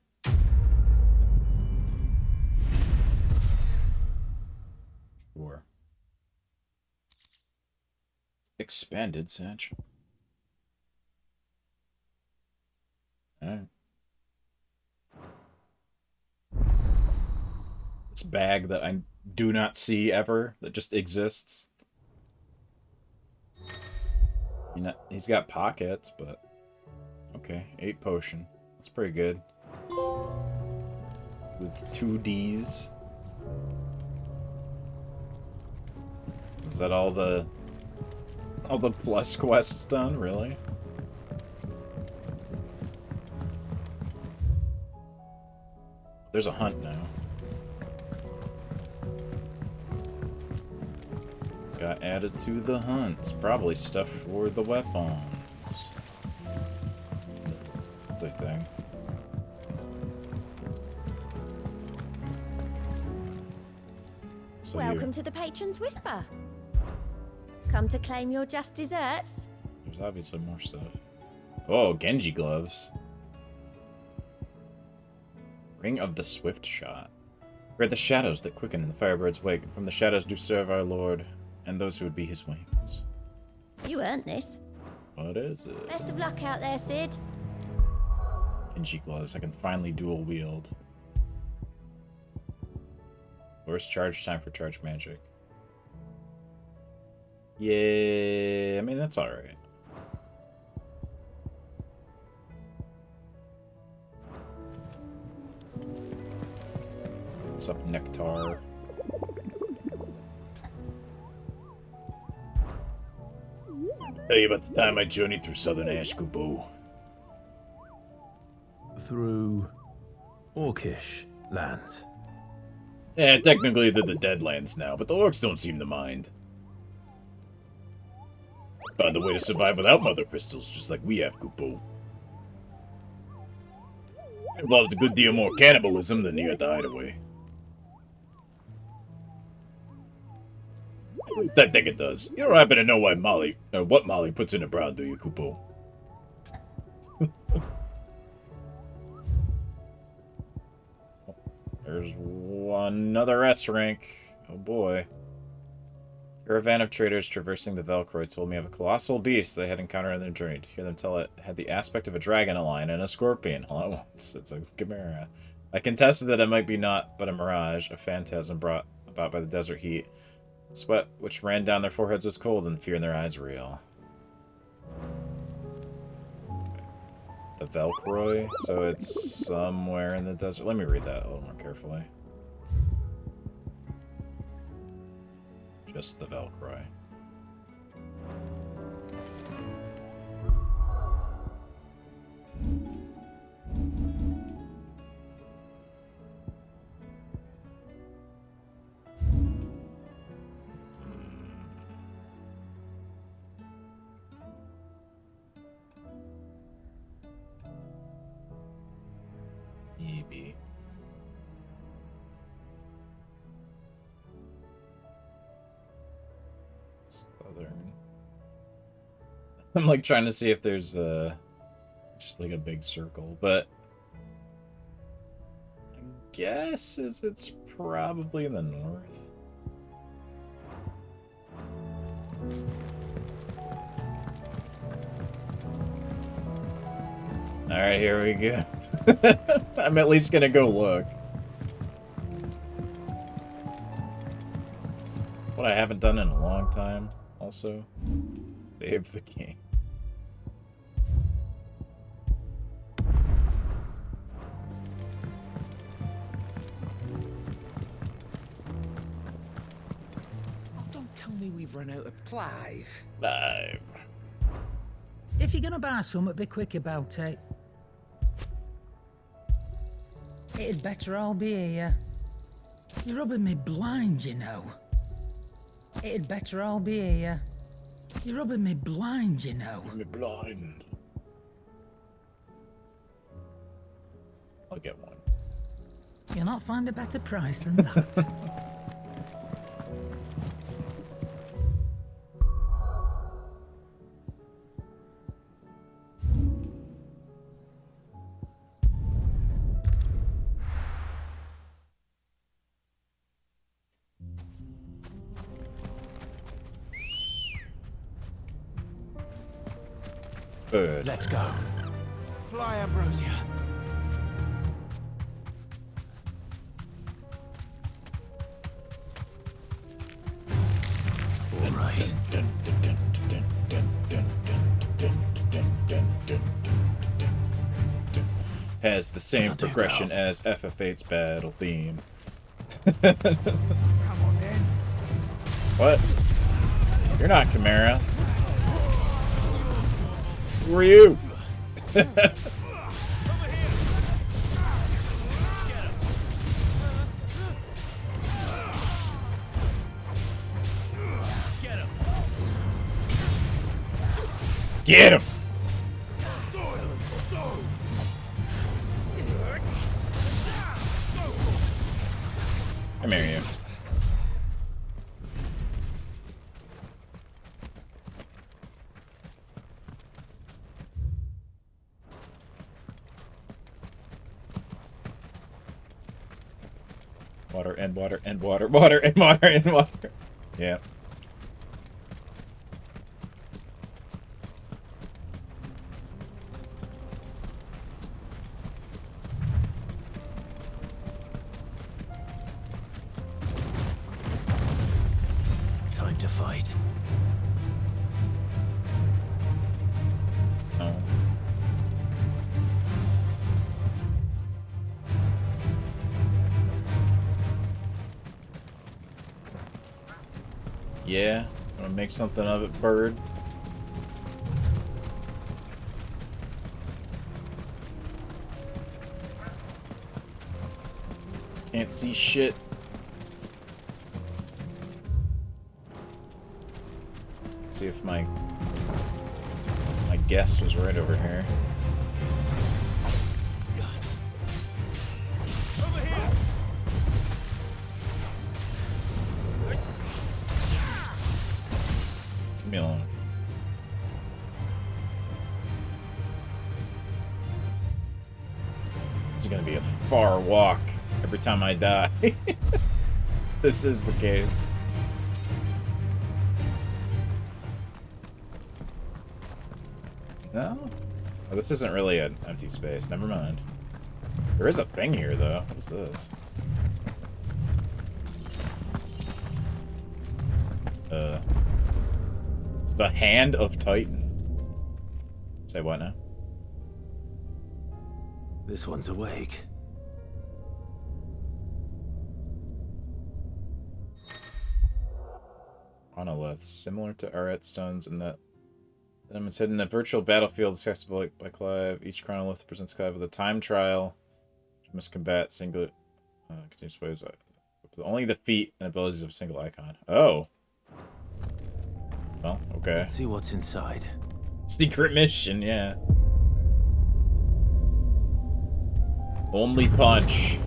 Sure. Expanded satchel. Alright. This bag that I do not see ever, that just exists. You know, he's got pockets, but okay, 8 potion. That's pretty good. With 2 Ds. Is that all the plus quests done, really? There's a hunt now. Got added to the hunt. Probably stuff for the weapons. Other thing. So Welcome to the Patron's Whisper. Come to claim your just desserts? There's obviously more stuff. Oh, Genji gloves. Ring of the Swift Shot. We're the shadows that quicken in the firebird's wake. From the shadows do serve our lord, and those who would be his wings. You earned this. What is it? Best of luck out there, Sid. Genji gloves. I can finally dual wield. Where's charge time for charge magic? Yeah, I mean, that's alright. What's up, Nectar? Tell you about the time I journeyed through southern Ashkubo. Through Orcish lands. Yeah, technically they're the Deadlands now, but the orcs don't seem to mind. Found a way to survive without mother crystals, just like we have, Kupo. Involves a good deal more cannibalism than here at the hideaway. At least I think it does. You don't happen to know why Molly, or what Molly puts in her brow, do you, Kupo? There's another S rank. Oh boy. Caravan of traders traversing the Velcroy told me of a colossal beast they had encountered on their journey. To hear them tell it had the aspect of a dragon, a lion, and a scorpion all at once. It's a chimera. I contested that it might be naught but a mirage, a phantasm brought about by the desert heat. Sweat which ran down their foreheads was cold, and fear in their eyes real. The Velcroy, so it's somewhere in the desert. Let me read that a little more carefully. Just the Velcroy. EB. Southern. I'm like trying to see if there's just like a big circle, but I guess it's probably in the north. Alright, here we go. I'm at least gonna go look. What I haven't done in a long time, also. Save the game. Don't tell me we've run out of Clive. Live. If you're gonna buy something, be quick about it. It'd better all be here. You're rubbing me blind, you know. It'd better all be here. You're rubbing me blind, you know. Me blind. I'll get one. You'll not find a better price than that. Good. Let's go. Fly, Ambrosia. All right. Has the same progression as FF8's battle theme. Come on, then. What? You're not Chimera. Who are you? Get him! Come here, you. Water and water and water, water and water and water. Yeah. Time to fight. Oh. Yeah, I'm gonna make something of it, bird. Can't see shit. Let's see if my guess was right over here. Leave me alone. This is gonna be a far walk every time I die. This is the case. No? Oh, this isn't really an empty space. Never mind. There is a thing here, though. What is this? The Hand of Titan. Say what now? This one's awake. Monoliths, similar to Aret stones in that it's hidden in a virtual battlefield accessible by Clive. Each chronolith presents Clive with a time trial, which must combat single continuous waves with only the feat and abilities of a single icon. Oh. Well, okay. Let's see what's inside. Secret mission, yeah. Only punch.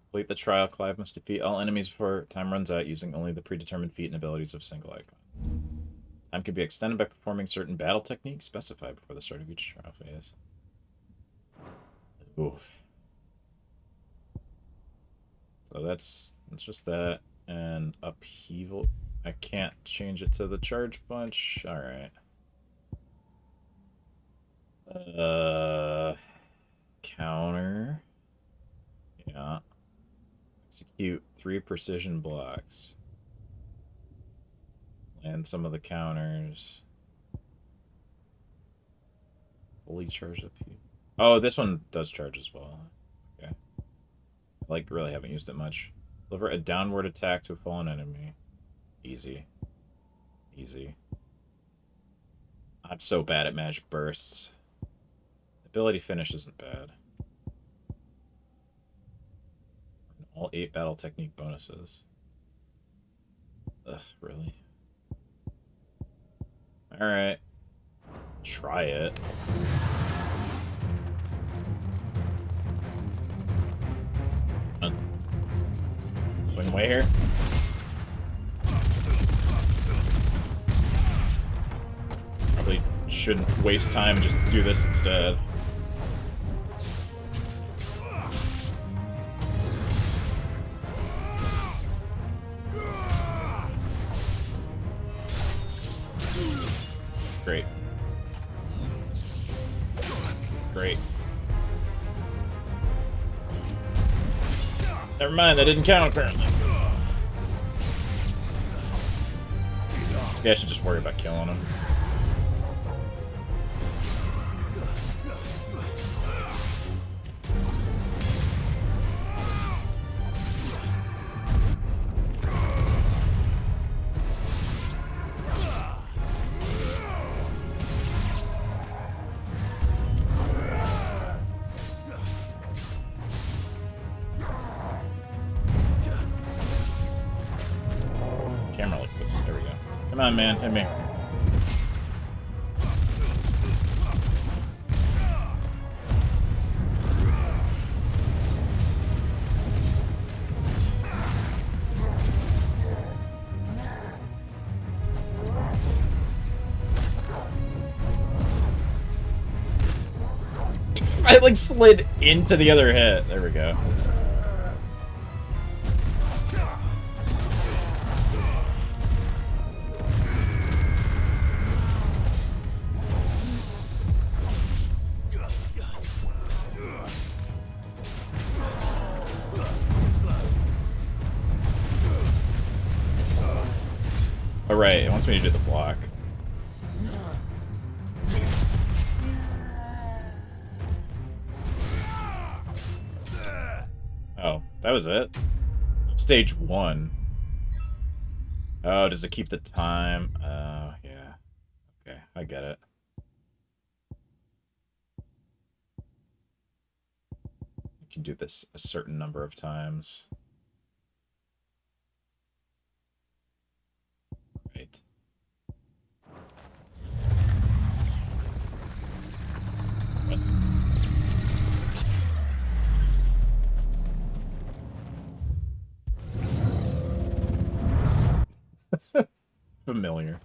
Complete the trial. Clive must defeat all enemies before time runs out using only the predetermined feat and abilities of a single icon. Time can be extended by performing certain battle techniques specified before the start of each trial phase. Oof. So that's just that. And upheaval. I can't change it to the charge punch. Alright. Counter. Yeah. Execute 3 precision blocks. And some of the counters. Fully charged up here. Oh, this one does charge as well. Okay. I really haven't used it much. Deliver a downward attack to a fallen enemy. Easy. Easy. I'm so bad at magic bursts. Ability finish isn't bad. All 8 battle technique bonuses. Ugh, really? Alright. Try it. Swing away here. Probably shouldn't waste time, just do this instead. great. Never mind, that didn't count apparently. Yeah, I should just worry about killing him. Camera like this. There we go. Come on, man. Hit me. I like slid into the other hit. There we go. Oh, right, it wants me to do the block. Oh, that was it? Stage 1. Oh, does it keep the time? Oh, yeah. Okay, I get it. You can do this a certain number of times. Right. What? This is familiar.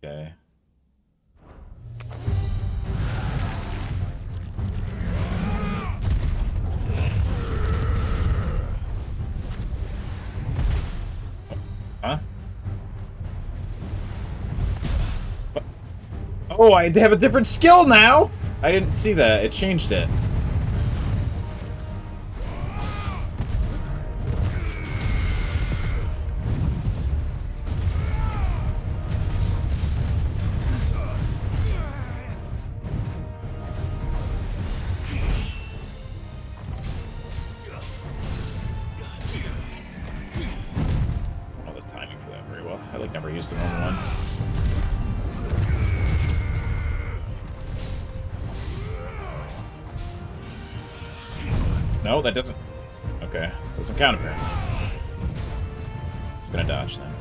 Okay. Huh? What? Oh, I have a different skill now! I didn't see that. It changed it. Oh, the timing for that very well. I like never used the wrong one. No, that doesn't. Okay, doesn't count apparently. Just gonna dodge then.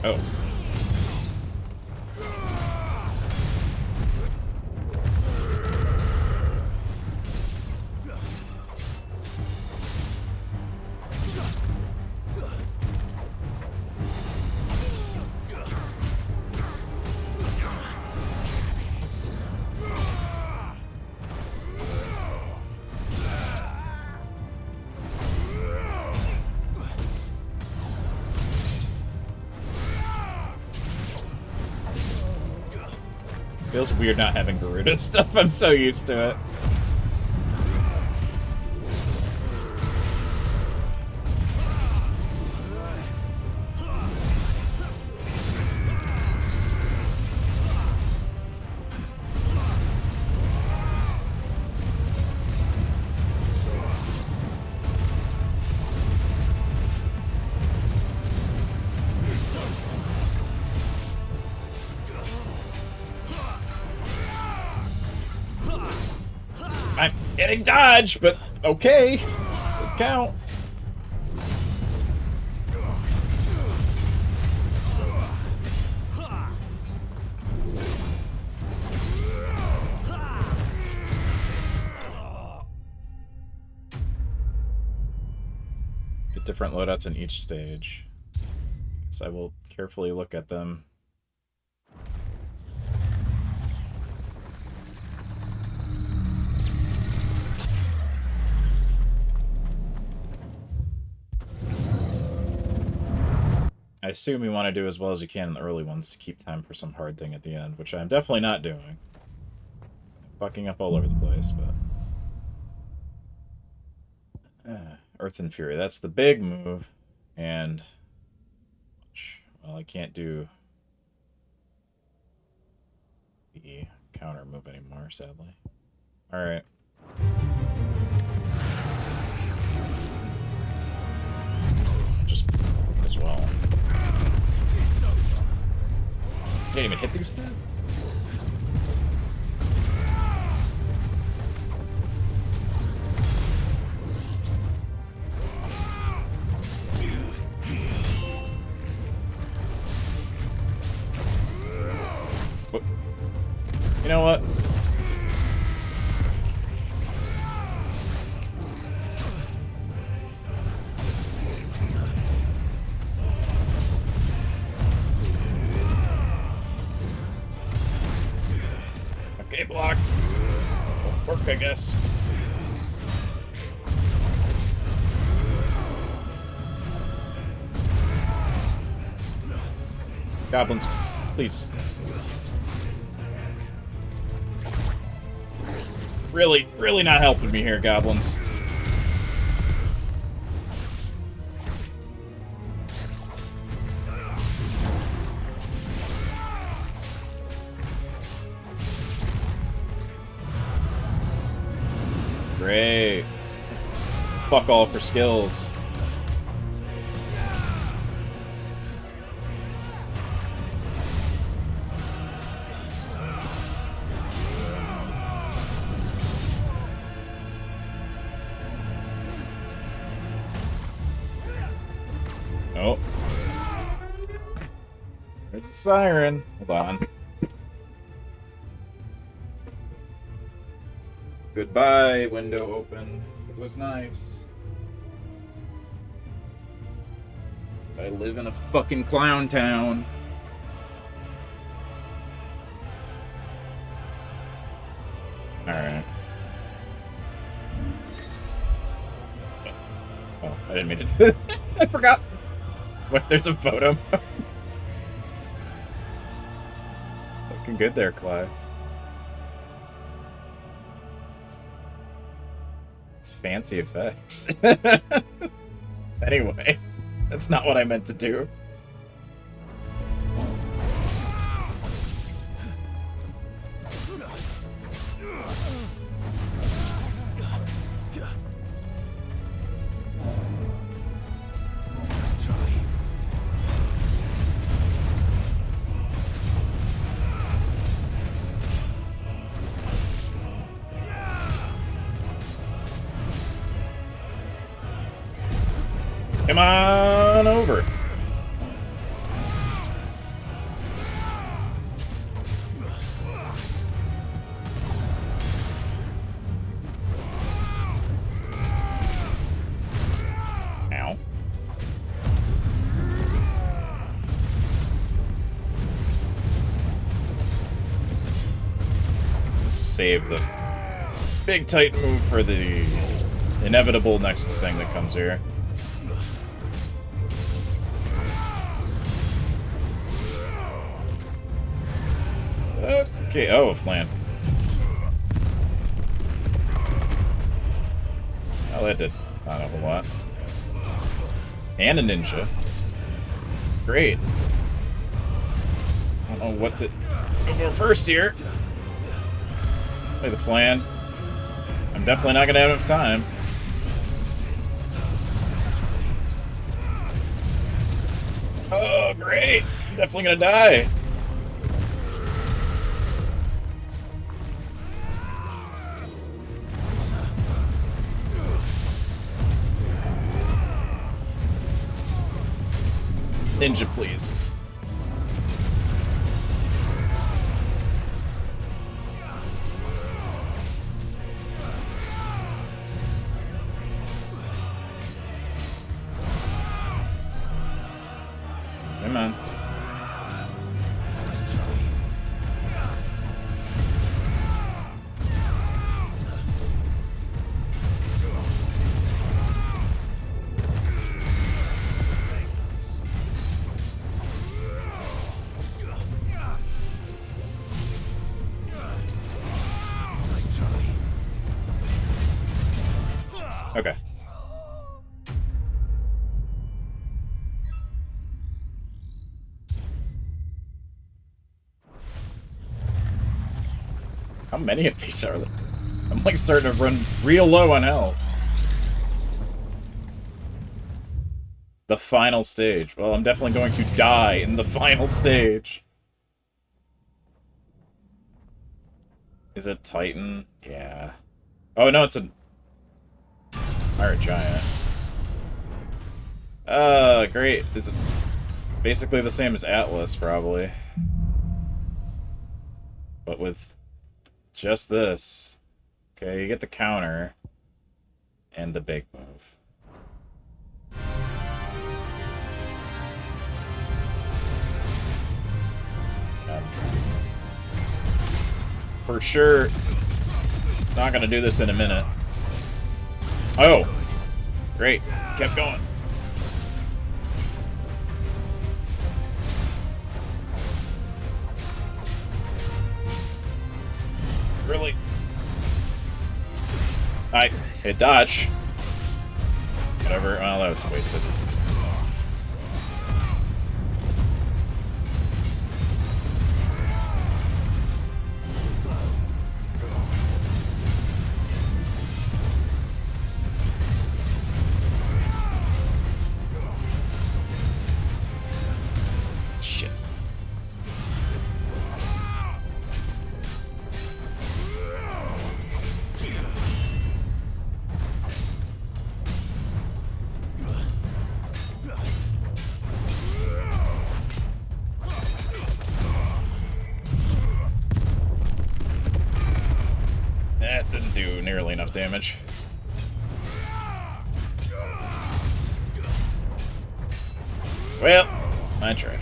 Oh. Feels weird not having Garuda stuff. I'm so used to it. I'm getting dodge, but okay. Good count. different loadouts in each stage. So I will carefully look at them. I assume you want to do as well as you can in the early ones to keep time for some hard thing at the end, which I'm definitely not doing. I'm fucking up all over the place, but... Earth and Fury, that's the big move, and... Well, I can't do the counter move anymore, sadly. Alright. Just as well. Can't even hit these two? What? You know what? Okay, block. Won't work, I guess. Goblins, please. Really not helping me here, goblins. Great. Fuck all for skills. Oh. There's a siren. Hold on. Goodbye, window open. It was nice. I live in a fucking clown town. Alright. Oh, I didn't mean to. I forgot. What? There's a photo. Looking good there, Clive. It's fancy effects. Anyway, that's not what I meant to do. Come on over. Ow. Save the big tight move for the inevitable next thing that comes here. Okay, oh, a flan. Well, that did not a whole lot. And a ninja. Great. I don't know what to go for first here. Play the flan. I'm definitely not gonna have enough time. Oh, great! I'm definitely gonna die. Ninja, please. Come on. Okay. How many of these are there? I'm like starting to run real low on health. The final stage. Well, I'm definitely going to die in the final stage. Is it Titan? Yeah. Oh, no, it's a Pirate Giant. Great. Is it basically the same as Atlas, probably. But with just this. Okay, you get the counter and the big move. For sure, not gonna do this in a minute. Oh, great, kept going. Really? I hit dodge. Whatever, well, that was wasted. Shit. That didn't do nearly enough damage. Well, I tried.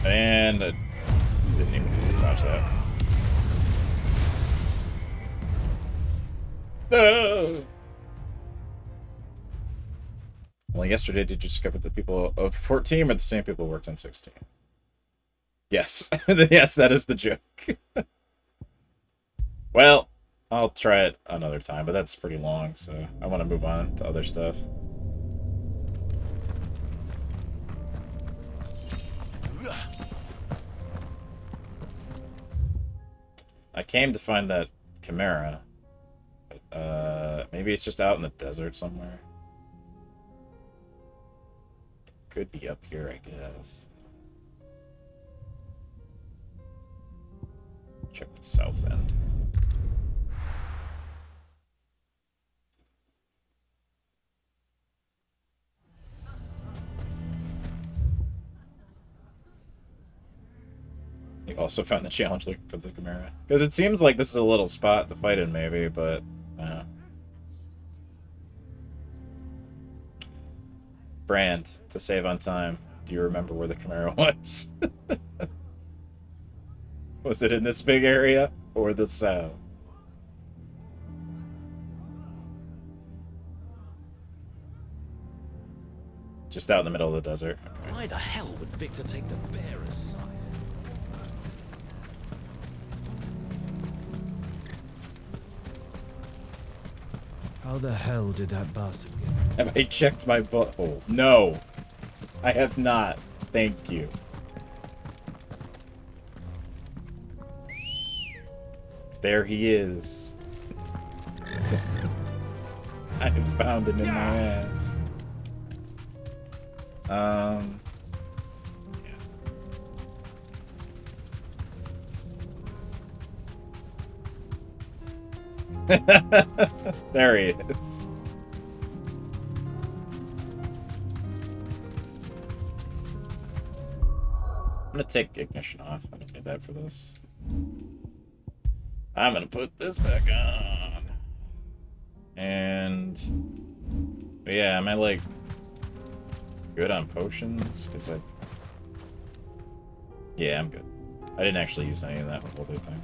And I didn't even watch that. No! Well, yesterday did you discover the people of 14 are the same people who worked on 16? Yes. Yes, that is the joke. Well, I'll try it another time, but that's pretty long, so I want to move on to other stuff. I came to find that Chimera. But, maybe it's just out in the desert somewhere. Could be up here, I guess. Check the south end. You also found the challenge looking for the Chimera. Because it seems like this is a little spot to fight in, maybe, but... Brand, to save on time, do you remember where the Chimera was? Was it in this big area, or the south? Just out in the middle of the desert. Okay. Why the hell would Victor take the bearer's side? How the hell did that bastard get? Have I checked my butthole? No. I have not. Thank you. There he is. I found him in my ass. There he is. I'm gonna take ignition off. I don't need that for this. I'm gonna put this back on. And But yeah, am I, like, good on potions? Because I... Yeah, I'm good. I didn't actually use any of that whole other thing.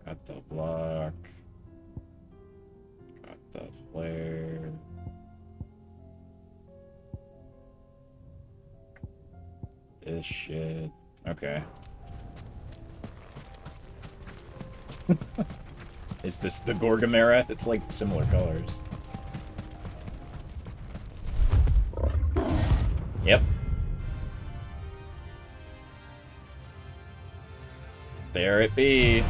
Got the block. Got the flare. This shit. Okay. Is this the Gorgamera? It's like similar colors. Yep. There it be.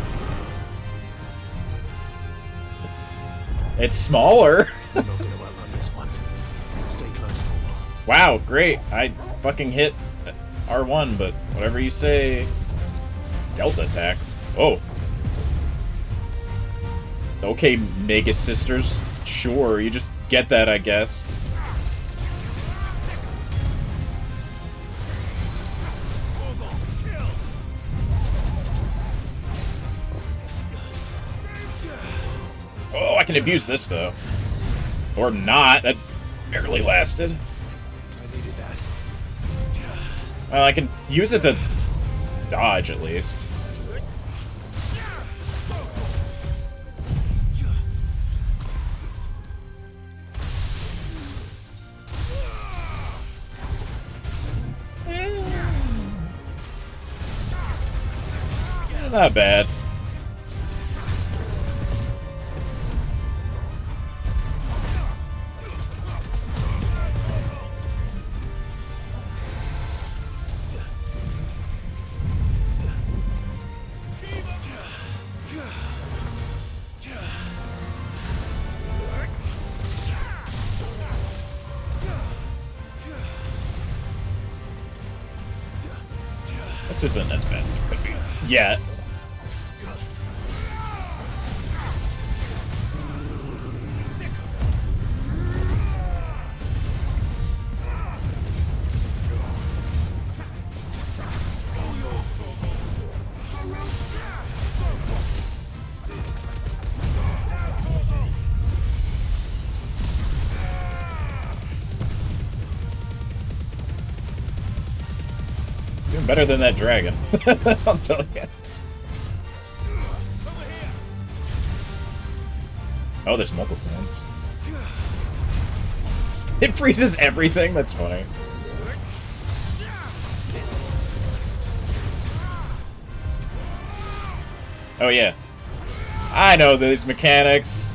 It's smaller. I'm not gonna outrun this one. Stay close for a while. Wow, great. I fucking hit R1, but whatever you say. Delta attack. Oh. Okay, Mega Sisters. Sure, you just get that, I guess. Oh, I can abuse this, though. Or not. That barely lasted. I needed that. Well, I can use it to dodge, at least. Not bad. This isn't as bad as it could be. Yet. Doing better than that dragon. I'll tell you. Oh, there's multiple ones. It freezes everything? That's funny. Oh, yeah. I know these mechanics.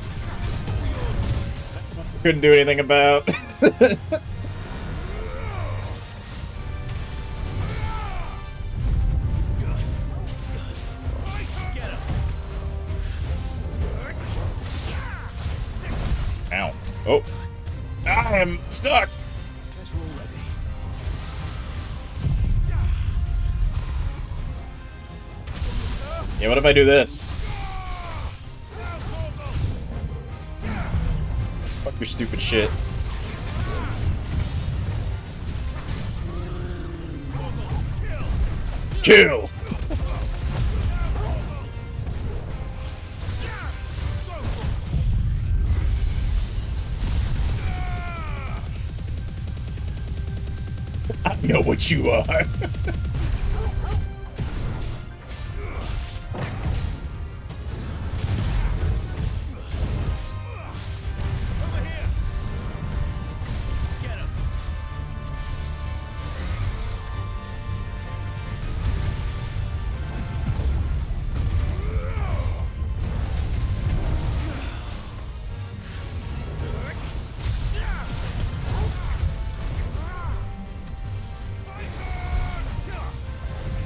Couldn't do anything about. Ow. Oh. I am stuck. Yeah, what if I do this? Fuck your stupid shit. Kill! I know what you are.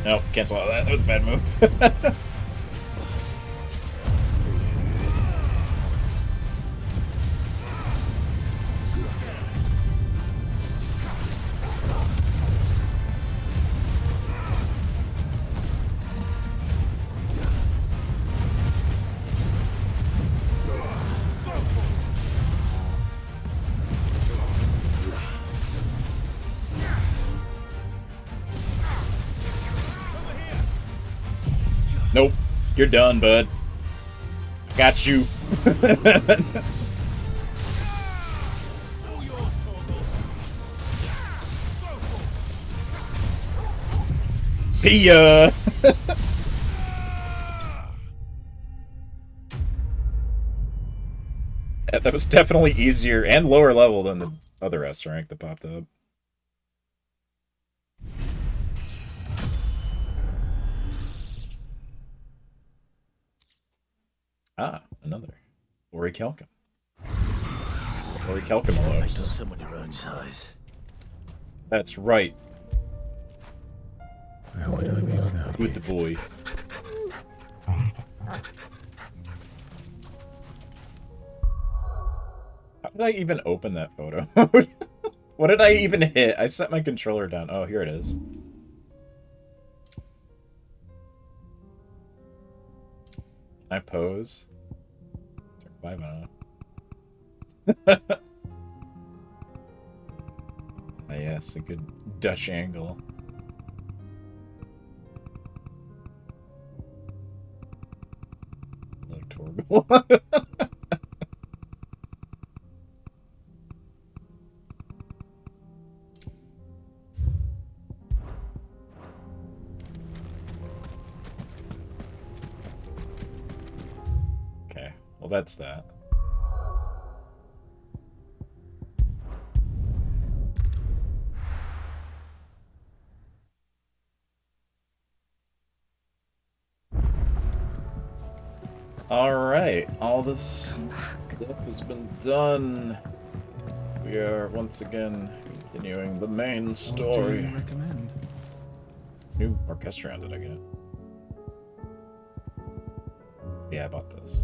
Nope, cancel all that. That was a bad move. Nope. You're done, bud. Got you. See ya. That was definitely easier and lower level than the other S rank that popped up. Ah, another. Orichalcum. Orichalcumalos. Someone your own size. That's right. Where would I be without Good the boy. How did I even open that photo? What did I even hit? I set my controller down. Oh, here it is. Can I pose? Turn 5 on. Ah, yes, a good Dutch angle. Hello, Torgal. Okay, well that's that. Alright, all this stuff has been done. We are once again continuing the main story. What do you recommend? New orchestrion did I get? Yeah, I bought this.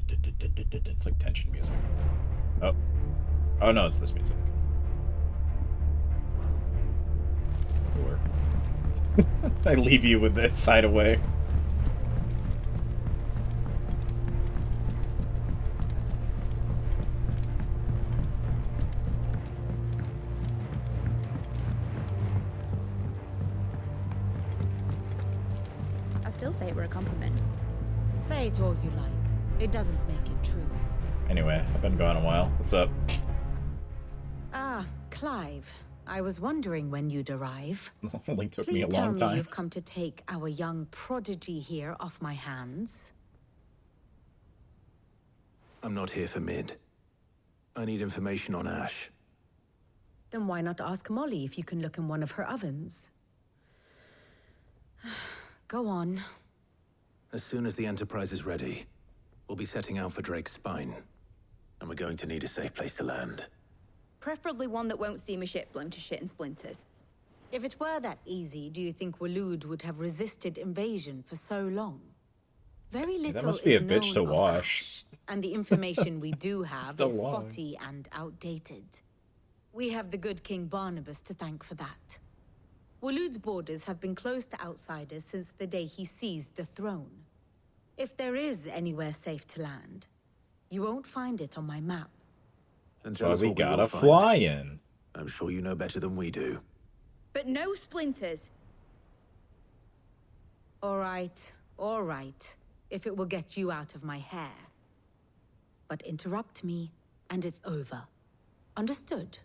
It's like tension music. Oh. Oh no, it's this music. Or I leave you with that side away. I still say it were a compliment. Say it all you like. It doesn't make it true. Anyway, I've been gone a while. What's up? Ah, Clive. I was wondering when you'd arrive. Only took me Please a tell long me time. you've come to take our young prodigy here off my hands. I'm not here for Mid. I need information on Ash. Then why not ask Molly if you can look in one of her ovens? Go on. As soon as the Enterprise is ready, we'll be setting out for Drake's Spine. And we're going to need a safe place to land. Preferably one that won't see my ship blown to shit and splinters. If it were that easy, do you think Waloed would have resisted invasion for so long? Very little That must be a is bitch to known of wash. Ash, and the information we do have Still is lying. spotty and outdated. We have the good King Barnabas to thank for that. Waloed's borders have been closed to outsiders since the day he seized the throne. If there is anywhere safe to land, you won't find it on my map. That's Tell why us we what will gotta find. fly in. I'm sure you know better than we do. But no splinters. All right. If it will get you out of my hair. But interrupt me, and it's over. Understood?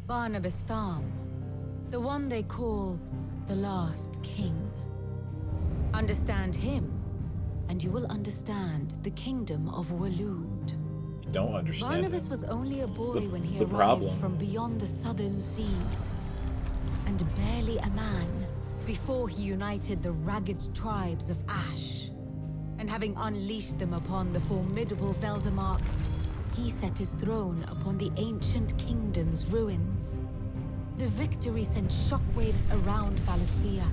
Barnabas Tham, the one they call the Last King. Understand him, and you will understand the kingdom of Waloed. Don't understand. Barnabas was only a boy when he the arrived problem. from beyond the southern seas, and barely a man before he united the ragged tribes of Ash. And having unleashed them upon the formidable Veldemark, he set his throne upon the ancient kingdom's ruins. The victory sent shockwaves around Valisthea,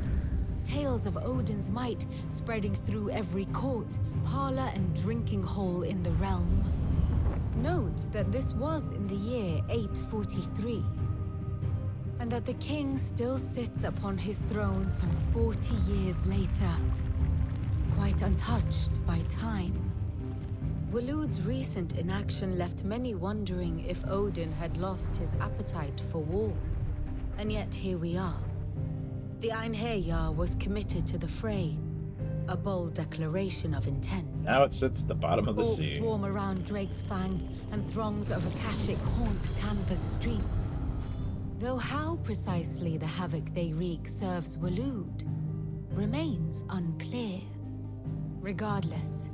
tales of Odin's might spreading through every court, parlor, and drinking hole in the realm. Note that this was in the year 843, and that the king still sits upon his throne some 40 years later, quite untouched by time. Waloed's recent inaction left many wondering if Odin had lost his appetite for war. And yet here we are. The Einherjar was committed to the fray, a bold declaration of intent. Now it sits at the bottom of the Orcs sea. swarm around Drake's Fang, and throngs of Akashic haunt canvas streets. Though how precisely the havoc they wreak serves Waloed remains unclear. Regardless,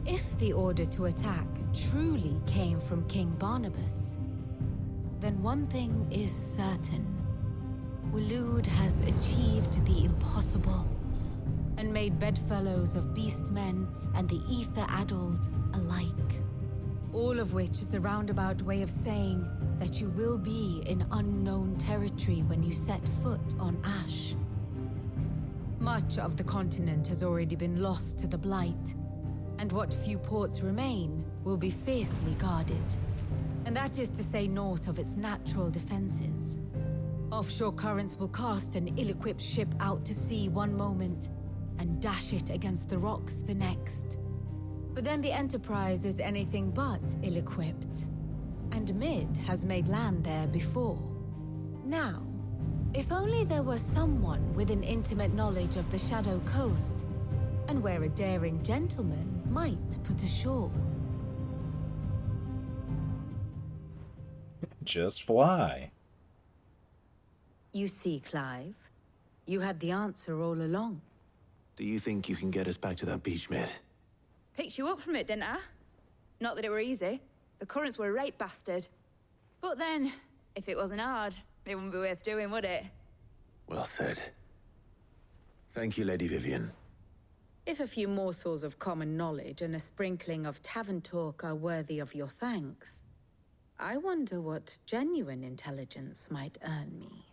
if the order to attack truly came from King Barnabas, then one thing is certain. Waloed has achieved the impossible and made bedfellows of beastmen and the ether-addled alike. All of which is a roundabout way of saying that you will be in unknown territory when you set foot on Ash. Much of the continent has already been lost to the Blight, and what few ports remain will be fiercely guarded. And that is to say naught of its natural defenses. Offshore currents will cast an ill-equipped ship out to sea one moment, and dash it against the rocks the next. But then the Enterprise is anything but ill-equipped. And Mid has made land there before. Now, if only there were someone with an intimate knowledge of the Shadow Coast, and where a daring gentleman might put ashore. Just fly. You see, Clive, you had the answer all along. Do you think you can get us back to that beach, Mid? Picked you up from it, didn't I? Not that it were easy. The currents were a right bastard. But then, if it wasn't hard, it wouldn't be worth doing, would it? Well said. Thank you, Lady Vivian. If a few morsels of common knowledge and a sprinkling of tavern talk are worthy of your thanks, I wonder what genuine intelligence might earn me.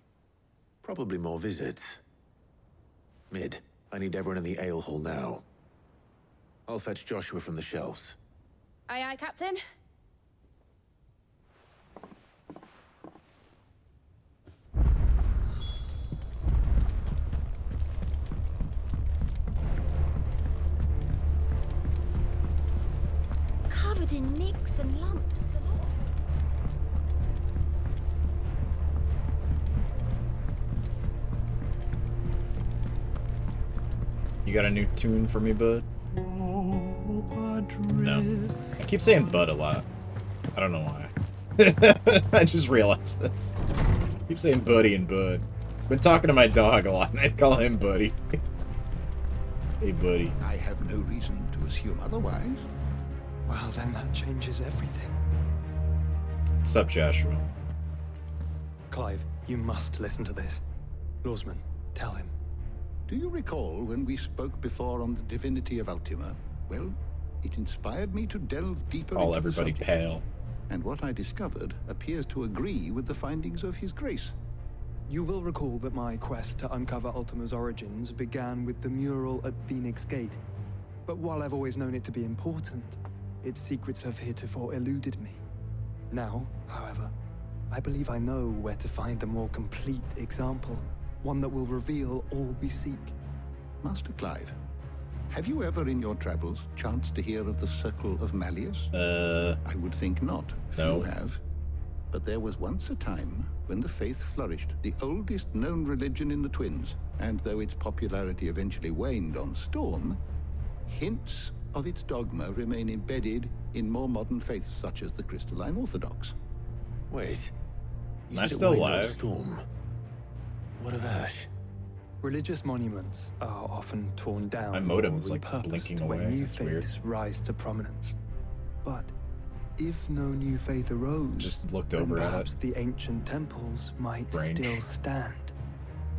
Probably more visits. Mid, I need everyone in the ale hall now. I'll fetch Joshua from the shelves. Aye, aye, Captain. Covered in nicks and lumps. You got a new tune for me, bud? No. I keep saying bud a lot. I don't know why. I just realized this. I keep saying buddy and bud. Been talking to my dog a lot, and I'd call him buddy. Hey, buddy. I have no reason to assume otherwise. Well, then that changes everything. What's up, Joshua? Clive, you must listen to this. Lawsman, tell him. Do you recall when we spoke before on the divinity of Ultima? Well, it inspired me to delve deeper Call into the everybody subject. pale. And what I discovered appears to agree with the findings of His Grace. You will recall that my quest to uncover Ultima's origins began with the mural at Phoenix Gate. But while I've always known it to be important, its secrets have heretofore eluded me. Now, however, I believe I know where to find the more complete example. One that will reveal all we seek. Master Clive, have you ever in your travels chanced to hear of the Circle of Malleus? I would think not. No. Few have. But there was once a time when the faith flourished, the oldest known religion in the Twins, and though its popularity eventually waned on Storm, hints of its dogma remain embedded in more modern faiths such as the Crystalline Orthodox. Wait. Am I still alive? Storm. What of Ash? Religious monuments are often torn down My modem or is, like, repurposed blinking away. when new That's weird. faiths rise to prominence. But if no new faith arose, Just looked then over at perhaps it. the ancient temples might Range. still stand.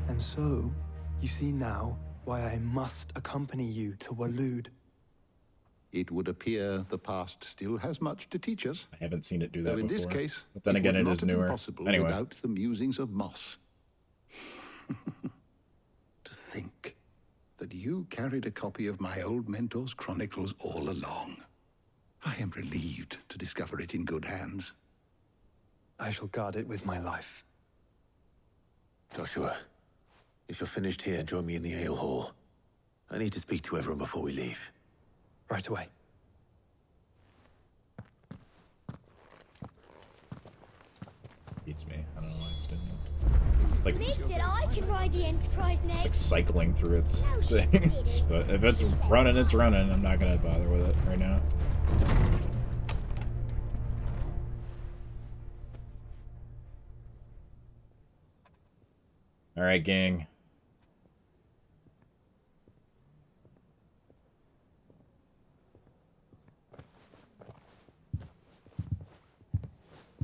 And so, you see now why I must accompany you to Waloed. It would appear the past still has much to teach us. I haven't seen it do that Though in before. this case, But then again, would it not is have been newer. possible Anyway. without the musings of Moss. To think that you carried a copy of my old mentor's chronicles all along. I am relieved to discover it in good hands. I shall guard it with my life. Joshua, if you're finished here, join me in the ale hall. I need to speak to everyone before we leave. Right away. beats me. I don't know why it's doing it. Like, Mid said I could ride the Enterprise next. like cycling through its things. But if it's running, it's running. I'm not gonna bother with it right now. All right, gang.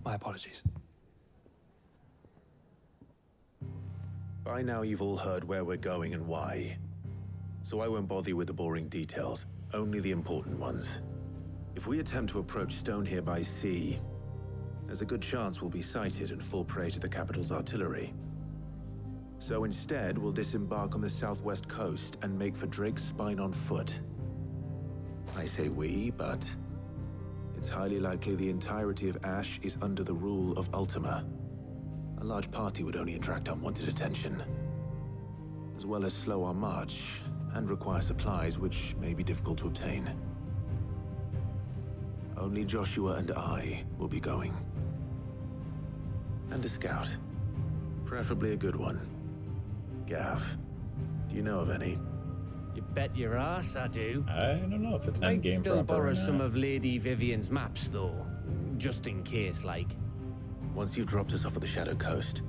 My apologies. By now you've all heard where we're going and why. So I won't bother you with the boring details, only the important ones. If we attempt to approach Stone here by sea, there's a good chance we'll be sighted and fall prey to the capital's artillery. So instead, we'll disembark on the southwest coast and make for Drake's Spine on foot. I say we, but it's highly likely the entirety of Ash is under the rule of Ultima. A large party would only attract unwanted attention, as well as slow our march and require supplies which may be difficult to obtain. Only Joshua and I will be going. And a scout. Preferably a good one. Gav, do you know of any? You bet your ass I do. I don't know if it's I'd endgame still proper borrow or some not. of Lady Vivian's maps, though. Just in case, like. Once you've dropped us off at the Shadow Coast,